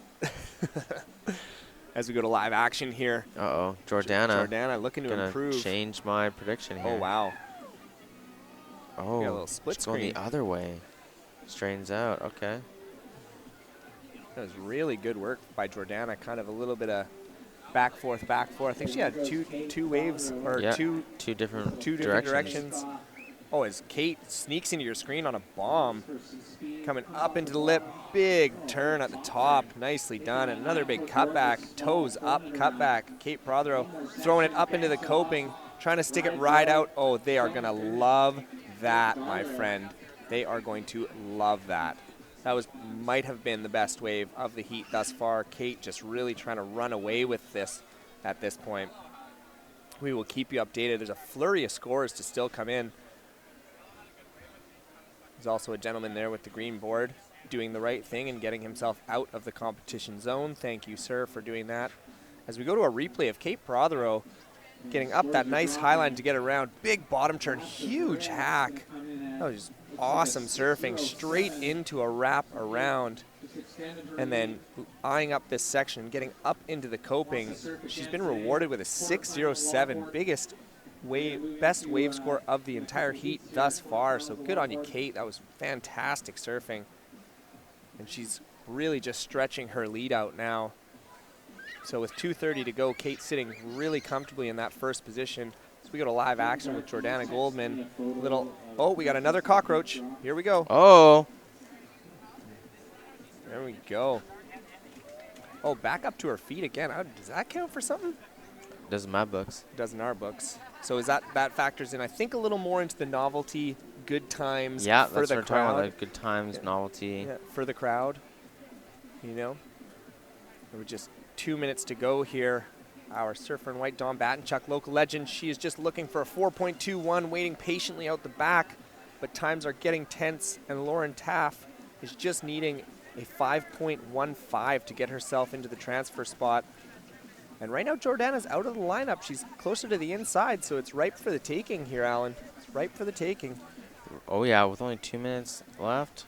As we go to live action here. Uh-oh, Jordana. Jordana looking to Gonna improve. change my prediction here. Oh, wow. Oh, We got a little split she's going screen. the other way. Straightens out. Okay. That was really good work by Jordana. Kind of a little bit of back, forth, back, forth. I think she had two waves, or Yeah, two different directions. Oh, as Kate sneaks into your screen on a bomb, coming up into the lip, big turn at the top, nicely done, and another big cutback, toes up, cutback. Kate Prothero throwing it up into the coping, trying to stick it right out. Oh, they are gonna love that, my friend. They are going to love that. That might have been the best wave of the heat thus far. Kate just really trying to run away with this at this point. We will keep you updated. There's a flurry of scores to still come in. There's also a gentleman there with the green board doing the right thing and getting himself out of the competition zone. Thank you, sir, for doing that. As we go to a replay of Kate Prothero getting up that nice high line to get around. Big bottom turn, huge hack. That was just awesome surfing straight into a wrap around. And then eyeing up this section, getting up into the coping. She's been rewarded with a 6.07, best wave score of the entire heat thus far. So good on you, Kate. That was fantastic surfing. And she's really just stretching her lead out now. So with 2:30 to go, Kate sitting really comfortably in that first position. So we go to live action with Jordana Goldman. Oh, we got another cockroach. Here we go. Oh. There we go. Oh, back up to her feet again. Does that count for something? Does in my books. Does in our books. So is that factors in, I think, a little more into the novelty, good times Yeah, for that's the what we're talking crowd. about, like good times, novelty. Yeah, for the crowd, you know. There were just 2 minutes to go here. Our surfer in white, Dawn Battenchuk, local legend. She is just looking for a 4.21, waiting patiently out the back, but times are getting tense, and Lauren Taff is just needing a 5.15 to get herself into the transfer spot. And right now, Jordana's out of the lineup. She's closer to the inside, so it's ripe for the taking here, Alan. It's ripe for the taking. Oh, yeah, with only 2 minutes left.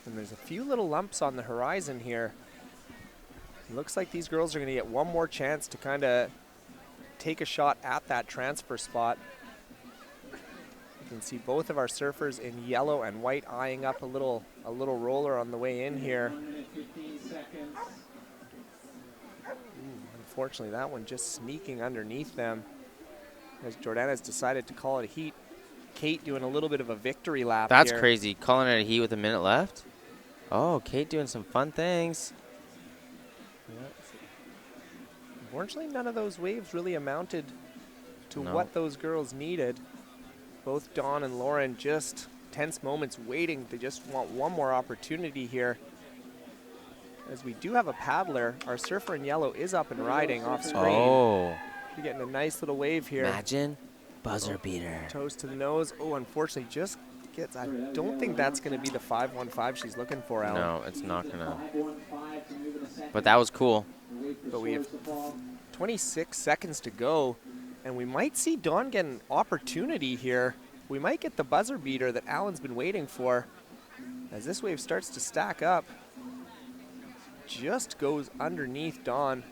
And there's a few little lumps on the horizon here. It looks like these girls are going to get one more chance to kind of take a shot at that transfer spot. You can see both of our surfers in yellow and white eyeing up a little roller on the way in here. Unfortunately, that one just sneaking underneath them as Jordana's decided to call it a heat. Kate doing a little bit of a victory lap That's here. crazy. Calling it a heat with a minute left. Oh, Kate doing some fun things. Yeah. Unfortunately, none of those waves really amounted to No. what those girls needed. Both Dawn and Lauren just tense moments waiting. They just want one more opportunity here. As we do have a paddler, our surfer in yellow is up and riding off screen. Oh. We're getting a nice little wave here. Imagine buzzer beater. Toes to the nose. Oh, unfortunately, just gets. I don't think that's going to be the 5.15 she's looking for, Alan. No, it's not going to. But that was cool. But we have 26 seconds to go, and we might see Dawn get an opportunity here. We might get the buzzer beater that Alan's been waiting for. As this wave starts to stack up, just goes underneath Dawn.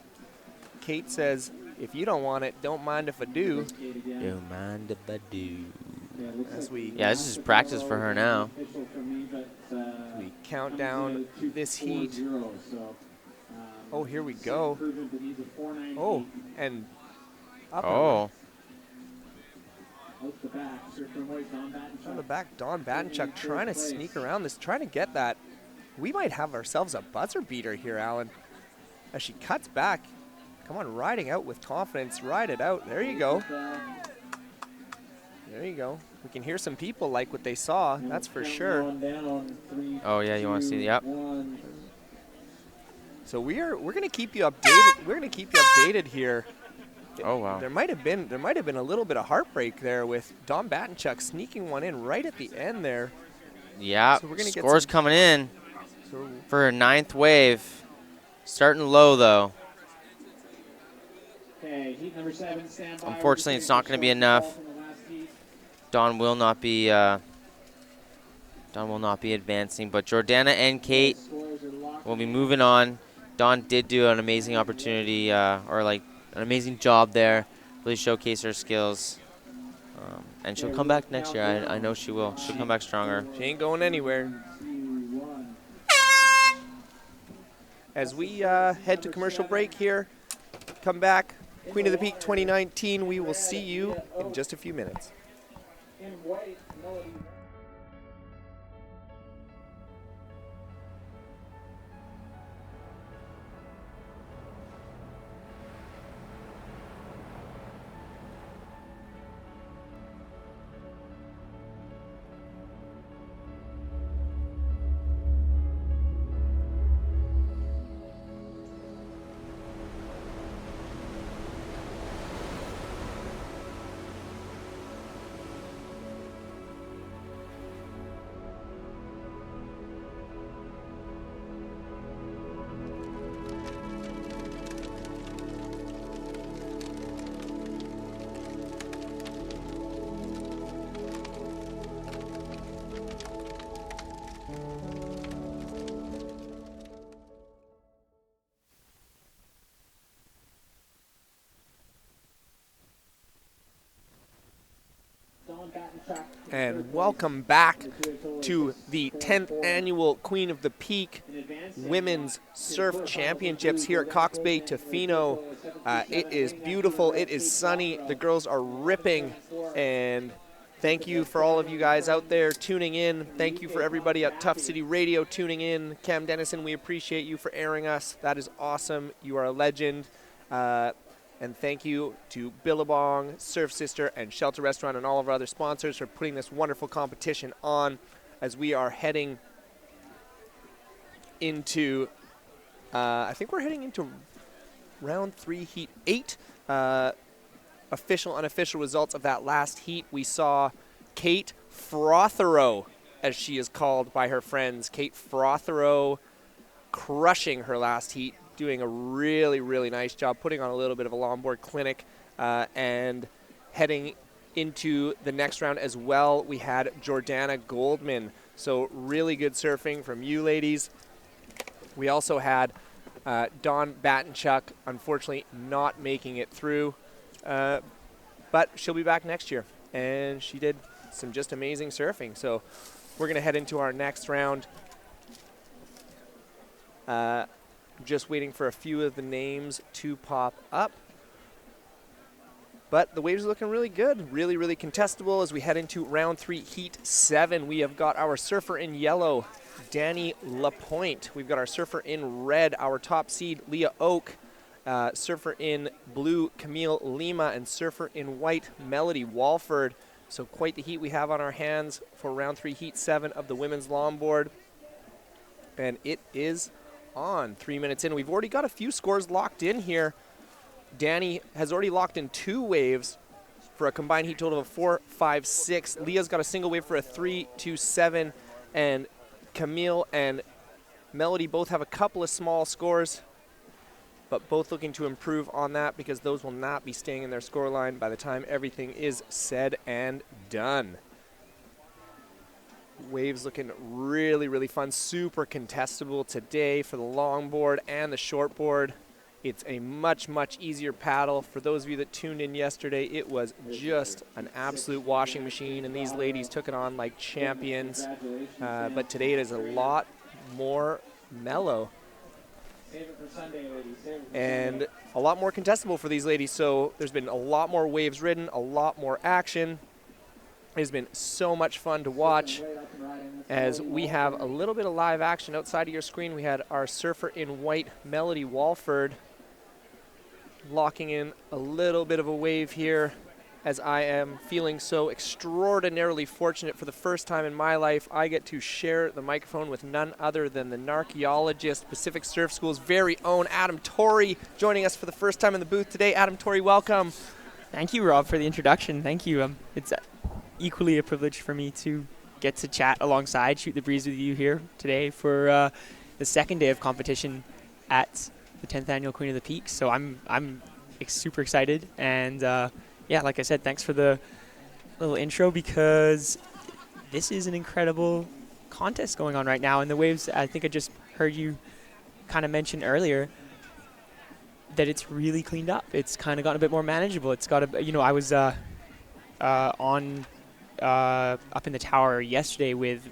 Kate says, if you don't want it, don't mind if I do. Don't mind if I do. As we Yeah, this is practice for her now. we count down this heat. Oh, here we go. Oh, and up Oh. on the back, Dawn Battenchuk trying to sneak around this, trying to get that. We might have ourselves a buzzer beater here, Alan. As she cuts back. Come on, riding out with confidence. Ride it out. There you go. There you go. We can hear some people like what they saw. That's for sure. Oh, yeah, you want to see? Yep. So we're going to keep you updated. We're going to keep you updated here. Oh, wow. There might have been a little bit of heartbreak there with Dawn Battenchuk sneaking one in right at the end there. Yeah, So we're gonna get scores some- coming in So for her 9th wave. Starting low, though. Unfortunately, it's not going to be enough. Dawn will not be advancing, but Jordana and Kate will be moving on. Dawn did do an amazing opportunity, or like an amazing job there. Really showcase her skills, and she'll come back next year. I know she will. She'll come back stronger. she ain't going anywhere. as we head to commercial break here. Come back. Queen of the Peak 2019. We will see you in just a few minutes. In white, Melody. And welcome back to the 10th annual Queen of the Peak Women's Surf Championships here at Cox Bay, Tofino. It is beautiful. It is sunny. The girls are ripping. And thank you for all of you guys out there tuning in. Thank you for everybody at Tough City Radio tuning in. Cam Dennison, we appreciate you for airing us. That is awesome. You are a legend. And thank you to Billabong, Surf Sister, and Shelter Restaurant, and all of our other sponsors for putting this wonderful competition on as we are heading into, I think we're heading into round 3, heat 8. Official, unofficial results of that last heat. We saw Kate Frothero, as she is called by her friends. Kate Frothero crushing her last heat, doing a really, really nice job, putting on a little bit of a longboard clinic, and heading into the next round as well, we had Jordana Goldman. So really good surfing from you ladies. We also had Dawn Battenchuk, unfortunately not making it through, but she'll be back next year. And she did some just amazing surfing. So we're gonna head into our next round. Just waiting for a few of the names to pop up. But the waves are looking really good, really, really contestable as we head into round 3, heat 7. We have got our surfer in yellow, Danny Lapointe. We've got our surfer in red, our top seed, Leah Oak. Surfer in blue, Camille Lima, and surfer in white, Melody Walford. So quite the heat we have on our hands for round 3, heat 7 of the women's longboard. And it is on 3 minutes in. We've already got a few scores locked in here. Danny has already locked in 2 waves for a combined heat total of 4, 5, 6. Leah's got a single wave for a 3, 2, 7. And Camille and Melody both have a couple of small scores, but both looking to improve on that because those will not be staying in their score line by the time everything is said and done. Waves looking really, really fun, super contestable today for the longboard and the shortboard. It's a much, much easier paddle. For those of you that tuned in yesterday, it was just an absolute washing machine, and these ladies took it on like champions. But today it is a lot more mellow and a lot more contestable for these ladies. So there's been a lot more waves ridden, a lot more action. It has been so much fun to watch as we have a little bit of live action outside of your screen. We had our surfer in white, Melody Walford, locking in a little bit of a wave here as I am feeling so extraordinarily fortunate. For the first time in my life, I get to share the microphone with none other than the narcheologist, Pacific Surf School's very own Adam Torrey, joining us for the first time in the booth today. Adam Torrey, welcome. Thank you, Rob, for the introduction. Thank you. It's equally a privilege for me to get to chat alongside, shoot the breeze with you here today for the second day of competition at the 10th annual Queen of the Peak. So I'm super excited, and yeah, like I said, thanks for the little intro, because this is an incredible contest going on right now. And the waves, I think I just heard you kind of mention earlier that it's really cleaned up. It's kind of gotten a bit more manageable. It's got a, I was up in the tower yesterday with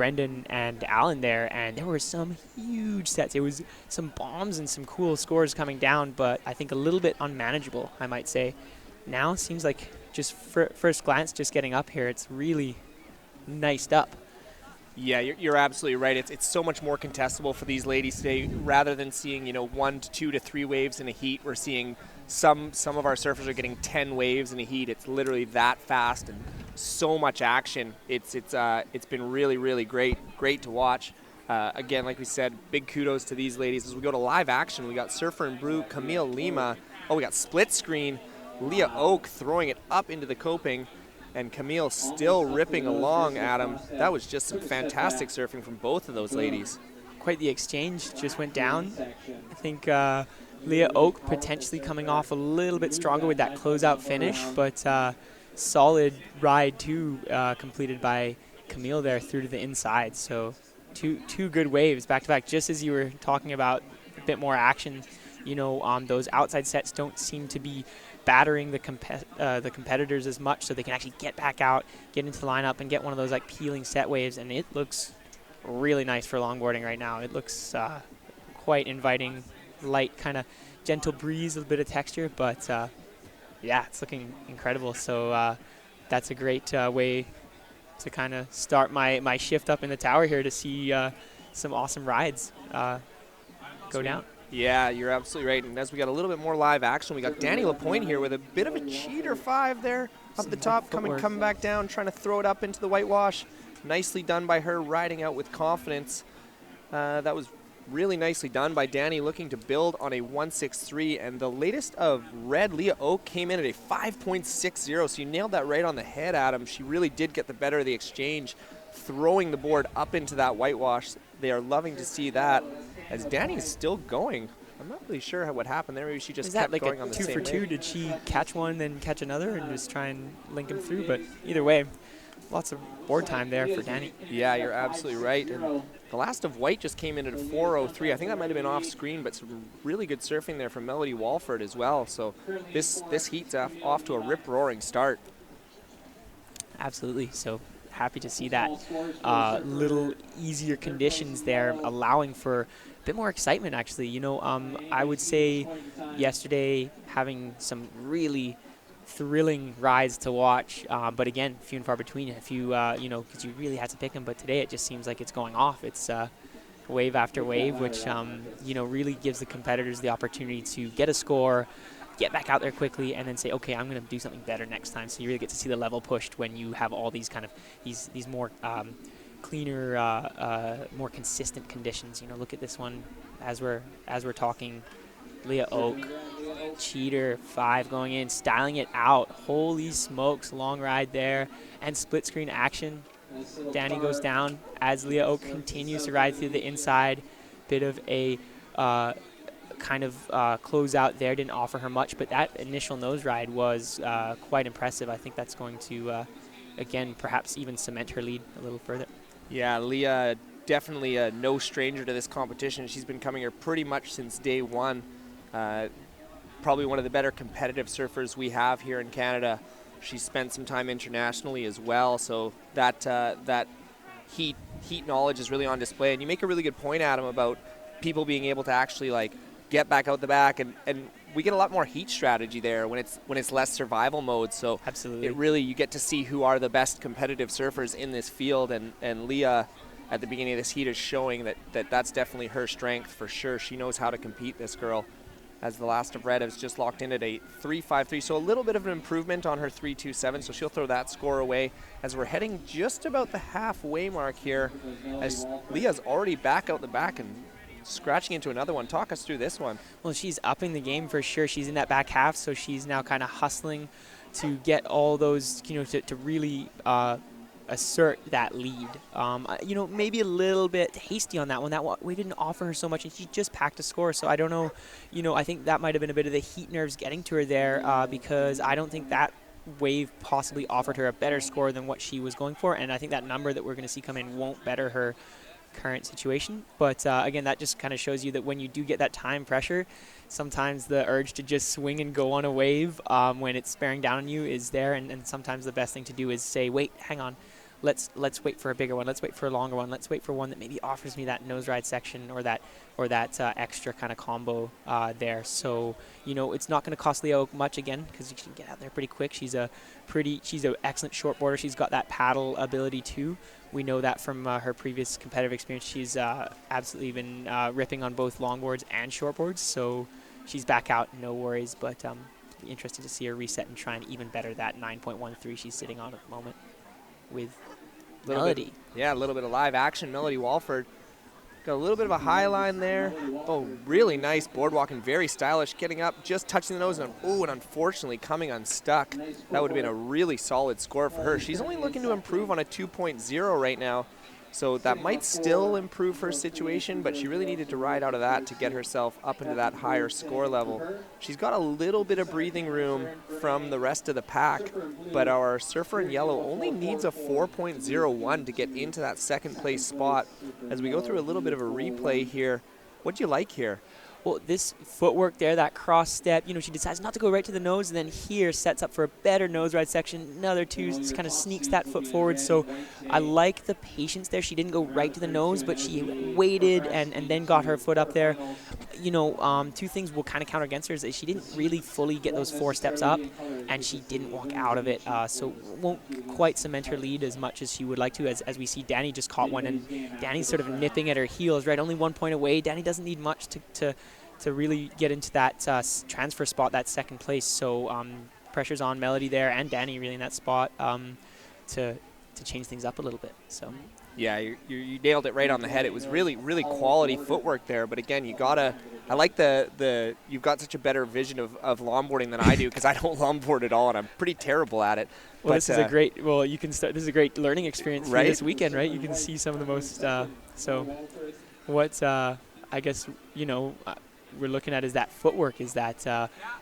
Brendan and Alan there, and there were some huge sets. It was some bombs and some cool scores coming down, but I think a little bit unmanageable, I might say. Now seems like just first glance, just getting up here, it's really niced up. Yeah, you're absolutely right. It's so much more contestable for these ladies today. Rather than seeing 1 to 2 to 3 waves in a heat, we're seeing some of our surfers are getting 10 waves in a heat. It's literally that fast and so much action. It's been really great to watch. Again, like we said, big kudos to these ladies. As we go to live action, we got Surfer and Brew, Camille Lima. Oh, we got split screen, Leah Oak throwing it up into the coping, and Camille still ripping along, Adam. That was just some fantastic surfing from both of those ladies. Quite the exchange just went down. I think Leah Oak potentially coming off a little bit stronger with that closeout finish, but solid ride too completed by Camille there through to the inside. So two good waves back to back. Just as you were talking about a bit more action, those outside sets don't seem to be battering the competitors as much, so they can actually get back out, get into the lineup, and get one of those like peeling set waves. And it looks really nice for longboarding right now. It looks quite inviting, light kind of gentle breeze, a bit of texture, but yeah, it's looking incredible. So that's a great way to kind of start my shift up in the tower here to see some awesome rides go down. Yeah, you're absolutely right. And as we got a little bit more live action, we got Danny Lapointe here with a bit of a cheater 5 there up the top, coming back down, trying to throw it up into the whitewash. Nicely done by her, riding out with confidence. That was really nicely done by Danny, looking to build on a 1.63. And the latest of red, Leah Oak, came in at a 5.60. So you nailed that right on the head, Adam. She really did get the better of the exchange, throwing the board up into that whitewash. They are loving to see that. As Danny's still going, I'm not really sure what happened there. Maybe she just kept like going on the same 2 for 2? wave. Did she catch one, then catch another, and just try and link him through? But either way, lots of board time there for Danny. Yeah, you're absolutely right. And the last of white just came in at a 4.03. I think that might have been off screen, but some really good surfing there from Melody Walford as well. So this heat's off to a rip-roaring start. Absolutely. So happy to see that. Little easier conditions there, allowing for a bit more excitement, actually. I would say yesterday having some really thrilling rides to watch, but again, few and far between. If you, because you really had to pick them, but today it just seems like it's going off. It's wave after wave, which, really gives the competitors the opportunity to get a score, get back out there quickly, and then say, okay, I'm going to do something better next time. So you really get to see the level pushed when you have all these kind of these more cleaner, more consistent conditions. Look at this one as we're talking. Leah Oak, cheater 5 going in, styling it out. Holy smokes, long ride there, and split screen action. Danny goes down as Leah Oak continues to ride through the inside. Bit of a close out there, didn't offer her much, but that initial nose ride was quite impressive. I think that's going to, again, perhaps even cement her lead a little further. Yeah, Leah, definitely no stranger to this competition. She's been coming here pretty much since day one. Probably one of the better competitive surfers we have here in Canada. She's spent some time internationally as well, so that heat knowledge is really on display. And you make a really good point, Adam, about people being able to actually get back out the back, and we get a lot more heat strategy there when it's less survival mode. So absolutely, it really, you get to see who are the best competitive surfers in this field, and Leah at the beginning of this heat is showing that's definitely her strength for sure. She knows how to compete, this girl, as the last of red has just locked in at a 3.53. So a little bit of an improvement on her 3.27. So she'll throw that score away as we're heading just about the halfway mark here, as Leah's already back out the back and scratching into another one. Talk us through this one. Well, she's upping the game for sure. She's in that back half, so she's now kind of hustling to get all those, to really assert that lead. Maybe a little bit hasty on that one. We didn't offer her so much, and she just packed a score. So I don't know. I think that might have been a bit of the heat nerves getting to her there, because I don't think that wave possibly offered her a better score than what she was going for. And I think that number that we're going to see come in won't better her current situation. But again, that just kind of shows you that when you do get that time pressure, sometimes the urge to just swing and go on a wave when it's bearing down on you is there. And sometimes the best thing to do is say, wait, hang on. let's wait for a bigger one. Let's wait for a longer one. Let's wait for one that maybe offers me that nose ride section or that extra kind of combo there. So, you know, it's not going to cost Leah much again because she can get out there pretty quick. She's an excellent shortboarder. She's got that paddle ability too. We know that from her previous competitive experience. She's absolutely been ripping on both longboards and shortboards. So she's back out, no worries. But be interesting to see her reset and try and even better that 9.13 she's sitting on at the moment with Melody. A little bit of live action. Melody Walford got a little bit of a high line there. Oh, really nice board walking, very stylish, getting up, just touching the nose, and unfortunately coming unstuck. That would have been a really solid score for her. She's only looking to improve on a 2.0 right now, so that might still improve her situation, but she really needed to ride out of that to get herself up into that higher score level. She's got a little bit of breathing room from the rest of the pack, but our surfer in yellow only needs a 4.01 to get into that second place spot. As we go through a little bit of a replay here, what do you like here? Well, this footwork there, that cross step, you know, she decides not to go right to the nose, and then here sets up for a better nose ride section. Another two, just kind of sneaks that foot forward. So I like the patience there. She didn't go right to the nose, but she waited and then got her foot up there. You know, two things will kind of count against her is that she didn't really fully get those 4 steps up, and she didn't walk out of it. So won't quite cement her lead as much as she would like to, as we see Danny just caught one, and Danny's sort of nipping at her heels, right? Only 1 point away. Danny doesn't need much to really get into that transfer spot, that second place. So pressure's on Melody there and Danny really in that spot to change things up a little bit. So. Yeah, you nailed it right on the head. It was really, really quality footwork there. But again, I like you've got such a better vision of longboarding than I do because I don't longboard at all and I'm pretty terrible at it. Well, this is a great, this is a great learning experience for this weekend, right? You can see some of the most, I guess, you know, we're looking at is that footwork. Is that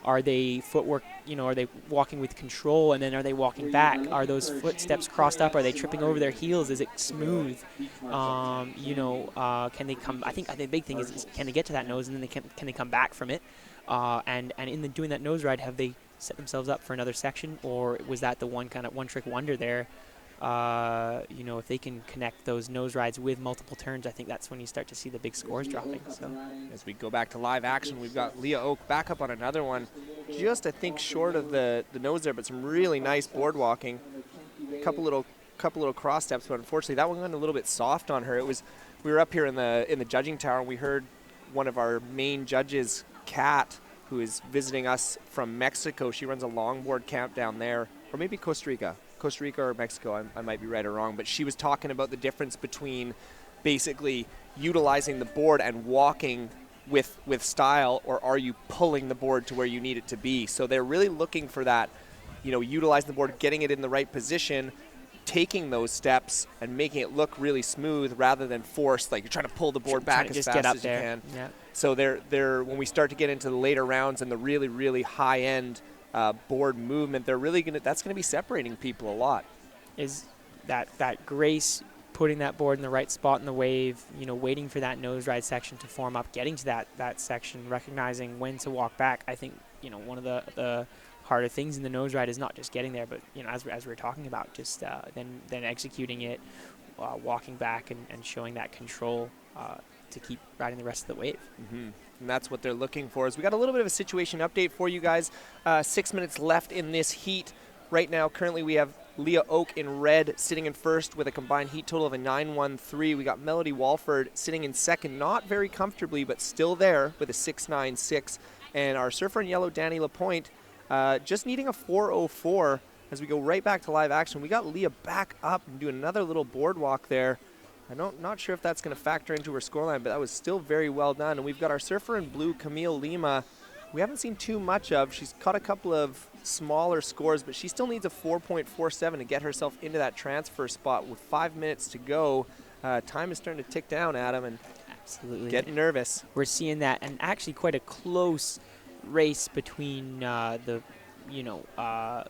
are they footwork? You know, are they walking with control and then are they walking back? Are those footsteps crossed up? Are they tripping over their heels? Is it smooth? You know, can they come? I think the big thing is can they get to that nose and then can they come back from it? And in doing that nose ride, have they set themselves up for another section, or was that the one trick wonder there? You know, if they can connect those nose rides with multiple turns, I think that's when you start to see the big scores dropping. So as we go back to live action, we've got Leah Oak back up on another one, just I think short of the nose there, but some really nice board walking. Couple little cross steps, but unfortunately that one went a little bit soft on her. We were up here in the judging tower, and we heard one of our main judges, Kat, who is visiting us from Mexico. She runs a longboard camp down there, or maybe Costa Rica or Mexico, I might be right or wrong, but she was talking about the difference between basically utilizing the board and walking with style, or are you pulling the board to where you need it to be. So they're really looking for that, you know, utilizing the board, getting it in the right position, taking those steps and making it look really smooth rather than forced, like you're trying to pull the board back as fast as you can. Yeah. So they're when we start to get into the later rounds and the really, really high end board movement, that's gonna be separating people a lot. Is that grace, putting that board in the right spot in the wave, you know, waiting for that nose ride section to form up, getting to that section, recognizing when to walk back. I think, you know, one of the harder things in the nose ride is not just getting there, but, you know, as we're talking about, just then executing it, walking back and showing that control to keep riding the rest of the wave. Mm-hmm. And that's what they're looking for. Is we got a little bit of a situation update for you guys. 6 minutes left in this heat. Right now, currently we have Leah Oak in red sitting in first with a combined heat total of a 9.13. We got Melody Walford sitting in second, not very comfortably, but still there with a 6.96. And our surfer in yellow, Danny Lapointe, just needing a 4.04. As we go right back to live action, we got Leah back up and doing another little boardwalk there. Not sure if that's going to factor into her scoreline, but that was still very well done. And we've got our surfer in blue, Camille Lima. We haven't seen too much of. She's caught a couple of smaller scores, but she still needs a 4.47 to get herself into that transfer spot with 5 minutes to go. Time is starting to tick down, Adam, and absolutely getting nervous. We're seeing that, and actually quite a close race between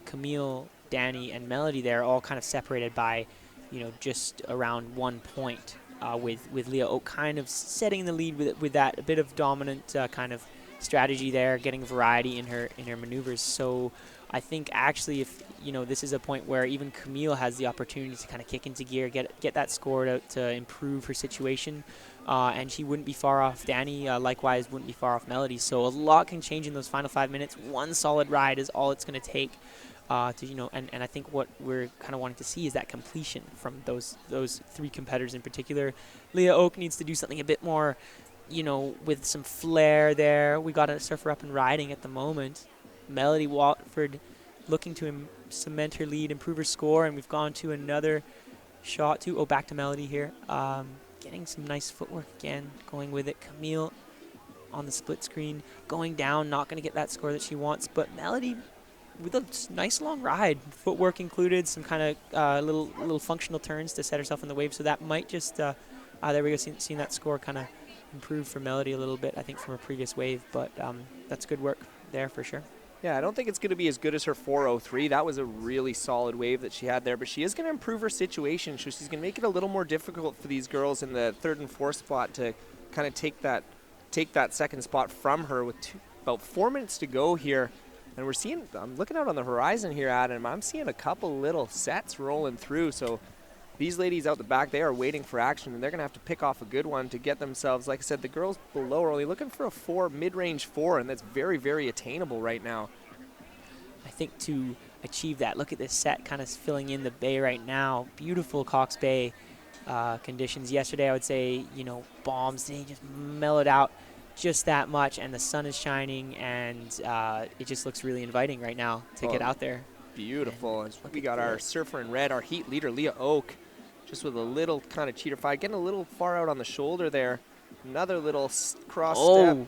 Camille, Danny, and Melody there, all kind of separated by, you know, just around 1 point, with Leah Oak kind of setting the lead with that a bit of dominant kind of strategy there, getting variety in her maneuvers. So I think actually if, this is a point where even Camille has the opportunity to kind of kick into gear, get that score out to improve her situation. And she wouldn't be far off Danny, likewise wouldn't be far off Melody. So a lot can change in those final 5 minutes. One solid ride is all it's going to take. And I think what we're kind of wanting to see is that completion from those 3 competitors in particular. Leah Oak needs to do something a bit more, with some flair there. We got a surfer up and riding at the moment. Melody Watford looking to cement her lead, improve her score, and we've gone to another shot too. Back to Melody here. Getting some nice footwork again, going with it. Camille on the split screen, going down, not going to get that score that she wants, but Melody with a nice long ride, footwork included, some kind of little functional turns to set herself in the wave. So that might just, there we go, seeing that score kind of improve for Melody a little bit, I think, from a previous wave. But that's good work there for sure. Yeah, I don't think it's going to be as good as her 4:03. That was a really solid wave that she had there, but she is going to improve her situation. So she's going to make it a little more difficult for these girls in the 3rd and 4th spot to kind of take that 2nd spot from her with about 4 minutes to go here. And we're seeing, I'm looking out on the horizon here, Adam, I'm seeing a couple little sets rolling through. So these ladies out the back, they are waiting for action, and they're going to have to pick off a good one to get themselves, like I said, the girls below are only looking for a mid-range 4, and that's very, very attainable right now. I think to achieve that, look at this set kind of filling in the bay right now. Beautiful Cox Bay conditions. Yesterday, I would say, bombs. Today just mellowed out just that much, and the sun is shining, and it just looks really inviting right now to get out there. Beautiful. And we got our surfer in red, our heat leader, Leah Oak, just with a little kind of cheater fight, getting a little far out on the shoulder there. Another little cross step.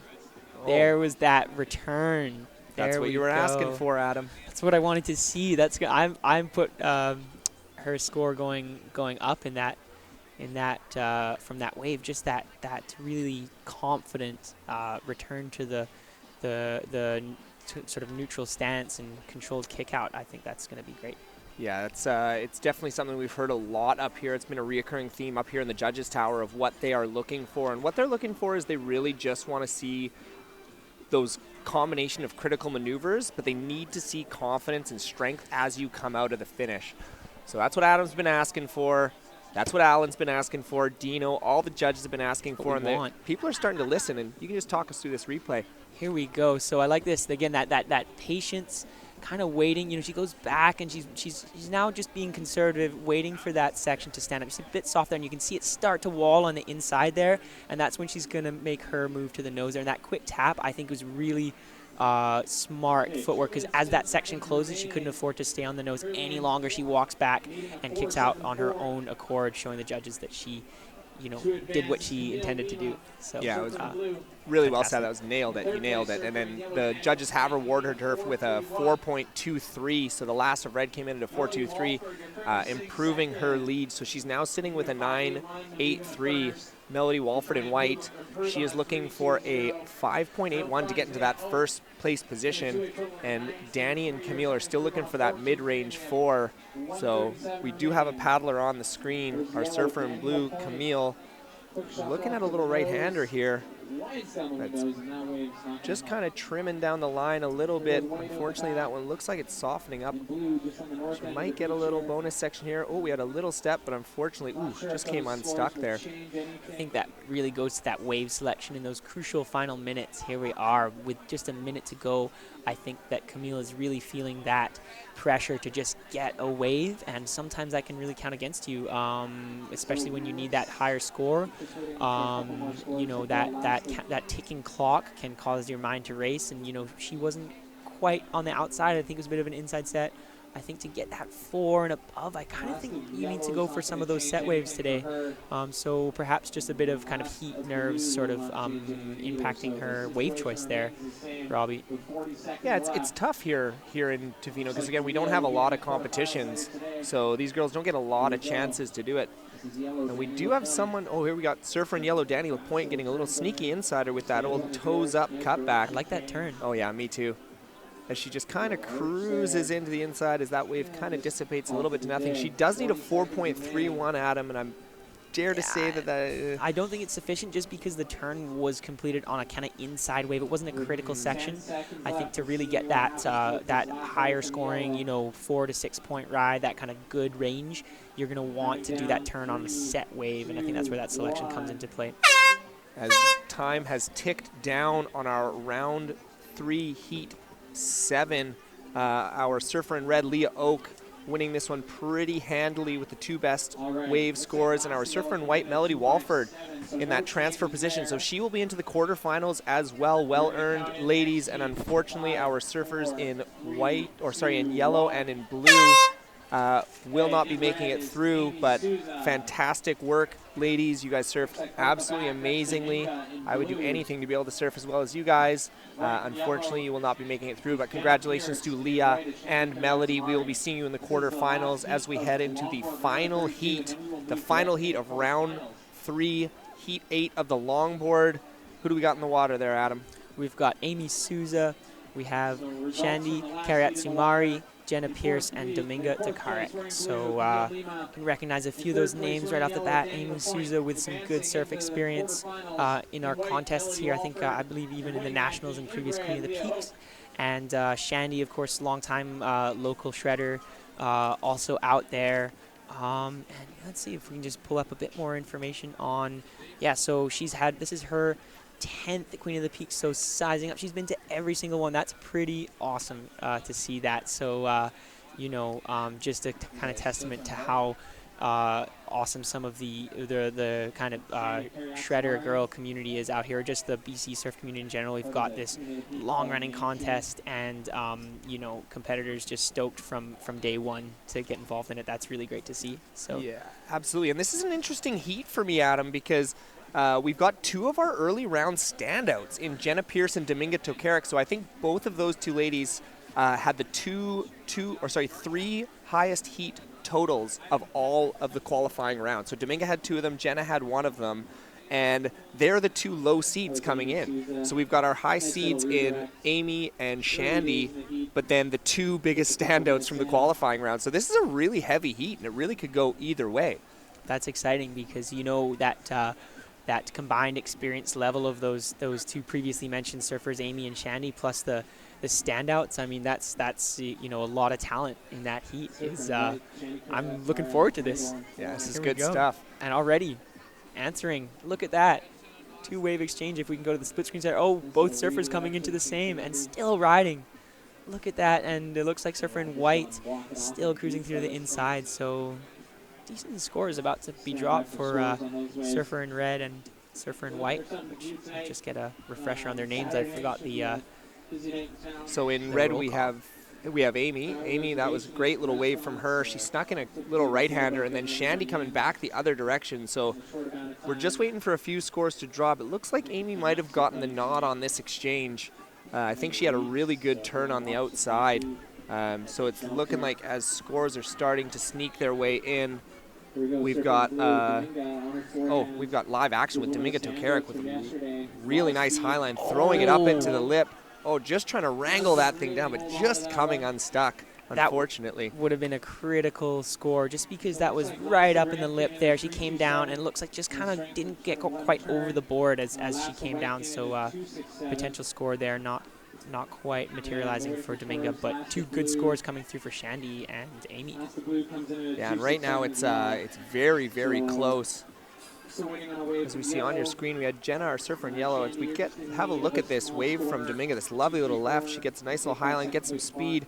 There was that return. That's what you were asking for, Adam. That's what I wanted to see. That's good. I'm put her score going up in that from that wave. Just that really confident return to the sort of neutral stance and controlled kick out. I think that's going to be great. Yeah, it's definitely something we've heard a lot up here. It's been a reoccurring theme up here in the judges' tower of what they are looking for, and what they're looking for is they really just want to see those combination of critical maneuvers, but they need to see confidence and strength as you come out of the finish. So that's what Adam's been asking for. That's what Alan's been asking for. Dino, all the judges have been asking for, and people are starting to listen. And you can just talk us through this replay. Here we go. So I like this again. That patience, kind of waiting. She goes back, and she's now just being conservative, waiting for that section to stand up. Just a bit soft there, and you can see it start to wall on the inside there, and that's when she's going to make her move to the nose there. And that quick tap, I think, was really smart footwork, because as that section closes, she couldn't afford to stay on the nose any longer. She walks back and kicks out on her own accord, showing the judges that she did what she intended to do. So yeah, it was really well said. That was nailed it. You nailed it. And then the judges have rewarded her with a 4.23. So the last of red came in at a 4.23, improving her lead. So she's now sitting with a 9.83. Melody Walford in white. She is looking for a 5.81 to get into that first place position. And Danny and Camille are still looking for that mid-range 4. So we do have a paddler on the screen. Our surfer in blue, Camille, looking at a little right-hander here. That's just kind of trimming down the line a little bit. Unfortunately, that one looks like it's softening up. She might get a little bonus section here. Oh, we had a little step, but unfortunately, just came unstuck there. I think that really goes to that wave selection in those crucial final minutes. Here we are with just a minute to go. I think that Camille is really feeling that pressure to just get a wave, and sometimes that can really count against you, especially when you need that higher score. That ticking clock can cause your mind to race, and she wasn't quite on the outside. I think it was a bit of an inside set. I think to get that 4 and above, I kind of think you need to go for some of those set waves today. So perhaps just a bit of kind of heat nerves sort of impacting her wave choice there, Robbie. Yeah, it's tough here in Tofino, because again, we don't have a lot of competitions, so these girls don't get a lot of chances to do it. And we do have someone, here we got surfer in yellow, Danny LaPointe, getting a little sneaky insider with that old toes up cutback. I like that turn. Oh yeah, me too. As she just kind of cruises into the inside as that wave kind of dissipates a little bit to nothing. She does need a 4.31, Adam, and I'm dare to say that I don't think it's sufficient just because the turn was completed on a kind of inside wave. It wasn't a critical section. I think to really get that that higher scoring, 4 to 6 point ride, that kind of good range, you're going to want to do that turn on a set wave, and I think that's where that selection comes into play. as time has ticked down on our round 3 heat 7, our surfer in red, Leah Oak, winning this one pretty handily with the 2 best wave scores, and our surfer in white, Melody Walford, in that transfer position. So she will be into the quarterfinals as well. Well-earned, ladies, and unfortunately our surfers in in yellow and in blue will not be making it through, but fantastic work, ladies. You guys surfed absolutely amazingly. I would do anything to be able to surf as well as you guys. Unfortunately, you will not be making it through, but congratulations to Leah and Melody. We will be seeing you in the quarterfinals as we head into the final heat of round 3, heat 8 of the longboard. Who do we got in the water there, Adam? We've got Amy Souza, we have Shandy Kariatsumari, Jenna Pierce, and Dominga Takarek. So you can recognize a few of those names right off the bat. Amy Souza with some good surf experience in our contests here. I believe even in the Nationals and previous Queen of the Peaks. And Shandy, of course, longtime local shredder, also out there. And let's see if we can just pull up a bit more information on, so this is her 10th Queen of the Peaks, so sizing up. She's been to every single one. That's pretty awesome to see that. So, just a kind of testament to how awesome some of the kind of shredder girl community is out here, just the BC surf community in general. We've got this long-running contest, and competitors just stoked from day one to get involved in it. That's really great to see. So yeah, absolutely. And this is an interesting heat for me, Adam, because we've got 2 of our early round standouts in Jenna Pierce and Dominga Tokarek. So I think both of those 2 ladies had the 3 highest heat totals of all of the qualifying rounds. So Dominga had 2 of them, Jenna had 1 of them, and they're the 2 low seeds coming in. So we've got our high seeds in Amy and Shandy, but then the 2 biggest standouts from the qualifying round. So this is a really heavy heat, and it really could go either way. That's exciting because that combined experience level of those 2 previously mentioned surfers, Amy and Shandy, plus the standouts. I mean, that's a lot of talent in that heat. I'm looking forward to this. Yeah, this is good stuff. And already answering, look at that. 2-wave exchange. If we can go to the split screen side. Oh, both surfers coming into the same and still riding. Look at that. And it looks like surfer in white still cruising through the inside. So decent score is about to be dropped for surfer in red and surfer in white, which I just get a refresher on their names. I forgot the so in red we have Amy. Amy, that was a great little wave from her. She snuck in a little right-hander, and then Shandy coming back the other direction. So we're just waiting for a few scores to drop. It looks like Amy might have gotten the nod on this exchange. I think she had a really good turn on the outside. So it's looking like as scores are starting to sneak their way in, we've got live action with Dominga Tokarek with a really nice highline, throwing it up into the lip. Oh, just trying to wrangle that thing down, but just coming unstuck, unfortunately. That would have been a critical score just because that was right up in the lip there. She came down and it looks like just kind of didn't get quite over the board as she came down. So potential score there, not quite materializing for Dominga, but 2 good scores coming through for Shandy and Amy. Yeah, and right now it's very, very close. As we see on your screen, we had Jenna, our surfer in yellow. As we have a look at this wave from Dominga, this lovely little left. She gets a nice little highline, gets some speed,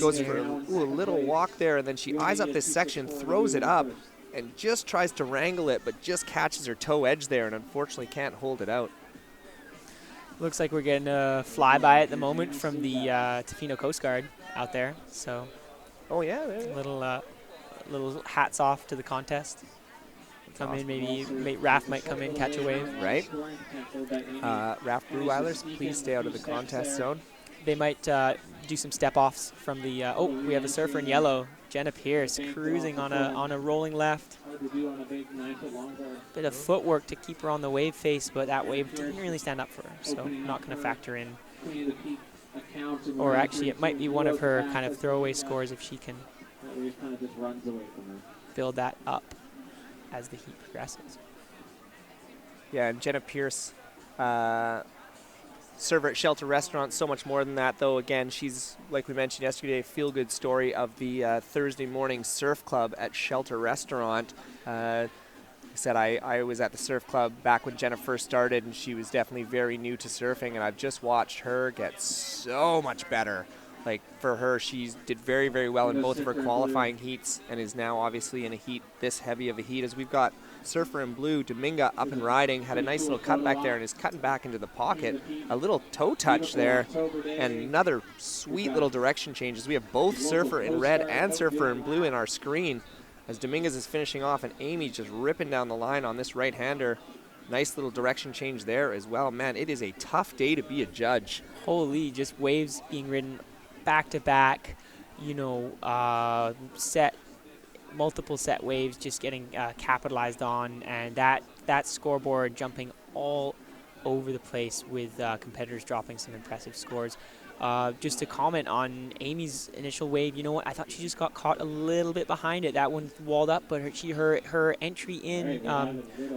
goes for a little walk there, and then she eyes up this section, throws it up, and just tries to wrangle it, but just catches her toe edge there and unfortunately can't hold it out. Looks like we're getting a flyby at the moment from the Tofino Coast Guard out there. So, oh yeah, little hats off to the contest. Come in, maybe Raph might come in, catch a wave. Right. Raph Brewweilers, please stay out of the contest zone. They might do some step-offs from the, we have a surfer in yellow, Jenna Pierce, cruising on a rolling left. Bit of footwork to keep her on the wave face, but that wave didn't really stand up for her, so not going to factor in. Or actually, it might be one of her kind of throwaway scores if she can build that up. as the heat progresses. Yeah, and Jenna Pierce, server at Shelter Restaurant, so much more than that, though. Again, she's, like we mentioned yesterday, a feel-good story of the Thursday morning surf club at Shelter Restaurant. I said I was at the surf club back when Jenna first started, and she was definitely very new to surfing, and I've just watched her get so much better. Like, for her, she did very, very well in both of her qualifying heats and is now obviously in a heat this heavy of a heat. As we've got surfer in blue, Dominga up and riding, had a nice little cut back there and is cutting back into the pocket. A little toe touch there and another sweet little direction changes. We have both surfer in red and surfer in blue in our screen as Dominguez is finishing off and Amy just ripping down the line on this right-hander. Nice little direction change there as well. Man, it is a tough day to be a judge. Holy, just waves being ridden back-to-back, you know, multiple set waves just getting capitalized on, and that scoreboard jumping all over the place with competitors dropping some impressive scores. Just to comment on Amy's initial wave, you know what, I thought she just got caught a little bit behind it. That one walled up, but her entry in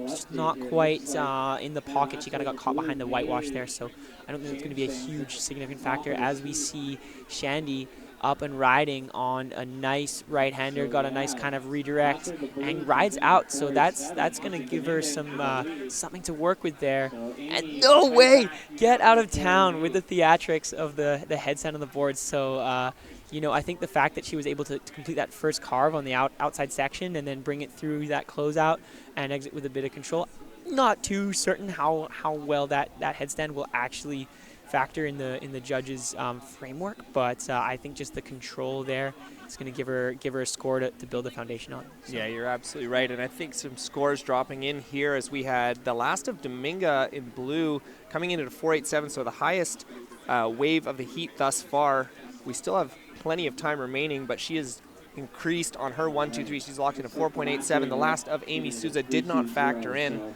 just not quite in the pocket. She kind of got caught behind the whitewash there, so I don't think it's going to be a huge significant factor as we see Shandy up and riding on a nice right-hander, got a nice kind of redirect and rides out. So that's going to give her some something to work with there. And no way, get out of town with the theatrics of the headstand on the board. So you know, I think the fact that she was able to complete that first carve on the outside section and then bring it through that closeout and exit with a bit of control. Not too certain how well that headstand will actually factor in the judges' framework, but I think just the control there is going to give her a score to build a foundation on. So. Yeah, you're absolutely right, and I think some scores dropping in here as we had the last of Dominga in blue coming in at a 4.87, so the highest wave of the heat thus far. We still have plenty of time remaining, but she is increased on her 1, 2, 3. She's locked in a 4.87. The last of Amy Souza did not factor in.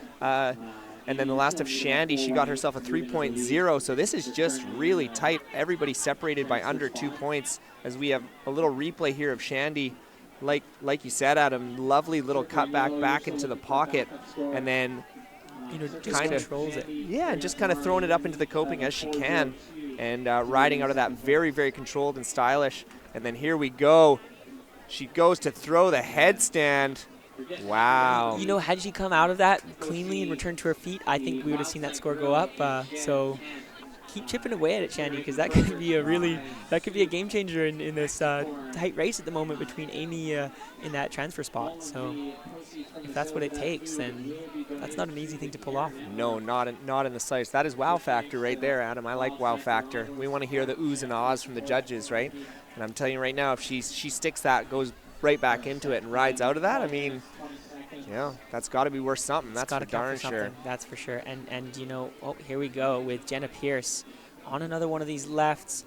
And then the last of Shandy, she got herself a 3.0. So this is just really tight. Everybody separated by under 2 points as we have a little replay here of Shandy. Like you said, Adam, lovely little cutback back into the pocket. And then, you know, just controls it. Yeah, just kind of throwing it up into the coping as she can. And riding out of that very, very controlled and stylish. And then here we go. She goes to throw the headstand. Wow. You know, had she come out of that cleanly and returned to her feet, I think we would have seen that score go up. So keep chipping away at it, Shandy, because that could be a game changer in this tight race at the moment between Amy in that transfer spot. So if that's what it takes, then that's not an easy thing to pull off. No, not in the slightest. That is wow factor right there, Adam. I like wow factor. We want to hear the oohs and ahs from the judges, right? And I'm telling you right now, if she sticks that, goes right back into it and rides out of that, I mean, yeah, that's got to be worth something. That's for darn sure. That's for sure. And you know, here we go with Jenna Pierce on another one of these lefts.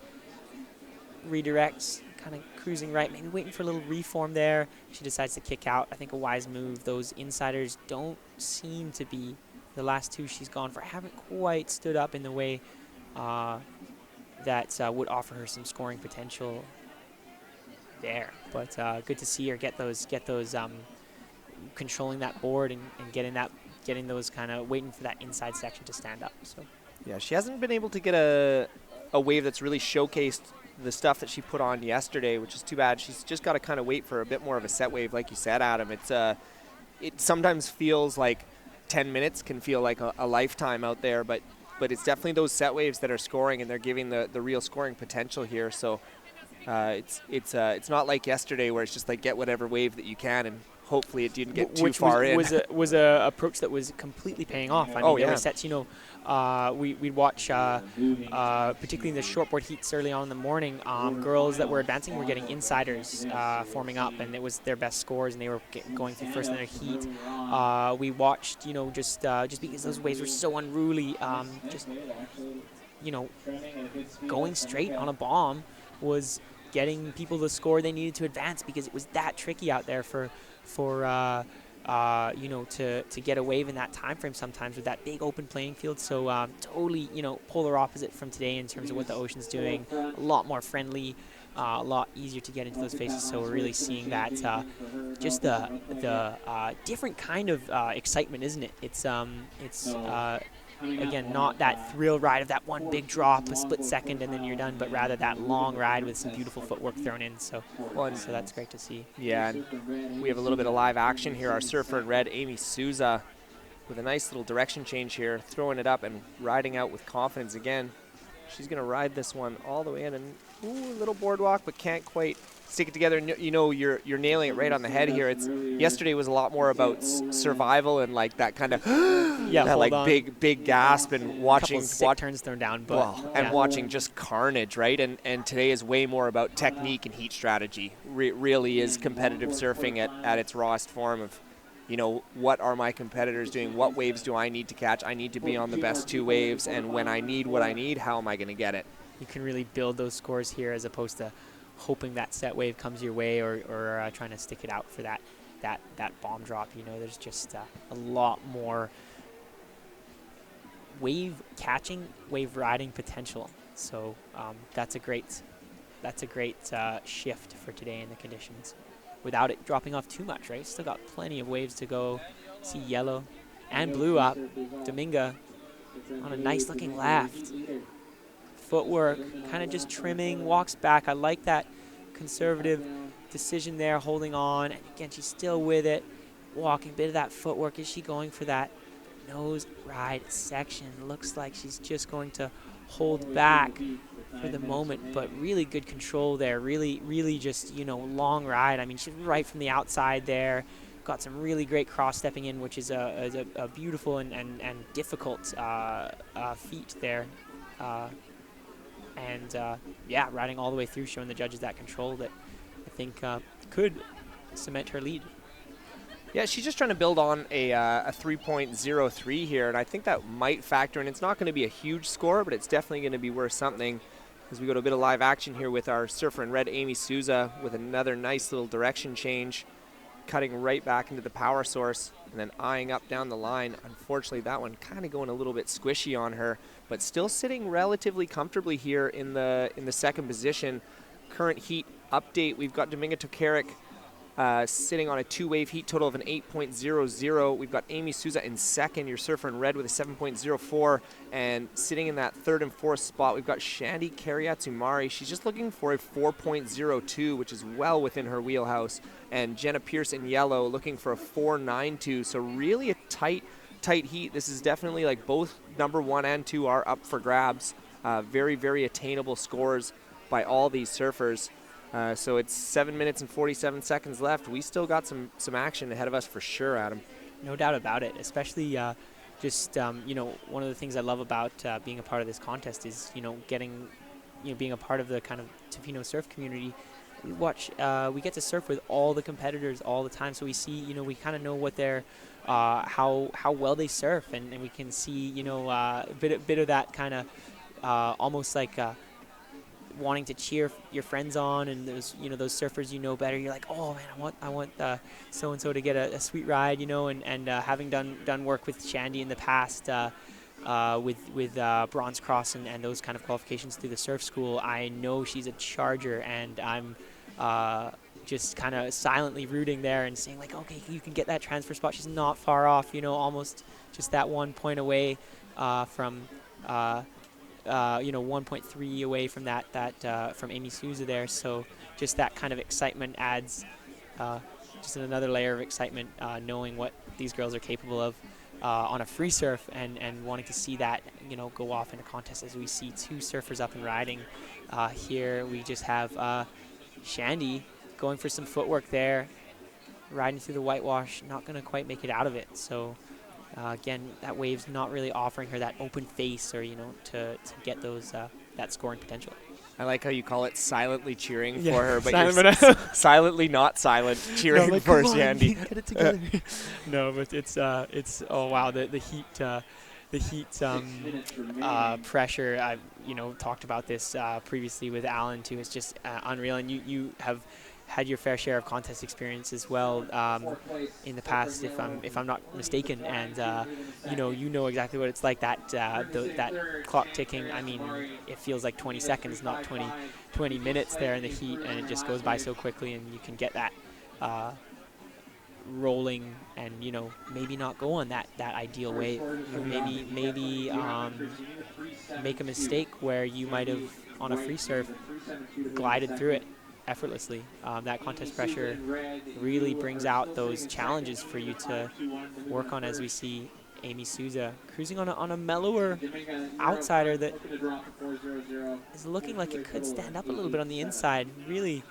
Redirects, kind of cruising right, maybe waiting for a little reform there. She decides to kick out. I think a wise move. Those insiders don't seem to be, the last two she's gone for, haven't quite stood up in the way that would offer her some scoring potential there. But good to see her get those controlling that board and getting those kind of waiting for that inside section to stand up. So yeah, she hasn't been able to get a wave that's really showcased the stuff that she put on yesterday, which is too bad. She's just got to kind of wait for a bit more of a set wave, like you said, Adam. It sometimes feels like 10 minutes can feel like a lifetime out there, but it's definitely those set waves that are scoring, and they're giving the real scoring potential here. So it's not like yesterday where it's just like get whatever wave that you can, and hopefully it didn't get too far in. Was a approach that was completely paying off. I mean, there were sets, you know, we'd watch, particularly in the shortboard heats early on in the morning, girls that were advancing were getting insiders forming up, and it was their best scores, and they were going through first in their heat. We watched, you know, just because those waves were so unruly, just, you know, going straight on a bomb was getting people the score they needed to advance, because it was that tricky out there for you know, to get a wave in that time frame sometimes with that big open playing field. So totally, you know, polar opposite from today in terms of what the ocean's doing. A lot more friendly a lot easier to get into those faces. So we're really seeing that just the different kind of excitement, isn't it? It's again, not that thrill ride of that one big drop, a split second, and then you're done, but rather that long ride with some beautiful footwork thrown in. So that's great to see. Yeah, and we have a little bit of live action here. Our surfer in red, Amy Souza, with a nice little direction change here, throwing it up and riding out with confidence again. She's going to ride this one all the way in, and a little boardwalk, but can't quite stick it together. You know, you're nailing it right on the head here. Yesterday was a lot more about survival and like that kind of that like big gasp and watching turns thrown down, but watching just carnage, right? And today is way more about technique and heat strategy. Really is competitive surfing at its rawest form of, you know, what are my competitors doing? What waves do I need to catch? I need to be on the best 2 waves, and when I need what I need, how am I going to get it? You can really build those scores here as opposed to hoping that set wave comes your way or trying to stick it out for that bomb drop. You know, there's just a lot more wave catching, wave riding potential. So that's a great shift for today in the conditions, without it dropping off too much, right? Still got plenty of waves to go. See yellow and blue up. Dominga on a nice looking left. Footwork, kind of just trimming, walks back. I like that conservative decision there, holding on. And again, she's still with it. Walking, bit of that footwork. Is she going for that nose ride section? Looks like she's just going to hold back for the moment, but really good control there. Really just, you know, long ride. I mean, she's right from the outside there. Got some really great cross stepping in, which is a beautiful and difficult feat there. Yeah, riding all the way through, showing the judges that control that I think could cement her lead. Yeah, she's just trying to build on a 3.03 here, and I think that might factor in. It's not going to be a huge score, but it's definitely going to be worth something as we go to a bit of live action here with our surfer in red, Amy Souza, with another nice little direction change, cutting right back into the power source and then eyeing up down the line. Unfortunately, that one kind of going a little bit squishy on her, but still sitting relatively comfortably here in the second position. Current heat update, we've got Dominga Tokarik sitting on a 2-wave heat total of an 8.00. We've got Amy Souza in second, your surfer in red, with a 7.04, and sitting in that third and fourth spot, we've got Shandy Kariatsumari. She's just looking for a 4.02, which is well within her wheelhouse, and Jenna Pierce in yellow looking for a 4.92. So really a tight heat. This is definitely like both number 1 and 2 are up for grabs. Very, very attainable scores by all these surfers. So it's 7 minutes and 47 seconds left. We still got some action ahead of us for sure, Adam. No doubt about it, especially you know, one of the things I love about being a part of this contest is, you know, being a part of the kind of Tofino surf community. We get to surf with all the competitors all the time, so we see, you know, we kind of know what they're, how well they surf, and we can see, you know, a bit of that kind of almost like wanting to cheer your friends on, and those, you know, those surfers you know better. You're like, oh man, I want so and so to get a sweet ride, you know. And having done work with Shandy in the past, with Bronze Cross and those kind of qualifications through the surf school, I know she's a charger, and I'm just kind of silently rooting there and saying like, okay, you can get that transfer spot. She's not far off, you know, almost just that 1 point away from. You know, 1.3 away from that from Amy Souza there. So just that kind of excitement adds just another layer of excitement, knowing what these girls are capable of on a free surf, and wanting to see that, you know, go off in a contest as we see 2 surfers up and riding. Here we just have Shandy going for some footwork there, riding through the whitewash, not going to quite make it out of it. So again, that wave's not really offering her that open face, or, you know, to get those that scoring potential. I like how you call it silently cheering for her, but you're silently not silent cheering like, for Shandy. Get it together. No, but it's oh wow, the heat pressure. I've, you know, talked about this previously with Alan too. It's just unreal, and you have had your fair share of contest experience as well in the past, if I'm not mistaken, and you know exactly what it's like, that that clock ticking. I mean, it feels like 20 seconds, not 20 minutes there in the heat, and it just goes by so quickly, and you can get that rolling, and maybe not go on that ideal wave. Maybe make a mistake where you might have on a free surf glided through it effortlessly. That contest pressure really brings out those challenges for you to work on, as we see Amy Souza cruising on a mellower outsider that is looking like it could stand up a little bit on the inside. Really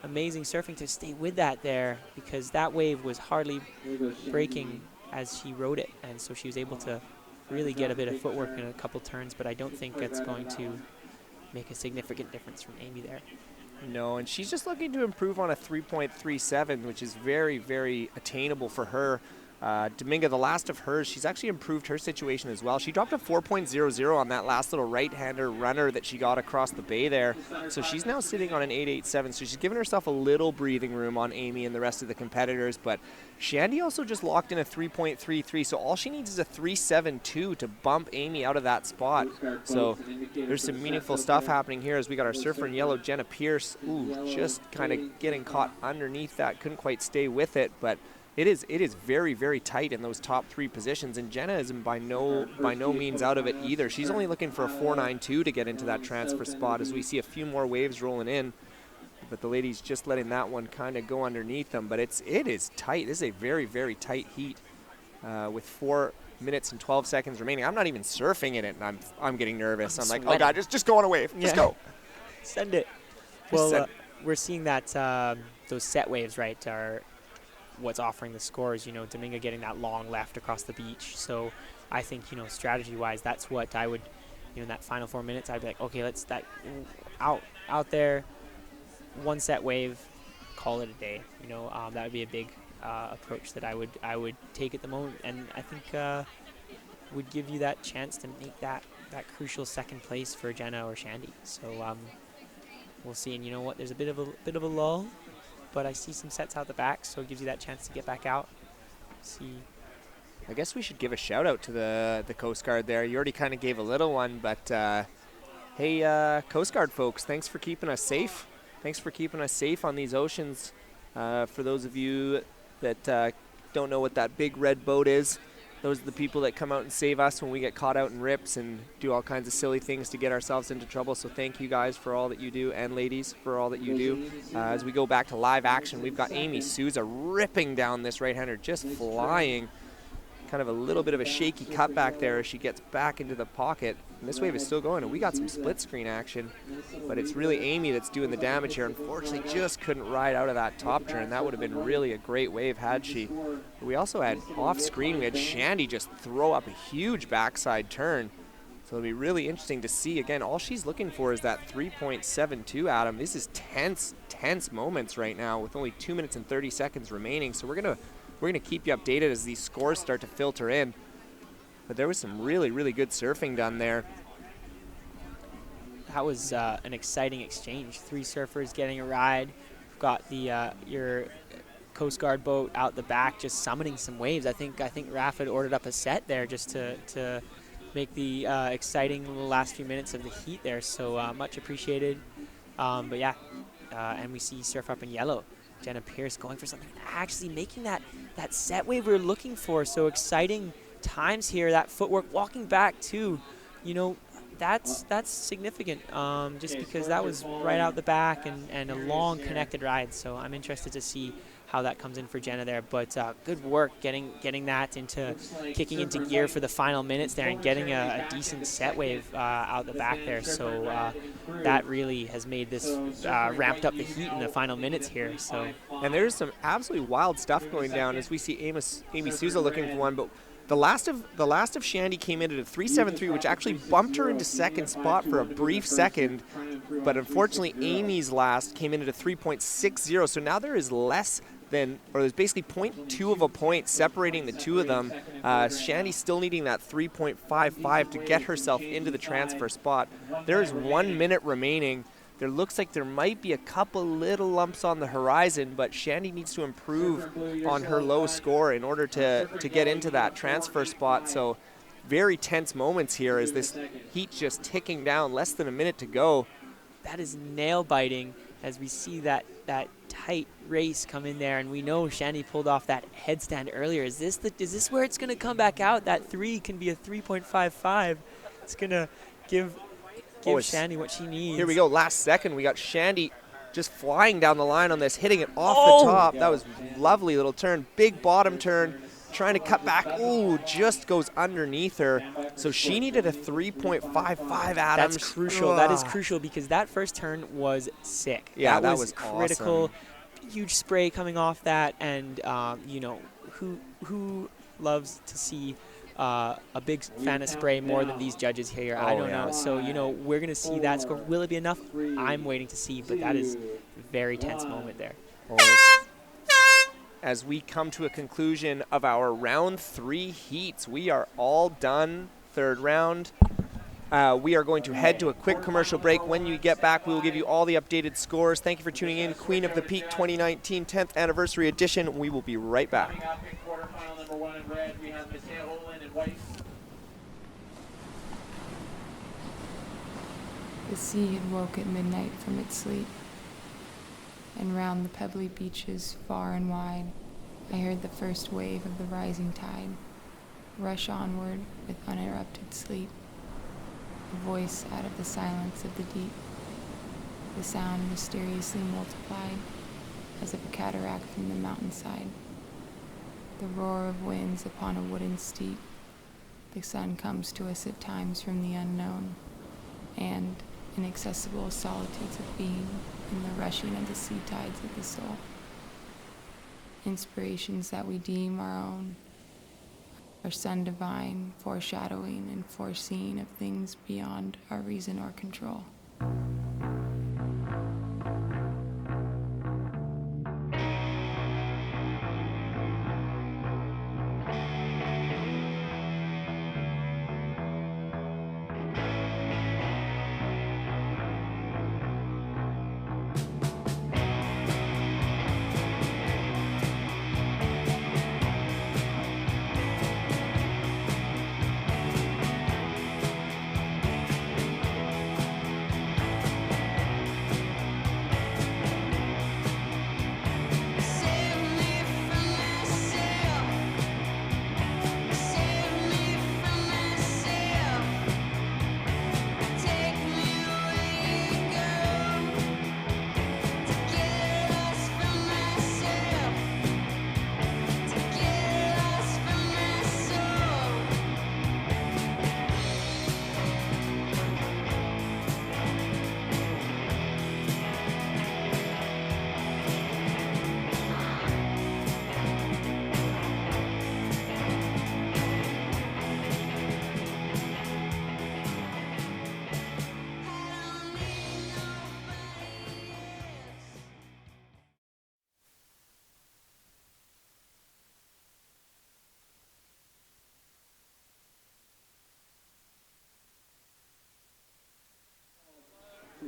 amazing surfing to stay with that there, because that wave was hardly breaking as she rode it, and so she was able to really get a bit of footwork in a couple turns, but I don't think that's going to make a significant difference from Amy there. No, and she's just looking to improve on a 3.37, which is very, very attainable for her. Dominga, the last of hers, she's actually improved her situation as well. She dropped a 4.00 on that last little right-hander runner that she got across the bay there. So she's now sitting on an 8.87, so she's given herself a little breathing room on Amy and the rest of the competitors. But Shandy also just locked in a 3.33, so all she needs is a 3.72 to bump Amy out of that spot. So there's some meaningful stuff happening here as we got our surfer in yellow, Jenna Pierce. Ooh, just kind of getting caught underneath that, couldn't quite stay with it, but it is very, very tight in those top three positions, and Jenna is by no means out of it either. She's only looking for a 4.92 to get into that transfer spot as we see a few more waves rolling in, but the ladies just letting that one kind of go underneath them. But it is tight. This is a very, very tight heat with 4 minutes and 12 seconds remaining. I'm not even surfing in it, and I'm getting nervous. I'm like, oh God, just go on a wave. Just go. Send it. Well, we're seeing that those set waves, right, are what's offering the scores. Dominga getting that long left across the beach. So I think, strategy-wise, that's what I would, in that final 4 minutes, I'd be like, okay, let's that out there, one set wave, call it a day. That would be a big approach that I would take at the moment, and I think would give you that chance to make that crucial second place for Jenna or Shandy. So we'll see. And you know what? There's a bit of a lull, but I see some sets out the back, so it gives you that chance to get back out. See. I guess we should give a shout out to the Coast Guard there. You already kind of gave a little one, but hey, Coast Guard folks, thanks for keeping us safe. Thanks for keeping us safe on these oceans. For those of you that don't know what that big red boat is, those are the people that come out and save us when we get caught out in rips and do all kinds of silly things to get ourselves into trouble. So thank you guys for all that you do, and ladies for all that you do. As we go back to live action, we've got Amy Souza ripping down this right-hander, just flying. Kind of a little bit of a shaky cutback there as she gets back into the pocket. And this wave is still going, and we got some split screen action. But it's really Amy that's doing the damage here. Unfortunately, just couldn't ride out of that top turn. That would have been really a great wave had she. But we also had off screen, we had Shandy just throw up a huge backside turn. So it'll be really interesting to see. Again, all she's looking for is that 3.72, Adam. This is tense moments right now with only 2 minutes and 30 seconds remaining. So we're gonna keep you updated as these scores start to filter in. But there was some really, really good surfing done there. That was an exciting exchange. 3 surfers getting a ride. We've got the your Coast Guard boat out the back just summoning some waves. I think Raph had ordered up a set there just to make the exciting last few minutes of the heat there. So much appreciated. But yeah, and we see Surf Up in Yellow. Jenna Pierce going for something, actually making that set wave we were looking for. So exciting times here. That footwork, walking back too, that's significant. Just because that was right out the back and a long connected ride. So I'm interested to see how that comes in for Jenna there. But good work getting that kicking into gear for the final minutes there and getting a decent set wave out the back there. So that really has made this ramped up the heat in the final minutes here. So, and there's some absolutely wild stuff going down as we see Amy Souza looking for one, but the last of Shandy came in at a 3.73, which actually bumped her into second spot for a brief second. But unfortunately, Amy's last came in at a 3.60. So now there is there's basically 0.2 of a point separating the two of them. Shandy's still needing that 3.55 to get herself into the transfer spot. There is 1 minute remaining. There looks like there might be a couple little lumps on the horizon, but Shandy needs to improve on her low score in order to get into that transfer spot. So very tense moments here as this heat just ticking down, less than a minute to go. that is nail biting as we see that tight race come in there, and we know Shandy pulled off that headstand earlier. Is this where it's going to come back out? That 3 can be a 3.55. It's going to give Shandy what she needs. Here we go. Last second, we got Shandy just flying down the line on this, hitting it off the top. That was lovely little turn. Big bottom turn. Trying to cut back. Ooh, just goes underneath her. So she needed a 3.55, Adam. That's crucial. That is crucial because that first turn was sick. Yeah, that was critical. Awesome. Huge spray coming off that, and you know, who loves to see a big fan of spray more than these judges here? I don't know. So, you know, we're going to see that score. Will it be enough? I'm waiting to see, but that is a very tense moment there. As we come to a conclusion of our round 3 heats, we are all done. Third round. We are going to head to a quick commercial break. When you get back, we will give you all the updated scores. Thank you for tuning in. Queen of the Peak 2019 10th Anniversary Edition. We will be right back. Coming up in quarterfinal number 1 in red, we have Olen in white. The sea had woke at midnight from its sleep, and round the pebbly beaches far and wide, I heard the first wave of the rising tide rush onward with uninterrupted sleep, a voice out of the silence of the deep. The sound mysteriously multiplied, as if a cataract from the mountainside. The roar of winds upon a wooden steep. The sun comes to us at times from the unknown, and inaccessible solitudes of being in the rushing of the sea tides of the soul. Inspirations that we deem our own, our sun divine, foreshadowing and foreseeing of things beyond our reason or control.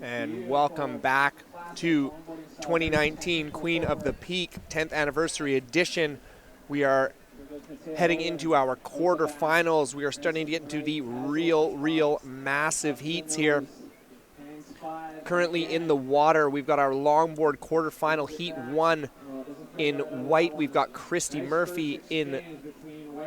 And welcome back to 2019 Queen of the Peak 10th Anniversary Edition. We are heading into our quarterfinals. We are starting to get into the real massive heats here. Currently in the water, we've got our longboard quarterfinal heat 1 in white. We've got Christy Murphy in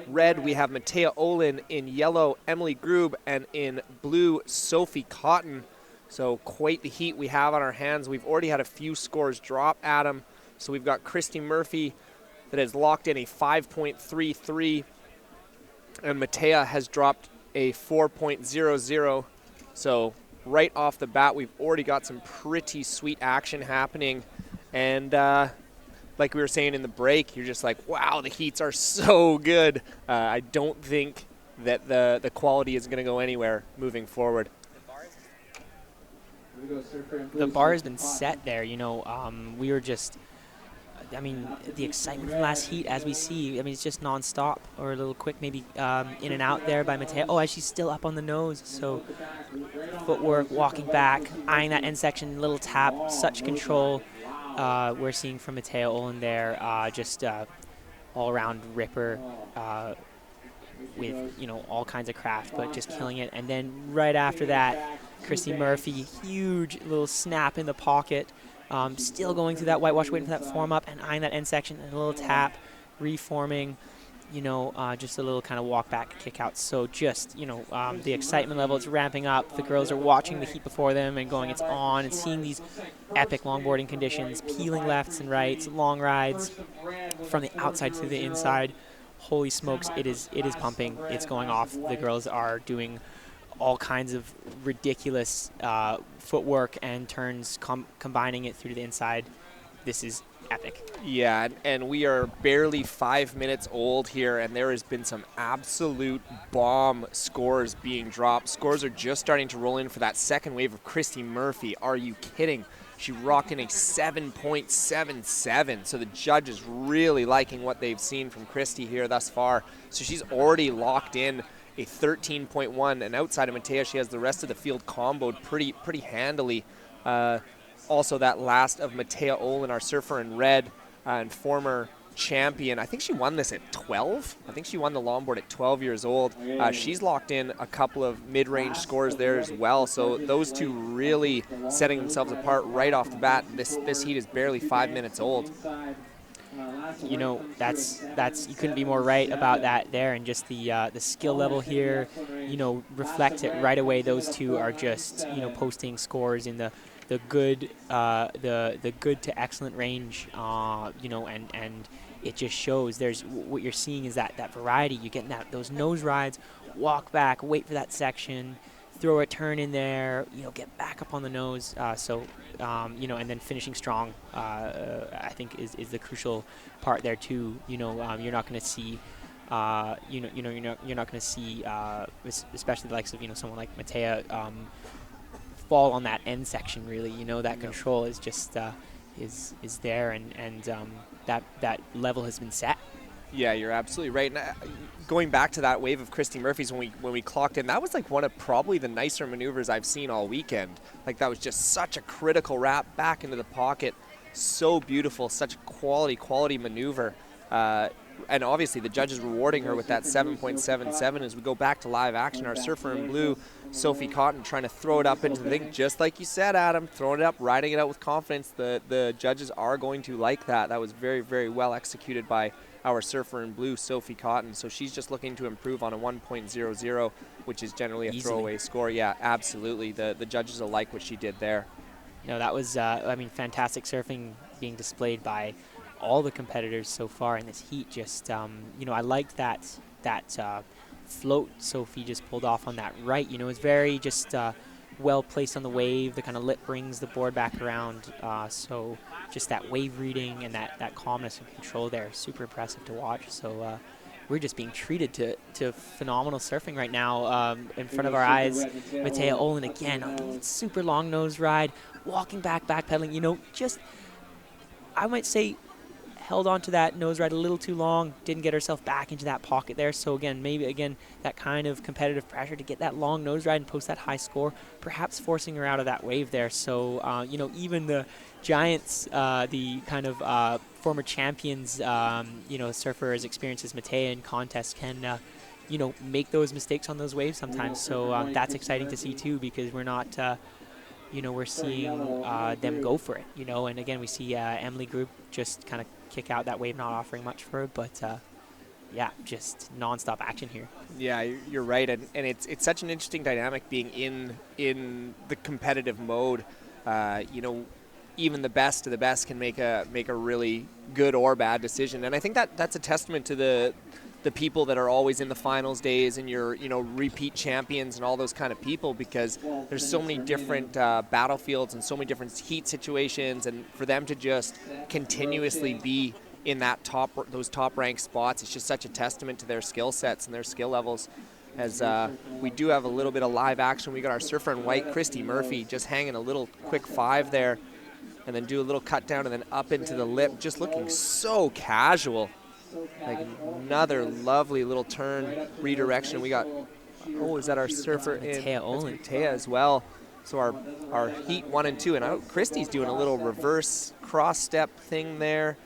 red. We have Matea Olen in yellow, Emily Grube, and in blue, Sophie Cotton. So quite the heat we have on our hands. We've already had a few scores drop, Adam. So we've got Christy Murphy that has locked in a 5.33, and Matea has dropped a 4.00. So right off the bat, we've already got some pretty sweet action happening. And like we were saying in the break, you're just like, wow, the heats are so good. I don't think that the quality is going to go anywhere moving forward. The bar has been set there, you know. We were just, I mean, the excitement from last heat, as we see, I mean, it's just nonstop or a little quick, maybe in and out there by Matea. Oh, she's still up on the nose. So footwork, walking back, eyeing that end section, little tap, such control. We're seeing from Matea Olen there, just all around ripper. with, you know, all kinds of craft, but just killing it. And then right after that, Christy Murphy, huge little snap in the pocket, still going through that whitewash, waiting for that form up and eyeing that end section, and a little tap, reforming, you know, just a little kind of walk back, kick out. So just, you know, the excitement level, it's ramping up. The girls are watching the heat before them and going, it's on, and seeing these epic longboarding conditions, peeling lefts and rights, long rides from the outside to the inside. Holy smokes, it is pumping. It's going off. The girls are doing all kinds of ridiculous footwork and turns, combining it through to the inside. This is epic. Yeah, and we are barely 5 minutes old here, and there has been some absolute bomb scores being dropped. Scores are just starting to roll in for that second wave of Christy Murphy. Are you kidding? She rocked in a 7.77, so the judge is really liking what they've seen from Christy here thus far. So she's already locked in a 13.1, and outside of Matea, she has the rest of the field comboed pretty handily. Also, that last of Matea Olen, our surfer in red and former champion. I think she won this at 12. I think she won the longboard at 12 years old. She's locked in a couple of mid-range scores there as well. So those two really setting themselves apart right off the bat. This heat is barely 5 minutes old. You know, that's you couldn't be more right about that there, and just the skill level here, you know, reflects it right away. Those two are just, you know, posting scores in the good the good to excellent range, you know, and it just shows there's what you're seeing is that variety. You're getting those nose rides, walk back, wait for that section, throw a turn in there, you know, get back up on the nose. You know, and then finishing strong, I think is the crucial part there too. You know, you're not going to see, you're not going to see, especially the likes of, you know, someone like Matea, fall on that end section really. You know, that control is just is there, and that level has been set. Yeah, you're absolutely right. And going back to that wave of Christy Murphy's when we clocked in, that was like one of probably the nicer maneuvers I've seen all weekend. Like, that was just such a critical wrap back into the pocket. So beautiful, such a quality maneuver. And obviously the judge is rewarding her with that 7.77 as we go back to live action. Our surfer in blue, Sophie Cotton, trying to throw it up into the thing, just like you said, Adam, throwing it up, riding it out with confidence. The judges are going to like that. That was very, very well executed by our surfer in blue, Sophie Cotton. So she's just looking to improve on a 1.00, which is generally a throwaway score. Yeah, absolutely. The judges will like what she did there. No, that was, I mean, fantastic surfing being displayed by all the competitors so far in this heat. Just, you know, I liked that float Sophie just pulled off on that right. You know, it's very just well placed on the wave. The kind of lip brings the board back around. So just that wave reading and that calmness and control there, super impressive to watch. So we're just being treated to phenomenal surfing right now in front of our eyes. Matea Olen again, super long nose ride, walking back, backpedaling. You know, just, I might say, held on to that nose ride a little too long, didn't get herself back into that pocket there. So again, maybe that kind of competitive pressure to get that long nose ride and post that high score, perhaps forcing her out of that wave there. So you know, even the giants, the kind of former champions, you know, surfer as experienced as Matea in contests can you know, make those mistakes on those waves sometimes. So that's exciting to see too, because we're not you know, we're seeing them go for it, you know. And again, we see Emily Group just kind of kick out that wave, not offering much for her, but yeah, just non-stop action here. Yeah, you're right, and it's such an interesting dynamic being in the competitive mode. You know, even the best of the best can make a really good or bad decision, and I think that's a testament to the people that are always in the finals days and your, you know, repeat champions and all those kind of people, because there's so many different battlefields and so many different heat situations, and for them to just continuously be in those top ranked spots, it's just such a testament to their skill sets and their skill levels. As we do have a little bit of live action, we got our surfer in white, Christy Murphy, just hanging a little quick 5 there, and then do a little cut down and then up into the lip, just looking so casual. Like another lovely little turn redirection. We got, is that our surfer in Matea Olen? Matea as well. So our heat 1 and 2, and Christy's doing a little reverse cross step thing there.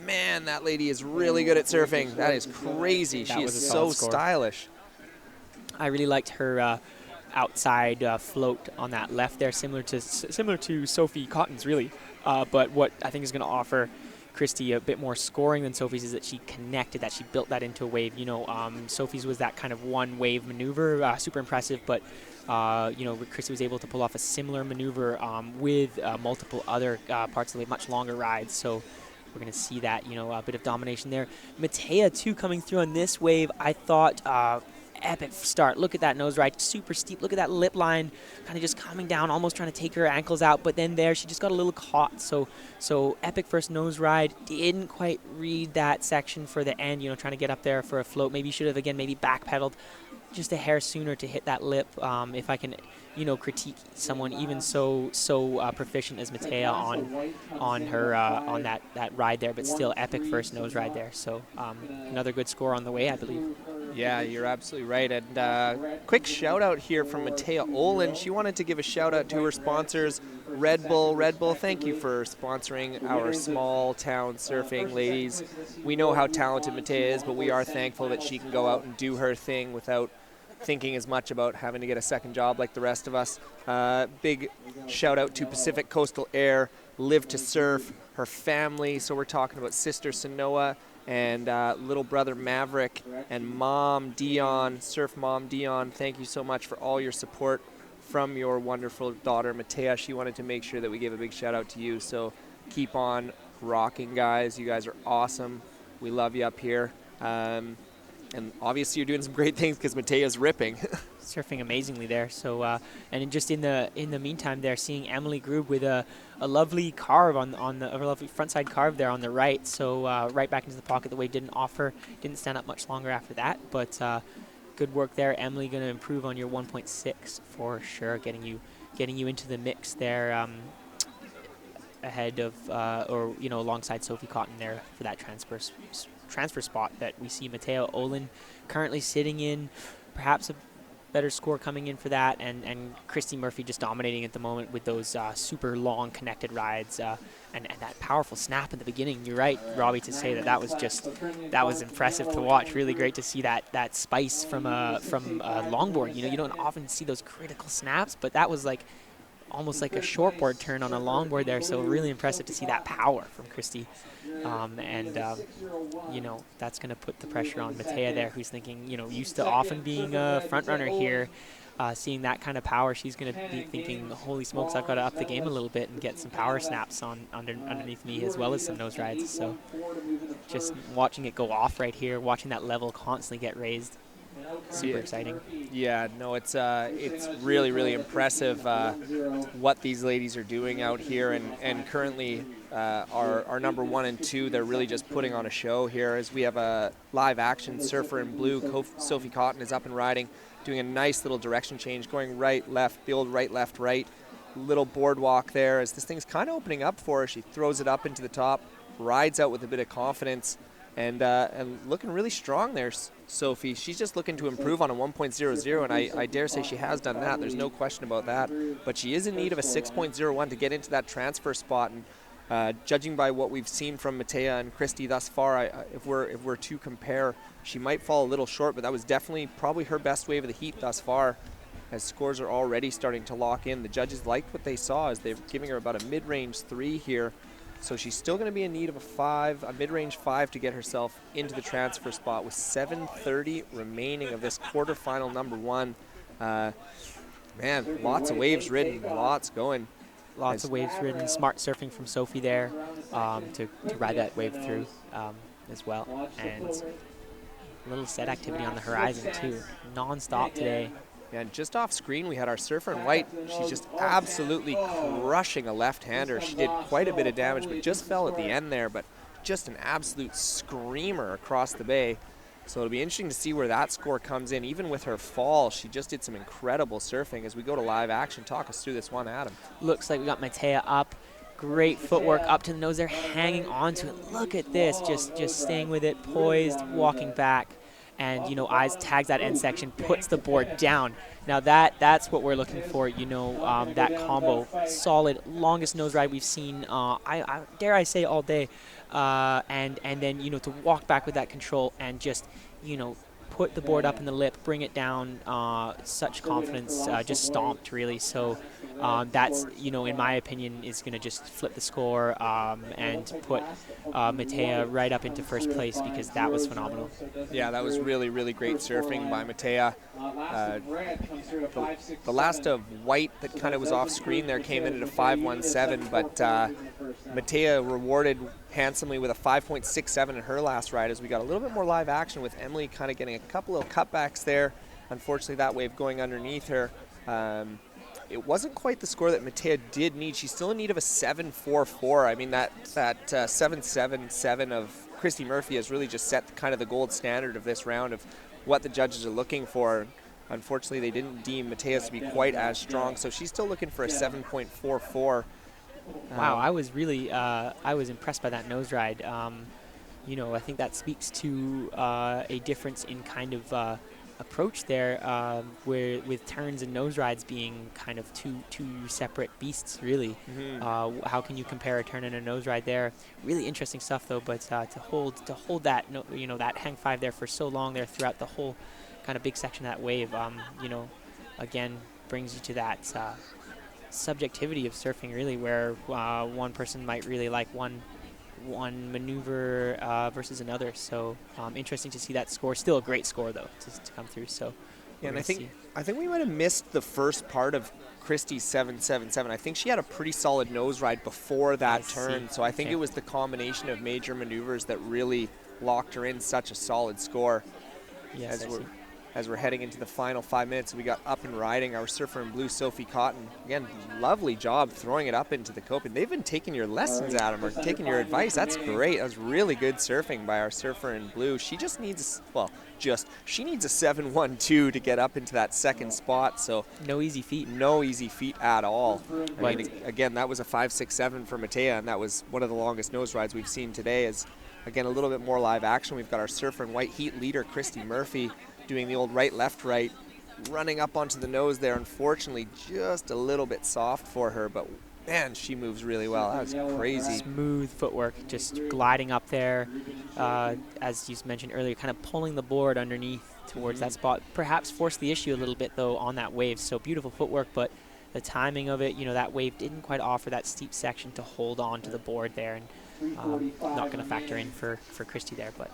Man, that lady is really good at surfing. That is crazy. That She was is a so solid score. stylish. I really liked her outside float on that left there, similar to Sophie Cotton's, really. But what I think is going to offer Christy a bit more scoring than Sophie's is that she connected that. She built that into a wave. Sophie's was that kind of one wave maneuver, super impressive, but Christy was able to pull off a similar maneuver with multiple other parts of the wave, much longer rides. So we're going to see that, a bit of domination there. Matea, too, coming through on this wave. I thought epic start. Look at that nose ride, super steep. Look at that lip line, kind of just coming down, almost trying to take her ankles out. But then there, she just got a little caught. So epic first nose ride. Didn't quite read that section for the end, trying to get up there for a float. Maybe should have, again, maybe backpedaled just a hair sooner to hit that lip. If I can, critique someone even so proficient as Matea on her on that ride there, but still epic first nose ride there. So another good score on the way, I believe. Yeah, you're absolutely right. And quick shout out here from Matea Olen. She wanted to give a shout out to her sponsors, Red Bull. Red Bull, thank you for sponsoring our small town surfing ladies. We know how talented Matea is, but we are thankful that she can go out and do her thing without thinking as much about having to get a second job like the rest of us. Big shout out to Pacific Coastal Air, Live to Surf, her family. So we're talking about sister Sanoa and little brother Maverick and mom Dion, surf mom Dion. Thank you so much for all your support from your wonderful daughter Matea. She wanted to make sure that we gave a big shout out to you. So keep on rocking, guys. You guys are awesome. We love you up here. And obviously you're doing some great things because Matea's ripping. Surfing amazingly there. So and just in the meantime there, seeing Emily Grube with a lovely carve on the lovely frontside carve there on the right. So right back into the pocket. The wave didn't stand up much longer after that, but good work there. Emily going to improve on your 1.6 for sure, getting you into the mix there, ahead of alongside Sophie Cotton there for that transfer spot that we see Matea Olen currently sitting in. Perhaps a better score coming in for that, and Christy Murphy just dominating at the moment with those super long connected rides and that powerful snap in the beginning. You're right, Robbie, to say that was impressive to watch. Really great to see that spice from longboard. You don't often see those critical snaps, but that was almost like a shortboard turn on a longboard there. So really impressive to see that power from Christy. That's going to put the pressure on Matea there, who's thinking, used to often being a front runner here. Seeing that kind of power, she's going to be thinking, holy smokes, I've got to up the game a little bit and get some power snaps underneath me, as well as some nose rides. So just watching it go off right here, watching that level constantly get raised. Super exciting. Yeah, no, it's really, really impressive what these ladies are doing out here, and currently our number 1 and 2, they're really just putting on a show here as we have a live action surfer in blue. Sophie Cotton is up and riding, doing a nice little direction change, going right, left, the old right, left, right. Little boardwalk there as this thing's kind of opening up for her. She throws it up into the top, rides out with a bit of confidence, and looking really strong there, Sophie. She's just looking to improve on a 1.00, and I dare say she has done that. There's no question about that. But she is in need of a 6.01 to get into that transfer spot. And judging by what we've seen from Matea and Christy thus far, if we're to compare, she might fall a little short. But that was definitely probably her best wave of the heat thus far, as scores are already starting to lock in. The judges liked what they saw as they're giving her about a mid-range 3 here. So she's still going to be in need of a mid-range 5 to get herself into the transfer spot with 7:30 remaining of this quarterfinal number 1. Man, lots of waves ridden, lots going. Lots of waves ridden. Smart surfing from Sophie there to ride that wave through as well. And a little set activity on the horizon too. Non-stop today. And just off screen, we had our surfer in white. She's just absolutely crushing a left-hander. She did quite a bit of damage, but just fell at the end there. But just an absolute screamer across the bay. So it'll be interesting to see where that score comes in. Even with her fall, she just did some incredible surfing. As we go to live action, talk us through this one, Adam. Looks like we got Matea up. Great footwork up to the nose there, hanging on to it. Look at this, just staying with it, poised, walking back. and, you know, eyes tags that end section, puts the board down. Now that's what we're looking for, you know, that combo. Solid, longest nose ride we've seen, I dare I say, all day. And then, you know, to walk back with that control and just, you know, put the board up in the lip, bring it down, such confidence, just stomped, really. So that's, you know, in my opinion, is going to just flip the score and put Matea right up into first place, because that was phenomenal. Yeah, that was really, really great surfing by Matea. The last of white that kind of was off screen there came in at a 5.17, but Matea rewarded handsomely with a 5.67 in her last ride, as we got a little bit more live action with Emily kind of getting a couple of cutbacks there. Unfortunately, that wave going underneath her. It wasn't quite the score that Matea did need. She's still in need of a 7.44. I mean, that 7.77 of Christy Murphy has really just set kind of the gold standard of this round of what the judges are looking for. Unfortunately, they didn't deem Matea's to be quite as strong, so she's still looking for a 7.44. Wow, I was really I was impressed by that nose ride. You know, I think that speaks to a difference in kind of approach there, where with turns and nose rides being kind of two separate beasts, really. How can you compare a turn and a nose ride there? Really interesting stuff, though. But to hold that, you know, that hang five there for so long there throughout the whole kind of big section of that wave, you know, again brings you to that subjectivity of surfing, really, where one person might really like one maneuver versus another. So interesting to see that score. Still a great score, though, to come through. So yeah, and I think we might have missed the first part of Christie's 7.77. I think she had a pretty solid nose ride before that turn. So I think it was the combination of major maneuvers that really locked her in such a solid score. Yes, As we're heading into the final 5 minutes, we got up and riding our surfer in blue, Sophie Cotton. Again, lovely job throwing it up into the coping. They've been taking your lessons, Adam, or taking your advice. That's great. That was really good surfing by our surfer in blue. She just needs, she needs a 7.12 to get up into that second spot. So no easy feat. No easy feat at all. I mean, again, that was a 5.67 for Matea, and that was one of the longest nose rides we've seen today. As again, a little bit more live action. We've got our surfer in white heat leader, Christy Murphy, doing the old right, left, right, running up onto the nose there. Unfortunately, just a little bit soft for her, but man, she moves really well. That was crazy. Smooth footwork, just gliding up there, as you mentioned earlier, kind of pulling the board underneath towards that spot. Perhaps forced the issue a little bit, though, on that wave. So beautiful footwork, but the timing of it, you know, that wave didn't quite offer that steep section to hold on to the board there, and not going to factor in for Christy there, but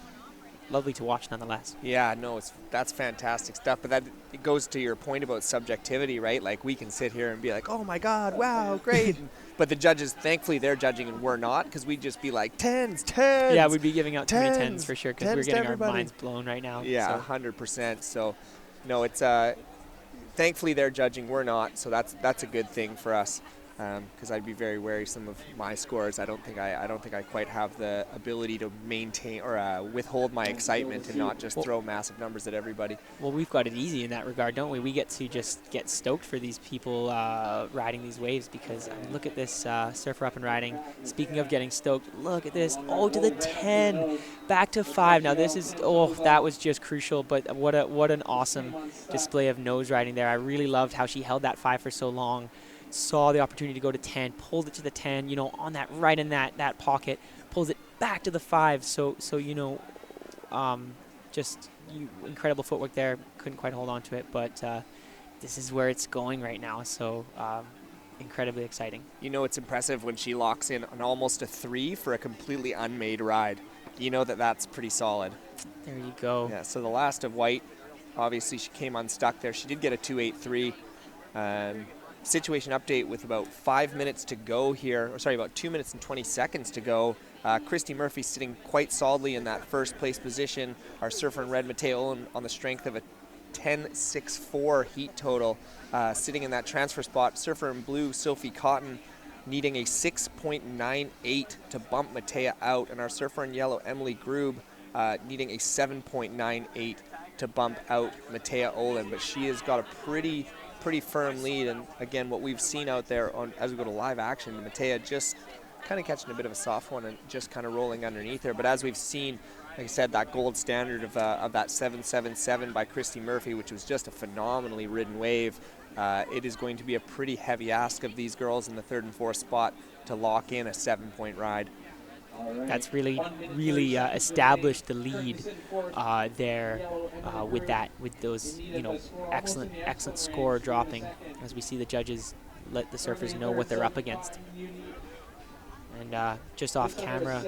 lovely to watch nonetheless. Yeah, no, that's fantastic stuff. But it goes to your point about subjectivity, right? Like, we can sit here and be like, oh my God, wow, great. But the judges, thankfully, they're judging and we're not, because we'd just be like, tens. Yeah, we'd be giving out too many tens for sure, because we're getting our minds blown right now. Yeah, so. 100%. So, no, it's thankfully they're judging, we're not. So that's a good thing for us. Because I'd be very wary some of my scores. I don't think I quite have the ability to maintain or withhold my excitement and not just throw massive numbers at everybody. Well, we've got it easy in that regard, don't we? We get to just get stoked for these people riding these waves, because look at this surfer up and riding. Speaking of getting stoked, look at this. Oh, to the 10, back to 5. Now this is, that was just crucial. But what an awesome display of nose riding there. I really loved how she held that 5 for so long. Saw the opportunity to go to 10, pulled it to the 10, you know, on that, right in that pocket, pulls it back to the 5. So you know, just incredible footwork there. Couldn't quite hold on to it, but this is where it's going right now. So incredibly exciting. You know, it's impressive when she locks in on almost a 3 for a completely unmade ride. You know that's pretty solid. There you go. Yeah. So the last of white, obviously she came unstuck there. She did get a 2.83. Situation update with about 5 minutes to go here, or sorry, about 2 minutes and 20 seconds to go. Christy Murphy sitting quite solidly in that first place position. Our surfer in red, Matea Olen, on the strength of a 10.64 heat total, sitting in that transfer spot. Surfer in blue, Sophie Cotton, needing a 6.98 to bump Matea out, and our surfer in yellow, Emily Grube, needing a 7.98 to bump out Matea Olen. But she has got a pretty firm lead, and again, what we've seen out there as we go to live action, Matea just kind of catching a bit of a soft one and just kind of rolling underneath her. But as we've seen, like I said, that gold standard of that 777 by Christy Murphy, which was just a phenomenally ridden wave. It is going to be a pretty heavy ask of these girls in the 3rd and 4th spot to lock in a 7-point ride. That's really established the lead there with those excellent score dropping, as we see the judges let the surfers know what they're up against. And just off camera,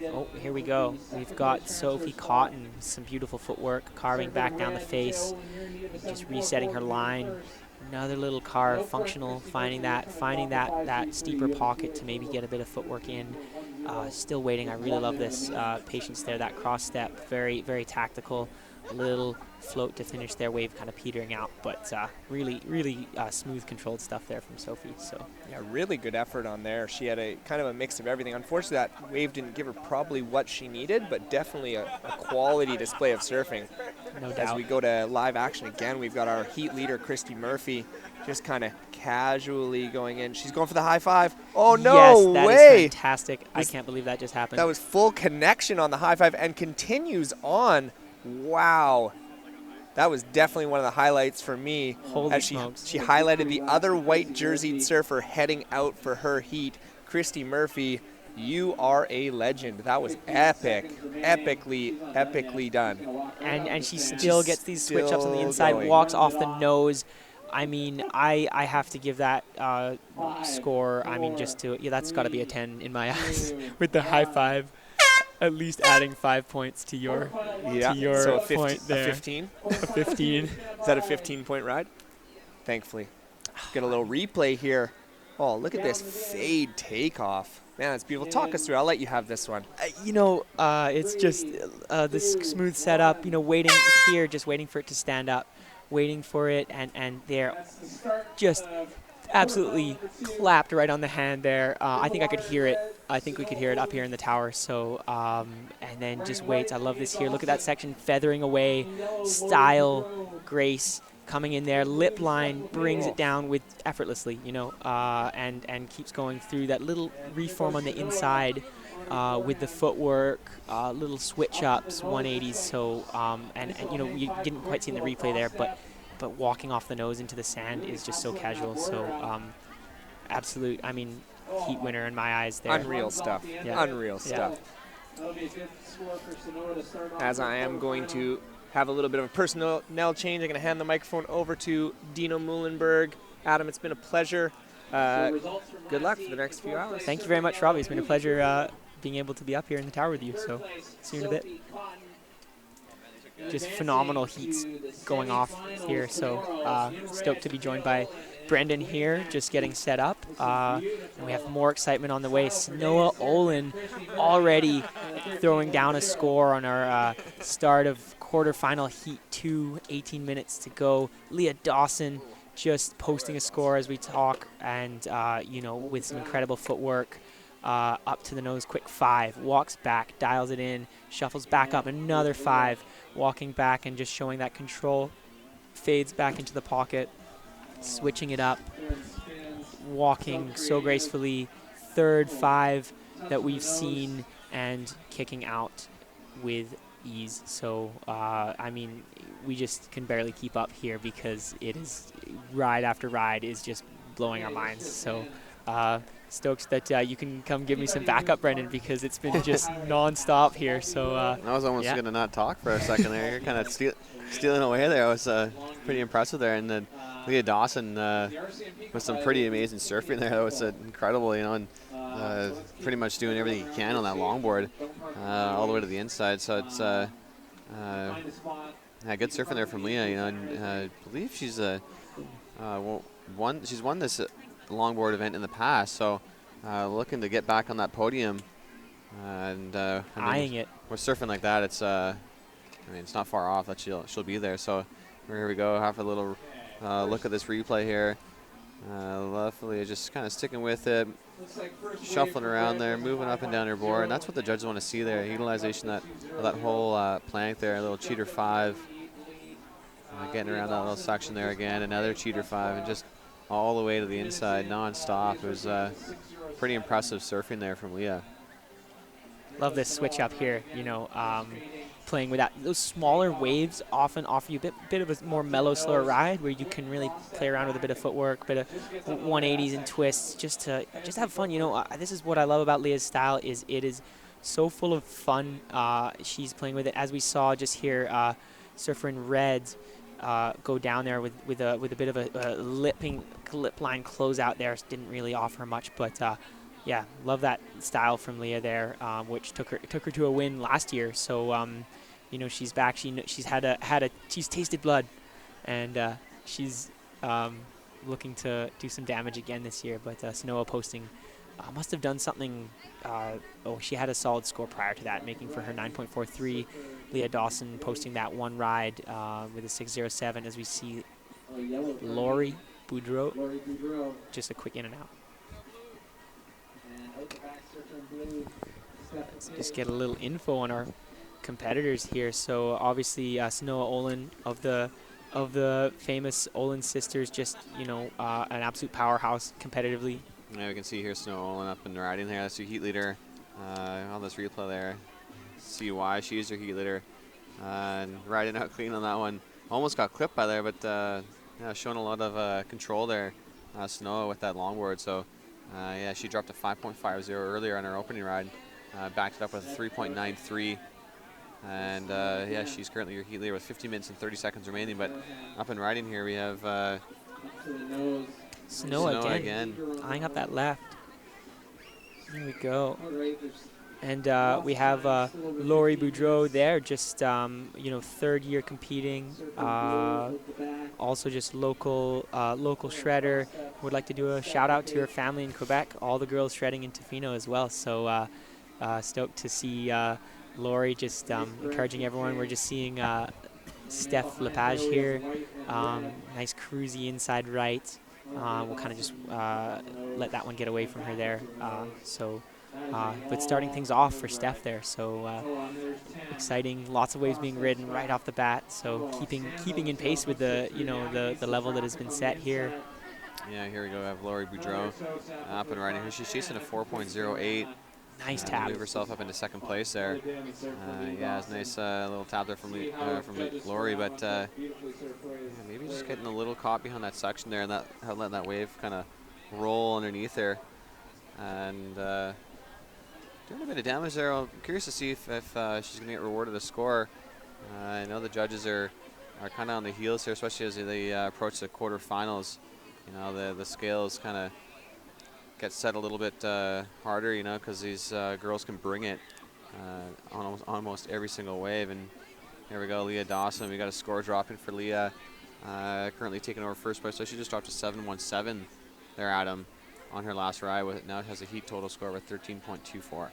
oh, here we go. We've got Sophie Cotton, some beautiful footwork, carving back down the face, just resetting her line. Another little carve, functional, finding that steeper pocket to maybe get a bit of footwork in. Still waiting. I really love this patience there. That cross step, very tactical. A little float to finish their wave, kind of petering out, but really smooth, controlled stuff there from Sophie. So yeah, really good effort on there. She had a kind of a mix of everything. Unfortunately, that wave didn't give her probably what she needed, but definitely a quality display of surfing. No doubt. As we go to live action again, we've got our heat leader, Christy Murphy, just kind of casually going in. She's going for the high five. Oh, no yes, way. That is fantastic. I can't believe that just happened. That was full connection on the high five and continues on. Wow. That was definitely one of the highlights for me. Holy as smokes. She highlighted the other white jerseyed surfer heading out for her heat. Christy Murphy, you are a legend. That was epic. Epically done. And she still gets these switch ups on the inside, walks off the nose. I mean, I have to give that score, I mean, that's got to be a 10 in my eyes with the high five. At least adding 5 points to your so point there. A 15? A 15. Is that a 15-point ride? Thankfully. Get a little replay here. Oh, look at this fade takeoff. Man, that's beautiful. Talk us through. I'll let you have this one. It's just this smooth setup, waiting here, just waiting for it to stand up, waiting for it, and they're just absolutely clapped right on the hand there. I think I could hear it. I think we could hear it up here in the tower. So, and then just waits. I love this here. Look at that section feathering away. Style, grace coming in there. Lip line brings it down with effortlessly, and keeps going through that little reform on the inside with the footwork, little switch ups, 180s. So, and we didn't quite see in the replay there, but walking off the nose into the sand is just so casual. So, absolute, heat winner in my eyes there. Unreal stuff. Yeah. Unreal stuff. As I am going to have a little bit of a personnel change, I'm going to hand the microphone over to Dino Muhlenberg. Adam, it's been a pleasure. Good luck for the next few hours. Thank you very much, Robbie. It's been a pleasure being able to be up here in the tower with you. So, see you in a bit. Just phenomenal heats going off here. So, stoked to be joined by Brendan here, just getting set up. And we have more excitement on the way. Noah Olen already throwing down a score on our start of quarterfinal heat 2, 18 minutes to go. Leah Dawson just posting a score as we talk, and with some incredible footwork. Up to the nose, quick 5, walks back, dials it in, shuffles back up, another 5, walking back and just showing that control, fades back into the pocket, switching it up, walking so gracefully, third 5 that we've seen, and kicking out with ease. So, we just can barely keep up here because it is ride after ride is just blowing our minds. So, stoked that you can come give me some backup, Brendan, because it's been just non-stop here. So I was almost going to not talk for a second there. You're kind of stealing away there. I was pretty impressive there. And then Leah Dawson with some pretty amazing surfing there. That was incredible, and pretty much doing everything he can on that longboard all the way to the inside. So it's good surfing there from Leah. And I believe she's won this longboard event in the past, so looking to get back on that podium, and eyeing it. With surfing like that, it's it's not far off that she'll be there. So here we go, have a little look at this replay here. Lovely, just kind of sticking with it, shuffling around there, moving up and down her board, and that's what the judges want to see there. Utilization of that whole plank there, a little cheater 5, getting around that little section there again, another cheater 5, and just all the way to the inside, non-stop. It was pretty impressive surfing there from Leah. love this switch up here, playing with that. Those smaller waves often offer you a bit of a more mellow, slower ride where you can really play around with a bit of footwork, bit of 180s and twists, just to have fun. This is what I love about Leah's style, is it is so full of fun. She's playing with it, as we saw just here, surfer in red go down there with a bit of a lip line closeout there. Didn't really offer much, but yeah, love that style from Leah there, which took her to a win last year. So she's back. She's tasted blood, and she's looking to do some damage again this year. But Sanoa posting must have done something. She had a solid score prior to that, making for her 9.43. Leah Dawson posting that one ride with a 6.07, as we see Lori Boudreau, just a quick in and out. Let's just get a little info on our competitors here. So obviously Sanoa Olen of the famous Olen sisters, just an absolute powerhouse competitively. Yeah, we can see here Sanoa Olen up and riding there. That's your heat leader on this replay there. See why she's your heat leader, and riding out clean on that one. Almost got clipped by there, but showing a lot of control there, Sanoa, with that longboard. So yeah, she dropped a 5.50 earlier on her opening ride, backed it up with a 3.93, and yeah, she's currently your heat leader with 50 minutes and 30 seconds remaining. But up and riding here, we have Sanoa again, eyeing up that left. There we go. And we have Lori Boudreau there, just third year competing. Also just local shredder. Would like to do a shout out to her family in Quebec. All the girls shredding in Tofino as well. So stoked to see Lori just encouraging everyone. We're just seeing Steph Lepage here. Nice cruisy inside right. We'll kind of just let that one get away from her there. But starting things off for Steph there, so exciting. Lots of waves being ridden right off the bat. So keeping in pace with the level that has been set here. Yeah, here we go. We have Lori Boudreau up and riding here. She's chasing a 4.08. Nice tap. Move herself up into second place there. Yeah, it's a nice little tap there from Lori, but yeah, maybe just getting a little caught behind that section there, and letting that wave kind of roll underneath there, and doing a bit of damage there. I'm curious to see if she's going to get rewarded a score. I know the judges are kind of on the heels here, especially as they approach the quarterfinals. The scales kind of get set a little bit harder, because these girls can bring it on almost every single wave. And here we go, Leah Dawson. We got a score dropping for Leah, currently taking over first place. So she just dropped a 7.17 there, Adam, on her last ride. Now it has a heat total score of 13.24.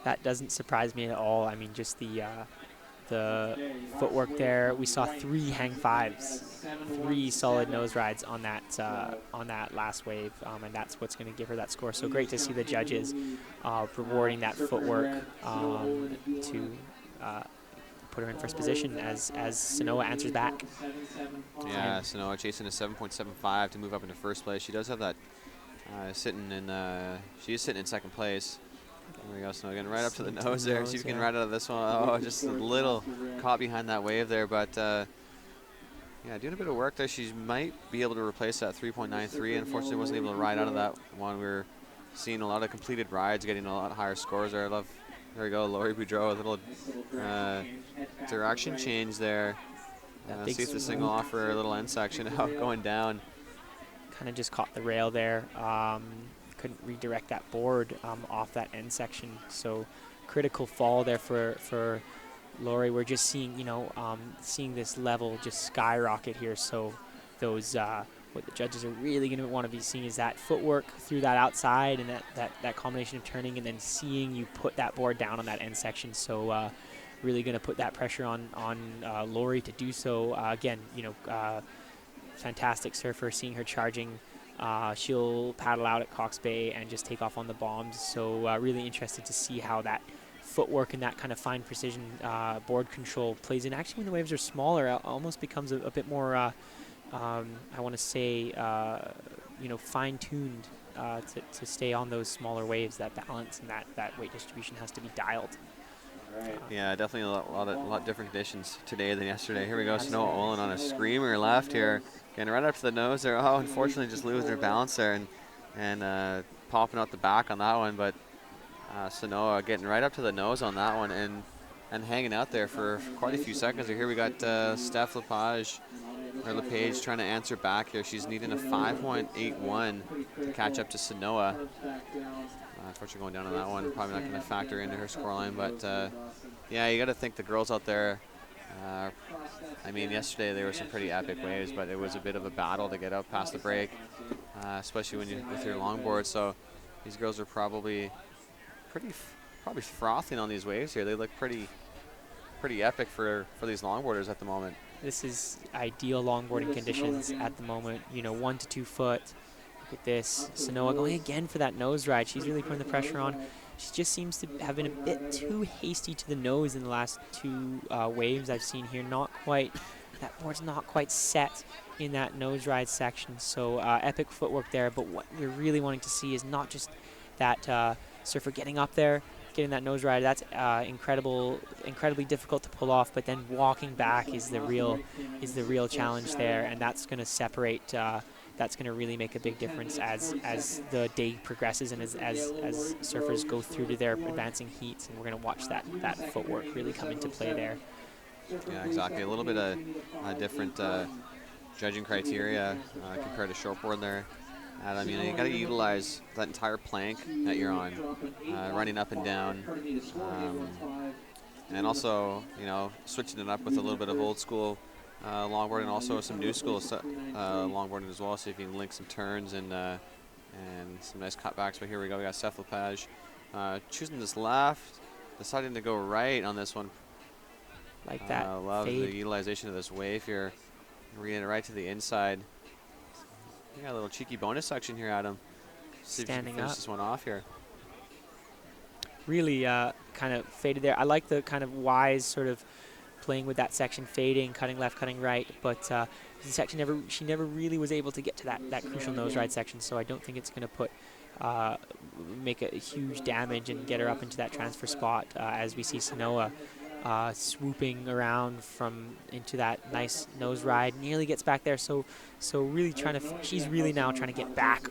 That doesn't surprise me at all. I mean, just the footwork there. We saw 3 hang fives, 3 solid nose rides on that last wave, and that's what's going to give her that score. So great to see the judges rewarding that footwork to put her in first position as Sanoa answers back. Yeah, Sanoa chasing a 7.75 to move up into first place. She does have that she is sitting in second place. There we go, Sanoa getting right up to the nose there. See if you can ride out of this one. Oh, just a little caught behind that wave there, but yeah, doing a bit of work there. She might be able to replace that 3.93. Unfortunately, wasn't able to ride out of that one. We were seeing a lot of completed rides, getting a lot higher scores there. There we go, Lori Boudreau, a little direction change there. See if this thing will offer a little end section out going down. Kind of just caught the rail there. Couldn't redirect that board off that end section. So critical fall there for Lori. We're just seeing, seeing this level just skyrocket here. So those what the judges are really going to want to be seeing is that footwork through that outside and that combination of turning, and then seeing you put that board down on that end section. So really going to put that pressure on Lori to do so. Again, fantastic surfer, seeing her charging. She'll paddle out at Cox Bay and just take off on the bombs. So really interested to see how that footwork and that kind of fine precision board control plays in. Actually, when the waves are smaller, it almost becomes a bit more, I want to say, fine-tuned to stay on those smaller waves. That balance and that weight distribution has to be dialed. Yeah, definitely a lot different conditions today than yesterday. Here we go, Snow Olen on a screamer left here, getting right up to the nose there. Oh, unfortunately, just losing their balance there and popping out the back on that one. But Sanoa getting right up to the nose on that one and hanging out there for quite a few seconds. Here we got Steph Lepage trying to answer back here. She's needing a 5.81 to catch up to Sanoa. Unfortunately, going down on that one, probably not going to factor into her scoreline. But yeah, you got to think the girls out there. I mean, yesterday there were some pretty epic waves, but it was a bit of a battle to get up past the break, especially with your longboard. So these girls are probably frothing on these waves here. They look pretty epic for these longboarders at the moment. This is ideal longboarding conditions at the moment. 1 to 2 foot. Look at this. Sanoa going again for that nose ride. She's really putting the pressure on. She just seems to have been a bit too hasty to the nose in the last 2 waves I've seen here. That board's not quite set in that nose ride section. So epic footwork there. But what we're really wanting to see is not just that surfer getting up there, getting that nose ride. That's incredibly difficult to pull off. But then walking back is the real challenge there, and that's going to separate. That's going to really make a big difference as the day progresses and as surfers go through to their advancing heats, and we're going to watch that footwork really come into play there. Yeah, exactly. A little bit of different judging criteria compared to shortboard there. Adam, you got to utilize that entire plank that you're on, running up and down, and also switching it up with a little bit of old school longboard and also some new school longboarding as well. So if you can link some turns and some nice cutbacks. But here we go. We got Steph Lepage choosing this left, deciding to go right on this one. Like that. Love fade. the utilization of this wave here. Reading it right to the inside. We got a little cheeky bonus section here, Adam. See if you can finish this one off here. Really kind of faded there. I like the kind of wise sort of playing with that section, fading, cutting left, cutting right. But the section she never really was able to get to that crucial nose ride section. So I don't think it's going to make a huge damage and get her up into that transfer spot as we see Sanoa swooping around into that nice nose ride. Nearly gets back there. So really she's really now trying to get back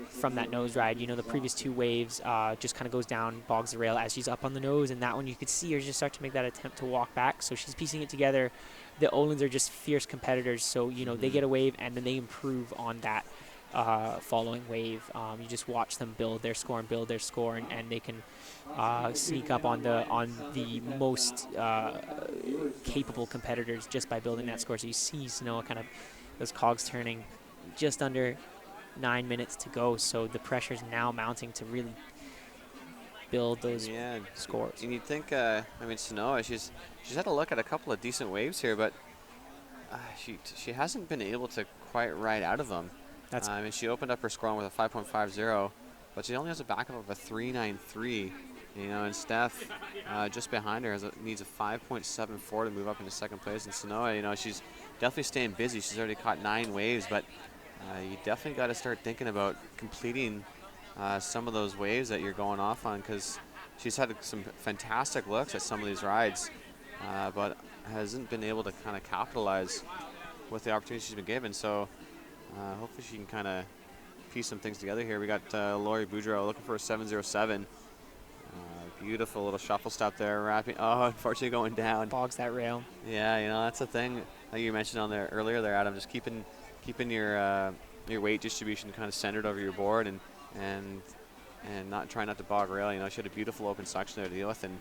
from that nose ride. The previous 2 waves just kind of goes down, bogs the rail as she's up on the nose, and that one you could see her just start to make that attempt to walk back. So she's piecing it together. The Olens are just fierce competitors. So, they get a wave and then they improve on that following wave. You just watch them build their score and they can sneak up on the most capable competitors just by building that score. So you see Sanoa kind of those cogs turning, just under 9 minutes to go. So the pressure's now mounting to really build those scores. And you'd think, Sanoa, she's had a look at a couple of decent waves here, but she hasn't been able to quite ride out of them. She opened up her scoreline with a 5.50, but she only has a backup of a 3.93. And Steph just behind her needs a 5.74 to move up into second place. And Sanoa, she's definitely staying busy. She's already caught 9 waves, but you definitely got to start thinking about completing some of those waves that you're going off on, because she's had some fantastic looks at some of these rides, but hasn't been able to kind of capitalize with the opportunities she's been given. So hopefully she can kind of piece some things together here. We got Lori Boudreau looking for a 7.07. Beautiful little shuffle step there, wrapping. Oh, unfortunately going down. Bogs that rail. Yeah, that's the thing that you mentioned on there earlier there, Adam. Just keeping your weight distribution kind of centered over your board and trying not to bog rail. She had a beautiful open section there to deal with, and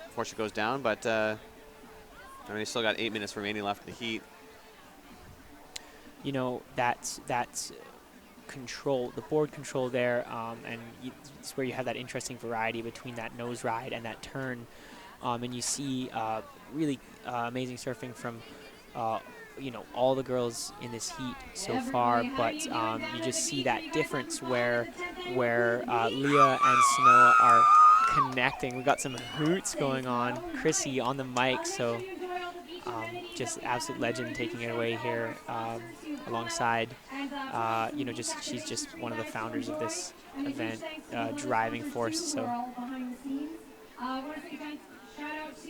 unfortunately goes down. But you still got 8 minutes remaining left in the heat. That's control, the board control there, and it's where you have that interesting variety between that nose ride and that turn, and you see really amazing surfing from all the girls in this heat so far, but you just see that difference where Leah and Sanoa are connecting. We got some hoots going on. Chrissy on the mic, so just absolute legend taking it away here alongside you know, she's just one of the founders of this event, driving force. So.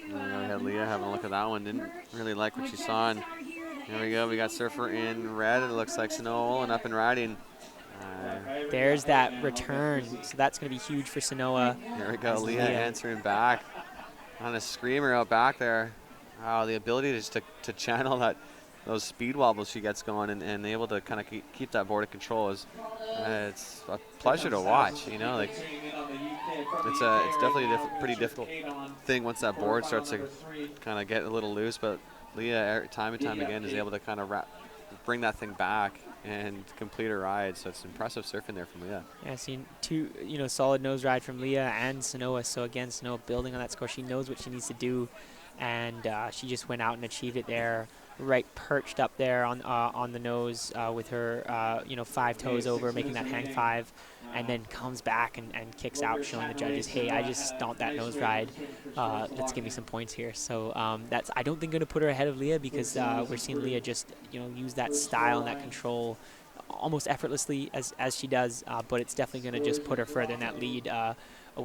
There we had Leah having a look at that one. Didn't really like what she saw. And here we go. We got surfer in red. It looks like Sanoa Olen up and riding. There's that return. So that's going to be huge for Sanoa. Here we go. Leah answering back on a screamer out back there. Wow, the ability just to channel those speed wobbles she gets going and able to kind of keep that board in control is it's a pleasure to watch. You know, like it's definitely a pretty difficult thing once that board starts to kind of get a little loose. But Leah, time and time again, is able to kind of bring that thing back and complete her ride. So it's impressive surfing there from Leah. Yeah, seen two, solid nose ride from Leah and Sanoa. So again, Sanoa building on that score. She knows what she needs to do, and she just went out and achieved it there, right perched up there on the nose with her, 5 toes over, making that hang 5, and then comes back and kicks out, showing the judges, hey, I just stomped that nose ride. Let's give me some points here. So that's, I don't think, going to put her ahead of Leah, because we're seeing Leah just, use that style and that control almost effortlessly as she does, but it's definitely going to just put her further in that lead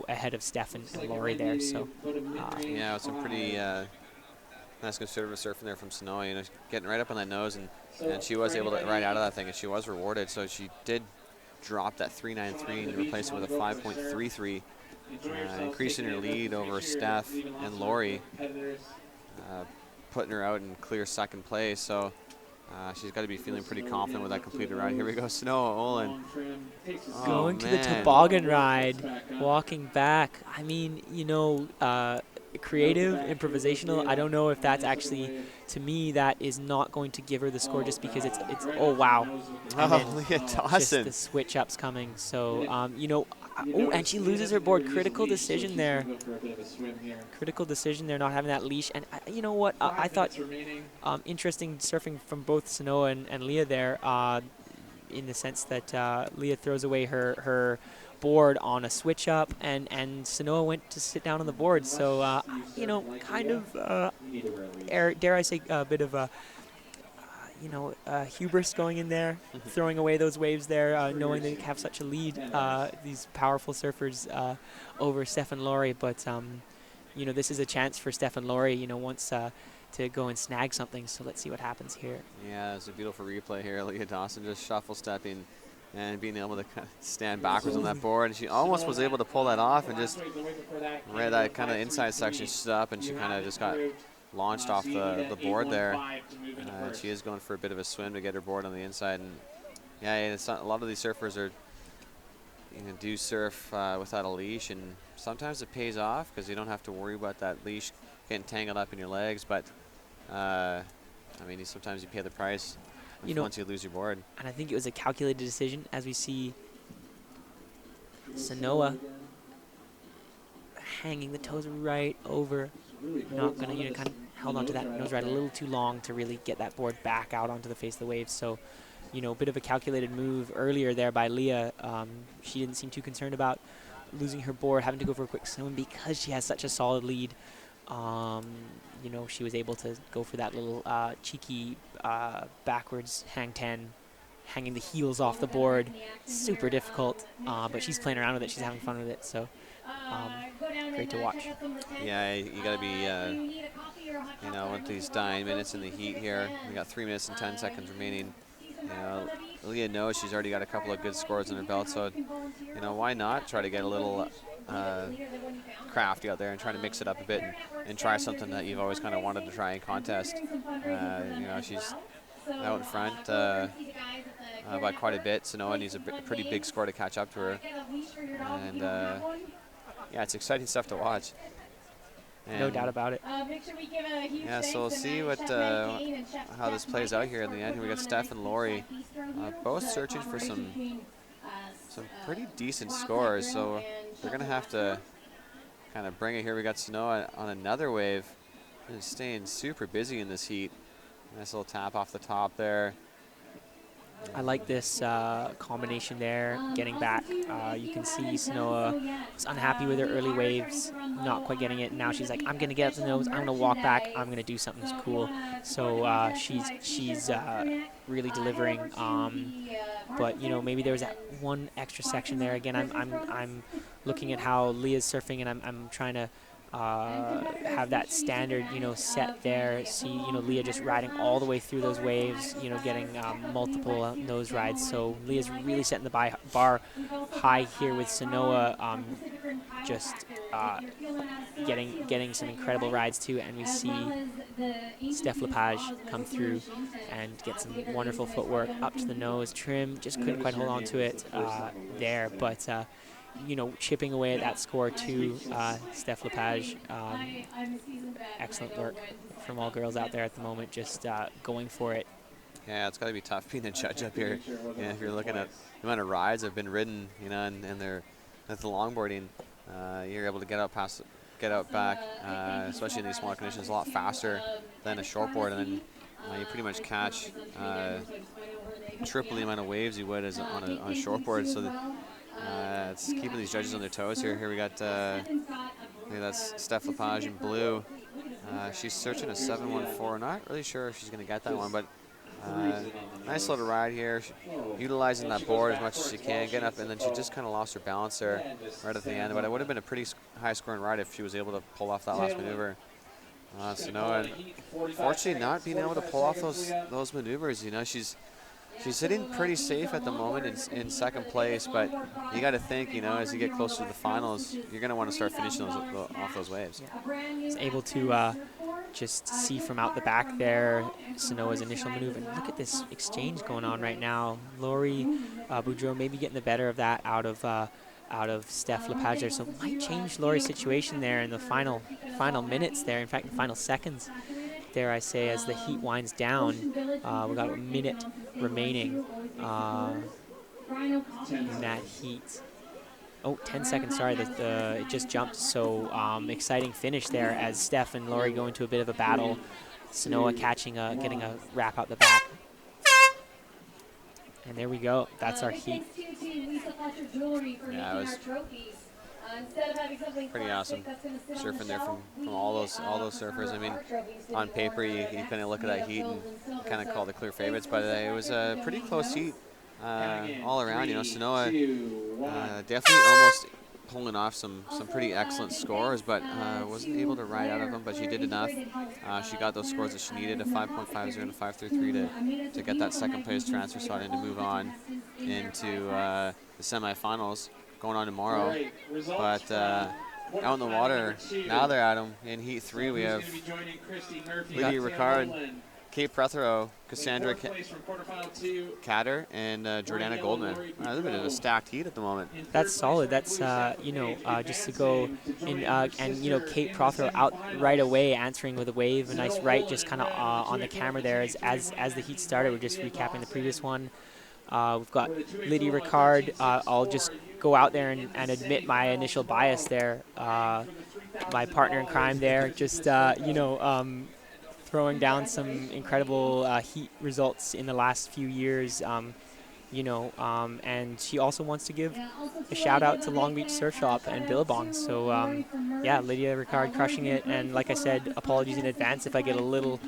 ahead of Steph and Lori there. So yeah, it's some pretty nice conservative surfing there from Sanoa, getting right up on that nose, and she was able to ride out of that thing, and she was rewarded. So she did drop that 3.93 and replace it with a 5.33, increasing her lead over Steph and Lori, putting her out in clear second place. So she's got to be feeling pretty confident with that completed ride. Here we go, Sanoa Olen. Going to the toboggan ride, walking back. I mean, creative, improvisational. I don't know if that's actually, to me, that is not going to give her the score, just because it's oh wow. Leah Dawson. Just the switch ups coming. So and she loses her board. Critical decision there. Critical decision there, not having that leash. And you know what? I thought interesting surfing from both Sanoa and Leah there, in the sense that Leah throws away her board on a switch up, and Sanoa went to sit down on the board. So kind of dare I say a bit of hubris going in there, throwing away those waves there, knowing they have such a lead, these powerful surfers over Steph and Lori. But this is a chance for Steph and Lori, wants to go and snag something. So let's see what happens here. Yeah, it's a beautiful replay here. Leah Dawson just shuffle stepping and being able to kind of stand backwards on that board, and she almost was able to pull that off, and just right that kind of inside section stood up, and she kind of just got launched off the board there. She is going for a bit of a swim to get her board on the inside, and yeah, it's not, a lot of these surfers are do surf without a leash, and sometimes it pays off because you don't have to worry about that leash getting tangled up in your legs. But sometimes you pay the price once you lose your board. And I think it was a calculated decision, as we see Sanoa hanging the toes right over, not going to, kind of held onto that nose ride a little too long to really get that board back out onto the face of the waves. So, a bit of a calculated move earlier there by Leah. She didn't seem too concerned about losing her board, having to go for a quick swim, because she has such a solid lead. She was able to go for that little cheeky backwards hang 10, hanging the heels off the board. Super difficult, but she's playing around with it. She's having fun with it. So great to watch. Yeah, you got to be, with these dying minutes in the heat here. We got 3 minutes and 10 seconds remaining. Leah knows she's already got a couple of good scores in her belt, so why not try to get a little crafty out there and try to mix it up a bit and try something that you've always kind of wanted to try in contest. She's out in front by quite a bit. Sanoa needs a pretty big score to catch up to her, and yeah, it's exciting stuff to watch. And no doubt about it. Yeah, so we'll see what how this plays out here in the end. We got Steph and Lori both searching for some pretty decent scores, so they're going to have to kind of bring it here. We got Sanoa on another wave, and staying super busy in this heat. Nice little tap off the top there. I like this combination there, getting back. You can see Sanoa was unhappy with her early waves, not quite getting it. Now she's like, I'm going to get up the nose, I'm going to walk back, I'm going to do something cool. So she's really delivering. But, maybe there was that one extra section there. Again, I'm looking at how Leah's surfing, and I'm trying to have that standard, set there. See, Leah just riding all the way through those waves, getting multiple nose rides. So Leah's really setting the bar high here with Sanoa, just getting some incredible rides too. And we see Steph Lepage come through and get some wonderful footwork up to the nose. Trim just couldn't quite hold on to it there, but chipping away at that score too. Steph Lepage, excellent work from all girls out there at the moment, just going for it. Yeah, it's got to be tough being a judge up here. If you're looking at the amount of rides that have been ridden, and they're at the longboarding, you're able to get out back, especially in these smaller conditions, a lot faster than a shortboard, and then you pretty much catch triple the amount of waves you would as on a shortboard. So it's keeping these judges on their toes here. Here we got, that's Steph Lepage in blue. She's searching a 714. Not really sure if she's going to get that one, but nice little ride here. Utilizing that board as much as she can, getting up, and then she just kind of lost her balance there right at the end. But it would have been a pretty high-scoring ride if she was able to pull off that last maneuver. Sanoa, fortunately, not being able to pull off those maneuvers. She's sitting pretty safe at the moment in second place, but you got to think, as you get closer to the finals, you're going to want to start finishing off those waves. Yeah. Is able to just see from out the back there Sanoa's initial maneuver. And look at this exchange going on right now. Lori Boudreau maybe getting the better of that out of Steph Lepage there, so it might change Lori's situation there in the final minutes there. In fact, the final seconds, dare I say, as the heat winds down. We've got a minute remaining in that heat. Oh, 10 seconds, sorry, it just jumped. So exciting finish there as Steph and Lori go into a bit of a battle. Sanoa getting a wrap out the back. And there we go, that's our heat. Yeah, it was pretty awesome surfing there from all those surfers. I mean, on paper you kind of look at that heat and kind of call the clear favorites, but it was a pretty close heat all around. Sanoa definitely almost pulling off some pretty excellent scores, but wasn't able to ride out of them, but she did enough. She got those scores that she needed, a 5.50 and a 5.33 to get that second place transfer slot and to move on into the semifinals going on tomorrow. But out in the water, now they're at them. In Heat 3, we have Lydia Ricard, Kate Prothero, Cassandra Catter, and Jordana Goldman. There's a bit of a stacked heat at the moment. That's solid. That's, just to go in, and, Kate Prothero out right away, answering with a wave, a nice right, just kind of on the camera there as the heat started. We're just recapping the previous one. We've got Lydia Ricard. I'll just go out there and admit my initial bias there. My partner in crime there, just, throwing down some incredible heat results in the last few years, and she also wants to give a shout out to Long Beach Surf Shop and Billabong. So Lydia Ricard crushing it, and like I said, apologies in advance if I get a little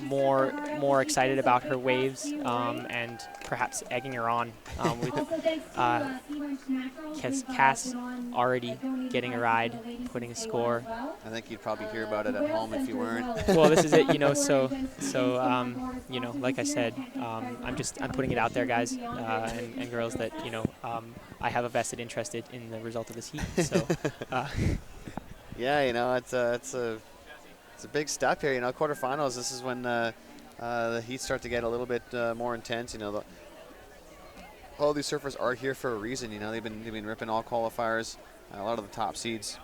more excited about her waves, and perhaps egging her on with Cass already getting a ride, putting a score. I think you'd probably hear about it at home if you weren't. Well, this is it, like I said, I'm putting it out there, guys and girls, that I have a vested interest in the result of this heat. So yeah, it's a big step here. Quarterfinals, this is when the heats start to get a little bit more intense. All these surfers are here for a reason. They've been ripping all qualifiers. A lot of the top seeds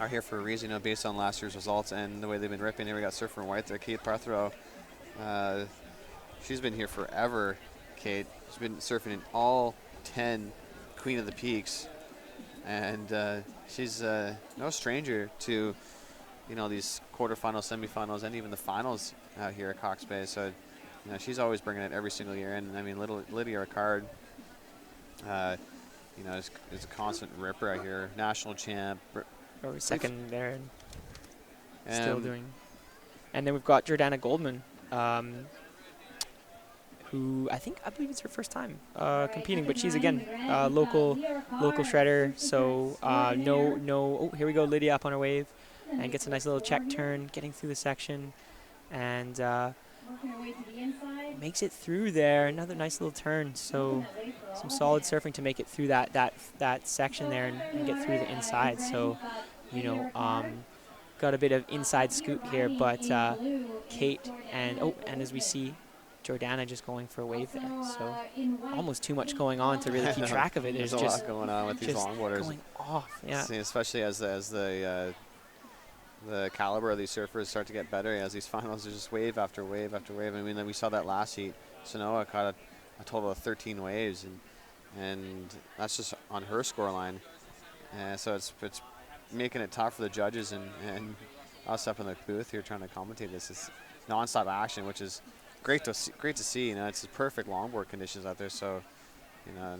are here for a reason, based on last year's results and the way they've been ripping. Here we got surfer in white there, Kate Prothero. She's been here forever, Kate. She's been surfing in all 10 Queen of the Peaks, and she's no stranger to these quarterfinals, semifinals, and even the finals out here at Cox Bay. So you know, she's always bringing it every single year. And I mean, Lydia Ricard, you know, is a constant ripper out here. National champ. Or second there. And still doing. And then we've got Jordana Goldman, who I believe it's her first time competing, but she's again local shredder. So oh, here we go, Lydia up on her wave, and gets a nice little check turn, getting through the section, and makes it through there. Another nice little turn. So some solid surfing to make it through that section there and get through the inside. So, you know, got a bit of inside scoop here, but Kate and as we see, Jordana just going for a wave there. So almost too much going on to really keep track of it. There's just a lot going on with these longboarders. Going off, yeah. See, especially as the caliber of these surfers start to get better, as these finals are just wave after wave after wave. I mean, we saw that last heat. Sanoa caught a total of 13 waves, and that's just on her scoreline. So it's making it tough for the judges and us up in the booth here trying to commentate this. It's nonstop action, which is great to see. You know, it's perfect longboard conditions out there. So, you know,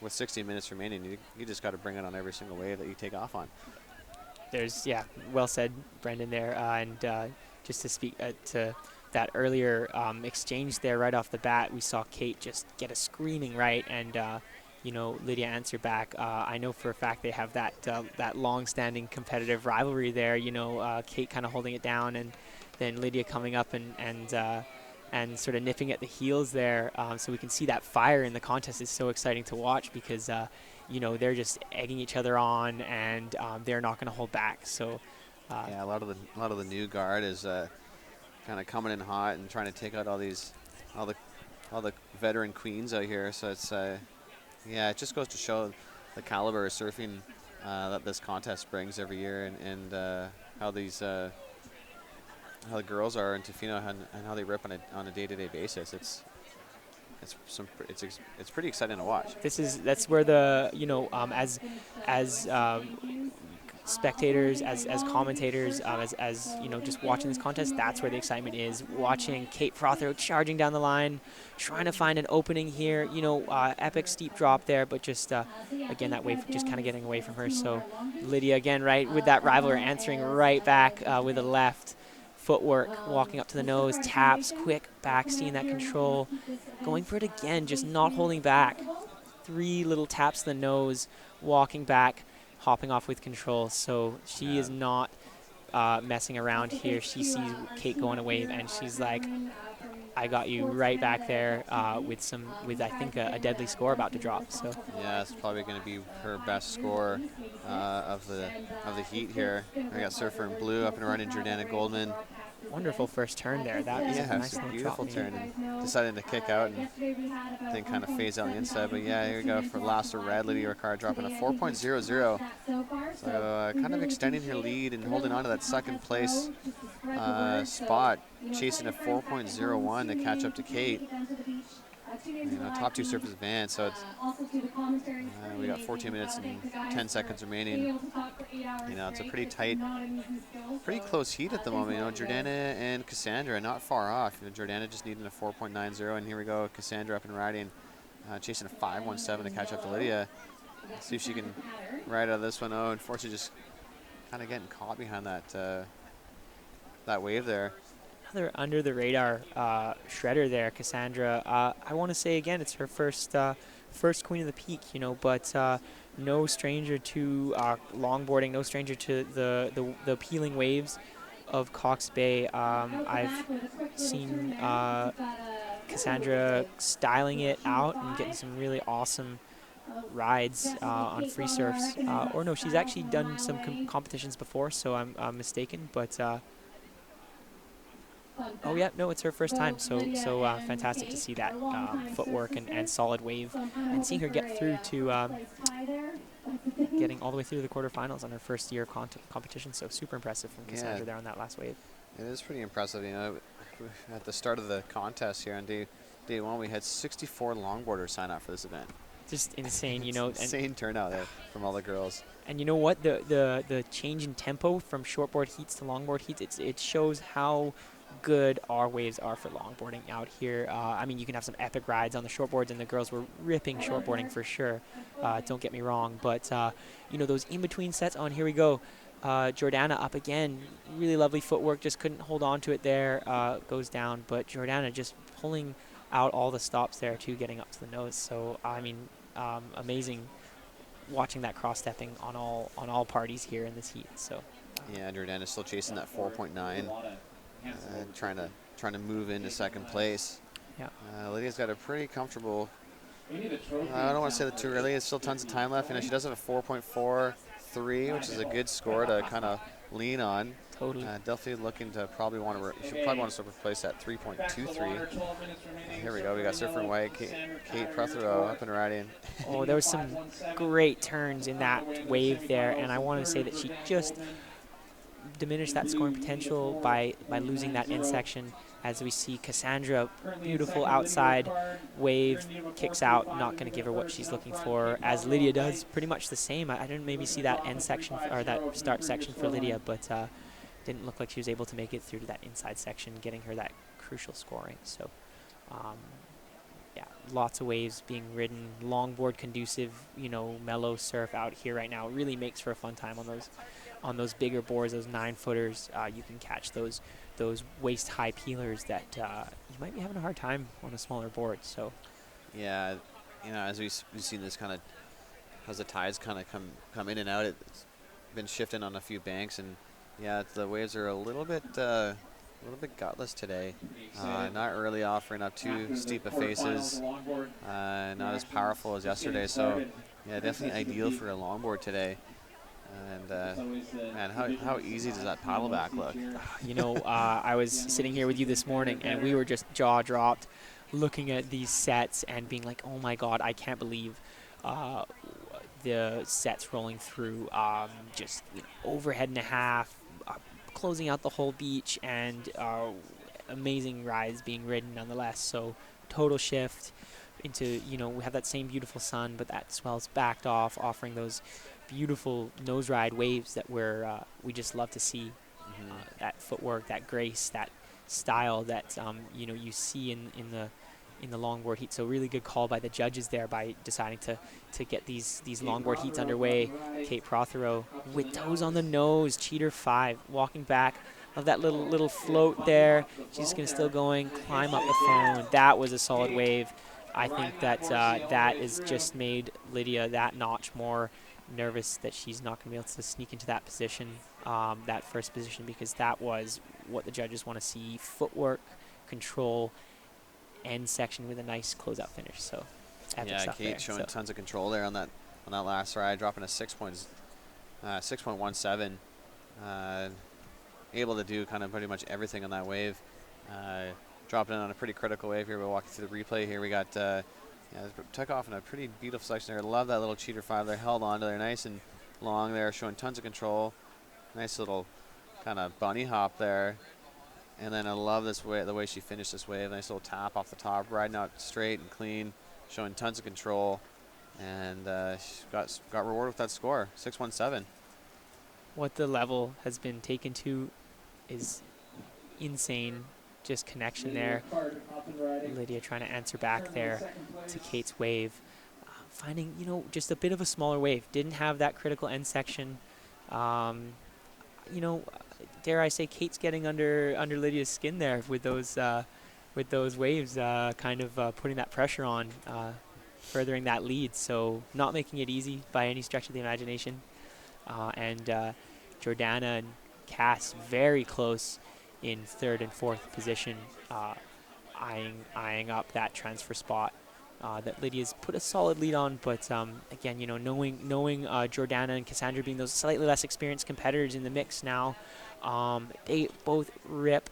with 60 minutes remaining, you just got to bring it on every single wave that you take off on. There's well said, Brendan there, and just to speak to that earlier exchange there right off the bat, we saw Kate just get a screaming right, and you know, Lydia answered back. I know for a fact they have that long-standing competitive rivalry there. You know, Kate kind of holding it down, and then Lydia coming up and sort of nipping at the heels there. So we can see that fire in the contest is so exciting to watch because, you know, they're just egging each other on, and they're not going to hold back. So yeah, a lot of the new guard is kind of coming in hot and trying to take out all the veteran queens out here. So it's yeah, it just goes to show the caliber of surfing that this contest brings every year, and how these how the girls are in Tofino and how they rip on a day-to-day basis. It's pretty exciting to watch. That's where the, you know, as spectators, as commentators, as you know, just watching this contest, that's where the excitement is. Watching Kate Prothero charging down the line, trying to find an opening here. You know, epic steep drop there, but just again that wave just kind of getting away from her. So Lydia again, right with that rivaler, answering right back with a left. Footwork, walking up to the nose, taps, quick back, seeing that control, going for it again, just not holding back. 3 little taps to the nose, walking back, hopping off with control. So she is not messing around here. She sees Kate going a wave, and she's like, I got you right back there with I think a deadly score about to drop. So yeah, it's probably going to be her best score of the heat here. I got surfer in blue up and running, Jordana Goldman. Wonderful first turn there. That was a nice little beautiful drop. turn, and deciding to kick out and then kind of phase out the inside. But yeah, here we go for last red. Lydia Ricard dropping a 4.00. So kind of extending her lead and holding on to that second place spot, chasing a 4.01 to catch up to Kate. You know, top 2 surfers advance, so it's we got 14 minutes and 10 seconds remaining. You know, it's a pretty tight, pretty close heat at the moment. You know, Jordana and Cassandra not far off. You know, Jordana just needing a 4.90, and here we go, Cassandra up and riding, chasing a 5.17 to catch up to Lydia. Let's see if she can ride out of this one. Oh, unfortunately, just kind of getting caught behind that that wave there. Another under the radar shredder there, Cassandra. I want to say again, it's her first Queen of the Peak, you know, but no stranger to longboarding, no stranger to the appealing waves of Cox Bay. I've seen Cassandra styling it out and getting some really awesome rides on free surfs. Or no, she's actually done some competitions before, so I'm mistaken, but. Oh yeah, no, it's her first time, so fantastic to see that footwork and solid wave, and seeing her get through to getting all the way through the quarterfinals on her first year of competition. So super impressive from Cassandra there on that last wave. It is pretty impressive, you know. At the start of the contest here on day 1, we had 64 longboarders sign up for this event. Just insane, you know. Insane turnout there from all the girls. And you know what? The change in tempo from shortboard heats to longboard heats, it shows how good our waves are for longboarding out here. I mean, you can have some epic rides on the shortboards, and the girls were ripping shortboarding for sure. Don't get me wrong, but those in-between sets. Oh, and here we go. Jordana up again. Really lovely footwork. Just couldn't hold on to it there. Goes down, but Jordana just pulling out all the stops there too, getting up to the nose. So I mean, amazing watching that cross-stepping on all parties here in this heat. So. Yeah, Jordana's still chasing that 4.9. Trying to move into second place. Yeah. Lydia's got a pretty comfortable. I don't want to say that too early. There's still tons of time left. She does have a 4.43, which is a good score to kind of lean on. Totally. Definitely looking to probably want to. She probably want to replace that 3.23. Here we go. We got Surfer in White, Kate Prothero up and riding. Oh, there was some great turns in that wave there, and I want to say that she just diminish that scoring potential by losing that end section. As we see Cassandra, beautiful outside wave, kicks out, not going to give her what she's looking for, as Lydia does pretty much the same. I didn't maybe see that end section or that start section for Lydia, but didn't look like she was able to make it through to that inside section, getting her that crucial scoring. So yeah, lots of waves being ridden, longboard conducive, mellow surf out here right now. It really makes for a fun time on those bigger boards, those 9-footers. You can catch those waist-high peelers that you might be having a hard time on a smaller board. So, yeah, as we've seen this kind of, as the tides kind of come in and out, it's been shifting on a few banks, and yeah, the waves are a little bit gutless today. Not really offering up too steep of faces, not as powerful as yesterday. So, yeah, definitely ideal for a longboard today. And man, how easy does that paddle back look? I was sitting here with you this morning, and we were just jaw dropped looking at these sets and being like, oh my God, I can't believe the sets rolling through. Just overhead and a half, closing out the whole beach, and amazing rides being ridden nonetheless. So total shift into, we have that same beautiful sun, but that swell's backed off, offering those beautiful nose ride waves that we just love to see. That footwork, that grace, that style that you see in the longboard heat. So really good call by the judges there by deciding to get these longboard heats underway. Kate Prothero with toes on the nose, cheater 5, walking back. Love that little float there. She's gonna still going, climb up the phone. That was a solid wave. I think that that has just made Lydia that notch more nervous that she's not going to be able to sneak into that position, that first position, because that was what the judges want to see: footwork, control, end section with a nice closeout finish. So epic stuff Kate there. showing tons of control there on that last ride, dropping a 6.17. Able to do kind of pretty much everything on that wave. Dropping in on a pretty critical wave here. We'll walk you through the replay here. We got took off in a pretty beautiful section there. Love that little cheater 5 there. Held on to there nice and long there, showing tons of control. Nice little kind of bunny hop there. And then I love this way, the way she finished this wave. Nice little tap off the top, riding out straight and clean, showing tons of control. And she got rewarded with that score, 6.17. What the level has been taken to is insane. Just connection there. Lydia trying to answer back there to Kate's wave. Finding, just a bit of a smaller wave. Didn't have that critical end section. Dare I say, Kate's getting under Lydia's skin there with those waves, kind of putting that pressure on, furthering that lead. So not making it easy by any stretch of the imagination. And Jordana and Cass very close in 3rd and 4th position, eyeing up that transfer spot that Lydia's put a solid lead on. But again, knowing Jordana and Cassandra being those slightly less experienced competitors in the mix now, they both rip.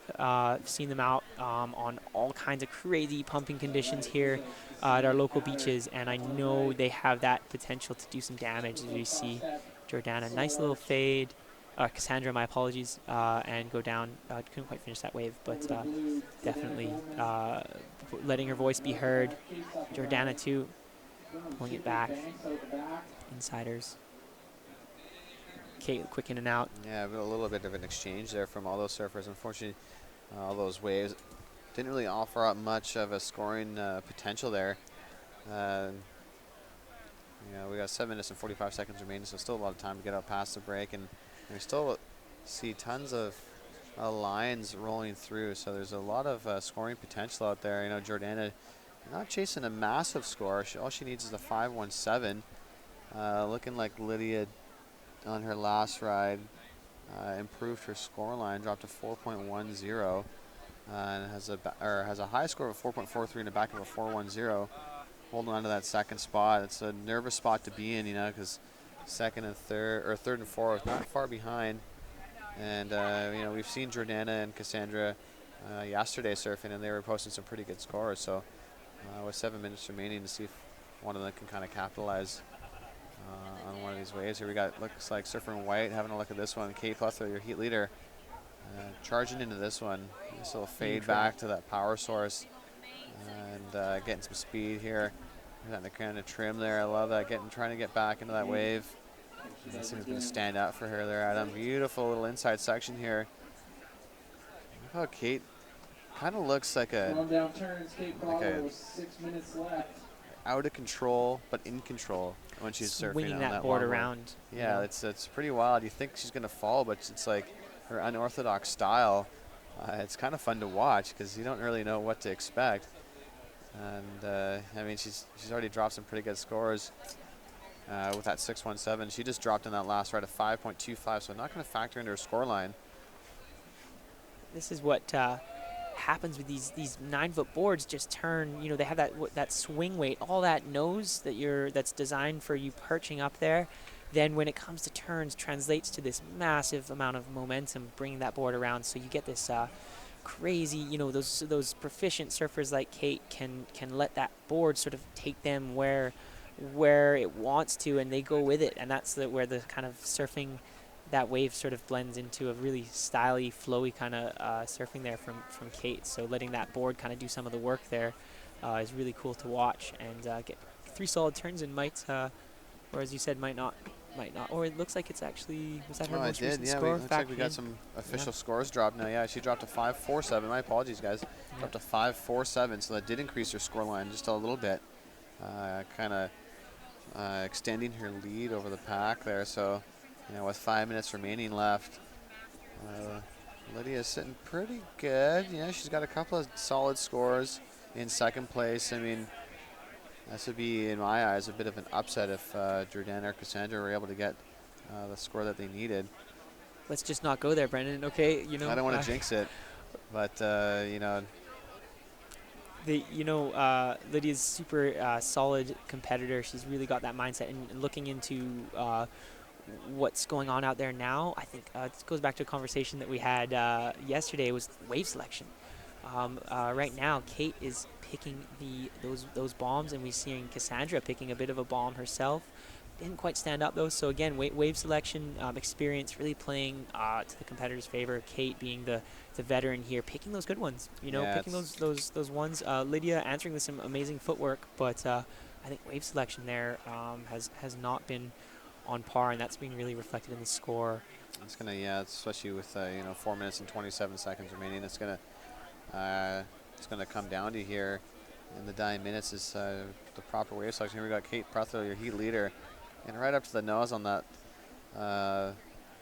Seen them out on all kinds of crazy pumping conditions here at our local beaches, and I know they have that potential to do some damage. As we see Jordana, nice little fade. Cassandra, my apologies, and go down. Couldn't quite finish that wave, but definitely letting her voice be heard. Jordana too, pulling it back. Insiders. Kate quick in and out. Yeah, a little bit of an exchange there from all those surfers. Unfortunately, all those waves. Didn't really offer up much of a scoring potential there. We got 7 minutes and 45 seconds remaining, so still a lot of time to get out past the break, and we still see tons of lines rolling through, so there's a lot of scoring potential out there. Jordana not chasing a massive score. All she needs is a 5.17. Looking like Lydia on her last ride improved her score line, dropped to 4.10, and has a high score of 4.43 in the back of a 4.10. Holding on to that second spot. It's a nervous spot to be in, because second and third, or third and fourth, not far behind. And we've seen Jordana and Cassandra yesterday surfing, and they were posting some pretty good scores. So with 7 minutes remaining, to see if one of them can kind of capitalize on one of these waves. Here we got, looks like Surfer in White having a look at this one. Kate Pluthler, your heat leader, charging into this one. This little fade back to that power source, and getting some speed here. Got the kind of trim there. I love that. Trying to get back into that wave. That seems going to stand out for her there, Adam. Beautiful little inside section here. Look how Kate kind of looks like a, down turns, Kate Pluthler with 6 minutes left. Out of control, but in control when she's surfing Swinging on that longboard. board around. Yeah, it's pretty wild. You think she's going to fall, but it's like her unorthodox style. It's kind of fun to watch because you don't really know what to expect. And she's already dropped some pretty good scores with that 6.17. She just dropped in that last ride a 5.25, so not going to factor into her score line. This is what happens with these 9-foot boards. Just turn. They have that swing weight, all that nose that's designed for you perching up there. Then when it comes to turns, translates to this massive amount of momentum, bringing that board around. So you get this crazy. Those proficient surfers like Kate can let that board sort of take them where it wants to, and they go with it. And that's where the kind of surfing, that wave sort of blends into a really styly, flowy kind of surfing there from Kate. So letting that board kind of do some of the work there is really cool to watch, and get 3 solid turns and might, or as you said, might not. Or it looks like it's actually, was that her most recent score? Looks like we got some official scores dropped now. Yeah, she dropped to 5.47. My apologies, guys. Dropped to 5.47, so that did increase her score line just a little bit. Kind of extending her lead over the pack there. So, with 5 minutes remaining left, Lydia's sitting pretty good. She's got a couple of solid scores in second place. This would be, in my eyes, a bit of an upset if Jordana or Cassandra were able to get the score that they needed. Let's just not go there, Brendan. Okay, I don't want to jinx it, but Lydia's super solid competitor. She's really got that mindset, and looking into what's going on out there now, I think this goes back to a conversation that we had yesterday. Was wave selection. Right now, Kate is picking those bombs, and we're seeing Cassandra picking a bit of a bomb herself. Didn't quite stand up though. So again, wave selection experience really playing to the competitor's favor. Kate being the veteran here, picking those good ones. Picking those ones. Lydia answering with some amazing footwork, but I think wave selection there has not been on par, and that's being really reflected in the score. It's gonna, especially with 4 minutes and 27 seconds remaining. It's gonna come down to here in the dying minutes is the proper wave selection. Here we got Kate Pluthler, your heat leader, and right up to the nose on that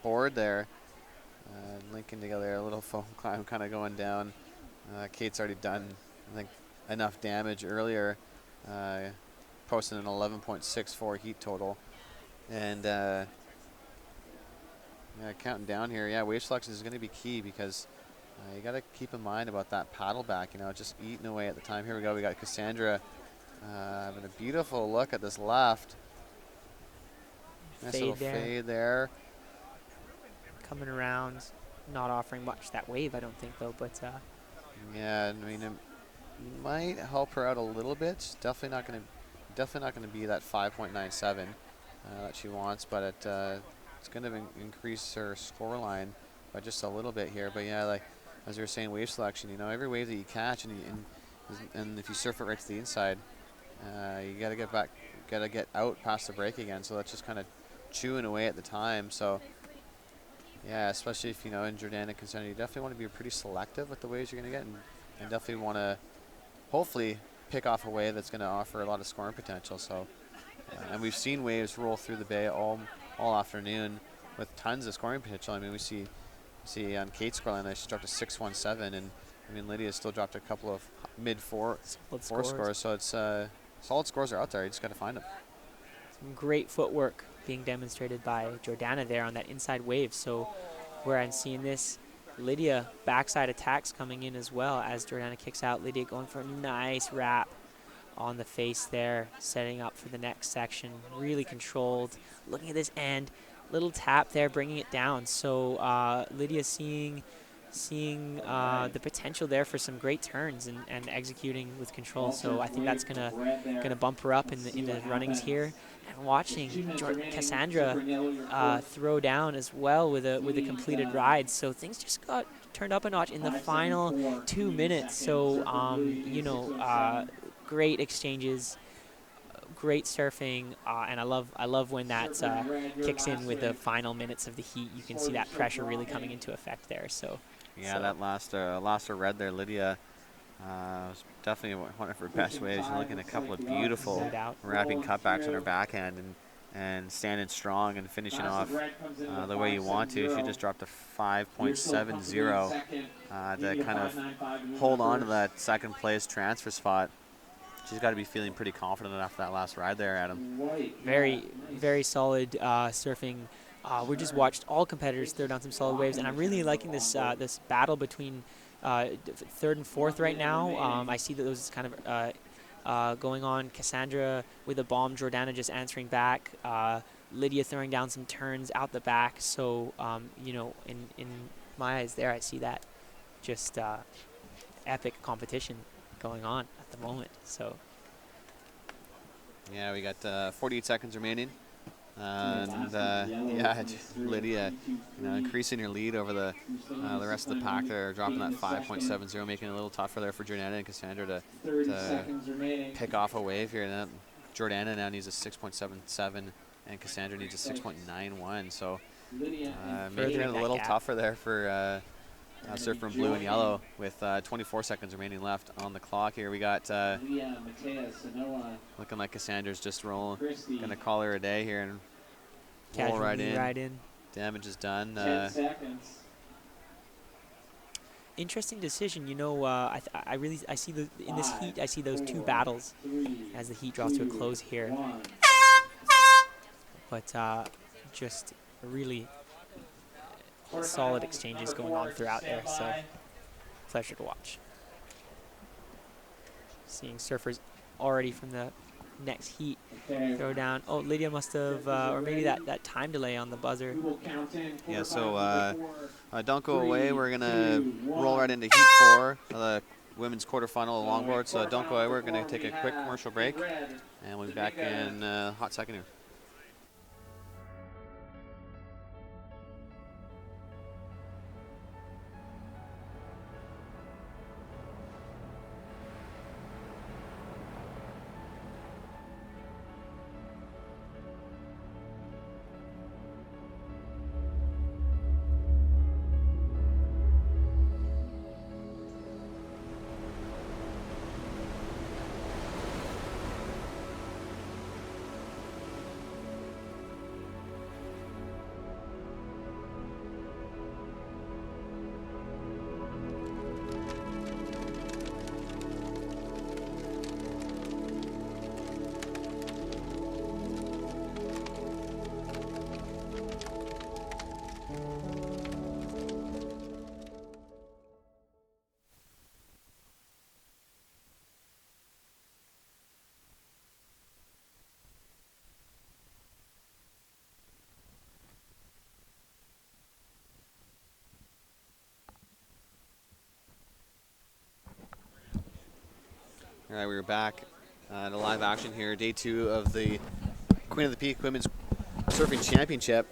board there, linking together a little foam climb kind of going down. Kate's already done, I think, enough damage earlier, posting an 11.64 heat total. And counting down here, wave selection is going to be key because you got to keep in mind about that paddle back, just eating away at the time. Here we go. We got Cassandra having a beautiful look at this left. Nice little fade there. Coming around, not offering much that wave, I don't think, though. But it might help her out a little bit. Definitely not going to be that 5.97 that she wants, but it's going to increase her score line by just a little bit here. But like as we were saying, wave selection, every wave that you catch, and if you surf it right to the inside, you got to get out past the break again. So that's just kind of chewing away at the time. So Yeah, especially if, you know, in Jordana concerned, you definitely want to be pretty selective with the waves you're going to get, and definitely want to hopefully pick off a wave that's going to offer a lot of scoring potential. So, and we've seen waves roll through the bay all afternoon with tons of scoring potential. I mean, we see on Kate's scoreline that she dropped a 6.17, and I mean Lydia still dropped a couple of mid-four scores. So it's solid scores are out there. You just got to find them. Some great footwork being demonstrated by Jordana there on that inside wave. So where I'm seeing this, Lydia backside attacks coming in as well as Jordana kicks out. Lydia going for a nice wrap on the face there, setting up for the next section. Really controlled. Looking at this end, little tap there, bringing it down. So Lydia seeing the potential there for some great turns and executing with control. So I think that's gonna bump her up in the runnings here. And watching Cassandra throw down as well with a completed ride. So things just got turned up a notch in the final 2 minutes. So you know, great exchanges, great surfing, and I love when that kicks in with the final minutes of the heat. You can see that pressure really coming into effect there. So yeah, that last red there, Lydia, was definitely one of her best waves. You're looking at a couple of beautiful wrapping cutbacks on her backhand and standing strong and finishing off the way you want to. She just dropped a 5.70 to kind of hold on to that second place transfer spot. She's got to be feeling pretty confident after that last ride there, Adam. Very, very solid surfing. We just watched all competitors throw down some solid waves, and I'm really liking this this battle between third and fourth right now. I see that those kind of going on. Cassandra with a bomb, Jordana just answering back. Lydia throwing down some turns out the back. So you know, in my eyes, there I see that just epic competition going on at the moment. So yeah, we got 48 seconds remaining, and yeah, Lydia, you know, increasing her lead over the rest of the pack there, dropping that 5.70, making it a little tougher there for Jordana and Cassandra to pick off a wave here. And Jordana now needs a 6.77, and Cassandra needs a 6.91. So making it a little tougher there for surfer in blue and yellow with 24 seconds remaining left on the clock here. We got looking like Cassandra's just rolling. Gonna call her a day here and roll right in. Damage is done. 10 seconds. Interesting decision. You know, I see in this heat, I see those two battles as the heat draws to a close here. But just really solid exchanges going on throughout there, so pleasure to watch. Seeing surfers already from the next heat throw down. Oh, Lydia must have, or maybe that time delay on the buzzer. Yeah, so don't go away. We're going to roll right into heat 4 of the women's quarterfinal of longboard, so don't go away. We're going to take a quick commercial break, and we'll be back in a hot second here. All right, we're back to live action here. Day 2 of the Queen of the Peak Women's Surfing Championship.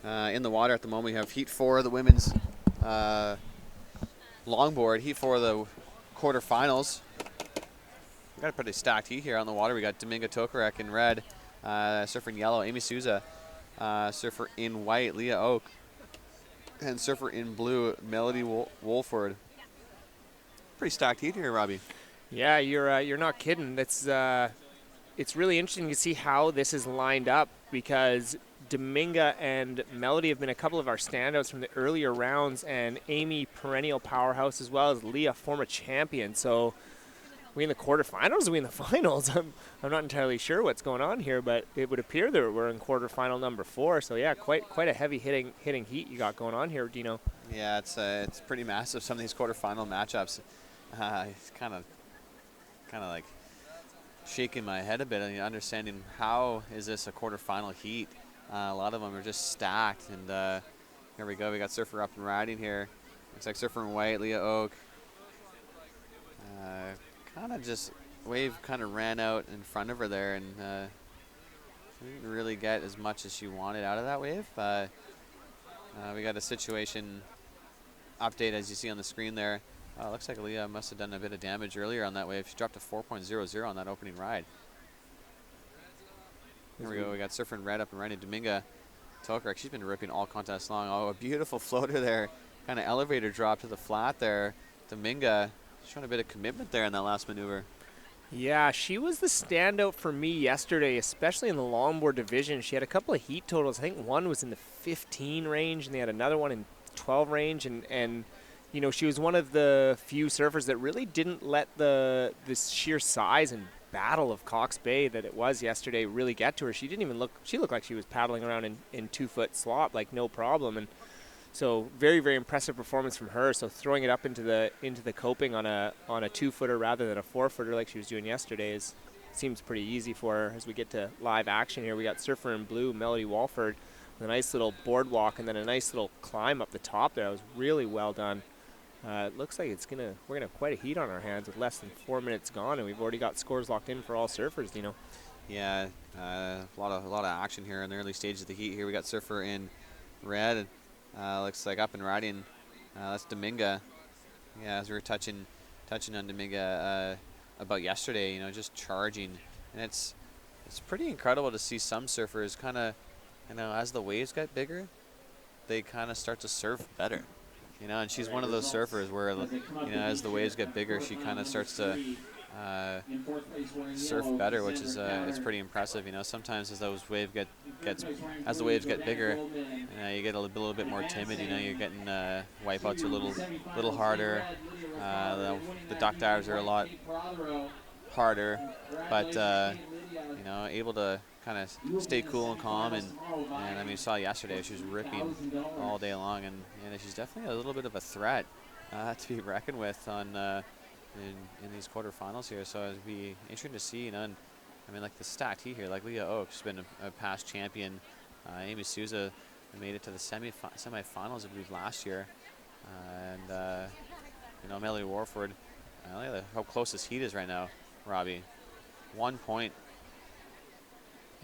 In the water at the moment, we have Heat 4 of the women's longboard, Heat 4 of the quarterfinals. We've got a pretty stacked heat here on the water. We got Dominga Tokarek in red, surfer in yellow, Amy Souza, surfer in white, Leah Oak, And surfer in blue, Melody Wolford. Pretty stacked heat here, Robbie. Yeah, you're not kidding. It's really interesting to see how this is lined up because Dominga and Melody have been a couple of our standouts from the earlier rounds, and Amy, perennial powerhouse, as well as Leah, former champion. So we in the quarterfinals, we in the finals. I'm not entirely sure what's going on here, but it would appear that we're in quarterfinal number 4. So yeah, quite a heavy hitting heat you got going on here, Dino. Yeah, it's pretty massive. Some of these quarterfinal matchups, it's kind of like shaking my head a bit and understanding how is this a quarterfinal heat. A lot of them are just stacked, and here we go. We got surfer up and riding here. Looks like surfer in white, Leah Oak. Kind of just wave kind of ran out in front of her there, and didn't really get as much as she wanted out of that wave. We got a situation update as you see on the screen there. Looks like Leah must have done a bit of damage earlier on that wave. She dropped a 4.00 on that opening ride. Here we go. We got surfer in red up and riding Dominga Tokarek. She's been ripping all contests long. Oh, a beautiful floater there. Kind of elevator drop to the flat there. Dominga showing a bit of commitment there in that last maneuver. Yeah, she was the standout for me yesterday, especially in the longboard division. She had a couple of heat totals. I think one was in the 15 range, and they had another one in 12 range, and you know, she was one of the few surfers that really didn't let the sheer size and battle of Cox Bay that it was yesterday really get to her. She didn't even look, she looked like she was paddling around in 2-foot slop, like no problem. And so very, very impressive performance from her. So throwing it up into the coping on a 2-footer rather than a 4-footer like she was doing yesterday seems pretty easy for her. As we get to live action here, we got surfer in blue, Melody Walford, with a nice little boardwalk and then a nice little climb up the top there. It was really well done. It looks like we're gonna have quite a heat on our hands with less than 4 minutes gone, and we've already got scores locked in for all surfers, you know. Yeah, a lot of action here in the early stages of the heat. Here we got surfer in red. Looks like up and riding. That's Dominga. Yeah, as we were touching on Dominga about yesterday, you know, just charging, and it's pretty incredible to see some surfers kind of, you know, as the waves get bigger, they kind of start to surf better. You know, and she's one of those surfers where, you know, as the waves get bigger, she kind of starts to surf better, which is it's pretty impressive. You know, sometimes as those waves as the waves get bigger, you get a little bit more timid. You know, you're getting wipeouts a little harder. The duck dives are a lot harder, but you know, able to kind of stay cool and calm, and I mean, you saw yesterday she was ripping all day long, and she's definitely a little bit of a threat to be reckoned with on in these quarterfinals here. So it'd be interesting to see, you know. And I mean, like the stacked heat here, like Leah Oak's been a past champion. Amy Souza made it to the semifinals, I believe, last year, and you know, Melody Warford. Look at how close this heat is right now, Robbie. 1 point.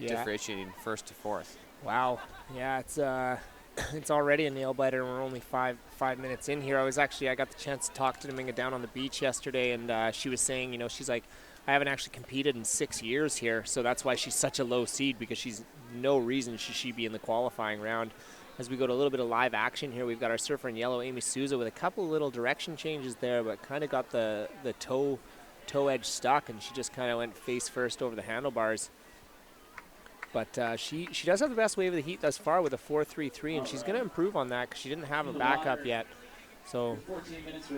Yeah. Differentiating first to fourth. Wow. Yeah, it's already a nail biter, and we're only five minutes in here. I got the chance to talk to Dominga down on the beach yesterday, and she was saying, you know, she's like, I haven't actually competed in 6 years here, so that's why she's such a low seed, because she's no reason should she be in the qualifying round. As we go to a little bit of live action here, we've got our surfer in yellow, Amy Souza, with a couple of little direction changes there, but kind of got the toe edge stuck, and she just kind of went face first over the handlebars. But she does have the best wave of the heat thus far with a 4.33, and she's going to improve on that because she didn't have a backup yet. So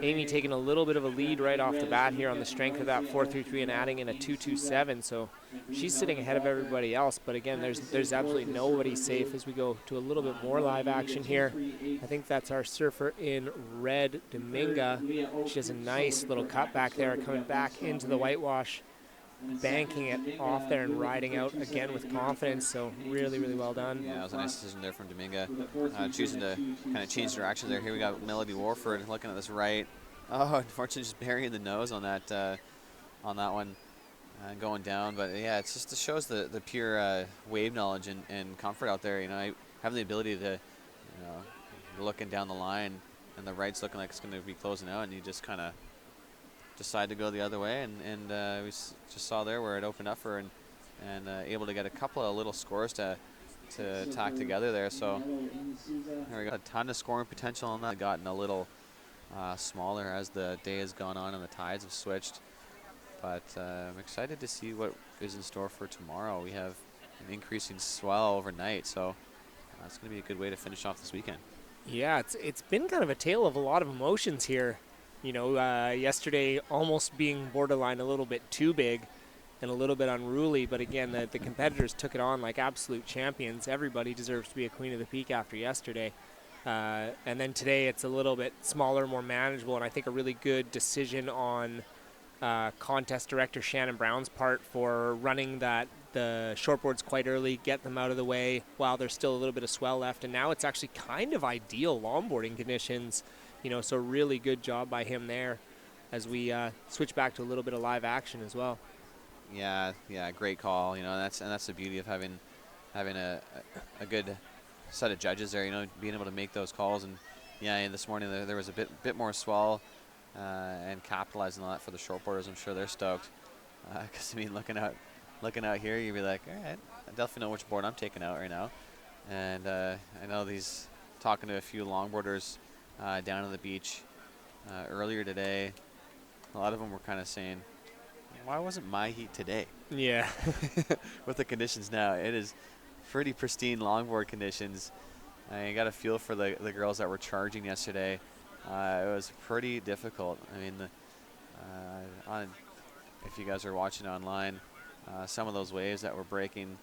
Amy taking a little bit of a lead right off the bat here on the strength of that 4.33 and adding in a 2.27. So she's sitting ahead of everybody else. But again, there's absolutely nobody safe as we go to a little bit more live action here. I think that's our surfer in red, Dominga. She has a nice little cut back there, coming back into the whitewash, banking it off there and riding out again with confidence. So really, really well done. Yeah, that was a nice decision there from Dominga, choosing to kind of change direction there. Here we got Melody Warford looking at this right. Oh, unfortunately, just burying the nose on that one, going down. But yeah, it shows the pure wave knowledge and comfort out there. You know, having the ability to, you know, looking down the line and the right's looking like it's going to be closing out, and you just kind of decide to go the other way, and we just saw there where it opened up for her, and able to get a couple of little scores to to tack together there. So there we got a ton of scoring potential on that. Gotten a little smaller as the day has gone on and the tides have switched. But I'm excited to see what is in store for tomorrow. We have an increasing swell overnight, so it's going to be a good way to finish off this weekend. Yeah, it's been kind of a tale of a lot of emotions here. You know, yesterday almost being borderline a little bit too big and a little bit unruly, but again, the competitors took it on like absolute champions. Everybody deserves to be a Queen of the Peak after yesterday. And then today it's a little bit smaller, more manageable, and I think a really good decision on contest director Shannon Brown's part for running the shortboards quite early, get them out of the way while there's still a little bit of swell left, and now it's actually kind of ideal longboarding conditions, you know, so really good job by him there as we switch back to a little bit of live action as well. Yeah, great call. You know, that's the beauty of having a good set of judges there. You know, being able to make those calls. And yeah, this morning there was a bit more swell, and capitalizing on that for the shortboarders. I'm sure they're stoked. Because I mean, looking out here, you'd be like, all right, I definitely know which board I'm taking out right now. And I know talking to a few longboarders down on the beach earlier today. A lot of them were kind of saying, why wasn't my heat today? Yeah. With the conditions now, it is pretty pristine longboard conditions. I got a feel for the girls that were charging yesterday. It was pretty difficult. I mean, if you guys are watching online, some of those waves that were breaking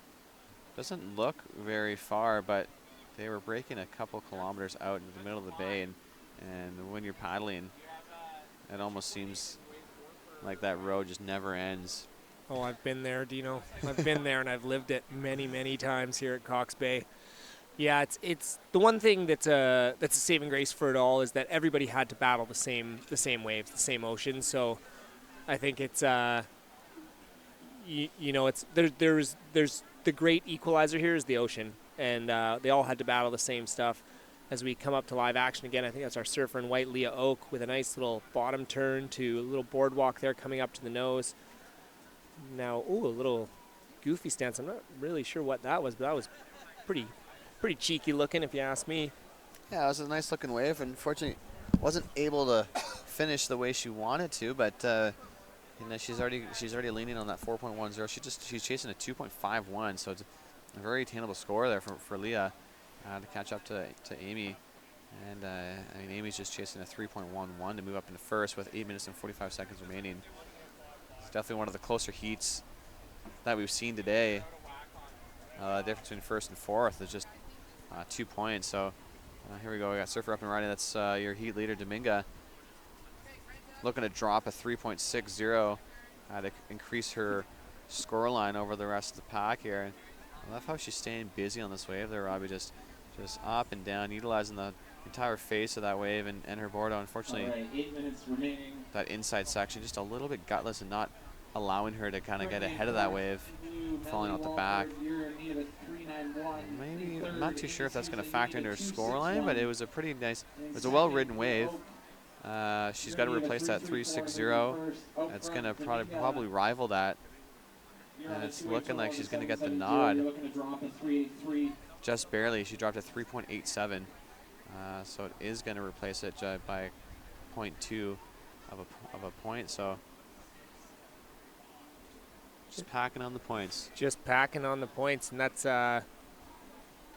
doesn't look very far, but they were breaking a couple kilometers out in the middle of the bay, and when you're paddling, it almost seems like that road just never ends. Oh, I've been there, Dino. I've been there, and I've lived it many, many times here at Cox Bay. Yeah, it's the one thing that's a saving grace for it all is that everybody had to battle the same waves, the same ocean. So I think it's you know, it's there's the great equalizer here is the ocean, and they all had to battle the same stuff. As we come up to live action again, I think that's our surfer in white, Leah Oak, with a nice little bottom turn to a little boardwalk there coming up to the nose. Now, a little goofy stance. I'm not really sure what that was, but that was pretty cheeky looking, if you ask me. Yeah, it was a nice looking wave. Unfortunately, wasn't able to finish the way she wanted to, but you know, she's already leaning on that 4.10. She's chasing a 2.51, so it's a very attainable score there for Leah. To catch up to Amy, and I mean, Amy's just chasing a 3.11 to move up into first with 8 minutes and 45 seconds remaining. It's definitely one of the closer heats that we've seen today. The difference between first and fourth is just 2 points. So here we go. We got surfer up and riding. That's your heat leader, Dominga, looking to drop a 3.60 to increase her score line over the rest of the pack here. I love how she's staying busy on this wave there, Robbie. Just up and down, utilizing the entire face of that wave and her board. Unfortunately, right, 8 minutes remaining. That inside section just a little bit gutless and not allowing her to kind of get ahead of that wave, falling off the back. Maybe, I'm not too sure if that's going to factor into her score line, but it was a pretty nice, it was a well-ridden wave. She's got to replace that 3.60. That's going to probably rival that. And it's looking like she's going to get the nod. Just barely. She dropped a 3.87. So it is going to replace it by 0.2 of a point. So just packing on the points. Just packing on the points, and that's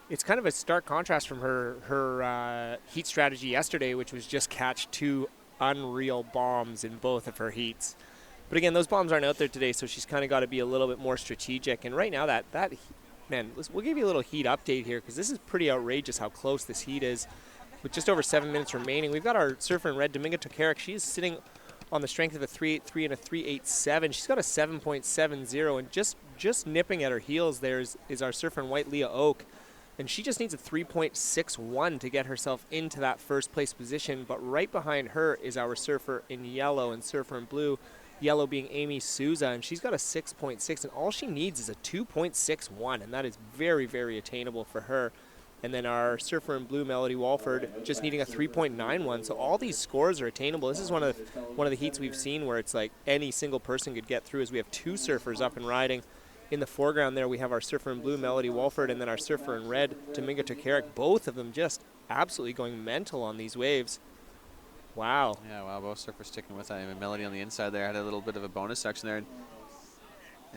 it's kind of a stark contrast from her heat strategy yesterday, which was just catch 2 unreal bombs in both of her heats. But again, those bombs aren't out there today, so she's kind of got to be a little bit more strategic. And right now, man, we'll give you a little heat update here because this is pretty outrageous how close this heat is. With just over 7 minutes remaining, we've got our surfer in red, Dominga Tokarik. She's sitting on the strength of a 3.83 and a 3.87. She's got a 7.70, and just nipping at her heels there is our surfer in white, Leah Oak. And she just needs a 3.61 to get herself into that first place position. But right behind her is our surfer in yellow and surfer in blue. Yellow being Amy Souza, and she's got a 6.6, and all she needs is a 2.61, and that is very, very attainable for her. And then our surfer in blue, Melody Walford, just needing a 3.91. So all these scores are attainable. This is one of the heats we've seen where it's like any single person could get through, as we have 2 surfers up and riding in the foreground there, we have our surfer in blue, Melody Walford, and then our surfer in red, Dominga Tokarik. Both of them just absolutely going mental on these waves. Wow. Yeah, wow, both surfers sticking with that. I mean, Melody on the inside there had a little bit of a bonus section there.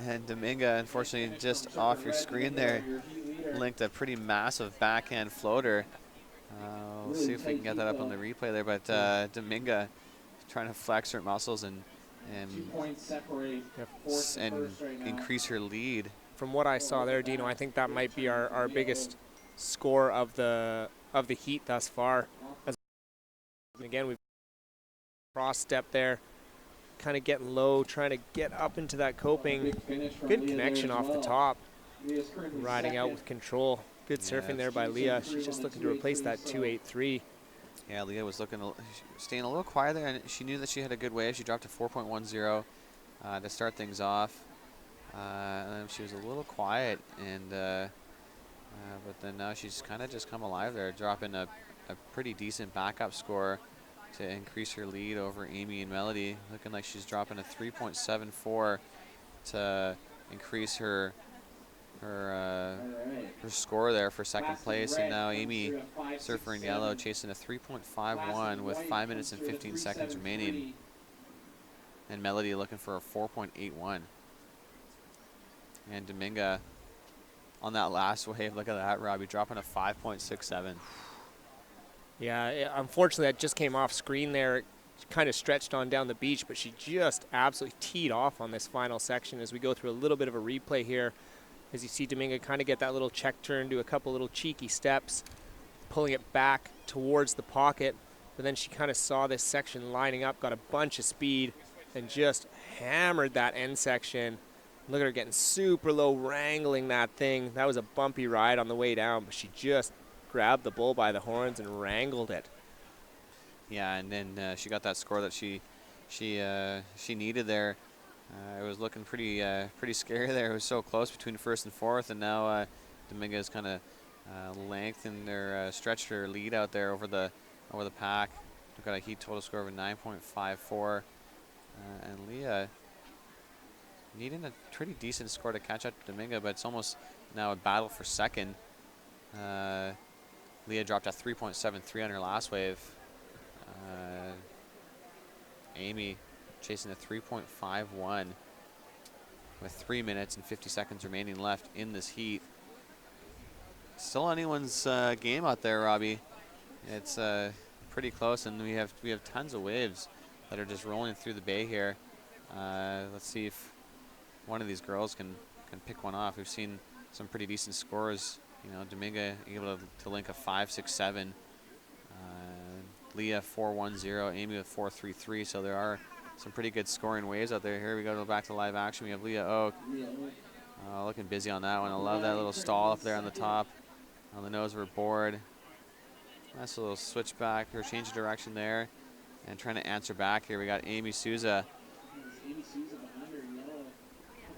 And Dominga, unfortunately, just off your screen there, linked a pretty massive backhand floater. We'll see if we can get that up on the replay there, but Dominga trying to flex her muscles and increase her lead. From what I saw there, Dino, I think that might be our biggest score of the heat thus far. And again, we've cross step there, kind of getting low, trying to get up into that coping. Good connection off the top, riding out with control. Good surfing there by Leah. She's just looking to replace that 2.83. Yeah, Leah was staying a little quiet there, and she knew that she had a good wave. She dropped to 4.10 to start things off. And she was a little quiet, and but then now she's kind of just come alive there, dropping a pretty decent backup score to increase her lead over Amy and Melody. Looking like she's dropping a 3.74 to increase her score there for second place. And now Amy, surfer in yellow, chasing a 3.51 with 5 minutes and 15 seconds remaining. And Melody looking for a 4.81. And Dominga on that last wave, look at that, Robbie, dropping a 5.67. Yeah, unfortunately that just came off screen there. It kind of stretched on down the beach, but she just absolutely teed off on this final section. As we go through a little bit of a replay here, as you see Dominga kind of get that little check turn, do a couple little cheeky steps, pulling it back towards the pocket, but then she kind of saw this section lining up, got a bunch of speed, and just hammered that end section. Look at her getting super low, wrangling that thing. That was a bumpy ride on the way down, but she just grabbed the bull by the horns and wrangled it. Yeah, and then she got that score that she needed there. It was looking pretty scary there. It was so close between first and fourth, and now Dominga has kind of lengthened or stretched her lead out there over the pack. We've got a heat total score of a 9.54, and Leah needing a pretty decent score to catch up to Dominga, but it's almost now a battle for second. Leah dropped a 3.73 on her last wave. Amy chasing a 3.51 with 3 minutes and 50 seconds remaining left in this heat. Still anyone's game out there, Robbie. It's pretty close, and we have tons of waves that are just rolling through the bay here. Let's see if one of these girls can pick one off. We've seen some pretty decent scores. You know, Dominga able to link a 5.67. Leah 4.10, Amy with 4.33. So there are some pretty good scoring waves out there. Here we go back to live action. We have Leah Oak looking busy on that one. I love that little stall up there on the top, on the nose of her board. Nice little switchback or change of direction there, and trying to answer back here. We got Amy Souza.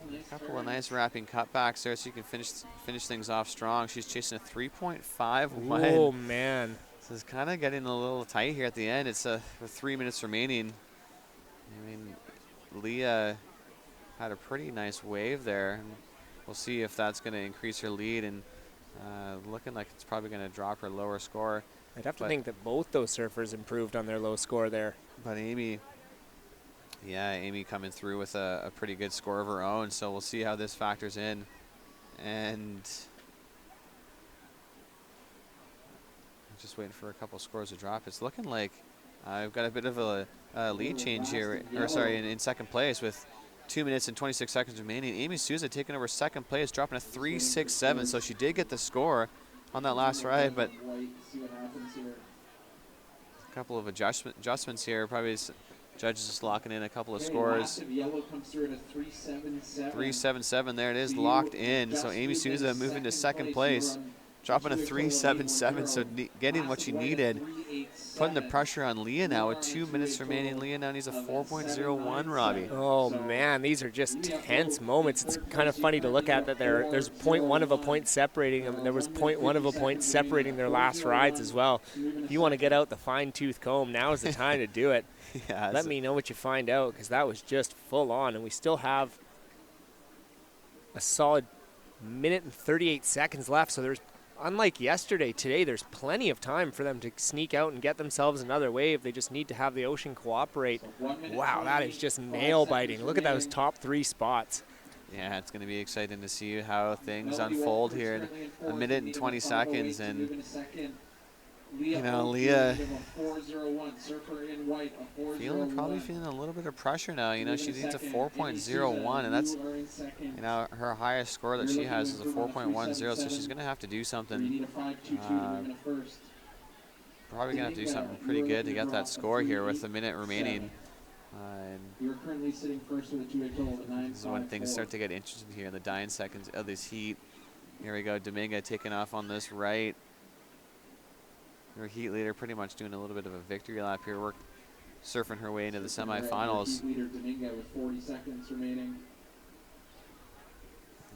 A couple of nice wrapping cutbacks there, so you can finish things off strong. She's chasing a 3.51. Oh man, this is kind of getting a little tight here at the end. It's with 3 minutes remaining. I mean, Leah had a pretty nice wave there, and we'll see if that's going to increase her lead, and looking like it's probably going to drop her lower score. I'd have to think that both those surfers improved on their low score there. But Amy coming through with a pretty good score of her own, so we'll see how this factors in. And I'm just waiting for a couple scores to drop. It's looking like I've got a bit of a lead change here, or sorry, in second place with 2 minutes and 26 seconds remaining. Amy Souza taking over second place, dropping a 3.67, so she did get the score on that last ride, but a couple of adjustments here. Probably judges just locking in a couple of scores. 3.77, there it is, locked in. So Amy Souza moving to second place, dropping a 3.77, so getting what she needed. Putting the pressure on Leah now with 2 minutes remaining. Leah now needs a 4.01, Robbie. Oh man, these are just tense moments. It's kind of funny to look at that there's 0.1 of a point separating them, and there was 0.1 of a point separating their last rides as well. If you want to get out the fine-tooth comb, now is the time to do it. Yeah, let me know what you find out, because that was just full on, and we still have a solid minute and 38 seconds left. So there's, unlike yesterday, today there's plenty of time for them to sneak out and get themselves another wave. They just need to have the ocean cooperate. Wow, that is just nail biting. Look at those top 3 spots. Yeah, it's going to be exciting to see how things unfold here in a minute and 20 seconds. And, you know, Leah probably feeling a little bit of pressure now. You know, she needs a 4.01, and that's, you know, her highest score that she has is a 4.10, so she's going to have to do something. Probably going to have to do something pretty good to get that score here with a minute remaining. You're currently sitting first with a 2-8 total of 9. This is when things start to get interesting here in the dying seconds of this heat. Here we go, Dominga taking off on this right. Her heat leader pretty much doing a little bit of a victory lap here. We're surfing her way into the semifinals. Heat leader Dominga with 40 seconds remaining.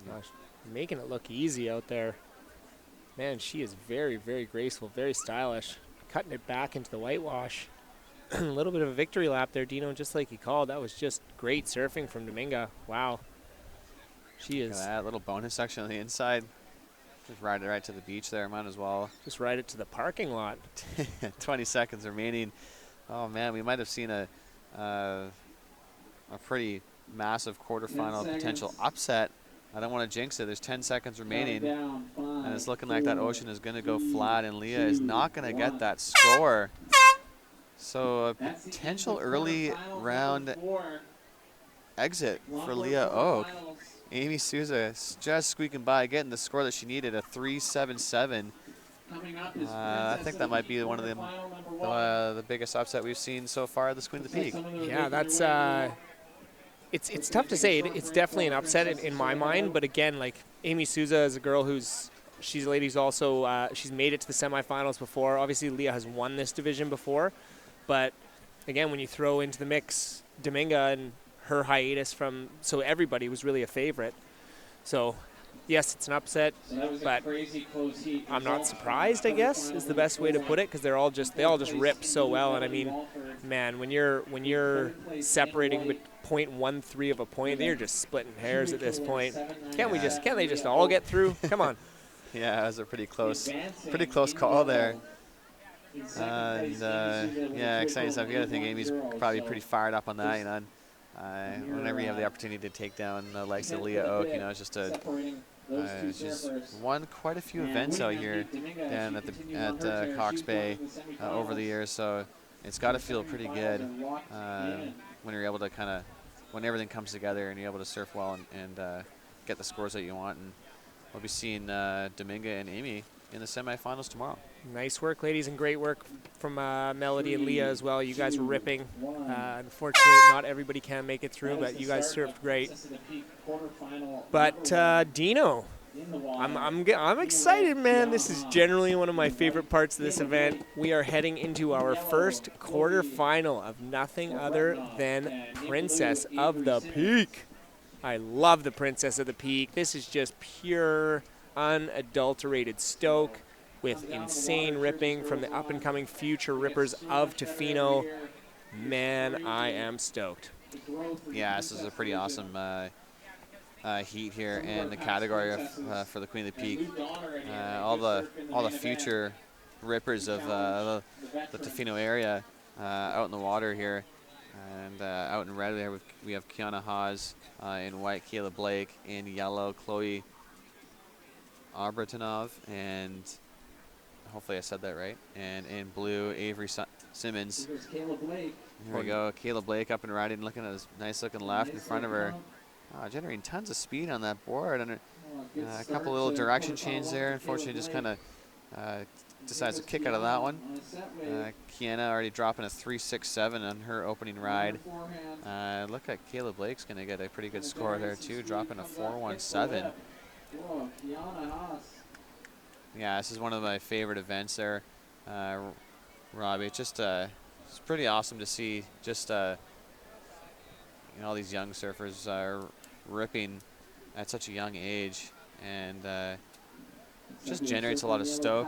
Gosh, making it look easy out there. Man, she is very, very graceful, very stylish. Cutting it back into the whitewash. A little bit of a victory lap there, Dino, just like you called. That was just great surfing from Dominga. Wow. She is. That little bonus section on the inside. Just ride it right to the beach there. Might as well. Just ride it to the parking lot. 20 seconds remaining. Oh, man, we might have seen a pretty massive quarterfinal potential upset. I don't want to jinx it. There's 10 seconds remaining. And it's looking like that ocean is going to go flat, and Leah is not going to get that score. So a potential early round exit for Leah Oak. Amy Souza just squeaking by, getting the score that she needed, a 3.77. I think that might be one of the biggest upset we've seen so far this Queen of the Peak. Yeah, that's it's tough to say. It's definitely an upset in my mind, but again, like Amy Souza is a girl she's a lady who's also she's made it to the semifinals before. Obviously, Leah has won this division before. But again, when you throw into the mix Dominga and her hiatus so everybody was really a favorite. So yes, it's an upset, but I'm not surprised, I guess, is the best way to put it, because they all just rip so well. And I mean, man, when you're separating with 0.13 of a point, they're just splitting hairs at this point. Can't they just all get through? Come on. Yeah, it was a pretty close call there. Yeah, exciting stuff. You got to think Amy's probably pretty fired up on that. You know, whenever you have the opportunity to take down the likes of Leah Oak, you know, it's just she's won quite a few events out here down at Cox Bay over the years. So it's got to feel pretty good when you're able to when everything comes together and you're able to surf well and get the scores that you want. And we'll be seeing Dominga and Amy in the semifinals tomorrow. Nice work, ladies, and great work from Melody and Leah as well. You guys were ripping. Unfortunately, not everybody can make it through, but you guys surfed great. But Dino, I'm excited, man. This is generally one of my favorite parts of this event. We are heading into our first quarterfinal of nothing other than Princess of the Peak. I love the Princess of the Peak. This is just pure, unadulterated stoke with insane ripping from the up-and-coming future rippers of Tofino. Man, I am stoked. Yeah, this is a pretty awesome heat here in the category for the Queen of the Peak. All the future rippers of the Tofino area out in the water here, and out in red there we have Kiana Haas, in white Kayla Blake, in yellow Chloe Abratinov, and hopefully I said that right, and in blue Avery Simmons. Here we go, Kayla Blake up and riding, looking at his nice looking left in front of her. Generating tons of speed on that board, and a couple little direction changes there. Unfortunately, just kind of decides to kick out of that one. Kiana already dropping a 3.67 on her opening ride. Look at Kayla Blake's going to get a pretty good score there too, dropping a 4.17. Yeah, this is one of my favorite events there, Robbie. It's just it's pretty awesome to see just all these young surfers are ripping at such a young age, and just generates a lot of stoke,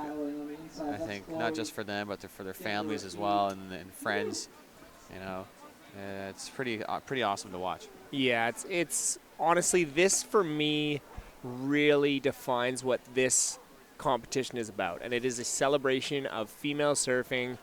I think, not just for them, but for their families as well, and friends. You know, it's pretty awesome to watch. Yeah, it's honestly, this for me really defines what this competition is about, and it is a celebration of female surfing.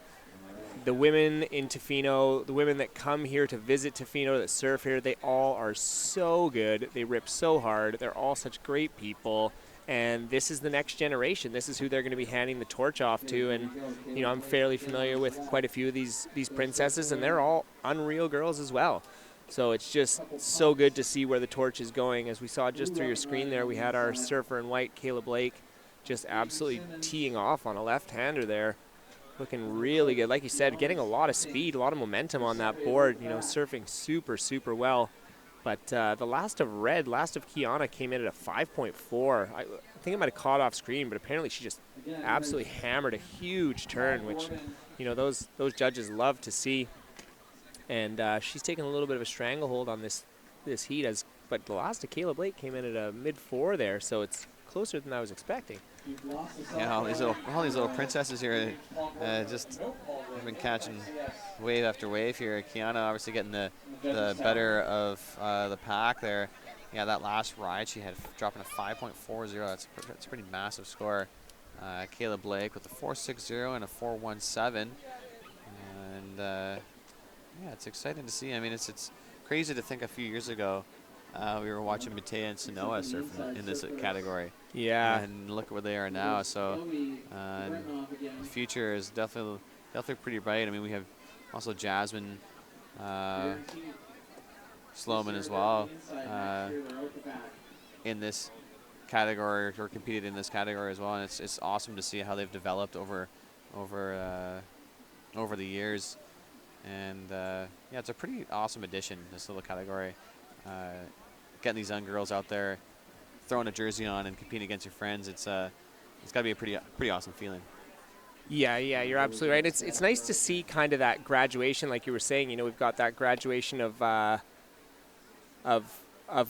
The women in Tofino, the women that come here to visit Tofino, that surf here, they all are so good. They rip so hard. They're all such great people. And this is the next generation. This is who they're going to be handing the torch off to. And, you know, I'm fairly familiar with quite a few of these princesses, and they're all unreal girls as well. So it's just so good to see where the torch is going. As we saw just through your screen there, we had our surfer in white, Kayla Blake, just absolutely teeing off on a left-hander there. Looking really good. Like you said, getting a lot of speed, a lot of momentum on that board, you know, surfing super, super well. But the last of Kiana came in at a 5.4. I think it might have caught off screen, but apparently she just absolutely hammered a huge turn, which, you know, those judges love to see. And she's taken a little bit of a stranglehold on this heat. But the last of Kayla Blake came in at a mid-4 there, so it's closer than I was expecting. Yeah, all these little princesses here just have been catching wave after wave here. Kiana obviously getting the better of the pack there. Yeah, that last ride she had dropping a 5.40. That's a pretty massive score. Kayla Blake with a 4.60 and a 4.17. And yeah, it's exciting to see. I mean, it's crazy to think a few years ago we were watching Matea and Sanoa surf in this category. Yeah. And look at where they are now. So the future is definitely pretty bright. I mean, we have also Jasmine Slowman as well in this category, or competed in this category as well. And it's awesome to see how they've developed over the years. And yeah, it's a pretty awesome addition, this little category. Getting these young girls out there, throwing a jersey on and competing against your friends, it's got to be a pretty awesome feeling. Yeah, you're absolutely right. It's nice to see kind of that graduation, like you were saying. You know, we've got that graduation of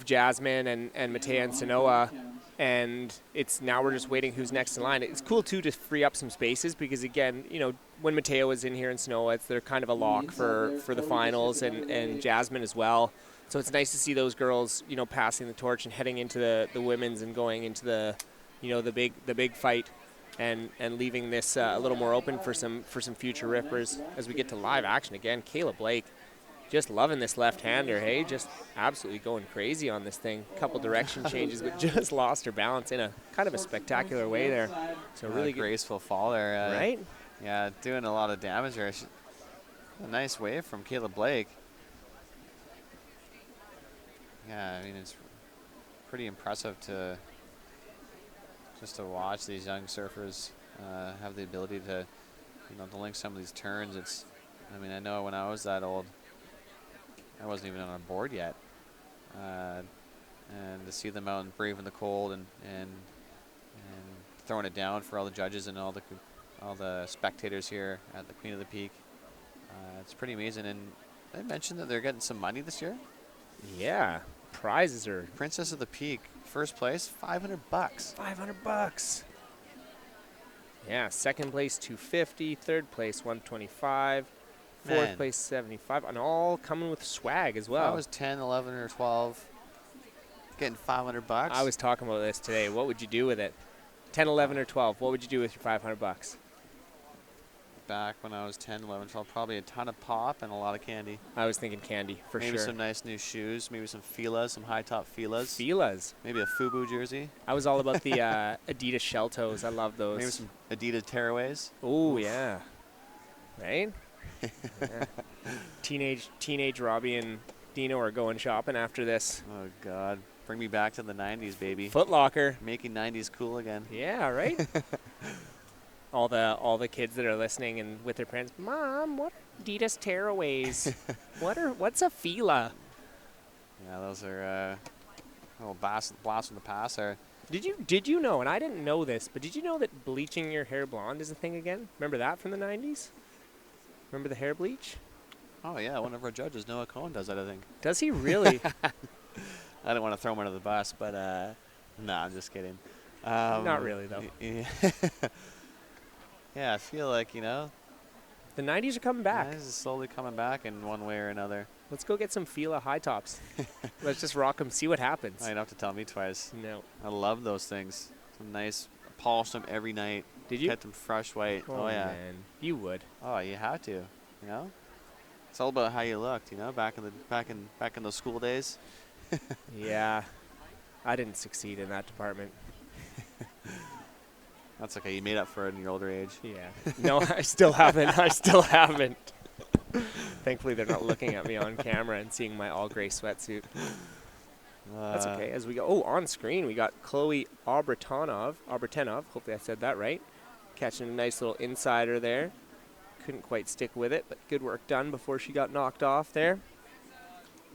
Jasmine and Matea and Sanoa, and it's now we're just waiting who's next in line. It's cool too to free up some spaces because, again, you know, when Matea was in here and Sanoa, they're kind of a lock for the finals, and Jasmine as well. So it's nice to see those girls, you know, passing the torch and heading into the women's and going into the, you know, the big fight, and leaving this a little more open for some future rippers as we get to live action again. Kayla Blake, just loving this left-hander, hey, just absolutely going crazy on this thing. Couple direction changes, but just lost her balance in a kind of a spectacular way there. So really graceful fall there, right? Yeah, doing a lot of damage there. A nice wave from Kayla Blake. Yeah, I mean, it's pretty impressive to watch these young surfers have the ability to, you know, to link some of these turns. I mean, I know when I was that old, I wasn't even on a board yet, and to see them out and braving the cold and throwing it down for all the judges and all the spectators here at the Queen of the Peak, it's pretty amazing. And I mentioned that they're getting some money this year. Yeah. Prizes are Princess of the Peak, first place, $500. $500. Yeah, second place $250, third place $125, fourth place $75, and all coming with swag as well. If I was 10, 11, or 12, getting $500. I was talking about this today. What would you do with it? 10, 11, or 12. What would you do with your $500? Back when I was 10, 11, 12, probably a ton of pop and a lot of candy. I was thinking candy for sure. Maybe some nice new shoes, maybe some Filas, some high top Filas. Filas. Maybe a FUBU jersey. I was all about the Adidas shell toes. I love those. Maybe some Adidas tearaways. Oh yeah, right. Yeah. Teenage Robbie and Dino are going shopping after this. Oh God, bring me back to the 90s, baby. Foot Locker. Making 90s cool again. Yeah, right. all the kids that are listening and with their parents, Mom, what are Adidas tearaways? What's a Fila? Yeah, those are a little blast from the past there. Did you know, and I didn't know this, but did you know that bleaching your hair blonde is a thing again? Remember that from the 90s? Remember the hair bleach? Oh yeah, one of our judges, Noah Cohen, does that, I think. Does he really? I don't want to throw him under the bus, but no, I'm just kidding. Not really, though. Yeah, I feel like, you know, The 90s are coming back. This is slowly coming back in one way or another. Let's go get some Fila high tops. Let's just rock them, see what happens. You don't have to tell me twice. No. I love those things. Some nice, polish them every night. Did you? Get them fresh white. Oh, yeah. man. You would. Oh, you have to. You know, it's all about how you looked. You know, back in those school days. Yeah. I didn't succeed in that department. That's okay. You made up for it in your older age. Yeah. No, I still haven't. I still haven't. Thankfully, they're not looking at me on camera and seeing my all-gray sweatsuit. That's okay. As we go, on screen, we got Chloe Obretenov. Hopefully I said that right. Catching a nice little insider there. Couldn't quite stick with it, but good work done before she got knocked off there.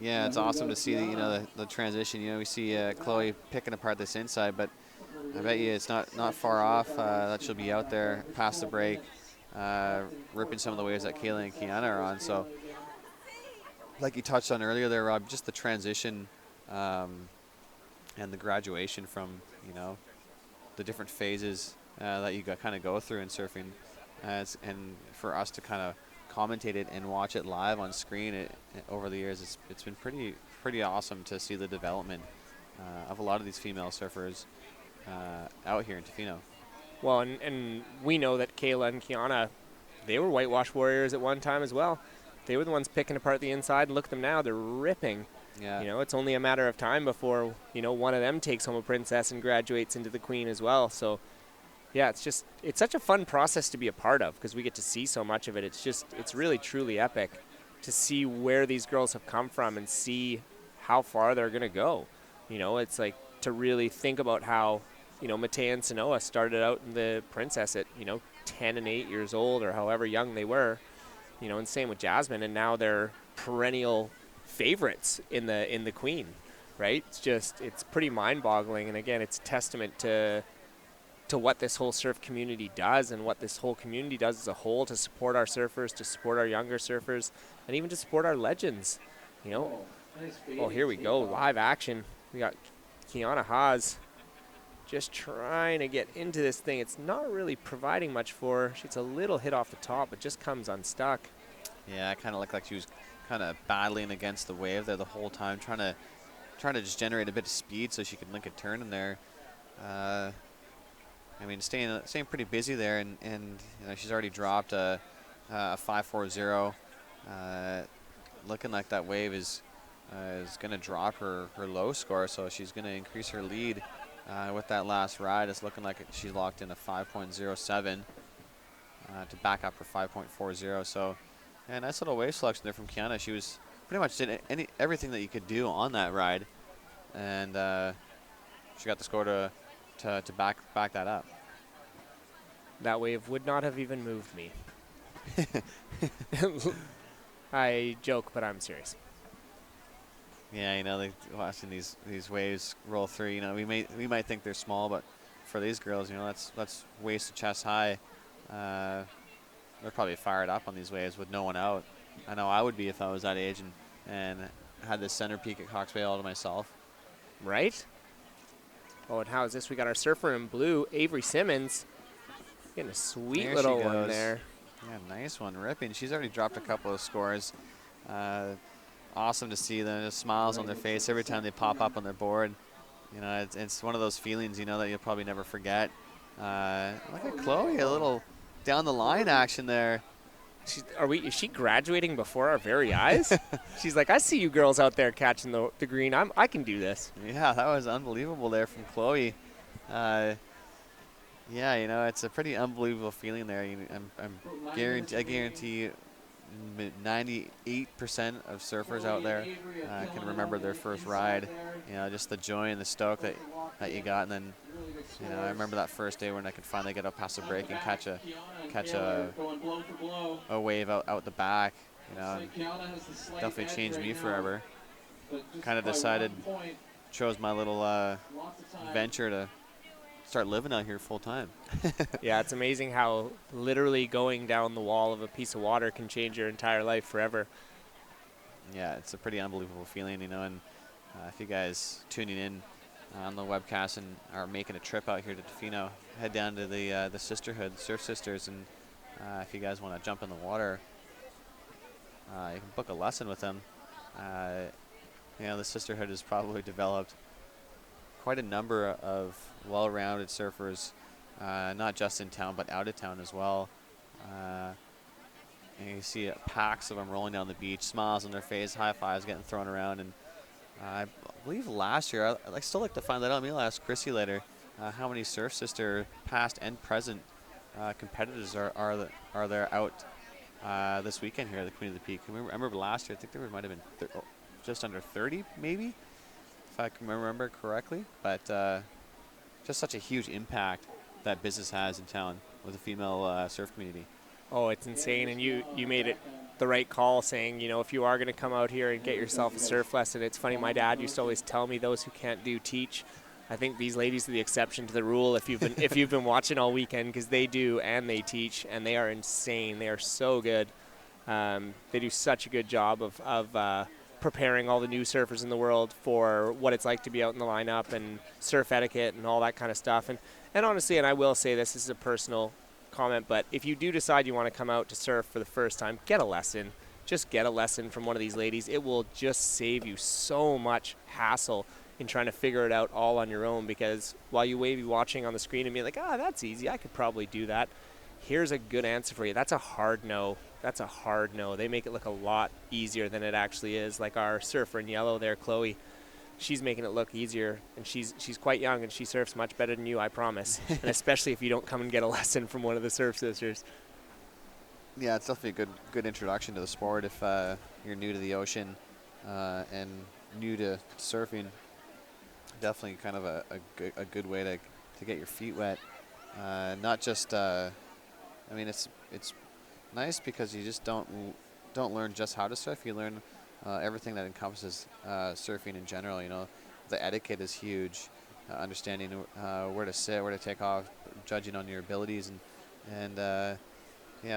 Yeah, it's awesome to see the transition. You know, we see Chloe picking apart this inside, but I bet you it's not far off that she'll be out there past the break, ripping some of the waves that Kayla and Kiana are on. So, like you touched on earlier there, Rob, just the transition and the graduation from, you know, the different phases that you kind of go through in surfing, and for us to kind of commentate it and watch it live on screen over the years, it's been pretty awesome to see the development of a lot of these female surfers out here in Tofino. Well, and we know that Kayla and Kiana, they were whitewash warriors at one time as well. They were the ones picking apart the inside. Look at them now; they're ripping. Yeah. You know, it's only a matter of time before, you know, one of them takes home a princess and graduates into the queen as well. So, yeah, it's such a fun process to be a part of because we get to see so much of it. It's really, truly epic to see where these girls have come from and see how far they're going to go. You know, it's like to really think about how, you know, Matea and Sanoa started out in the princess at, you know, 10 and 8 years old or however young they were, you know, and same with Jasmine, and now they're perennial favorites in the queen, right? It's pretty mind-boggling, and again, it's a testament to what this whole surf community does and what this whole community does as a whole to support our surfers, to support our younger surfers, and even to support our legends, you know. Oh, here we go, live action. We got Kiana Haas just trying to get into this thing. It's not really providing much for her. She's a little hit off the top, but just comes unstuck. Yeah, it kind of looked like she was kind of battling against the wave there the whole time, trying to just generate a bit of speed so she could link a turn in there. I mean, staying pretty busy there, and you know, she's already dropped a 5.40. Looking like that wave is going to drop her low score, so she's going to increase her lead with that last ride. It's looking like she locked in a 5.07 to back up her 5.40. So, yeah, nice little wave selection there from Kiana. She was pretty much did everything that you could do on that ride, and she got the score to back that up. That wave would not have even moved me. I joke, but I'm serious. Yeah, you know, watching these waves roll through, you know, we might think they're small, but for these girls, you know, that's waist to chest high. They're probably fired up on these waves with no one out. I know I would be if I was that age and had this center peak at Cox Bay all to myself. Right? Oh, and how is this? We got our surfer in blue, Avery Simmons. Getting a sweet little one there. Yeah, nice one, ripping. She's already dropped a couple of scores. Awesome to see them, just smiles on their face every time they pop up on their board. You know, it's one of those feelings, you know, that you'll probably never forget. Look at Chloe, a little down the line action there. Is she graduating before our very eyes? She's like, I see you girls out there catching the green. I can do this. Yeah, that was unbelievable there from Chloe. Yeah, you know, it's a pretty unbelievable feeling there. I guarantee you 98% of surfers out there can remember their first ride. You know, just the joy and the stoke that you got. And then, you know, I remember that first day when I could finally get up past the break and catch a wave out the back. You know, definitely changed me forever. Kind of chose my little venture to start living out here full time. Yeah, it's amazing how literally going down the wall of a piece of water can change your entire life forever. Yeah, it's a pretty unbelievable feeling, you know, and if you guys tuning in on the webcast and are making a trip out here to Tofino, head down to the Sisterhood, Surf Sisters, and if you guys want to jump in the water, you can book a lesson with them. The sisterhood has probably developed quite a number of well-rounded surfers, not just in town but out of town as well. And you see packs of them rolling down the beach, smiles on their face, high fives getting thrown around. And I believe last year, I'd still like to find that out. Maybe I'll ask Chrissy later how many Surf Sister past and present competitors are there out this weekend here at the Queen of the Peak. I remember last year, I think there might have been just under 30 maybe, if I can remember correctly. But just such a huge impact that business has in town with the female surf community. Oh, it's insane, and you made it the right call saying, if you are going to come out here and get yourself a surf lesson. It's funny, my dad used to always tell me those who can't do teach. I think these ladies are the exception to the rule if you've been watching all weekend, because they do and they teach, and they are insane. They are so good. They do such a good job of preparing all the new surfers in the world for what it's like to be out in the lineup and surf etiquette and all that kind of stuff. And honestly, and I will say this is a personal comment, but if you do decide you want to come out to surf for the first time, get a lesson. Just get a lesson from one of these ladies. It will just save you so much hassle in trying to figure it out all on your own, because while you may be watching on the screen and be like, that's easy, I could probably do that, here's a good answer for you. That's a hard no. That's a hard no. They make it look a lot easier than it actually is. Like our surfer in yellow there, Chloe, she's making it look easier, and she's quite young, and she surfs much better than you, I promise. And especially if you don't come and get a lesson from one of the Surf Sisters. Yeah, it's definitely a good introduction to the sport if you're new to the ocean and new to surfing. Definitely kind of a good way to get your feet wet. Not just, it's nice because you just don't learn just how to surf. You learn everything that encompasses surfing in general. The etiquette is huge. Understanding where to sit, where to take off, judging on your abilities, and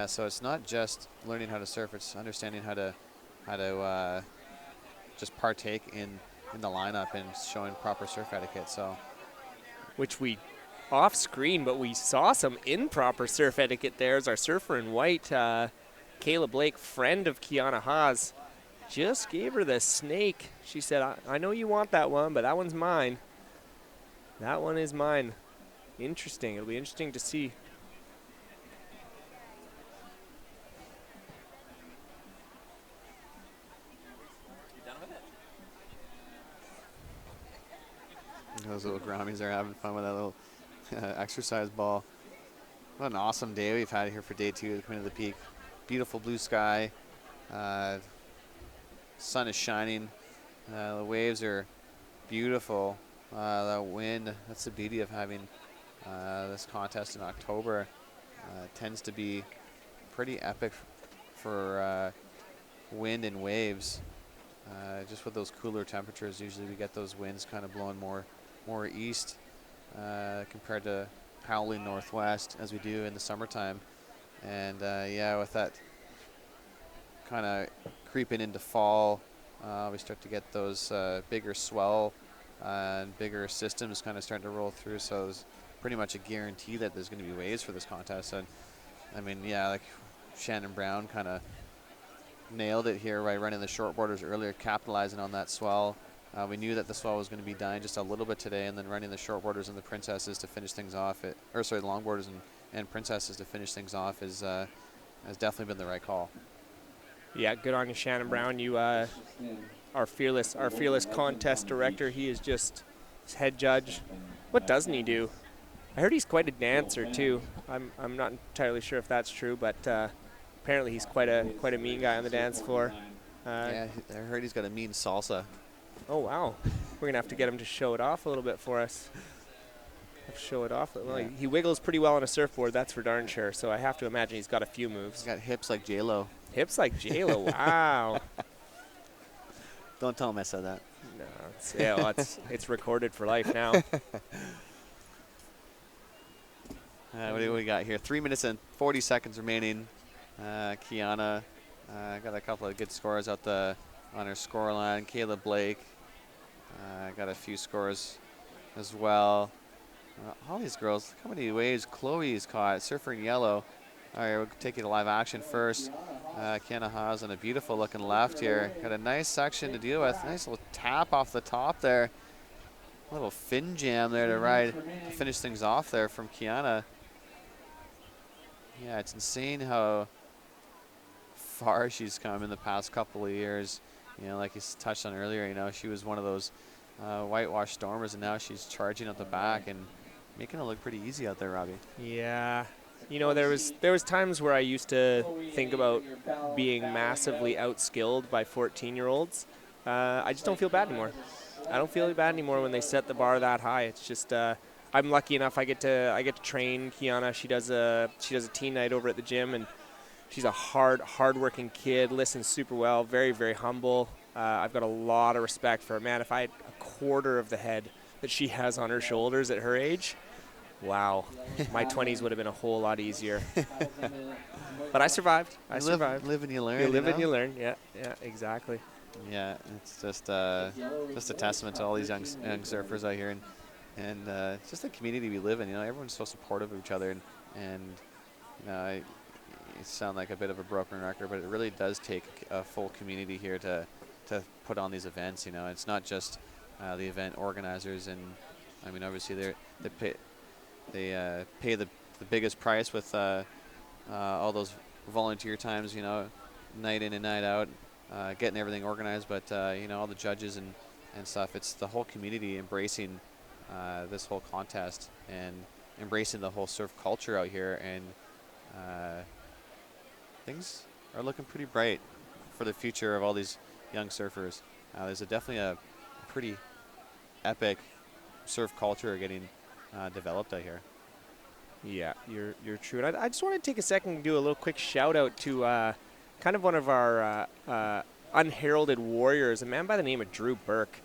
so it's not just learning how to surf. It's understanding how to just partake in the lineup and showing proper surf etiquette. So, which we off screen, but we saw some improper surf etiquette. There's our surfer in white, Kayla Blake, friend of Kiana Haas. Just gave her the snake. She said, I know you want that one, but that one's mine. That one is mine. Interesting. It'll be interesting to see. Those little Grammies are having fun with that little exercise ball. What an awesome day we've had here for day 2 of the Queen of the Peak. Beautiful blue sky. Sun is shining. The waves are beautiful. The wind, that's the beauty of having this contest in October. Tends to be pretty epic for wind and waves. Just with those cooler temperatures, usually we get those winds kind of blowing more east compared to howling northwest as we do in the summertime. And with that kind of creeping into fall, we start to get those bigger swell and bigger systems kind of starting to roll through. So it's pretty much a guarantee that there's going to be waves for this contest. And like Shannon Brown kind of nailed it here by running the shortboarders earlier, capitalizing on that swell. We knew that the swell was going to be dying just a little bit today, and then running the shortboarders and the princesses to finish things off. The longboarders and princesses to finish things off has definitely been the right call. Yeah, good on you, Shannon Brown. You, our fearless contest director. He is just head judge. What doesn't he do? I heard he's quite a dancer too. I'm not entirely sure if that's true, but apparently he's quite a mean guy on the dance floor. I heard he's got a mean salsa. Oh wow, we're gonna have to get him to show it off a little bit for us. Show it off. Well, he wiggles pretty well on a surfboard, that's for darn sure. So I have to imagine he's got a few moves. He's got hips like J-Lo. Hips like J-Lo. Wow. Don't tell him I said that. No, it's recorded for life now. What do we got here? 3 minutes and 40 seconds remaining. Kiana got a couple of good scores out on her score line. Kayla Blake got a few scores as well. All these girls, look how many waves Chloe's caught. Surfer in yellow. All right, we'll take you to live action first. Kiana Haas on a beautiful looking left here. Got a nice section to deal with. Nice little tap off the top there. A little fin jam there to finish things off there from Kiana. Yeah, it's insane how far she's come in the past couple of years. You know, like you touched on earlier, you know, she was one of those whitewash stormers, and now she's charging up the back and making it look pretty easy out there, Robbie. Yeah. You know, there was times where I used to think about being massively outskilled by 14-year-olds. I just don't feel bad anymore. I don't feel bad anymore when they set the bar that high. It's just I'm lucky enough I get to train Kiana. She does a teen night over at the gym, and she's a hard-working kid. Listens super well. Very, very humble. I've got a lot of respect for her. Man, if I had a quarter of the head that she has on her shoulders at her age, wow, my 20s would have been a whole lot easier. But I survived. I survived. Live and you learn. You live and you learn. Yeah, exactly. Yeah, it's just a testament to all these young surfers out here, and it's just the community we live in. You know, everyone's so supportive of each other, and you know, it sound like a bit of a broken record, but it really does take a full community here to put on these events. You know, it's not just the event organizers, and I mean, obviously they pay the biggest price with all those volunteer times, you know, night in and night out, getting everything organized. But you know, all the judges and stuff. It's the whole community embracing this whole contest and embracing the whole surf culture out here, and things are looking pretty bright for the future of all these young surfers. There's definitely a pretty epic surf culture getting developed out here. Yeah, you're true. And I just want to take a second and do a little quick shout out to kind of one of our unheralded warriors, a man by the name of Drew Burke.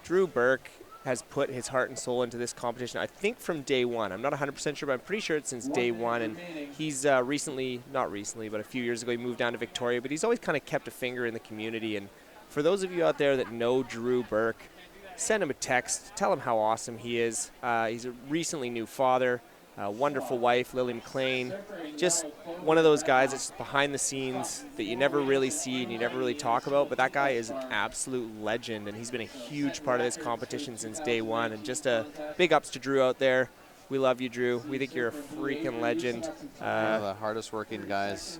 Drew Burke has put his heart and soul into this competition, I think from day one. I'm not 100% sure, but I'm pretty sure it's since day one. And he's not recently, but a few years ago, he moved down to Victoria. But he's always kind of kept a finger in the community. And for those of you out there that know Drew Burke, send him a text. Tell him how awesome he is. He's a recently new father, a wonderful wife, Lily McLean. Just one of those guys that's behind the scenes that you never really see and you never really talk about. But that guy is an absolute legend, and he's been a huge part of this competition since day one. And just a big ups to Drew out there. We love you, Drew. We think you're a freaking legend. One of the hardest working guys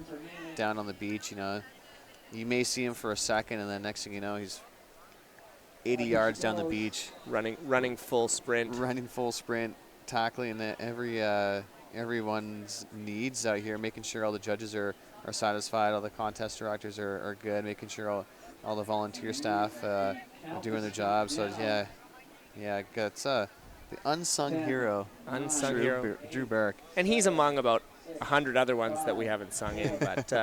down on the beach, you know. You may see him for a second, and then next thing you know, he's 80 yards down the beach, running full sprint, tackling everyone's needs out here, making sure all the judges are satisfied, all the contest directors are good, making sure all the volunteer staff are doing their job. So yeah, it's the unsung hero, Drew Burke, and he's among about 100 other ones that we haven't sung in. But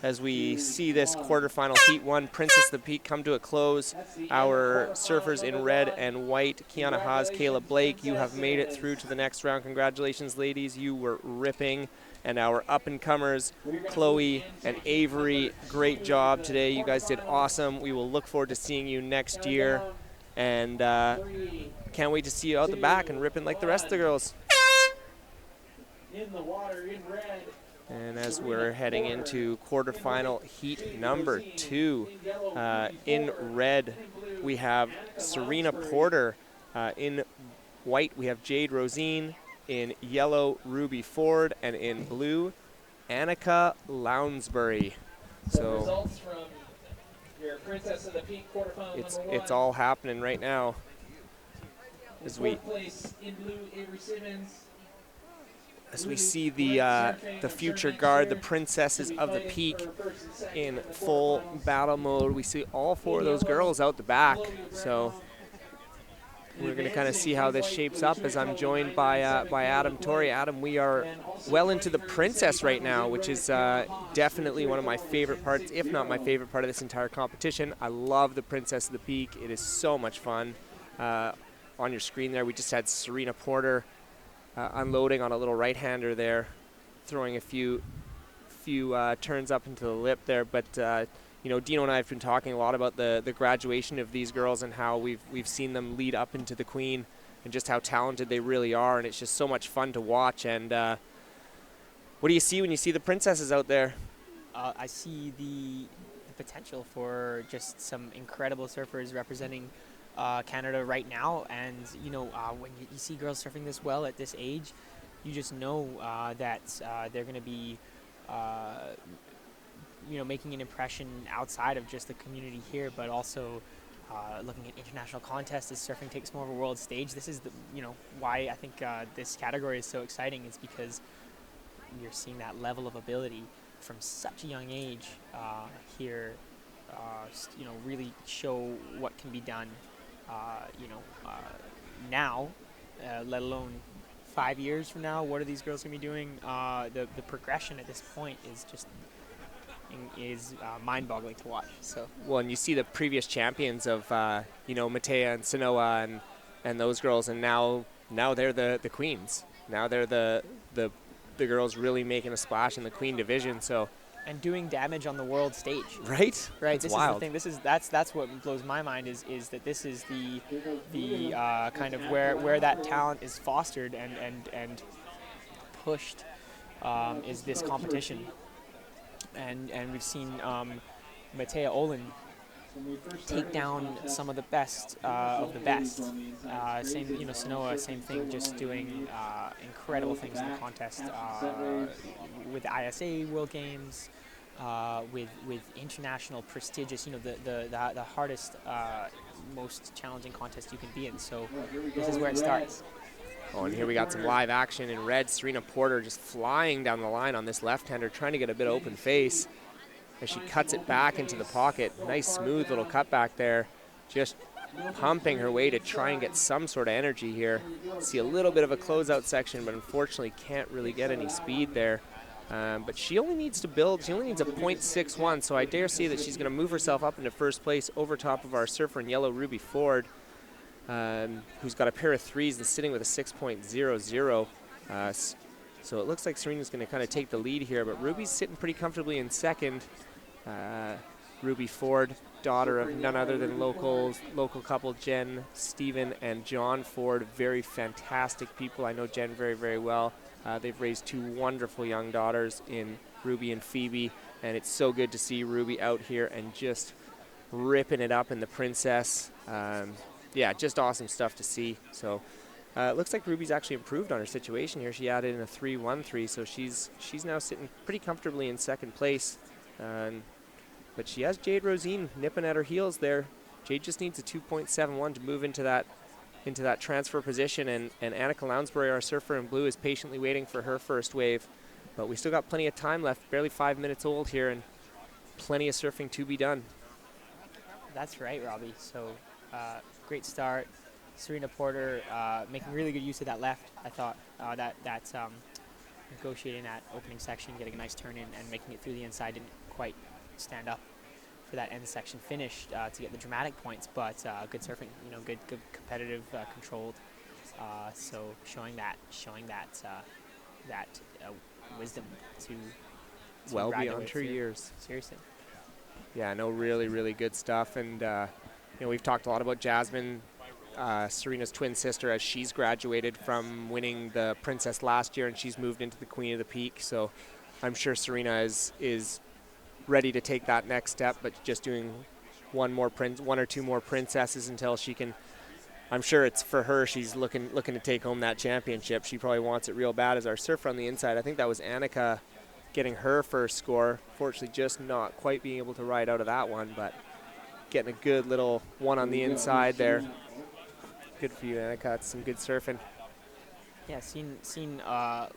as we see this quarterfinal Heat 1 Princess of the Peak come to a close, our surfers in red and white, Kiana Haas, Kayla Blake, you have made it through to the next round. Congratulations, ladies. You were ripping. And our up-and-comers, Chloe and Avery, great job today. You guys did awesome. We will look forward to seeing you next year. And can't wait to see you out the back and ripping like the rest of the girls. In the water, in red. And as we're heading into quarterfinal heat number 2, in red we have Serena Porter. In white we have Jade Rosine. In yellow, Ruby Ford. And in blue, Annika Lounsbury. So Results from your Princess of the Peak quarterfinal it's all happening right now. As we place in blue, Avery Simmons. As we see the future guard, the Princesses of the Peak, in full battle mode. We see all 4 of those girls out the back. So we're going to kind of see how this shapes up as I'm joined by Adam Torrey. Adam, we are well into the Princess right now, which is definitely one of my favorite parts, if not my favorite part of this entire competition. I love the Princess of the Peak. It is so much fun. On your screen there, we just had Serena Porter unloading on a little right-hander there, throwing a few turns up into the lip there. But you know, Dino and I have been talking a lot about the graduation of these girls and how we've seen them lead up into the Queen and just how talented they really are, and it's just so much fun to watch. And what do you see when you see the princesses out there? I see the potential for just some incredible surfers representing Canada right now. And, when you see girls surfing this well at this age, you just know that they're going to be, making an impression outside of just the community here, but also looking at international contests as surfing takes more of a world stage. This is why I think this category is so exciting, is because you're seeing that level of ability from such a young age here, really show what can be done, now, let alone 5 years from now. What are these girls going to be doing? The progression at this point is just mind-boggling to watch. So, well, and you see the previous champions of Matea and Sanoa and those girls, and now they're the queens. Now they're the girls really making a splash in the queen division. So, and doing damage on the world stage. Right. Right. That's this wild. is the thing. That's what blows my mind is that this is the kind of where that talent is fostered and pushed, is this competition. And we've seen Matea Olen take down some of the best of the best. Same, Sanoa, same thing, just doing incredible things in the contest with the ISA World Games, with international prestigious, the hardest, most challenging contest you can be in. So this is where it starts. Oh, and here we got some live action in red. Serena Porter just flying down the line on this left-hander, trying to get a bit of open face as she cuts it back into the pocket. Nice, smooth little cut back there. Just pumping her way to try and get some sort of energy here. See a little bit of a closeout section, but unfortunately can't really get any speed there. But she only needs to build. She only needs a .61, so I dare say that she's going to move herself up into first place over top of our surfer in yellow, Ruby Ford, who's got a pair of threes and sitting with a 6.00. So it looks like Serena's going to kind of take the lead here, but Ruby's sitting pretty comfortably in second. Ruby Ford, daughter of none other than local couple Jen, Stephen, and John Ford. Very fantastic people. I know Jen very, very well. They've raised two wonderful young daughters in Ruby and Phoebe, and it's so good to see Ruby out here and just ripping it up in the Princess. Yeah, just awesome stuff to see. So it looks like Ruby's actually improved on her situation here. She added in a 3-1-3, so she's now sitting pretty comfortably in second place. But she has Jade Rosine nipping at her heels there. Jade just needs a 2.71 to move into that transfer position, and Annika Lounsbury, our surfer in blue, is patiently waiting for her first wave. But we still got plenty of time left, barely 5 minutes old here, and plenty of surfing to be done. That's right, Robbie. So great start. Serena Porter making really good use of that left. I thought that's negotiating that opening section, getting a nice turn in, and making it through the inside didn't quite stand up for that end section finish to get the dramatic points, but good surfing, good competitive, controlled. So showing that wisdom to well ride beyond her years. Seriously. Yeah, no, really, really good stuff. And we've talked a lot about Jasmine, Serena's twin sister, as she's graduated from winning the Princess last year, and she's moved into the Queen of the Peak. So I'm sure Serena is ready to take that next step, but just doing one or two more Princesses until she can. I'm sure it's for her. She's looking to take home that championship. She probably wants it real bad. As our surfer on the inside, I think that was Annika getting her first score. Fortunately, just not quite being able to ride out of that one, but getting a good little one on the inside there. Good for you, Annika. It's some good surfing. Yeah, seen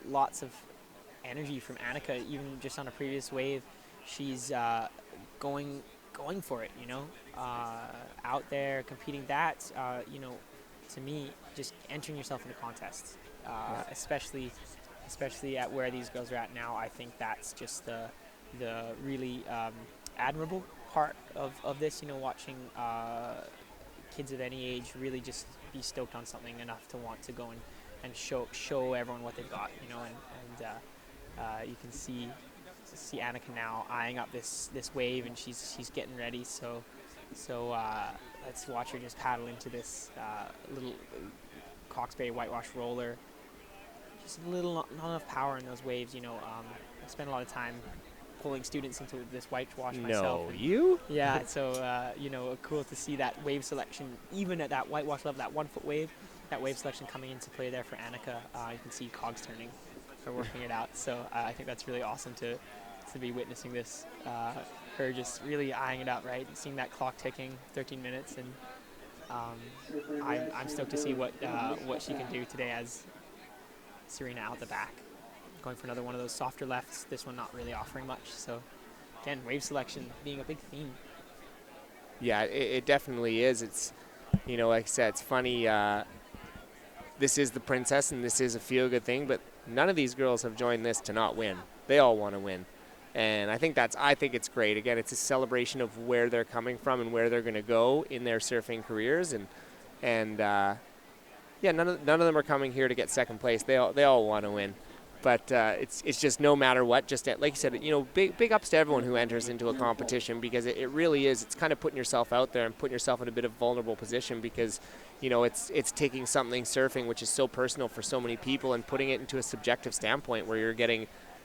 lots of energy from Annika, even just on a previous wave. She's going for it, out there competing. That, to me, just entering yourself into contests, especially at where these girls are at now. I think that's just the really admirable part of this. Watching kids of any age really just be stoked on something enough to want to go and show everyone what they've got. And you can see Annika now eyeing up this wave, and she's getting ready. So let's watch her just paddle into this little Cox Bay whitewash roller. just a little not enough power in those waves. I spent a lot of time pulling students into this whitewash myself. No, you? Yeah, so cool to see that wave selection, even at that whitewash level, that 1 foot wave, that wave selection coming into play there for Annika. You can see cogs turning, for working it out. So I think that's really awesome to be witnessing this. Her just really eyeing it up, right? Seeing that clock ticking, 13 minutes, and I'm stoked to see what she can do today as Serena out the back, going for another one of those softer lefts. This one not really offering much. So again, wave selection being a big theme. Yeah, it definitely is. It's, like I said, it's funny. This is the Princess, and this is a feel-good thing, but none of these girls have joined this to not win. They all want to win. And I think it's great. Again, it's a celebration of where they're coming from and where they're going to go in their surfing careers. And none of them are coming here to get second place. They all want to win. But it's just no matter what, just like you said, big ups to everyone who enters into a competition, because it really is. It's kind of putting yourself out there and putting yourself in a bit of vulnerable position, because it's taking something surfing, which is so personal for so many people, and putting it into a subjective standpoint where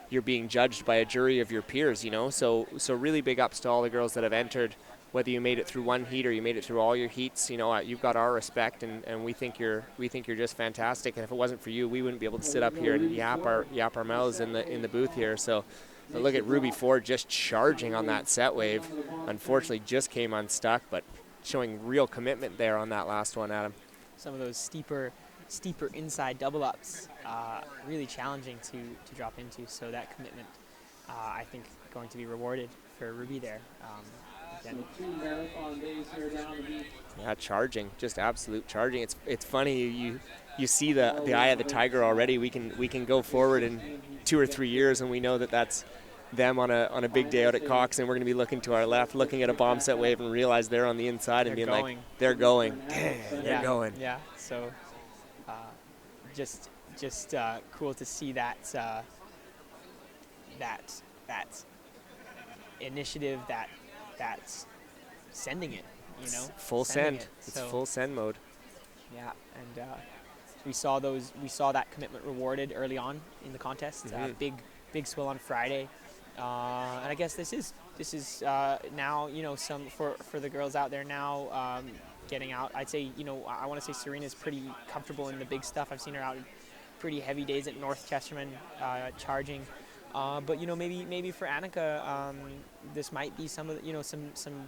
you're being judged by a jury of your peers. So really big ups to all the girls that have entered. Whether you made it through one heat or you made it through all your heats, you've got our respect, and we think you're just fantastic. And if it wasn't for you, we wouldn't be able to sit up here and yap our mouths in the booth here. So look at Ruby Ford just charging on that set wave. Unfortunately, just came unstuck, but showing real commitment there on that last one, Adam. Some of those steeper inside double ups, really challenging to drop into. So that commitment, I think, going to be rewarded for Ruby there. Yeah, charging, just absolute charging. It's funny, you see the eye of the tiger already. We can go forward in 2 or 3 years, and we know that that's them on a big day out at Cox, and we're going to be looking to our left, looking at a bomb set wave, and realize they're on the inside and being like, they're going. They're going. Yeah. So just cool to see that initiative, that's sending it, full send. It's full send mode. Yeah, and we saw that commitment rewarded early on in the contest. Big swell on Friday, and I guess this is now some for the girls out there now getting out. I'd say I want to say Serena's pretty comfortable in the big stuff. I've seen her out in pretty heavy days at North Chesterman charging. But maybe for Annika, this might be some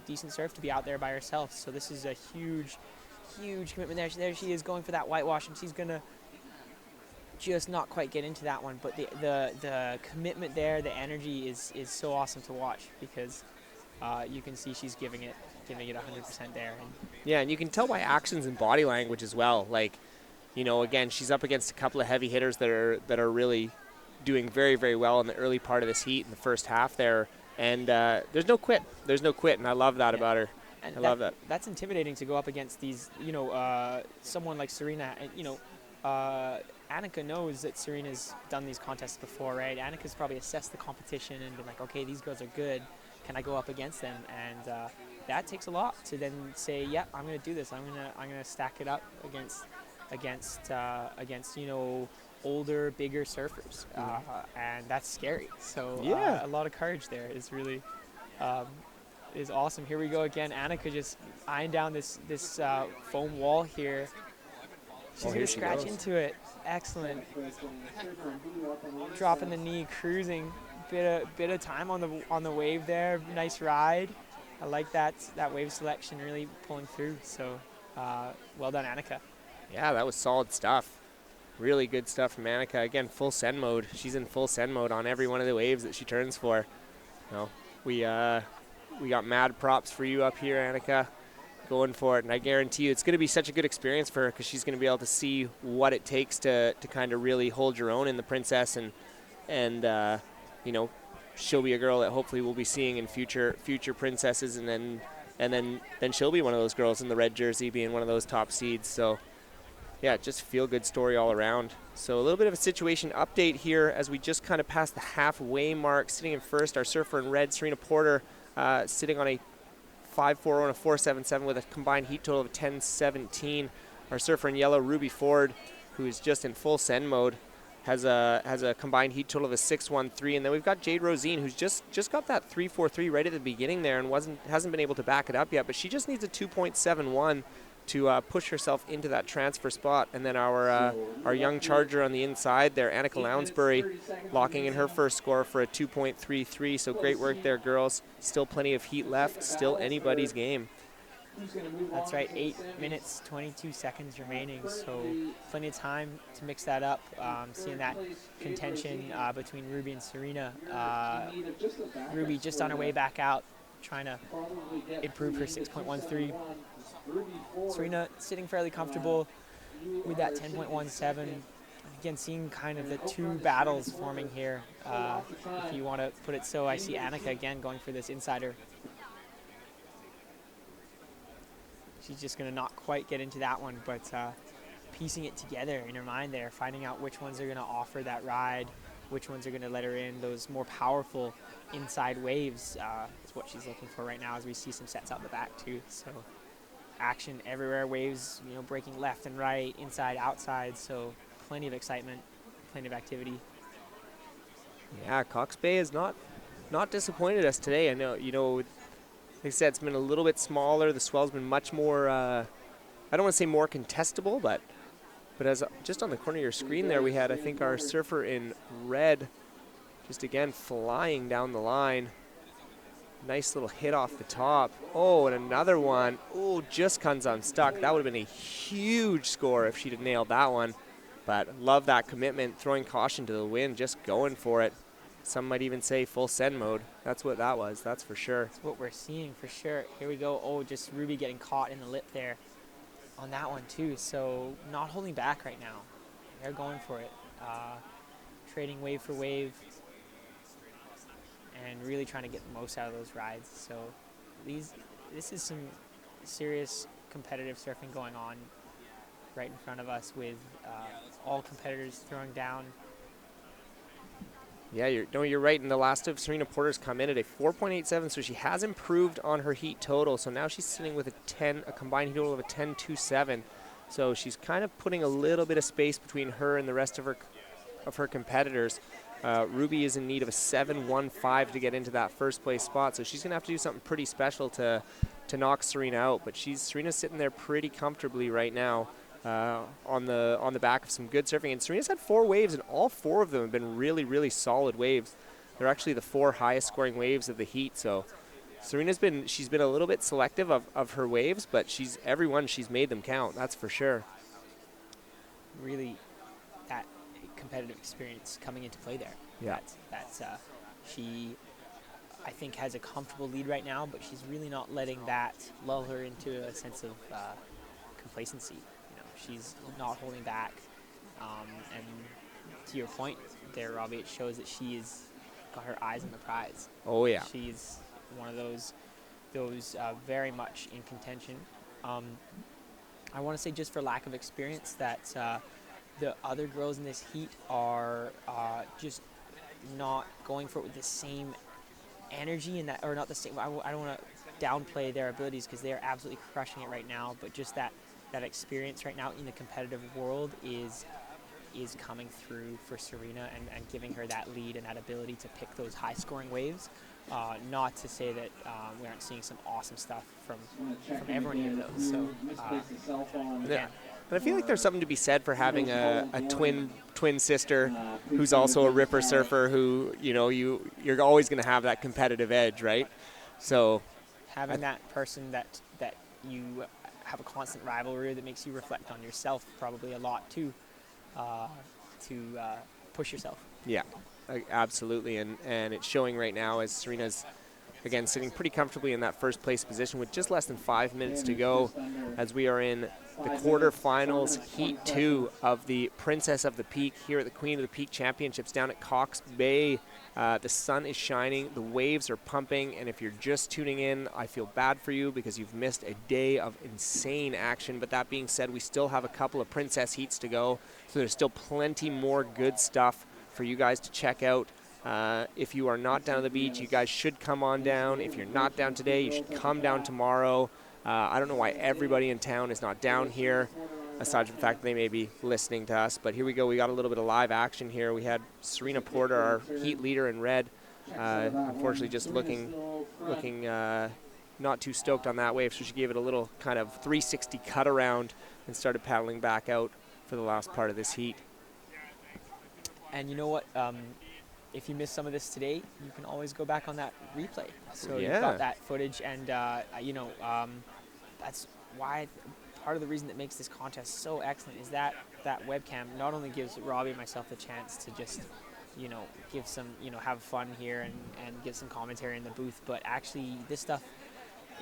decent surf to be out there by herself. So this is a huge commitment there. There she is going for that whitewash, and she's gonna just not quite get into that one. But the commitment there, the energy is so awesome to watch, because you can see she's giving it 100% there. And you can tell by actions and body language as well. Like, again, she's up against a couple of heavy hitters that are really doing very, very well in the early part of this heat in the first half there, and there's no quit, and I love that about her. And I love that. That's intimidating to go up against these, someone like Serena. And Annika knows that Serena's done these contests before, right? Annika's probably assessed the competition and been like, okay, these girls are good, can I go up against them? And that takes a lot to then say, yeah, I'm gonna do this. I'm gonna stack it up against older, bigger surfers, and that's scary. So a lot of courage there is really is awesome. Here we go again. Annika just eyeing down this foam wall here. She's gonna scratch into it. Excellent. Dropping the knee, cruising. Bit of time on the wave there. Nice ride. I like that wave selection really pulling through. So well done, Annika. Yeah, that was solid stuff. Really good stuff from Annika. Again, full send mode. She's in full send mode on every one of the waves that she turns for. We got mad props for you up here, Annika, going for it. And I guarantee you it's going to be such a good experience for her, because she's going to be able to see what it takes to kind of really hold your own in the Princess, and she'll be a girl that hopefully we'll be seeing in future Princesses, and then she'll be one of those girls in the red jersey, being one of those top seeds. So yeah, just feel good story all around. So a little bit of a situation update here as we just kind of passed the halfway mark. Sitting in first, our surfer in red, Serena Porter, sitting on a 5.40 and a 4.77 with a combined heat total of 10.17. Our surfer in yellow, Ruby Ford, who is just in full send mode, has a combined heat total of a 6.13, and then we've got Jade Rosine, who's just got that 3.43 right at the beginning there, and hasn't been able to back it up yet, but she just needs a 2.71 to push herself into that transfer spot. And then our young charger on the inside there, Annika Lounsbury, locking in her first score for a 2.33. So great work there, girls. Still plenty of heat left. Still anybody's game. That's right, 8 minutes, 22 seconds remaining, so plenty of time to mix that up. Seeing that contention between Ruby and Serena. Ruby just on her way back out, trying to improve her 6.13. Serena sitting fairly comfortable with that 10.17. Again, seeing kind of the two battles forming here, if you want to put it so. I see Annika again going for this insider. She's just going to not quite get into that one, but piecing it together in her mind there, finding out which ones are going to offer that ride, which ones are going to let her in those more powerful inside waves is what she's looking for right now, as we see some sets out the back too. So action everywhere, waves, breaking left and right, inside, outside, so plenty of excitement, plenty of activity. Yeah, Cox Bay has not disappointed us today. I know, like I said, it's been a little bit smaller. The swell's been much more, I don't want to say more contestable, but as just on the corner of your screen there, we had, I think, our surfer in red just again flying down the line. Nice little hit off the top. Oh, and another one. Oh, just comes unstuck. That would have been a huge score if she'd have nailed that one. But love that commitment, throwing caution to the wind, just going for it. Some might even say full send mode. That's what that was, that's for sure. That's what we're seeing for sure. Here we go. Oh, just Ruby getting caught in the lip there on that one too. So not holding back right now. They're going for it. Trading wave for wave and really trying to get the most out of those rides. So this is some serious competitive surfing going on right in front of us, with all competitors throwing down. Yeah, you're right. And the last of Serena Porter's come in at a 4.87, so she has improved on her heat total. So now she's sitting with a combined heat total of a 10.27. So she's kind of putting a little bit of space between her and the rest of her competitors. Ruby is in need of a 7.15 to get into that first place spot, so she's going to have to do something pretty special to knock Serena out. But Serena's sitting there pretty comfortably right now. On the back of some good surfing. And Serena's had 4 waves, and all 4 of them have been really, really solid waves. They're actually the 4 highest scoring waves of the heat. So Serena's been a little bit selective of her waves, but every one she's made them count, that's for sure. Really that competitive experience coming into play there. Yeah. She, I think, has a comfortable lead right now, but she's really not letting that lull her into a sense of complacency. She's not holding back, and to your point there, Robbie, it shows that she's got her eyes on the prize. Oh yeah, she's one of those very much in contention. I want to say, just for lack of experience, that the other girls in this heat are just not going for it with the same energy, and that, or not the same. I don't want to downplay their abilities, because they are absolutely crushing it right now, but just that experience right now in the competitive world is coming through for Serena, and giving her that lead and that ability to pick those high scoring waves. Not to say that we aren't seeing some awesome stuff from everyone here though. So yeah. But I feel like there's something to be said for having a twin sister who's also a ripper surfer, who you're always going to have that competitive edge, right? So having that person that you have a constant rivalry that makes you reflect on yourself probably a lot too, to push yourself. Yeah, absolutely, and it's showing right now, as Serena's again sitting pretty comfortably in that first place position with just less than 5 minutes to go, as we are in the quarterfinals, heat 2 of the Princess of the Peak here at the Queen of the Peak Championships down at Cox Bay. The sun is shining, the waves are pumping, and if you're just tuning in, I feel bad for you because you've missed a day of insane action. But that being said, we still have a couple of Princess heats to go, so there's still plenty more good stuff for you guys to check out. If you are not down at the beach, you guys should come on down. If you're not down today, you should come down tomorrow. I don't know why everybody in town is not down here. aside from the fact that they may be listening to us. But here we go. We got a little bit of live action here. We had Serena Porter, our heat leader in red, unfortunately just looking not too stoked on that wave, so she gave it a little kind of 360 cut around and started paddling back out for the last part of this heat. And you know what? If you missed some of this today, you can always go back on that replay. So you've got that footage, and that's why part of the reason that makes this contest so excellent is that webcam not only gives Robbie and myself the chance to just give some, have fun here and get some commentary in the booth, but actually this stuff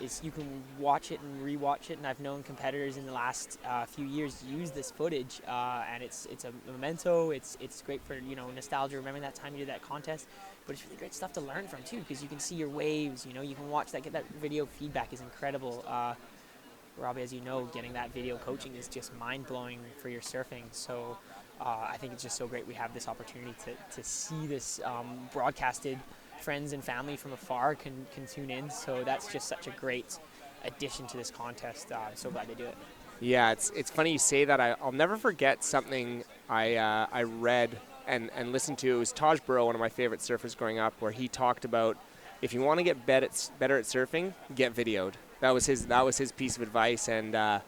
is, you can watch it and rewatch it, and I've known competitors in the last few years use this footage, and it's a memento. It's great for nostalgia, remembering that time you did that contest, but it's really great stuff to learn from too, because you can see your waves. You can watch that, get that video feedback is incredible. Robbie, as you know, getting that video coaching is just mind-blowing for your surfing. So I think it's just so great we have this opportunity to see this broadcasted. Friends and family from afar can tune in. So that's just such a great addition to this contest. I'm so glad they do it. Yeah, it's funny you say that. I'll never forget something I read and listened to. It was Taj Burrow, one of my favorite surfers growing up, where he talked about if you want to get better at surfing, get videoed. That was his piece of advice. And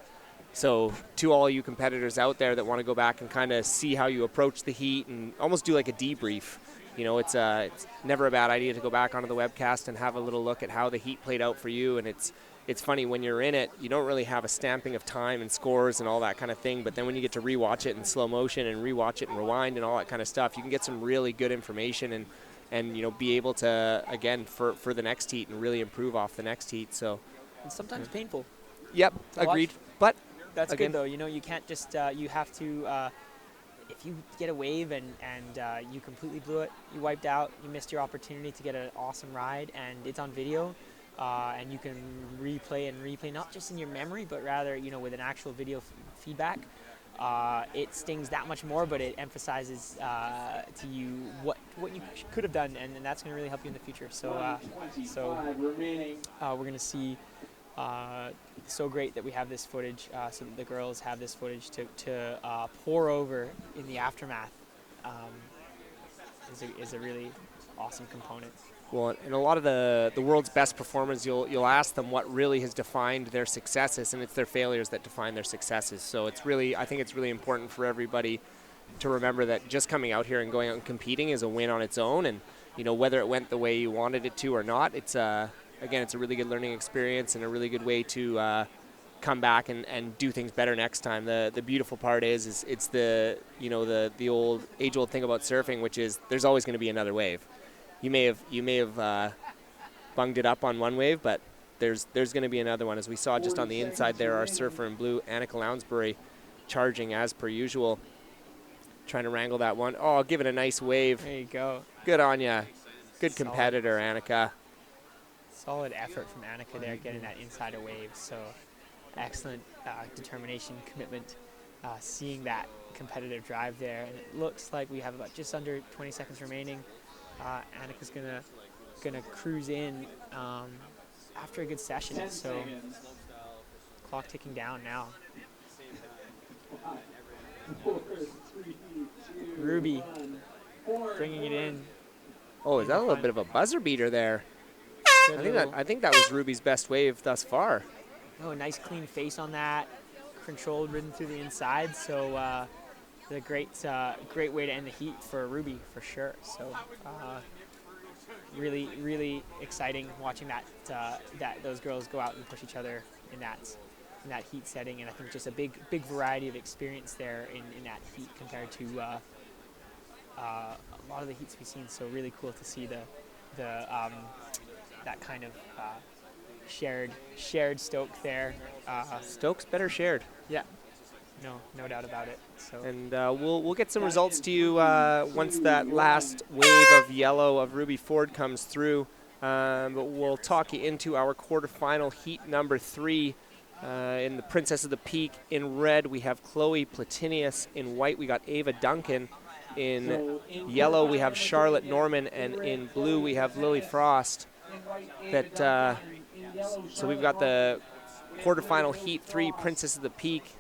so to all you competitors out there that want to go back and kind of see how you approach the heat and almost do like a debrief, it's never a bad idea to go back onto the webcast and have a little look at how the heat played out for you. And it's funny, when you're in it, you don't really have a stamping of time and scores and all that kind of thing, but then when you get to rewatch it in slow motion and rewatch it and rewind and all that kind of stuff, you can get some really good information and be able to, again, for the next heat and really improve off the next heat. So it's sometimes painful. Yep, agreed. But that's again, good though. You can't just you have to if you get a wave and you completely blew it, you wiped out, you missed your opportunity to get an awesome ride, and it's on video, and you can replay not just in your memory, but rather with an actual video feedback. It stings that much more, but it emphasizes to you what you could have done, and that's going to really help you in the future. So we're going to see. So great that we have this footage, so that the girls have this footage to pour over in the aftermath. Is a really awesome component. Well, and a lot of the world's best performers, you'll ask them what really has defined their successes, and it's their failures that define their successes. So I think it's really important for everybody to remember that just coming out here and going out and competing is a win on its own, and whether it went the way you wanted it to or not, it's a really good learning experience and a really good way to come back and do things better next time. The beautiful part is it's the age-old thing about surfing, which is there's always going to be another wave. You may have bunged it up on one wave, but there's going to be another one. As we saw just on the inside there, our surfer in blue, Annika Lounsbury, charging as per usual, trying to wrangle that one. Oh, give it a nice wave. There you go. Good on ya. Good competitor, Annika. Solid effort from Annika there, getting that insider wave. So excellent determination, commitment, seeing that competitive drive there. And it looks like we have about just under 20 seconds remaining. Annika's gonna cruise in after a good session. So clock ticking down now. Ruby bringing it in. Oh, is that a little bit of a buzzer beater there? I think that was Ruby's best wave thus far. Oh, a nice clean face on that, controlled rhythm through the inside. So the great way to end the heat for Ruby for sure. So really, really exciting watching that those girls go out and push each other in that heat setting, and I think just a big variety of experience there in that heat compared to a lot of the heats we've seen. So really cool to see that kind of shared stoke there. Stoke's better shared. Yeah, no doubt about it. So and we'll get some results to you once that last wave of yellow of Ruby Ford comes through. But we'll talk you into our quarterfinal heat number 3. In the Princess of the Peak in red, we have Chloe Platinius. In white, we got Ava Duncan. In yellow, we have Charlotte Norman, and in blue, we have Lily Frost. So we've got the quarterfinal heat 3, Princess of the Peak.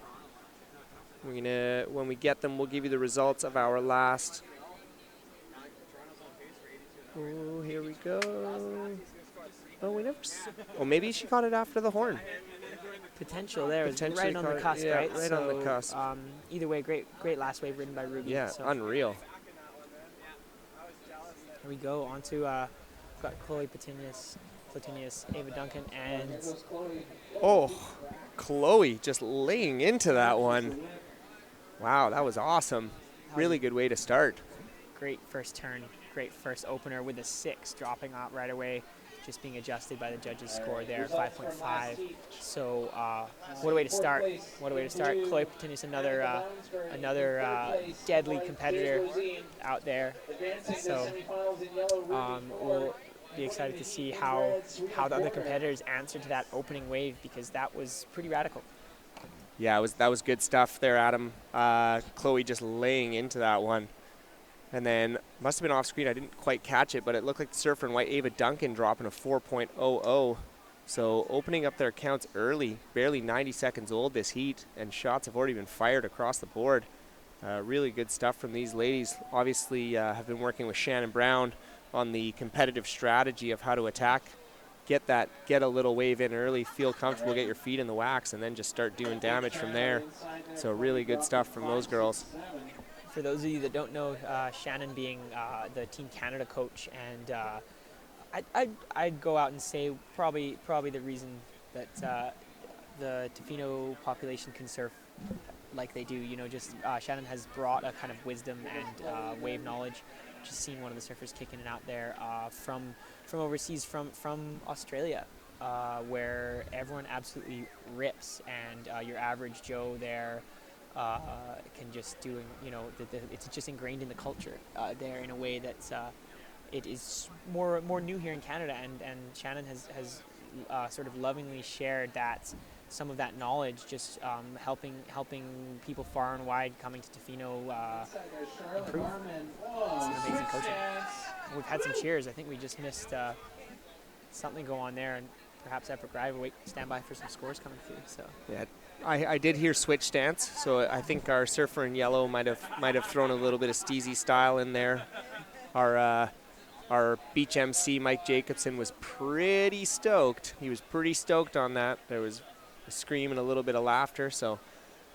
When we get them, we'll give you the results of our last. Oh, here we go. Oh, we never. Oh, maybe she caught it after the horn. Potential there. Potentially Right on the caught it- cusp, yeah, right? right on the cusp. Either way, great last wave ridden by Ruby. Yeah, So unreal. here we go on to got Chloe Platinius, Ava Duncan, and Oh, Chloe just laying into that one. Wow, that was awesome. Really good way to start. great first turn, great first opener with a 6 dropping out right away, just being adjusted by the judges' score there, 5.5. So what a way to start. What a way to start. Chloe Platinius, another deadly competitor out there. So we'll be excited to see how the other competitors answer to that opening wave, because that was pretty radical. Yeah, that was good stuff there, Adam. Chloe just laying into that one. And then, must have been off screen, I didn't quite catch it, but it looked like the surfer in white, Ava Duncan, dropping a 4.00. So opening up their accounts early, barely 90 seconds old this heat, and shots have already been fired across the board. Really good stuff from these ladies. Obviously have been working with Shannon Brown on the competitive strategy of how to attack. Get a little wave in early, feel comfortable, get your feet in the wax, and then just start doing damage from there. So really good stuff from those girls. For those of you that don't know, Shannon being the Team Canada coach, and I'd go out and say probably the reason that the Tofino population can surf like they do. You know, just Shannon has brought a kind of wisdom and wave knowledge. Just seen one of the surfers kicking it out there from overseas, from Australia, where everyone absolutely rips, and your average Joe there can just do, it's just ingrained in the culture there in a way that it is more new here in Canada, and Shannon has sort of lovingly shared some of that knowledge, just helping people far and wide coming to Tofino improve. It's an amazing coaching. We've had some cheers. I think we just missed something go on there, and perhaps Epic Rival stand by for some scores coming through. So yeah, I did hear switch stance, so I think our surfer in yellow might have thrown a little bit of steezy style in there. Our beach MC Mike Jacobson was pretty stoked. He was pretty stoked on that. There was a scream and a little bit of laughter, so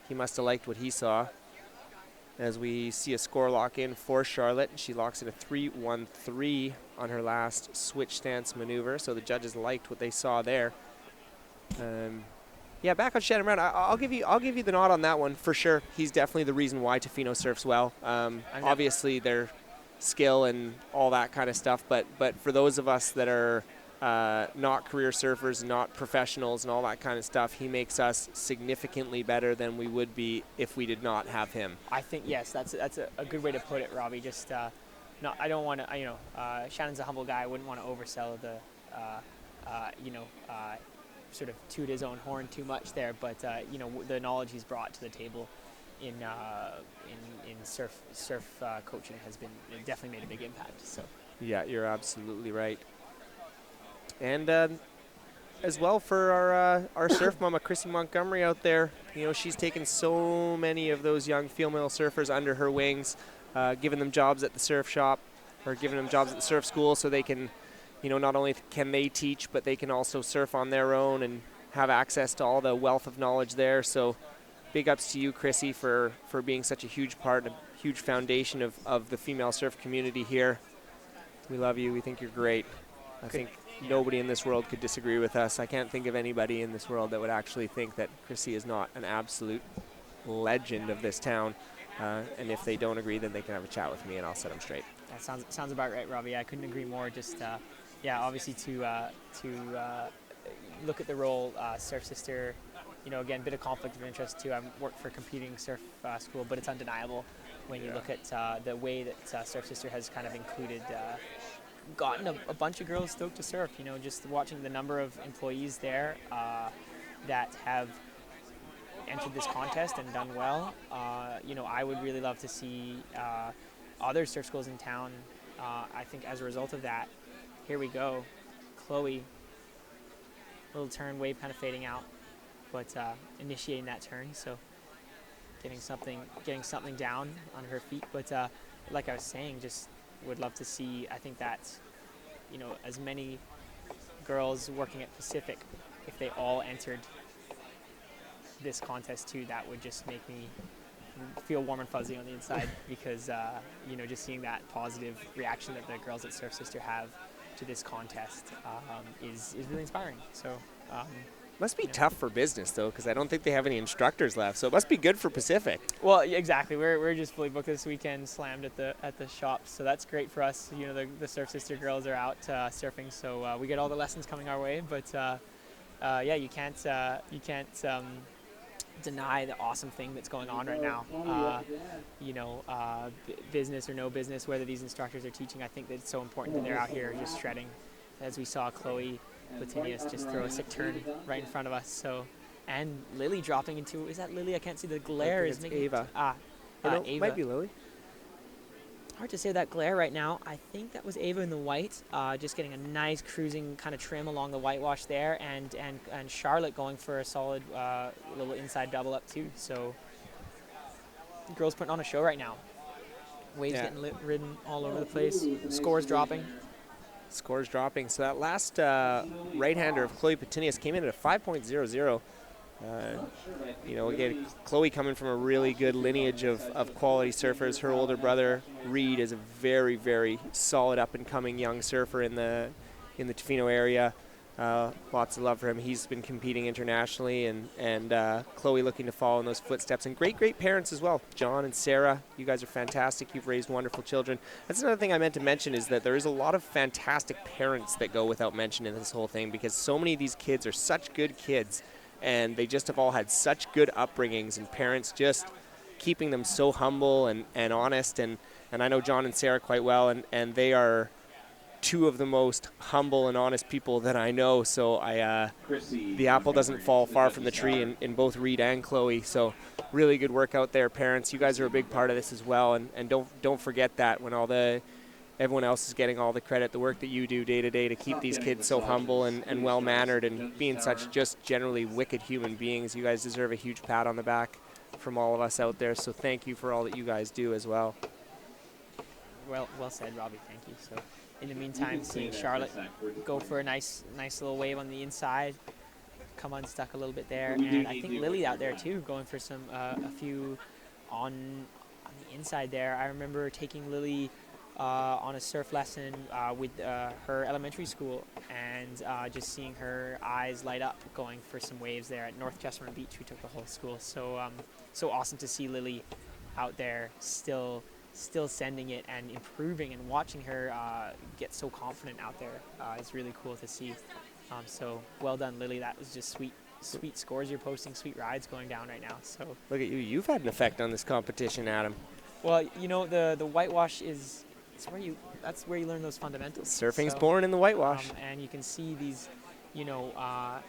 he must have liked what he saw. As we see a score lock in for Charlotte, she locks in a 3-1-3 on her last switch stance maneuver, so the judges liked what they saw there. Yeah, back on Shannon Brown, I'll give you the nod on that one for sure. He's definitely the reason why Tofino surfs well. Obviously, their skill and all that kind of stuff, but for those of us that are not career surfers, not professionals and all that kind of stuff, he makes us significantly better than we would be if we did not have him. I think, yes, that's a good way to put it, Robbie. Just I don't want to, Shannon's a humble guy. I wouldn't want to oversell the, sort of toot his own horn too much there, but the knowledge he's brought to the table in surf coaching has been definitely made a big impact. So yeah, you're absolutely right. And as well for our surf mama, Chrissy Montgomery out there, she's taken so many of those young female surfers under her wings, giving them jobs at the surf shop or giving them jobs at the surf school, so they can, not only can they teach, but they can also surf on their own and have access to all the wealth of knowledge there. So big ups to you, Chrissy, for being such a huge part, a huge foundation of the female surf community here. We love you. We think you're great. I think nobody in this world could disagree with us. I can't think of anybody in this world that would actually think that Chrissy is not an absolute legend of this town. And if they don't agree, then they can have a chat with me and I'll set them straight. that sounds about right, Robbie. I couldn't agree more. Just obviously to look at the role, Surf Sister. Again, bit of conflict of interest too. I work for a competing surf school, but it's undeniable when you look at the way that Surf Sister has kind of included, gotten a bunch of girls stoked to surf. Just watching the number of employees there that have entered this contest and done well. I would really love to see other surf schools in town. I think as a result of that, here we go, Chloe. Little turn, wave kind of fading out, but initiating that turn. So getting something down on her feet. But like I was saying, just would love to see. I think that as many girls working at Pacific, if they all entered this contest too, that would just make me feel warm and fuzzy on the inside because just seeing that positive reaction that the girls at Surf Sister have to this contest is really inspiring. So must be tough for business though, because I don't think they have any instructors left, so it must be good for Pacific. Well, exactly. We're just fully booked this weekend, slammed at the shop, so that's great for us. The Surf Sister girls are out surfing, so we get all the lessons coming our way. But you can't deny the awesome thing that's going on right now. Business or no business, whether these instructors are teaching, I think that it's so important that they're out here just shredding. As we saw Chloe Platinius just throw a sick turn right in front of us. So, and Lily dropping into, is that Lily? I can't see, the glare is making Ava. Ava. Might be Lily. Hard to say that glare right now. I think that was Ava in the white, just getting a nice cruising kind of trim along the whitewash there, and Charlotte going for a solid little inside double up too. So the girls putting on a show right now. Waves getting ridden all over the place. Scores dropping. So that last right-hander of Chloe Patinius came in at a 5.00. Again, Chloe coming from a really good lineage of quality surfers. Her older brother, Reed, is a very, very solid up-and-coming young surfer in the Tofino area. Lots of love for him. He's been competing internationally, and Chloe looking to follow in those footsteps. And great parents as well. John and Sarah, you guys are fantastic. You've raised wonderful children. That's another thing I meant to mention, is that there is a lot of fantastic parents that go without mention in this whole thing, because so many of these kids are such good kids, and they just have all had such good upbringings, and parents just keeping them so humble and honest. And I know John and Sarah quite well, and they are two of the most humble and honest people that I know. So the apple doesn't fall far from the tree in both Reed and Chloe. So really good work out there, parents. You guys are a big part of this as well, and don't forget that when everyone else is getting all the credit, the work that you do day to day to keep these kids so humble and well-mannered and being such just generally wicked human beings. You guys deserve a huge pat on the back from all of us out there. So thank you for all that you guys do as well. Well said, Robbie. Thank you. So in the meantime, seeing Charlotte go for a nice little wave on the inside, come unstuck a little bit there, and I think Lily out there too, going for some a few on the inside there. I remember taking Lily on a surf lesson with her elementary school, and just seeing her eyes light up going for some waves there at North Chestermere Beach. We took the whole school. So so awesome to see Lily out there still sending it and improving, and watching her get so confident out there is really cool to see. So well done, Lily. That was just sweet scores you're posting, sweet rides going down right now. So look at you. You've had an effect on this competition, Adam. Well, the whitewash is that's where you learn those fundamentals. Surfing's born in the whitewash. And you can see these,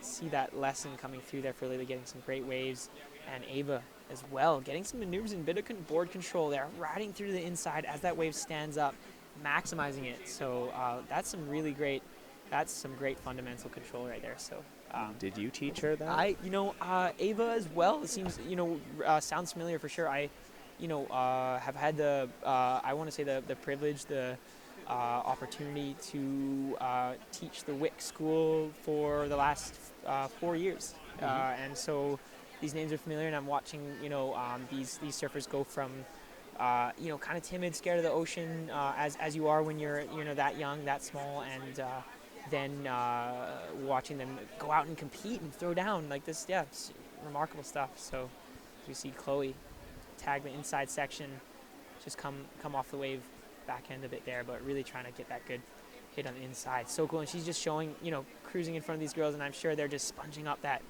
see that lesson coming through there for Lily, getting some great waves, and Ava as well, getting some maneuvers and bit of board control there, riding through the inside as that wave stands up, maximizing it. So that's some great fundamental control right there. So did you teach her that? Ava as well. It seems, sounds familiar for sure. I have had the privilege, the opportunity to teach the WIC school for the last 4 years. And so these names are familiar, and I'm watching, these surfers go from, kind of timid, scared of the ocean, as you are when you're, that young, that small, and then watching them go out and compete and throw down like this. Yeah, it's remarkable stuff. So you see Chloe tag the inside section, just come off the wave back end of it there, but really trying to get that good hit on the inside. So cool. And she's just showing, cruising in front of these girls, and I'm sure they're just sponging up that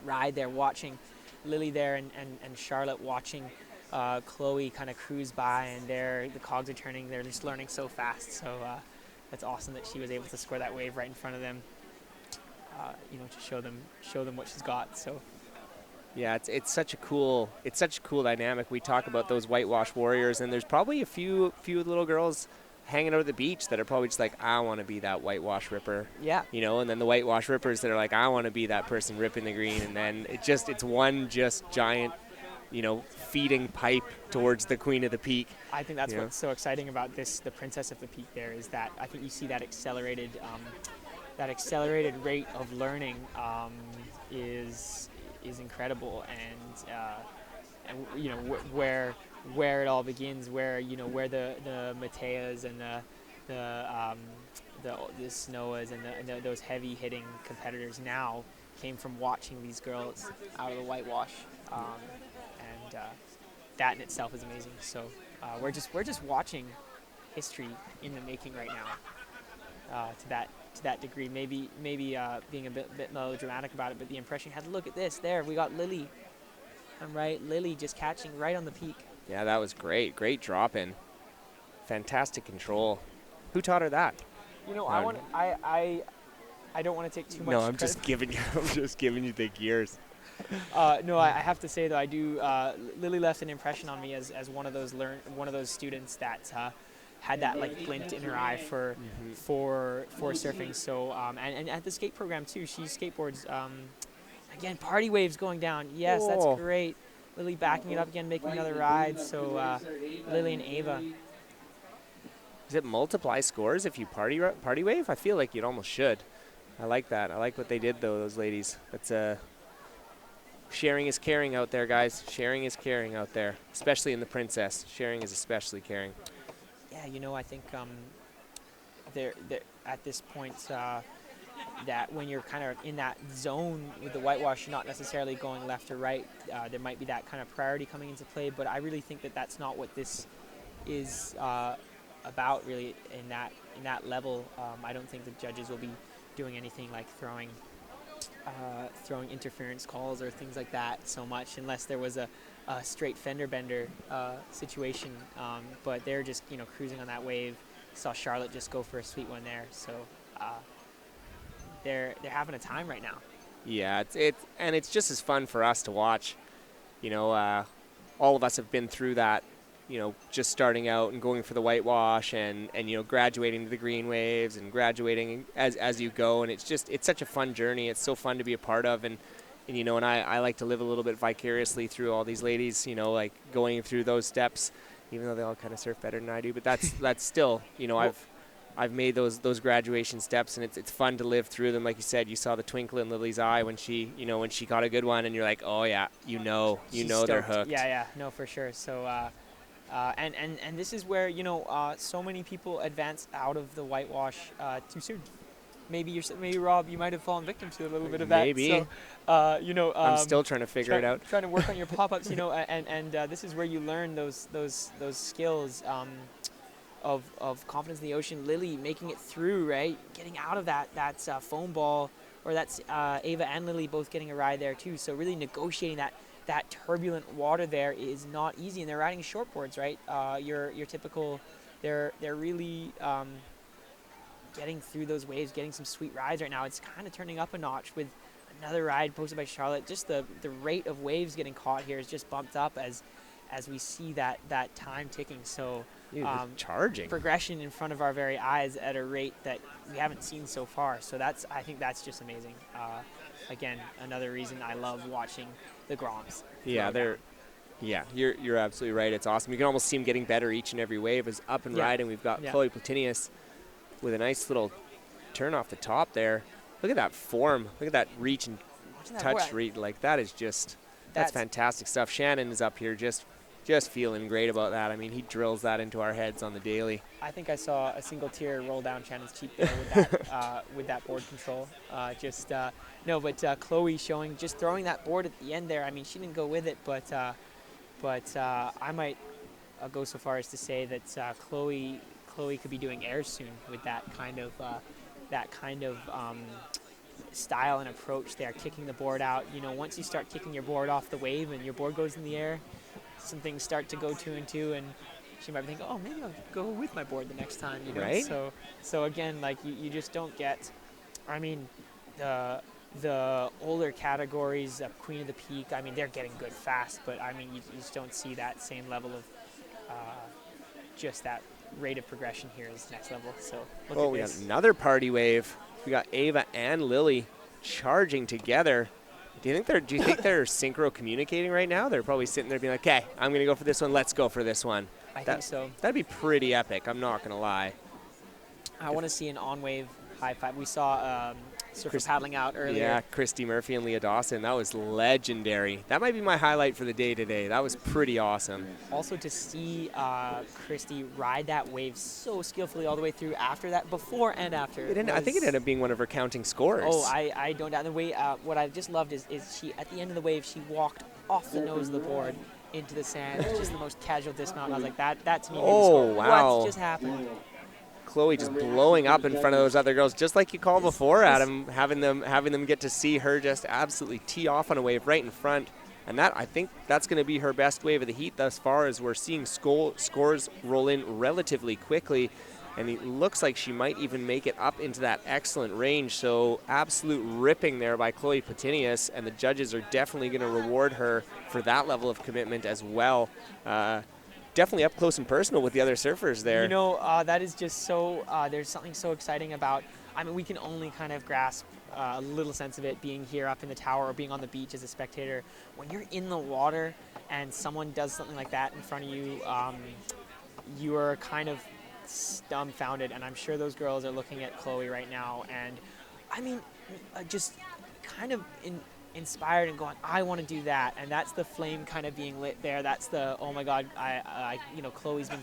ride there, watching Lily there and Charlotte watching Chloe kind of cruise by, and the cogs are turning. They're just learning so fast. So that's awesome that she was able to score that wave right in front of them, to show them what she's got. So yeah, it's such a cool dynamic. We talk about those whitewash warriors, and there's probably a few little girls hanging out at the beach that are probably just like, I want to be that whitewash ripper. Yeah. And then the whitewash rippers that are like, I want to be that person ripping the green. And then it's one giant feeding pipe towards the Queen of the Peak. I think that's what's so exciting about this, the Princess of the Peak there, is that I think you see that accelerated rate of learning is incredible, and where it all begins, where the Mateas and the Snowas and those heavy hitting competitors now came from watching these girls out of the whitewash, and that in itself is amazing. So we're just watching history in the making right now, to that degree. Maybe being a bit melodramatic about it, but the impression you had, look at this. There we got Lily. I'm right, Lily just catching right on the peak. Yeah, that was great. Great drop in. Fantastic control. Who taught her that? I don't want to take too much. No, I'm credit. just giving you the gears. No, I have to say though, I do. Lily left an impression on me as one of those students that had that like glint in her eye for surfing. So and at the skate program too, she skateboards. Again, party waves going down. Yes, Whoa. That's great. Lily backing it up again, making another ride. So Lily and Ava. Does it multiply scores if you party wave? I feel like it almost should. I like that. I like what they did though, those ladies. That's sharing is caring out there, guys. Sharing is caring out there, especially in the Princess. Sharing is especially caring. Yeah, I think they're at this point that when you're kind of in that zone with the whitewash, you're not necessarily going left or right. There might be that kind of priority coming into play, but I really think that that's not what this is about really in that level. I don't think the judges will be doing anything like throwing interference calls or things like that so much, unless there was a straight fender bender situation. But they're just cruising on that wave. Saw Charlotte just go for a sweet one there, so they're having a time right now. Yeah, it's just as fun for us to watch. All of us have been through that. Just starting out and going for the whitewash and graduating to the green waves and graduating as you go. And it's such a fun journey. It's so fun to be a part of. And I like to live a little bit vicariously through all these ladies, like going through those steps, even though they all kind of surf better than I do. But that's still, I've made those graduation steps, and it's fun to live through them. Like you said, you saw the twinkle in Lily's eye when she caught a good one, and you're like, oh yeah, they're hooked. Yeah, no, for sure. So, and this is where so many people advance out of the whitewash too soon. Maybe Rob, you might have fallen victim to a little bit of that. Maybe. So, I'm still trying to figure it out. Trying to work on your pop-ups, and this is where you learn those skills of confidence in the ocean. Lily making it through, right, getting out of that foam ball, or that's Ava and Lily both getting a ride there too. So really negotiating that turbulent water there is not easy, and they're riding shortboards, right? Your typical, they're really getting through those waves, getting some sweet rides right now. It's kind of turning up a notch with another ride posted by Charlotte. Just the rate of waves getting caught here is just bumped up as we see that time ticking. So charging progression in front of our very eyes at a rate that we haven't seen so far. So I think that's just amazing. Again, another reason I love watching the Groms. Yeah, you're absolutely right. It's awesome. You can almost see them getting better each and every wave as up and riding. We've got Chloe Platinius with a nice little turn off the top there. Look at that form. Look at that reach and touch read. Like that is that's fantastic stuff. Shannon is up here just feeling great about that. I mean, he drills that into our heads on the daily. I think I saw a single tear roll down Shannon's cheek there with that board control. Chloe throwing that board at the end there. I mean, she didn't go with it, but I might go so far as to say that Chloe could be doing airs soon with that kind of style and approach there, kicking the board out. Once you start kicking your board off the wave and your board goes in the air, some things start to go 2 and 2, and she might be thinking, oh, maybe I'll go with my board the next time. Right? So again, like you just don't get. I mean, the older categories of Queen of the Peak, I mean, they're getting good fast, but I mean, you just don't see that same level of just that rate of progression here is next level. So look at we this. got another party wave. We got Ava and Lily charging together. Do you think they're synchro communicating right now? They're probably sitting there being like, okay, I'm going to go for this one. Let's go for this one. I think so. That'd be pretty epic. I'm not going to lie. I want to see an on-wave high five. We saw surfer paddling out earlier. Yeah, Christy Murphy and Leah Dawson. That was legendary. That might be my highlight for the day today. That was pretty awesome. Also to see Christy ride that wave so skillfully all the way through after that, before and after. I think it ended up being one of her counting scores. Oh, I don't doubt. The way, what I just loved is she, at the end of the wave, she walked off the nose of the board into the sand. Just the most casual dismount. I was like, that to me made the score. Wow. What just happened? Chloe just blowing up in front of those other girls, just like you called before, Adam, having them get to see her just absolutely tee off on a wave right in front. And I think that's going to be her best wave of the heat thus far, as we're seeing scores roll in relatively quickly. And it looks like she might even make it up into that excellent range. So absolute ripping there by Chloe Petinius, and the judges are definitely going to reward her for that level of commitment as well. Definitely up close and personal with the other surfers there. You know, that is just so, there's something so exciting about, I mean, we can only kind of grasp a little sense of it being here up in the tower or being on the beach as a spectator. When you're in the water and someone does something like that in front of you, you are kind of dumbfounded, and I'm sure those girls are looking at Chloe right now, and I mean, just kind of inspired and going, I want to do that. And that's the flame kind of being lit there. That's the, oh my God, I Chloe's been,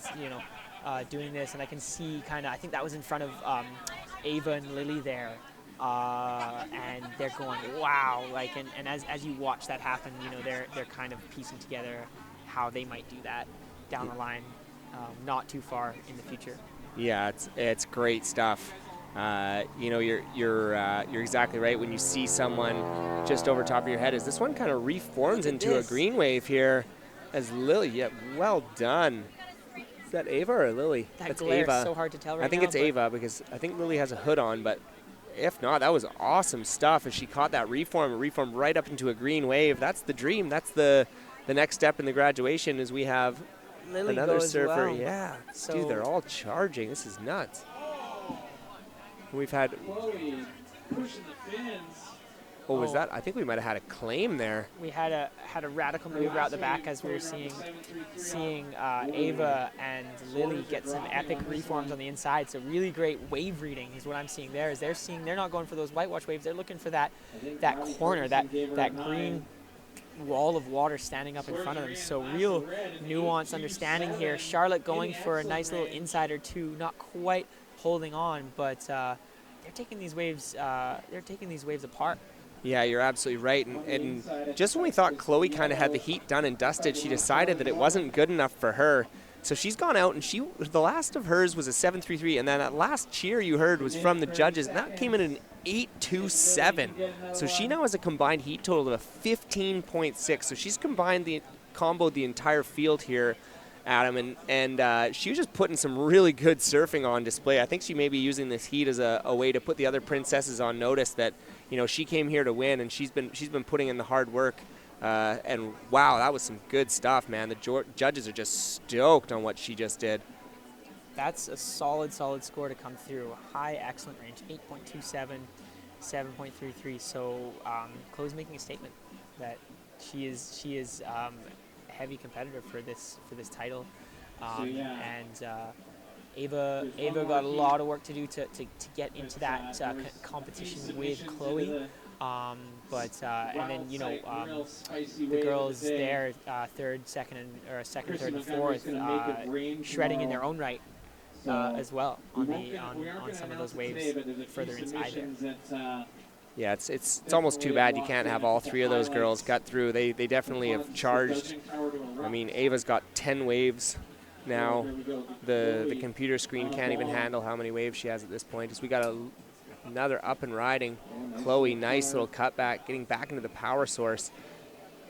doing this, and I can see kind of, I think that was in front of Ava and Lily there. And they're going, wow, like, and as you watch that happen, they're kind of piecing together how they might do that down the line, not too far in the future. Yeah, it's great stuff. You're exactly right. When you see someone just over top of your head, as this one kind of reforms into a green wave here, as Lily. Yeah, well done. Is that Ava or Lily? That's Ava. So hard to tell right now. I think it's Ava, because I think Lily has a hood on, but if not, that was awesome stuff as she caught that reform right up into a green wave. That's the dream. That's the next step in the graduation, is we have Lily another goes surfer. well. Yeah, So dude, they're all charging. This is nuts. We've had. Chloe pushing the fins. Oh, was that? I think we might have had a claim there. we had a radical maneuver out the back as we were seeing Ava and Lily get some epic reforms on the inside. So really great wave reading is what I'm seeing there. Is they're not going for those whitewash waves. They're looking for that corner, that green wall of water standing up in front of them. So real nuance understanding here. Charlotte going for a nice little inside or two, not quite holding on, but they're taking these waves apart. Yeah, you're absolutely right. And just when we thought Chloe kind of had the heat done and dusted, she decided that it wasn't good enough for her. So she's gone out, and the last of hers was a 7.33, and then that last cheer you heard was from the judges, and that came in an 8.27. So she now has a combined heat total of a 15.6. So she's comboed the entire field here, Adam, and she was just putting some really good surfing on display. I think she may be using this heat as a way to put the other princesses on notice that, she came here to win, and she's been putting in the hard work. And wow, that was some good stuff, man. The judges are just stoked on what she just did. That's a solid score to come through. High excellent range, 8.27, 7.33. So Chloe's making a statement that she is a heavy competitor for this title. And Ava got a lot of work to do to get into that competition with Chloe. And then the girls there, second, third, and fourth, shredding in their own right as well on some of those waves further inside there. Yeah, it's almost too bad you can't have all three of those girls cut through. They definitely have charged. I mean, Ava's got 10 waves now. The computer screen can't even handle how many waves she has at this point. As we got another up and riding. Chloe, nice little cutback, getting back into the power source.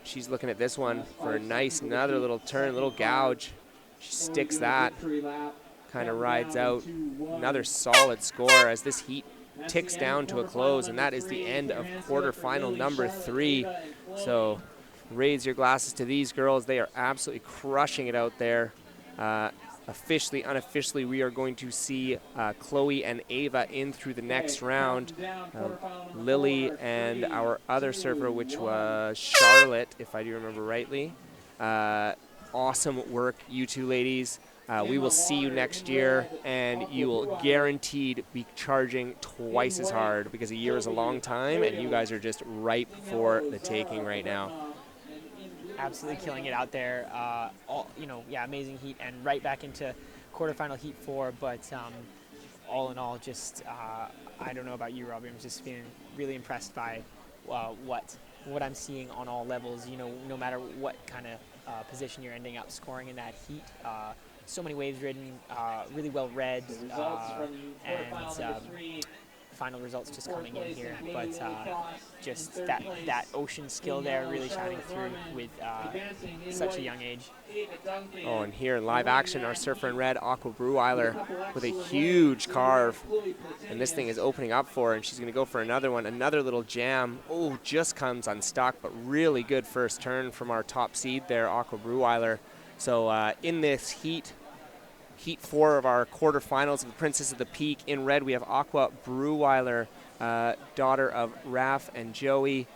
She's looking at this one for a nice, another little turn, little gouge. She sticks that, kind of rides out. Another solid score as this heat ticks down to a close, and that is the end of quarterfinal number 3. So raise your glasses to these girls. They are absolutely crushing it out there. officially, unofficially, we are going to see Chloe and Ava in through the next round. Lily and our other surfer, which was Charlotte, if I do remember rightly. Awesome work, you two ladies. We will see you next year, and you will guaranteed be charging twice as hard, because a year is a long time, and you guys are just ripe for the taking right now. Absolutely killing it out there. Amazing heat, and right back into quarterfinal heat 4. But all in all, just I don't know about you, Robbie. I'm just feeling really impressed by what I'm seeing on all levels. No matter what kind of position you're ending up scoring in that heat. So many waves ridden, really well read, and final results just coming in here. But just that ocean skill there really shining through with such a young age. Oh, and here in live action, our surfer in red, Aqua Breweiler, with a huge carve. And this thing is opening up for her, and she's going to go for another one, another little jam. Oh, just comes unstuck, but really good first turn from our top seed there, Aqua Breweiler. So in this heat 4 of our quarterfinals of the Princess of the Peak, in red we have Aqua Breweiler, daughter of Raph and Joey.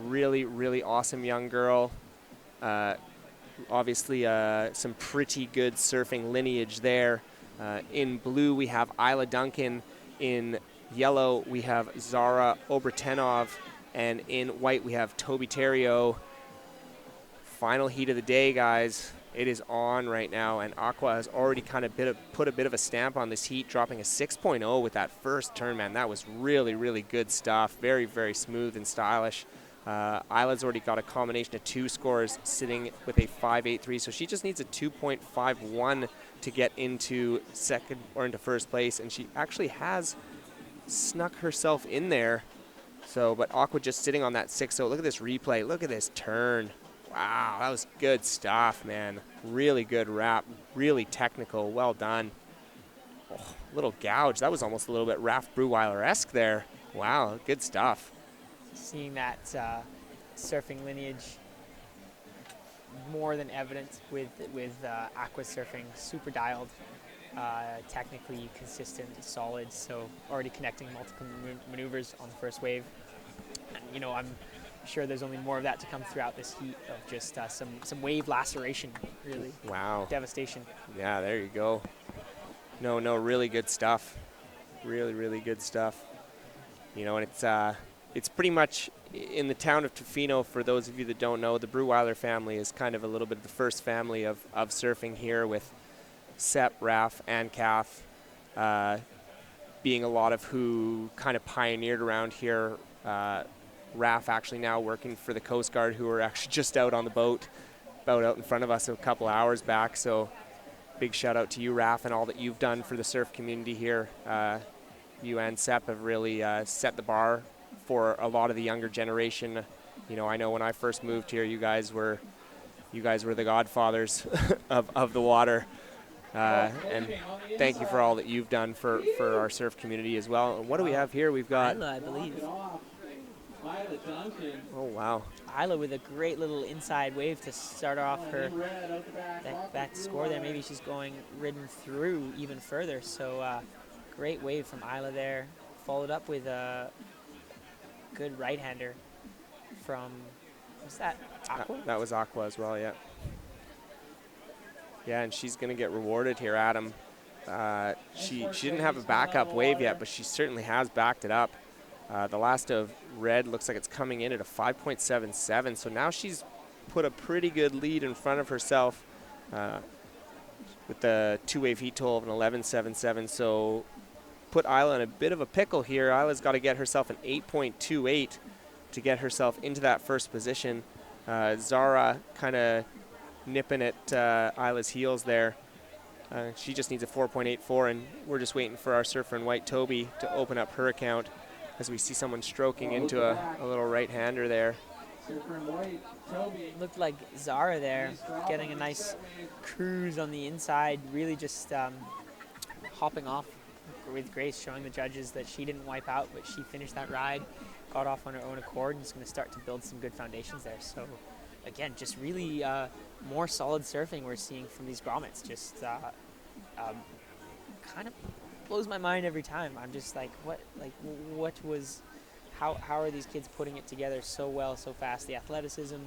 Really, really awesome young girl. Obviously some pretty good surfing lineage there. In blue we have Isla Duncan. In yellow we have Zara Obretenov. And in white we have Toby Terrio. Final heat of the day, guys. It is on right now, and Aqua has already kind of put a bit of a stamp on this heat, dropping a 6.0 with that first turn, man. That was really, really good stuff. Very, very smooth and stylish. Isla's already got a combination of 2 scores, sitting with a 5.83, so she just needs a 2.51 to get into second or into first place, and she actually has snuck herself in there. So, but Aqua just sitting on that 6.0. Look at this replay. Look at this turn. Wow, that was good stuff, man. Really good wrap, really technical, well done. Oh, little gouge, that was almost a little bit Raph Breweiler-esque there. Wow, good stuff. Seeing that surfing lineage more than evident with aqua surfing, super dialed, technically consistent, solid, so already connecting multiple maneuvers on the first wave. And, I'm sure there's only more of that to come throughout this heat of just some wave laceration, really. Wow. Devastation. Yeah, there you go. No, really good stuff. Really, really good stuff. And it's pretty much in the town of Tofino. For those of you that don't know, the Breweiler family is kind of a little bit of the first family of surfing here, with Sep, Raph, and Kath being a lot of who kind of pioneered around here. Raph actually now working for the Coast Guard, who were actually just out on the boat, about out in front of us a couple hours back. So big shout out to you, Raph, and all that you've done for the surf community here. You and Sep have really set the bar for a lot of the younger generation. I know when I first moved here, you guys were the godfathers of the water. And thank you for all that you've done for our surf community as well. And what do we have here? We've got Isla, I believe. Oh, wow. Isla with a great little inside wave to start off her that score there. Maybe she's going ridden through even further. So great wave from Isla there. Followed up with a good right-hander from, what's that, Aqua? That was Aqua as well, yeah. Yeah, and she's going to get rewarded here, Adam. She didn't have a backup wave yet, but she certainly has backed it up. The last of red looks like it's coming in at a 5.77, so now she's put a pretty good lead in front of herself with the 2-wave heat total of an 11.77. So put Isla in a bit of a pickle here. Isla's got to get herself an 8.28 to get herself into that first position. Zara kind of nipping at Isla's heels there. She just needs a 4.84, and we're just waiting for our surfer in white, Toby, to open up her account, as we see someone stroking into a little right-hander there. Looked like Zara there, getting a nice cruise on the inside, really just hopping off with grace, showing the judges that she didn't wipe out, but she finished that ride, got off on her own accord, and is going to start to build some good foundations there. So again, just really more solid surfing we're seeing from these grommets. Just kind of blows my mind every time. I'm just like, how are these kids putting it together so well, so fast? The athleticism,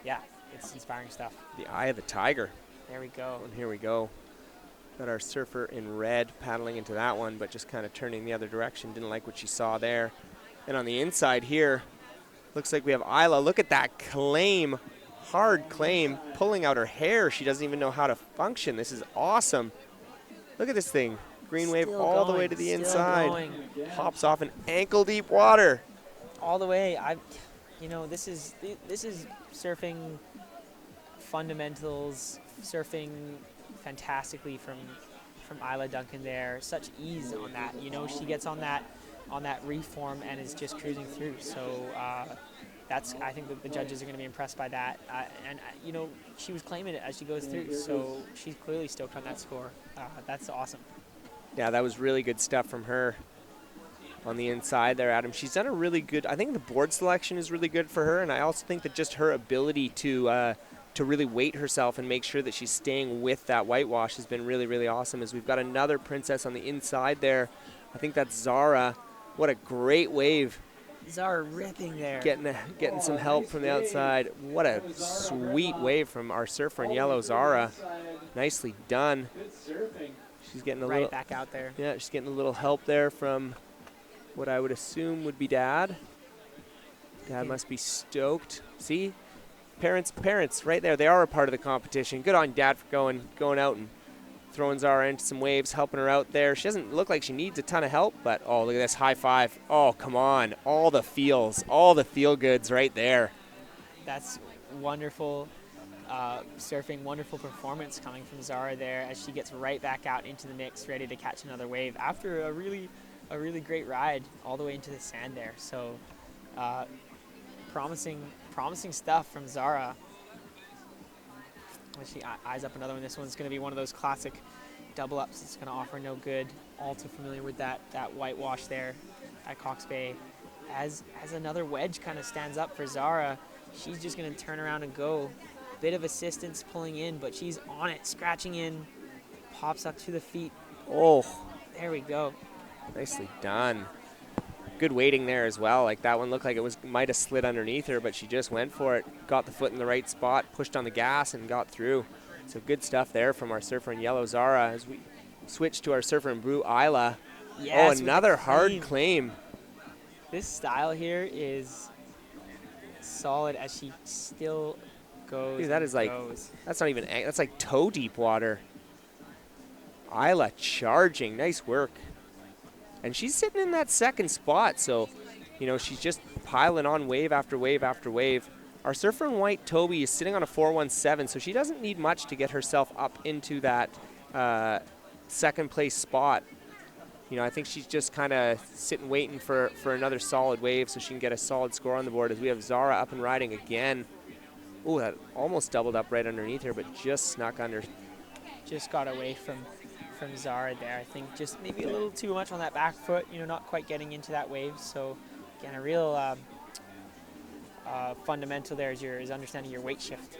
yeah, it's inspiring stuff. The eye of the tiger. There we go. And here we go. Got our surfer in red paddling into that one, but just kind of turning the other direction. Didn't like what she saw there. And on the inside here, looks like we have Isla. Look at that claim, hard claim, pulling out her hair. She doesn't even know how to function. This is awesome. Look at this thing. Green wave all the way to the inside. Hops off in ankle deep water. All the way. This is surfing fundamentals, surfing fantastically from Isla Duncan there. Such ease on that. She gets on that reef form and is just cruising through. So I think that the judges are going to be impressed by that. She was claiming it as she goes through, so she's clearly stoked on that score. That's awesome. Yeah, that was really good stuff from her on the inside there, Adam. She's done a really good, I think the board selection is really good for her, and I also think that just her ability to really weight herself and make sure that she's staying with that whitewash has been really, really awesome. As we've got another princess on the inside there. I think that's Zara. What a great wave. Zara ripping there. Getting some help from the outside. What a sweet wave from our surfer in yellow, Zara. Nicely done. She's getting a right little back out there. Yeah, she's getting a little help there from what I would assume would be Dad. Dad must be stoked. See? Parents right there. They are a part of the competition. Good on Dad for going out and throwing Zara into some waves, helping her out there. She doesn't look like she needs a ton of help, but oh, look at this high five. Oh, come on. All the feels, all the feel goods right there. That's wonderful surfing, wonderful performance coming from Zara there as she gets right back out into the mix, ready to catch another wave after a really great ride all the way into the sand there. So promising stuff from Zara. She eyes up another one. This one's going to be one of those classic double ups. It's going to offer no good. All too familiar with that whitewash there at Cox Bay. As another wedge kind of stands up for Zara, she's just going to turn around and go. Bit of assistance pulling in, but she's on it, scratching in, pops up to the feet. Oh, there we go. Nicely done. Good weighting there as well. Like that one looked like it might have slid underneath her, but she just went for it. Got the foot in the right spot, pushed on the gas, and got through. So good stuff there from our surfer in yellow, Zara. As we switch to our surfer in blue, Isla. Yes, oh, another hard claim. This style here is solid as she still goes. Dude, that is like, that's not even, that's like toe deep water. Isla charging, nice work. And she's sitting in that second spot, so, she's just piling on wave after wave after wave. Our surfer in white, Toby, is sitting on a 417, so she doesn't need much to get herself up into that second place spot. I think she's just kind of sitting waiting for another solid wave so she can get a solid score on the board as we have Zara up and riding again. Oh, that almost doubled up right underneath her, but just snuck under. Just got away from Zara there. I think just maybe a little too much on that back foot, not quite getting into that wave. So again, a real fundamental there is understanding your weight shift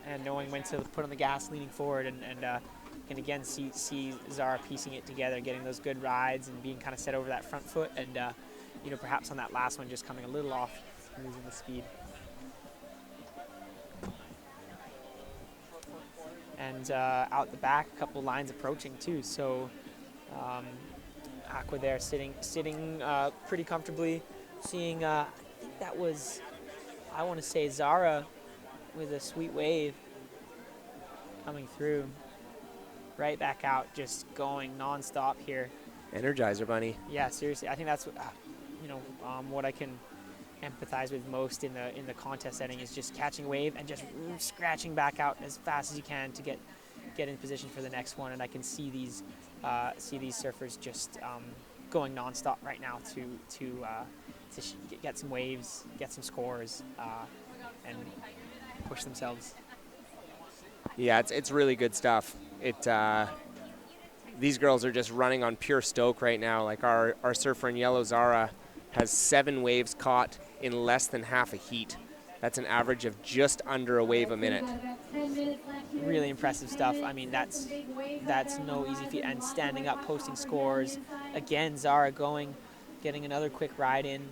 and knowing when to put on the gas, leaning forward, and again see Zara piecing it together, getting those good rides and being kind of set over that front foot, and perhaps on that last one just coming a little off, losing the speed. And out the back, a couple lines approaching too. So Aqua there sitting pretty comfortably. Seeing, I think that was, I want to say Zara with a sweet wave coming through. Right back out, just going nonstop here. Energizer bunny. Yeah, seriously. I think that's what I can empathize with most in the contest setting is just catching wave and just scratching back out as fast as you can to get in position for the next one. And I can see these surfers just going nonstop right now to get some waves, get some scores, and push themselves. Yeah, it's really good stuff. These girls are just running on pure stoke right now. Like our surfer in yellow, Zara, has 7 waves caught in less than half a heat. That's an average of just under a wave a minute. Really impressive stuff. I mean, that's no easy feat. And standing up, posting scores. Again, Zara getting another quick ride in.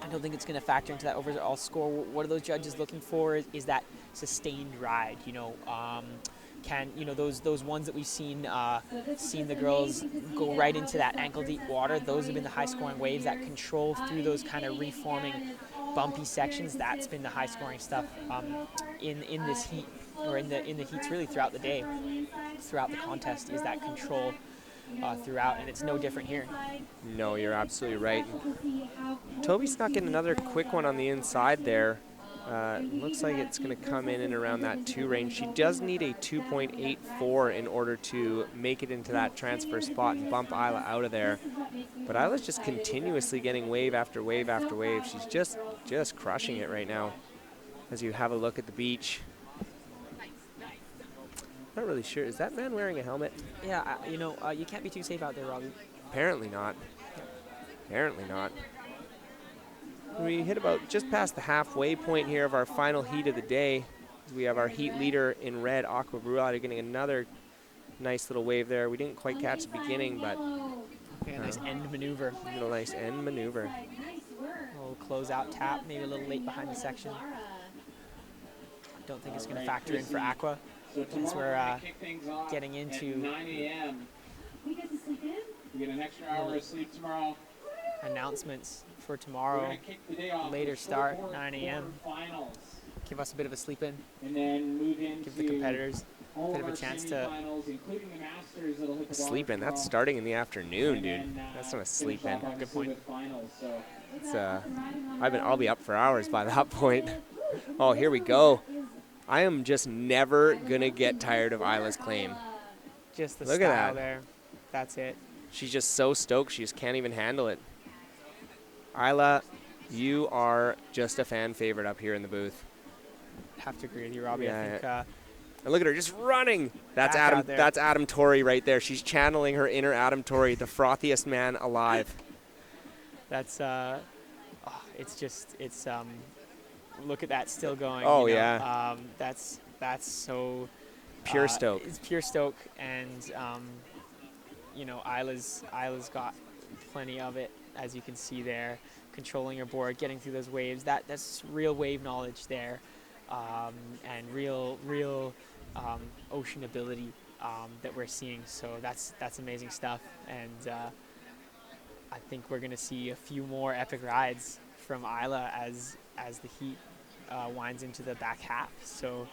I don't think it's going to factor into that overall score. What are those judges looking for? Is that sustained ride? Those ones that we've seen the girls go right into that ankle deep water. Those have been the high scoring waves. That control through those kind of reforming bumpy sections. That's been the high scoring stuff in this heat, or in the heats really throughout the day, throughout the contest, is that control throughout, and it's no different here. No, you're absolutely right. Toby snuck in another quick one on the inside there. Looks like it's going to come in and around that 2 range. She does need a 2.84 in order to make it into that transfer spot and bump Isla out of there. But Isla's just continuously getting wave after wave after wave. She's just crushing it right now as you have a look at the beach. Not really sure. Is that man wearing a helmet? Yeah, you can't be too safe out there, Robbie. Apparently not. Apparently not. We hit about just past the halfway point here of our final heat of the day. We have our heat leader in red, Aqua Bruada, getting another nice little wave there. We didn't quite catch the beginning, but a nice end maneuver. A little nice end maneuver. A little closeout tap, maybe a little late behind the section. Don't think it's going to factor in for Aqua, since we're getting into 9 a.m. We get an extra hour of sleep tomorrow. Announcements for tomorrow. Later start, 9 a.m. Give us a bit of a sleep in. And then move into give the competitors a bit of a chance to sleep in. That's starting in the afternoon, dude. That's not a sleep in. Good point. It's I'll be up for hours by that point. Oh, here we go. I am just never gonna get tired of Isla's claim. Just the Look style at that. there. That's it. She's just so stoked. She just can't even handle it. Isla, you are just a fan favorite up here in the booth. Have to agree with you, Robbie. Yeah, I think and look at her just running. That's back Adam. out there. That's Adam Torrey right there. She's channeling her inner Adam Torrey, the frothiest man alive. that's look at that still going. Oh, you know? yeah. That's so Pure stoke. It's pure stoke, and Isla's got plenty of it, as you can see there, controlling her board, getting through those waves. That's real wave knowledge there, and real ocean ability that we're seeing. So that's amazing stuff, and I think we're going to see a few more epic rides from Isla as the heat winds into the back half. So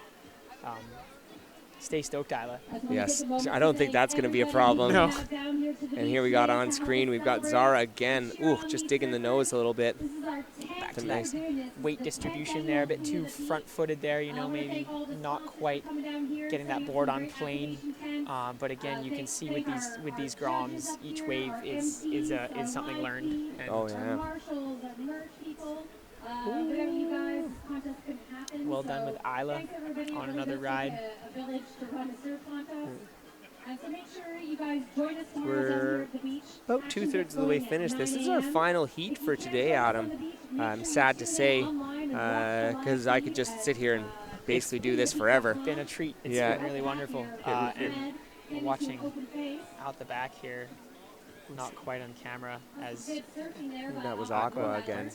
stay stoked, Isla. Yes, I don't think that's going to be a problem. No. And here we got on screen, we've got Zara again. Ooh, just digging the nose a little bit. Back to Nice. that weight distribution there, a bit too front-footed there, maybe not quite getting that board on plane. But again, you can see with these groms, each wave is something learned. And Oh yeah. well done with Isla on another ride. We're about 2/3 of the way finished. This is our final heat for today, Adam. I'm sad to say, because I could just sit here and basically do this forever. Been a treat. It's Yeah. been really wonderful. And watching out the back here, not quite on camera, as That was Aqua again.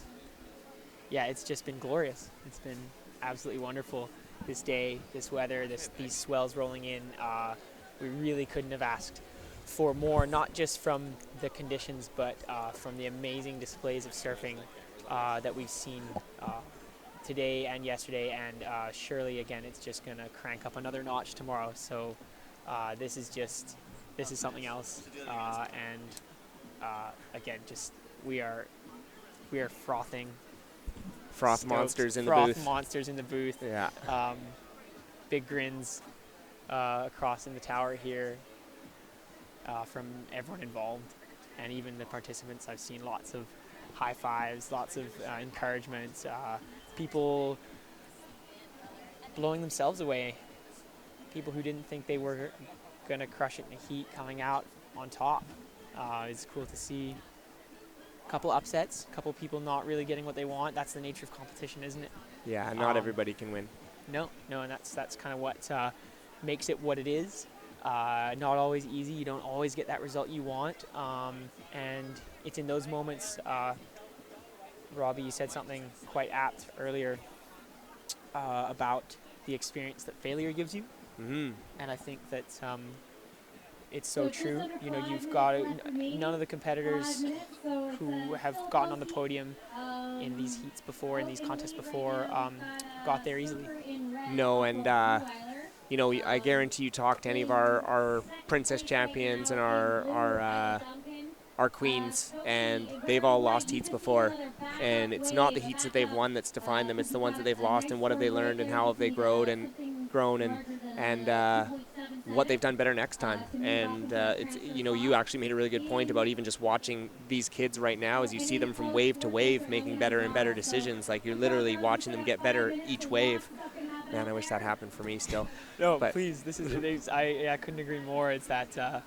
yeah, it's just been glorious. It's been absolutely wonderful. This day, this weather, these swells rolling in. We really couldn't have asked for more, not just from the conditions, but from the amazing displays of surfing that we've seen today and yesterday, and surely again it's just going to crank up another notch tomorrow. So this is something else, and again, just we are frothing. Froth Stoked. monsters in the Froth booth. monsters in the booth. Yeah. Big grins across in the tower here from everyone involved, and even the participants. I've seen lots of high fives, lots of encouragement, people blowing themselves away, people who didn't think they were going to crush it in the heat coming out on top. It's cool to see. couple upsets, a couple people not really getting what they want. That's the nature of competition, isn't it? Yeah, not everybody can win. No, and that's kind of what makes it what it is. Not always easy. You don't always get that result you want, and it's in those moments. Robbie, you said something quite apt earlier about the experience that failure gives you, and I think that it's so true. You know, you've got none of the competitors who have gotten on the podium in these heats before, in these contests before, got there easily. No, and you know, I guarantee you talk to any of our princess champions and our queens, and they've all lost heats before, and it's not the heats that they've won that's defined them. It's the ones that they've lost, and what have they learned, and how have they grown and what they've done better next time. And it's, you know, you actually made a really good point about even just watching these kids right now as you see them from wave to wave making better and better decisions. Like, you're literally watching them get better each wave. Man, I wish that happened for me still. No, but please. This is I couldn't agree more. It's that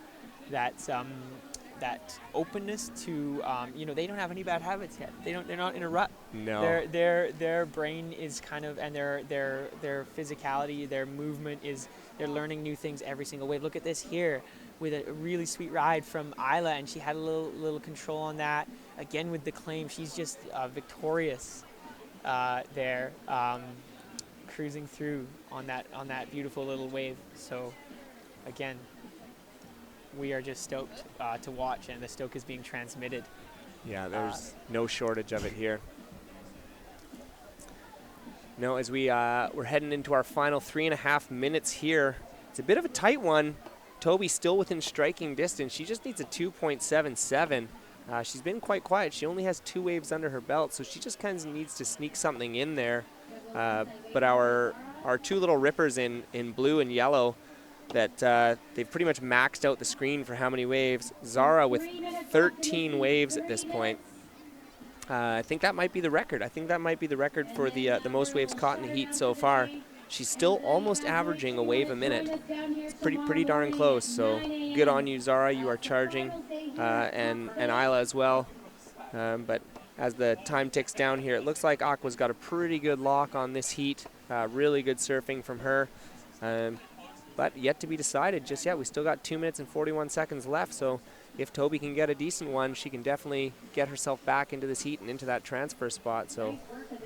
openness to you know, they don't have any bad habits yet. They're not in a rut. No. Their brain is kind of, and their physicality, their movement is, they're learning new things every single wave. Look at this here with a really sweet ride from Isla, and she had a little control on that. Again with the claim, she's just victorious there. Cruising through on that beautiful little wave. So again, we are just stoked to watch, and the stoke is being transmitted. Yeah, there's no shortage of it here. No, as we're heading into our final 3.5 minutes here. It's a bit of a tight one. Toby still within striking distance. She just needs a 2.77. She's been quite quiet. She only has 2 waves under her belt, so she just kind of needs to sneak something in there. But our 2 little rippers in blue and yellow, that they've pretty much maxed out the screen for how many waves. Zara with 13 waves at this point. I think that might be the record. I think that might be the record for the most waves caught in the heat so far. She's still almost averaging a wave a minute. It's pretty darn close. So good on you, Zara. You are charging, and Isla as well. But as the time ticks down here, it looks like Aqua's got a pretty good lock on this heat. Really good surfing from her. But yet to be decided just yet. We still got 2 minutes and 41 seconds left. So if Toby can get a decent one, she can definitely get herself back into this heat and into that transfer spot. So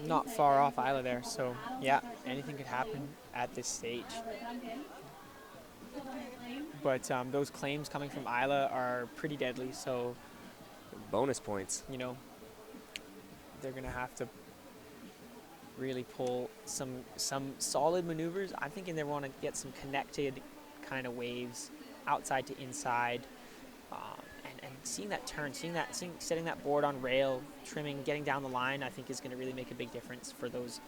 not far off Isla there. So yeah, anything could happen at this stage. But those claims coming from Isla are pretty deadly. So bonus points. You know, they're gonna have to really pull some solid maneuvers. I'm thinking they want to get some connected kind of waves, outside to inside, and seeing that turn, setting that board on rail, trimming, getting down the line, I think is going to really make a big difference for those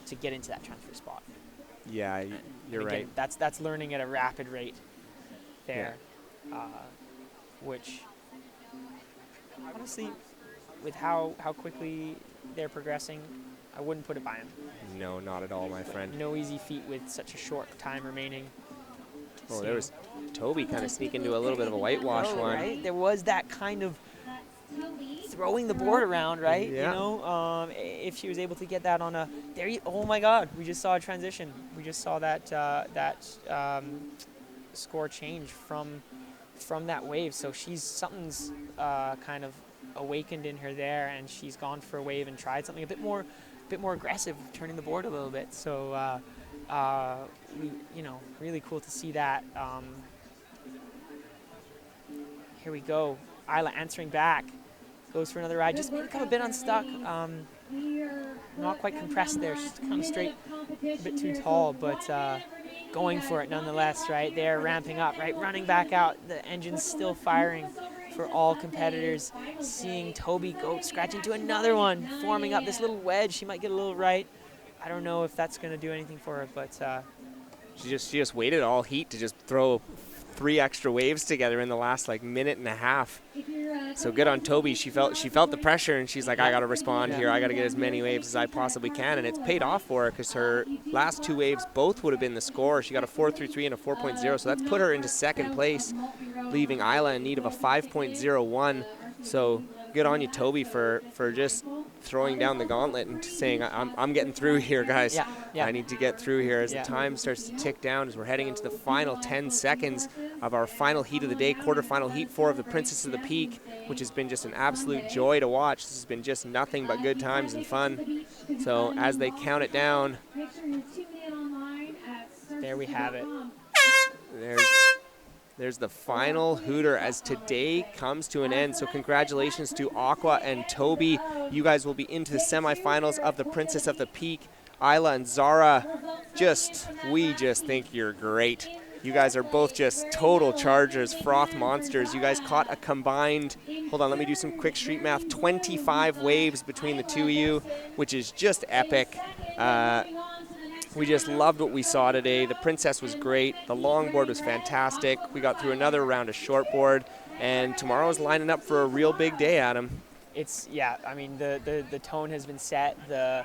to get into that transfer spot. Yeah, you're again, right. That's learning at a rapid rate there, which honestly, with how quickly they're progressing, I wouldn't put it by them. No, not at all, my friend. No easy feat with such a short time remaining. Oh, there was Toby kind of sneak into a little bit of a whitewash one. Right? There was that kind of throwing the board around, right? Yeah. You know, if she was able to get that on a oh my God, we just saw a transition. We just saw that score change from that wave. So something's kind of awakened in her there, and she's gone for a wave and tried something a bit more aggressive, turning the board a little bit. So really cool to see that. Here we go. Isla answering back, goes for another ride, just maybe come a bit unstuck. Not quite compressed there, she's kind of straight, a bit too tall, but going for it nonetheless, right? They're ramping up, right? Running back out, the engine's still firing for all competitors. Seeing Toby go scratch into another one, forming up this little wedge. She might get a little right. I don't know if that's going to do anything for her, but she just waited all heat to just throw 3 extra waves together in the last minute and a half. So good on Toby. She felt the pressure, and she's like, I got to respond here. I got to get as many waves as I possibly can, and it's paid off for her because her last 2 waves both would have been the score. She got a 4.33 and a 4.0, so that's put her into second place, leaving Isla in need of a 5.01 So good on you, Toby, for just throwing down the gauntlet and saying, I'm getting through here, guys. Yeah. I need to get through here as Yeah. the time starts to tick down as we're heading into the final 10 seconds of our final heat of the day, quarterfinal heat 4 of the Princess of the Peak, which has been just an absolute joy to watch. This has been just nothing but good times and fun. So as they count it down, There we have it. there's the final hooter as today comes to an end. So congratulations to Aqua and Toby. You guys will be into the semifinals of the Princess of the Peak. Isla and Zara, we just think you're great. You guys are both just total chargers, froth monsters. You guys caught a combined, hold on, let me do some quick street math, 25 waves between the two of you, which is just epic. We just loved what we saw today. The Princess was great. The Longboard was fantastic. We got through another round of Shortboard, and tomorrow's lining up for a real big day, Adam. I mean, the tone has been set. The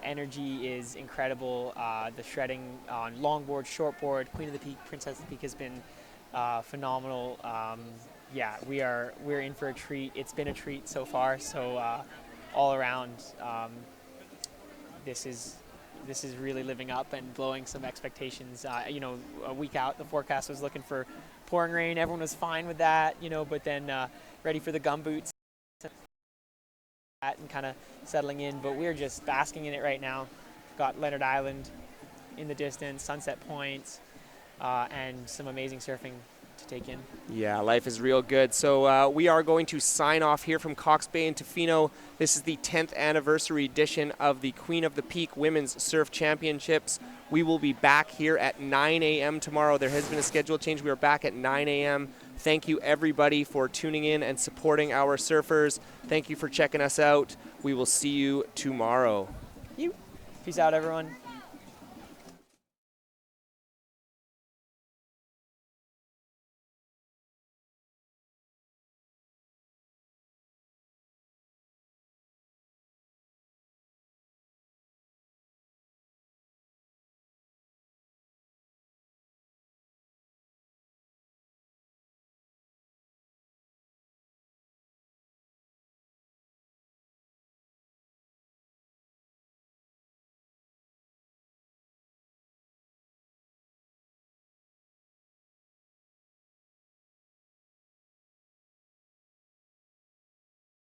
energy is incredible. The shredding on Longboard, Shortboard, Queen of the Peak, Princess of the Peak has been phenomenal. We're in for a treat. It's been a treat so far. So all around, this is really living up and blowing some expectations. A week out, the forecast was looking for pouring rain. Everyone was fine with that, but then ready for the gumboots and kind of settling in. But we're just basking in it right now. Got Leonard Island in the distance, Sunset Point, and some amazing surfing to take in. Yeah, life is real good. So we are going to sign off here from Cox Bay and Tofino. This is the 10th anniversary edition of the Queen of the Peak Women's Surf Championships. We will be back here at 9 a.m. tomorrow. There has been a schedule change. We are back at 9 a.m. Thank you, everybody, for tuning in and supporting our surfers. Thank you for checking us out. We will see you tomorrow. Peace out, everyone.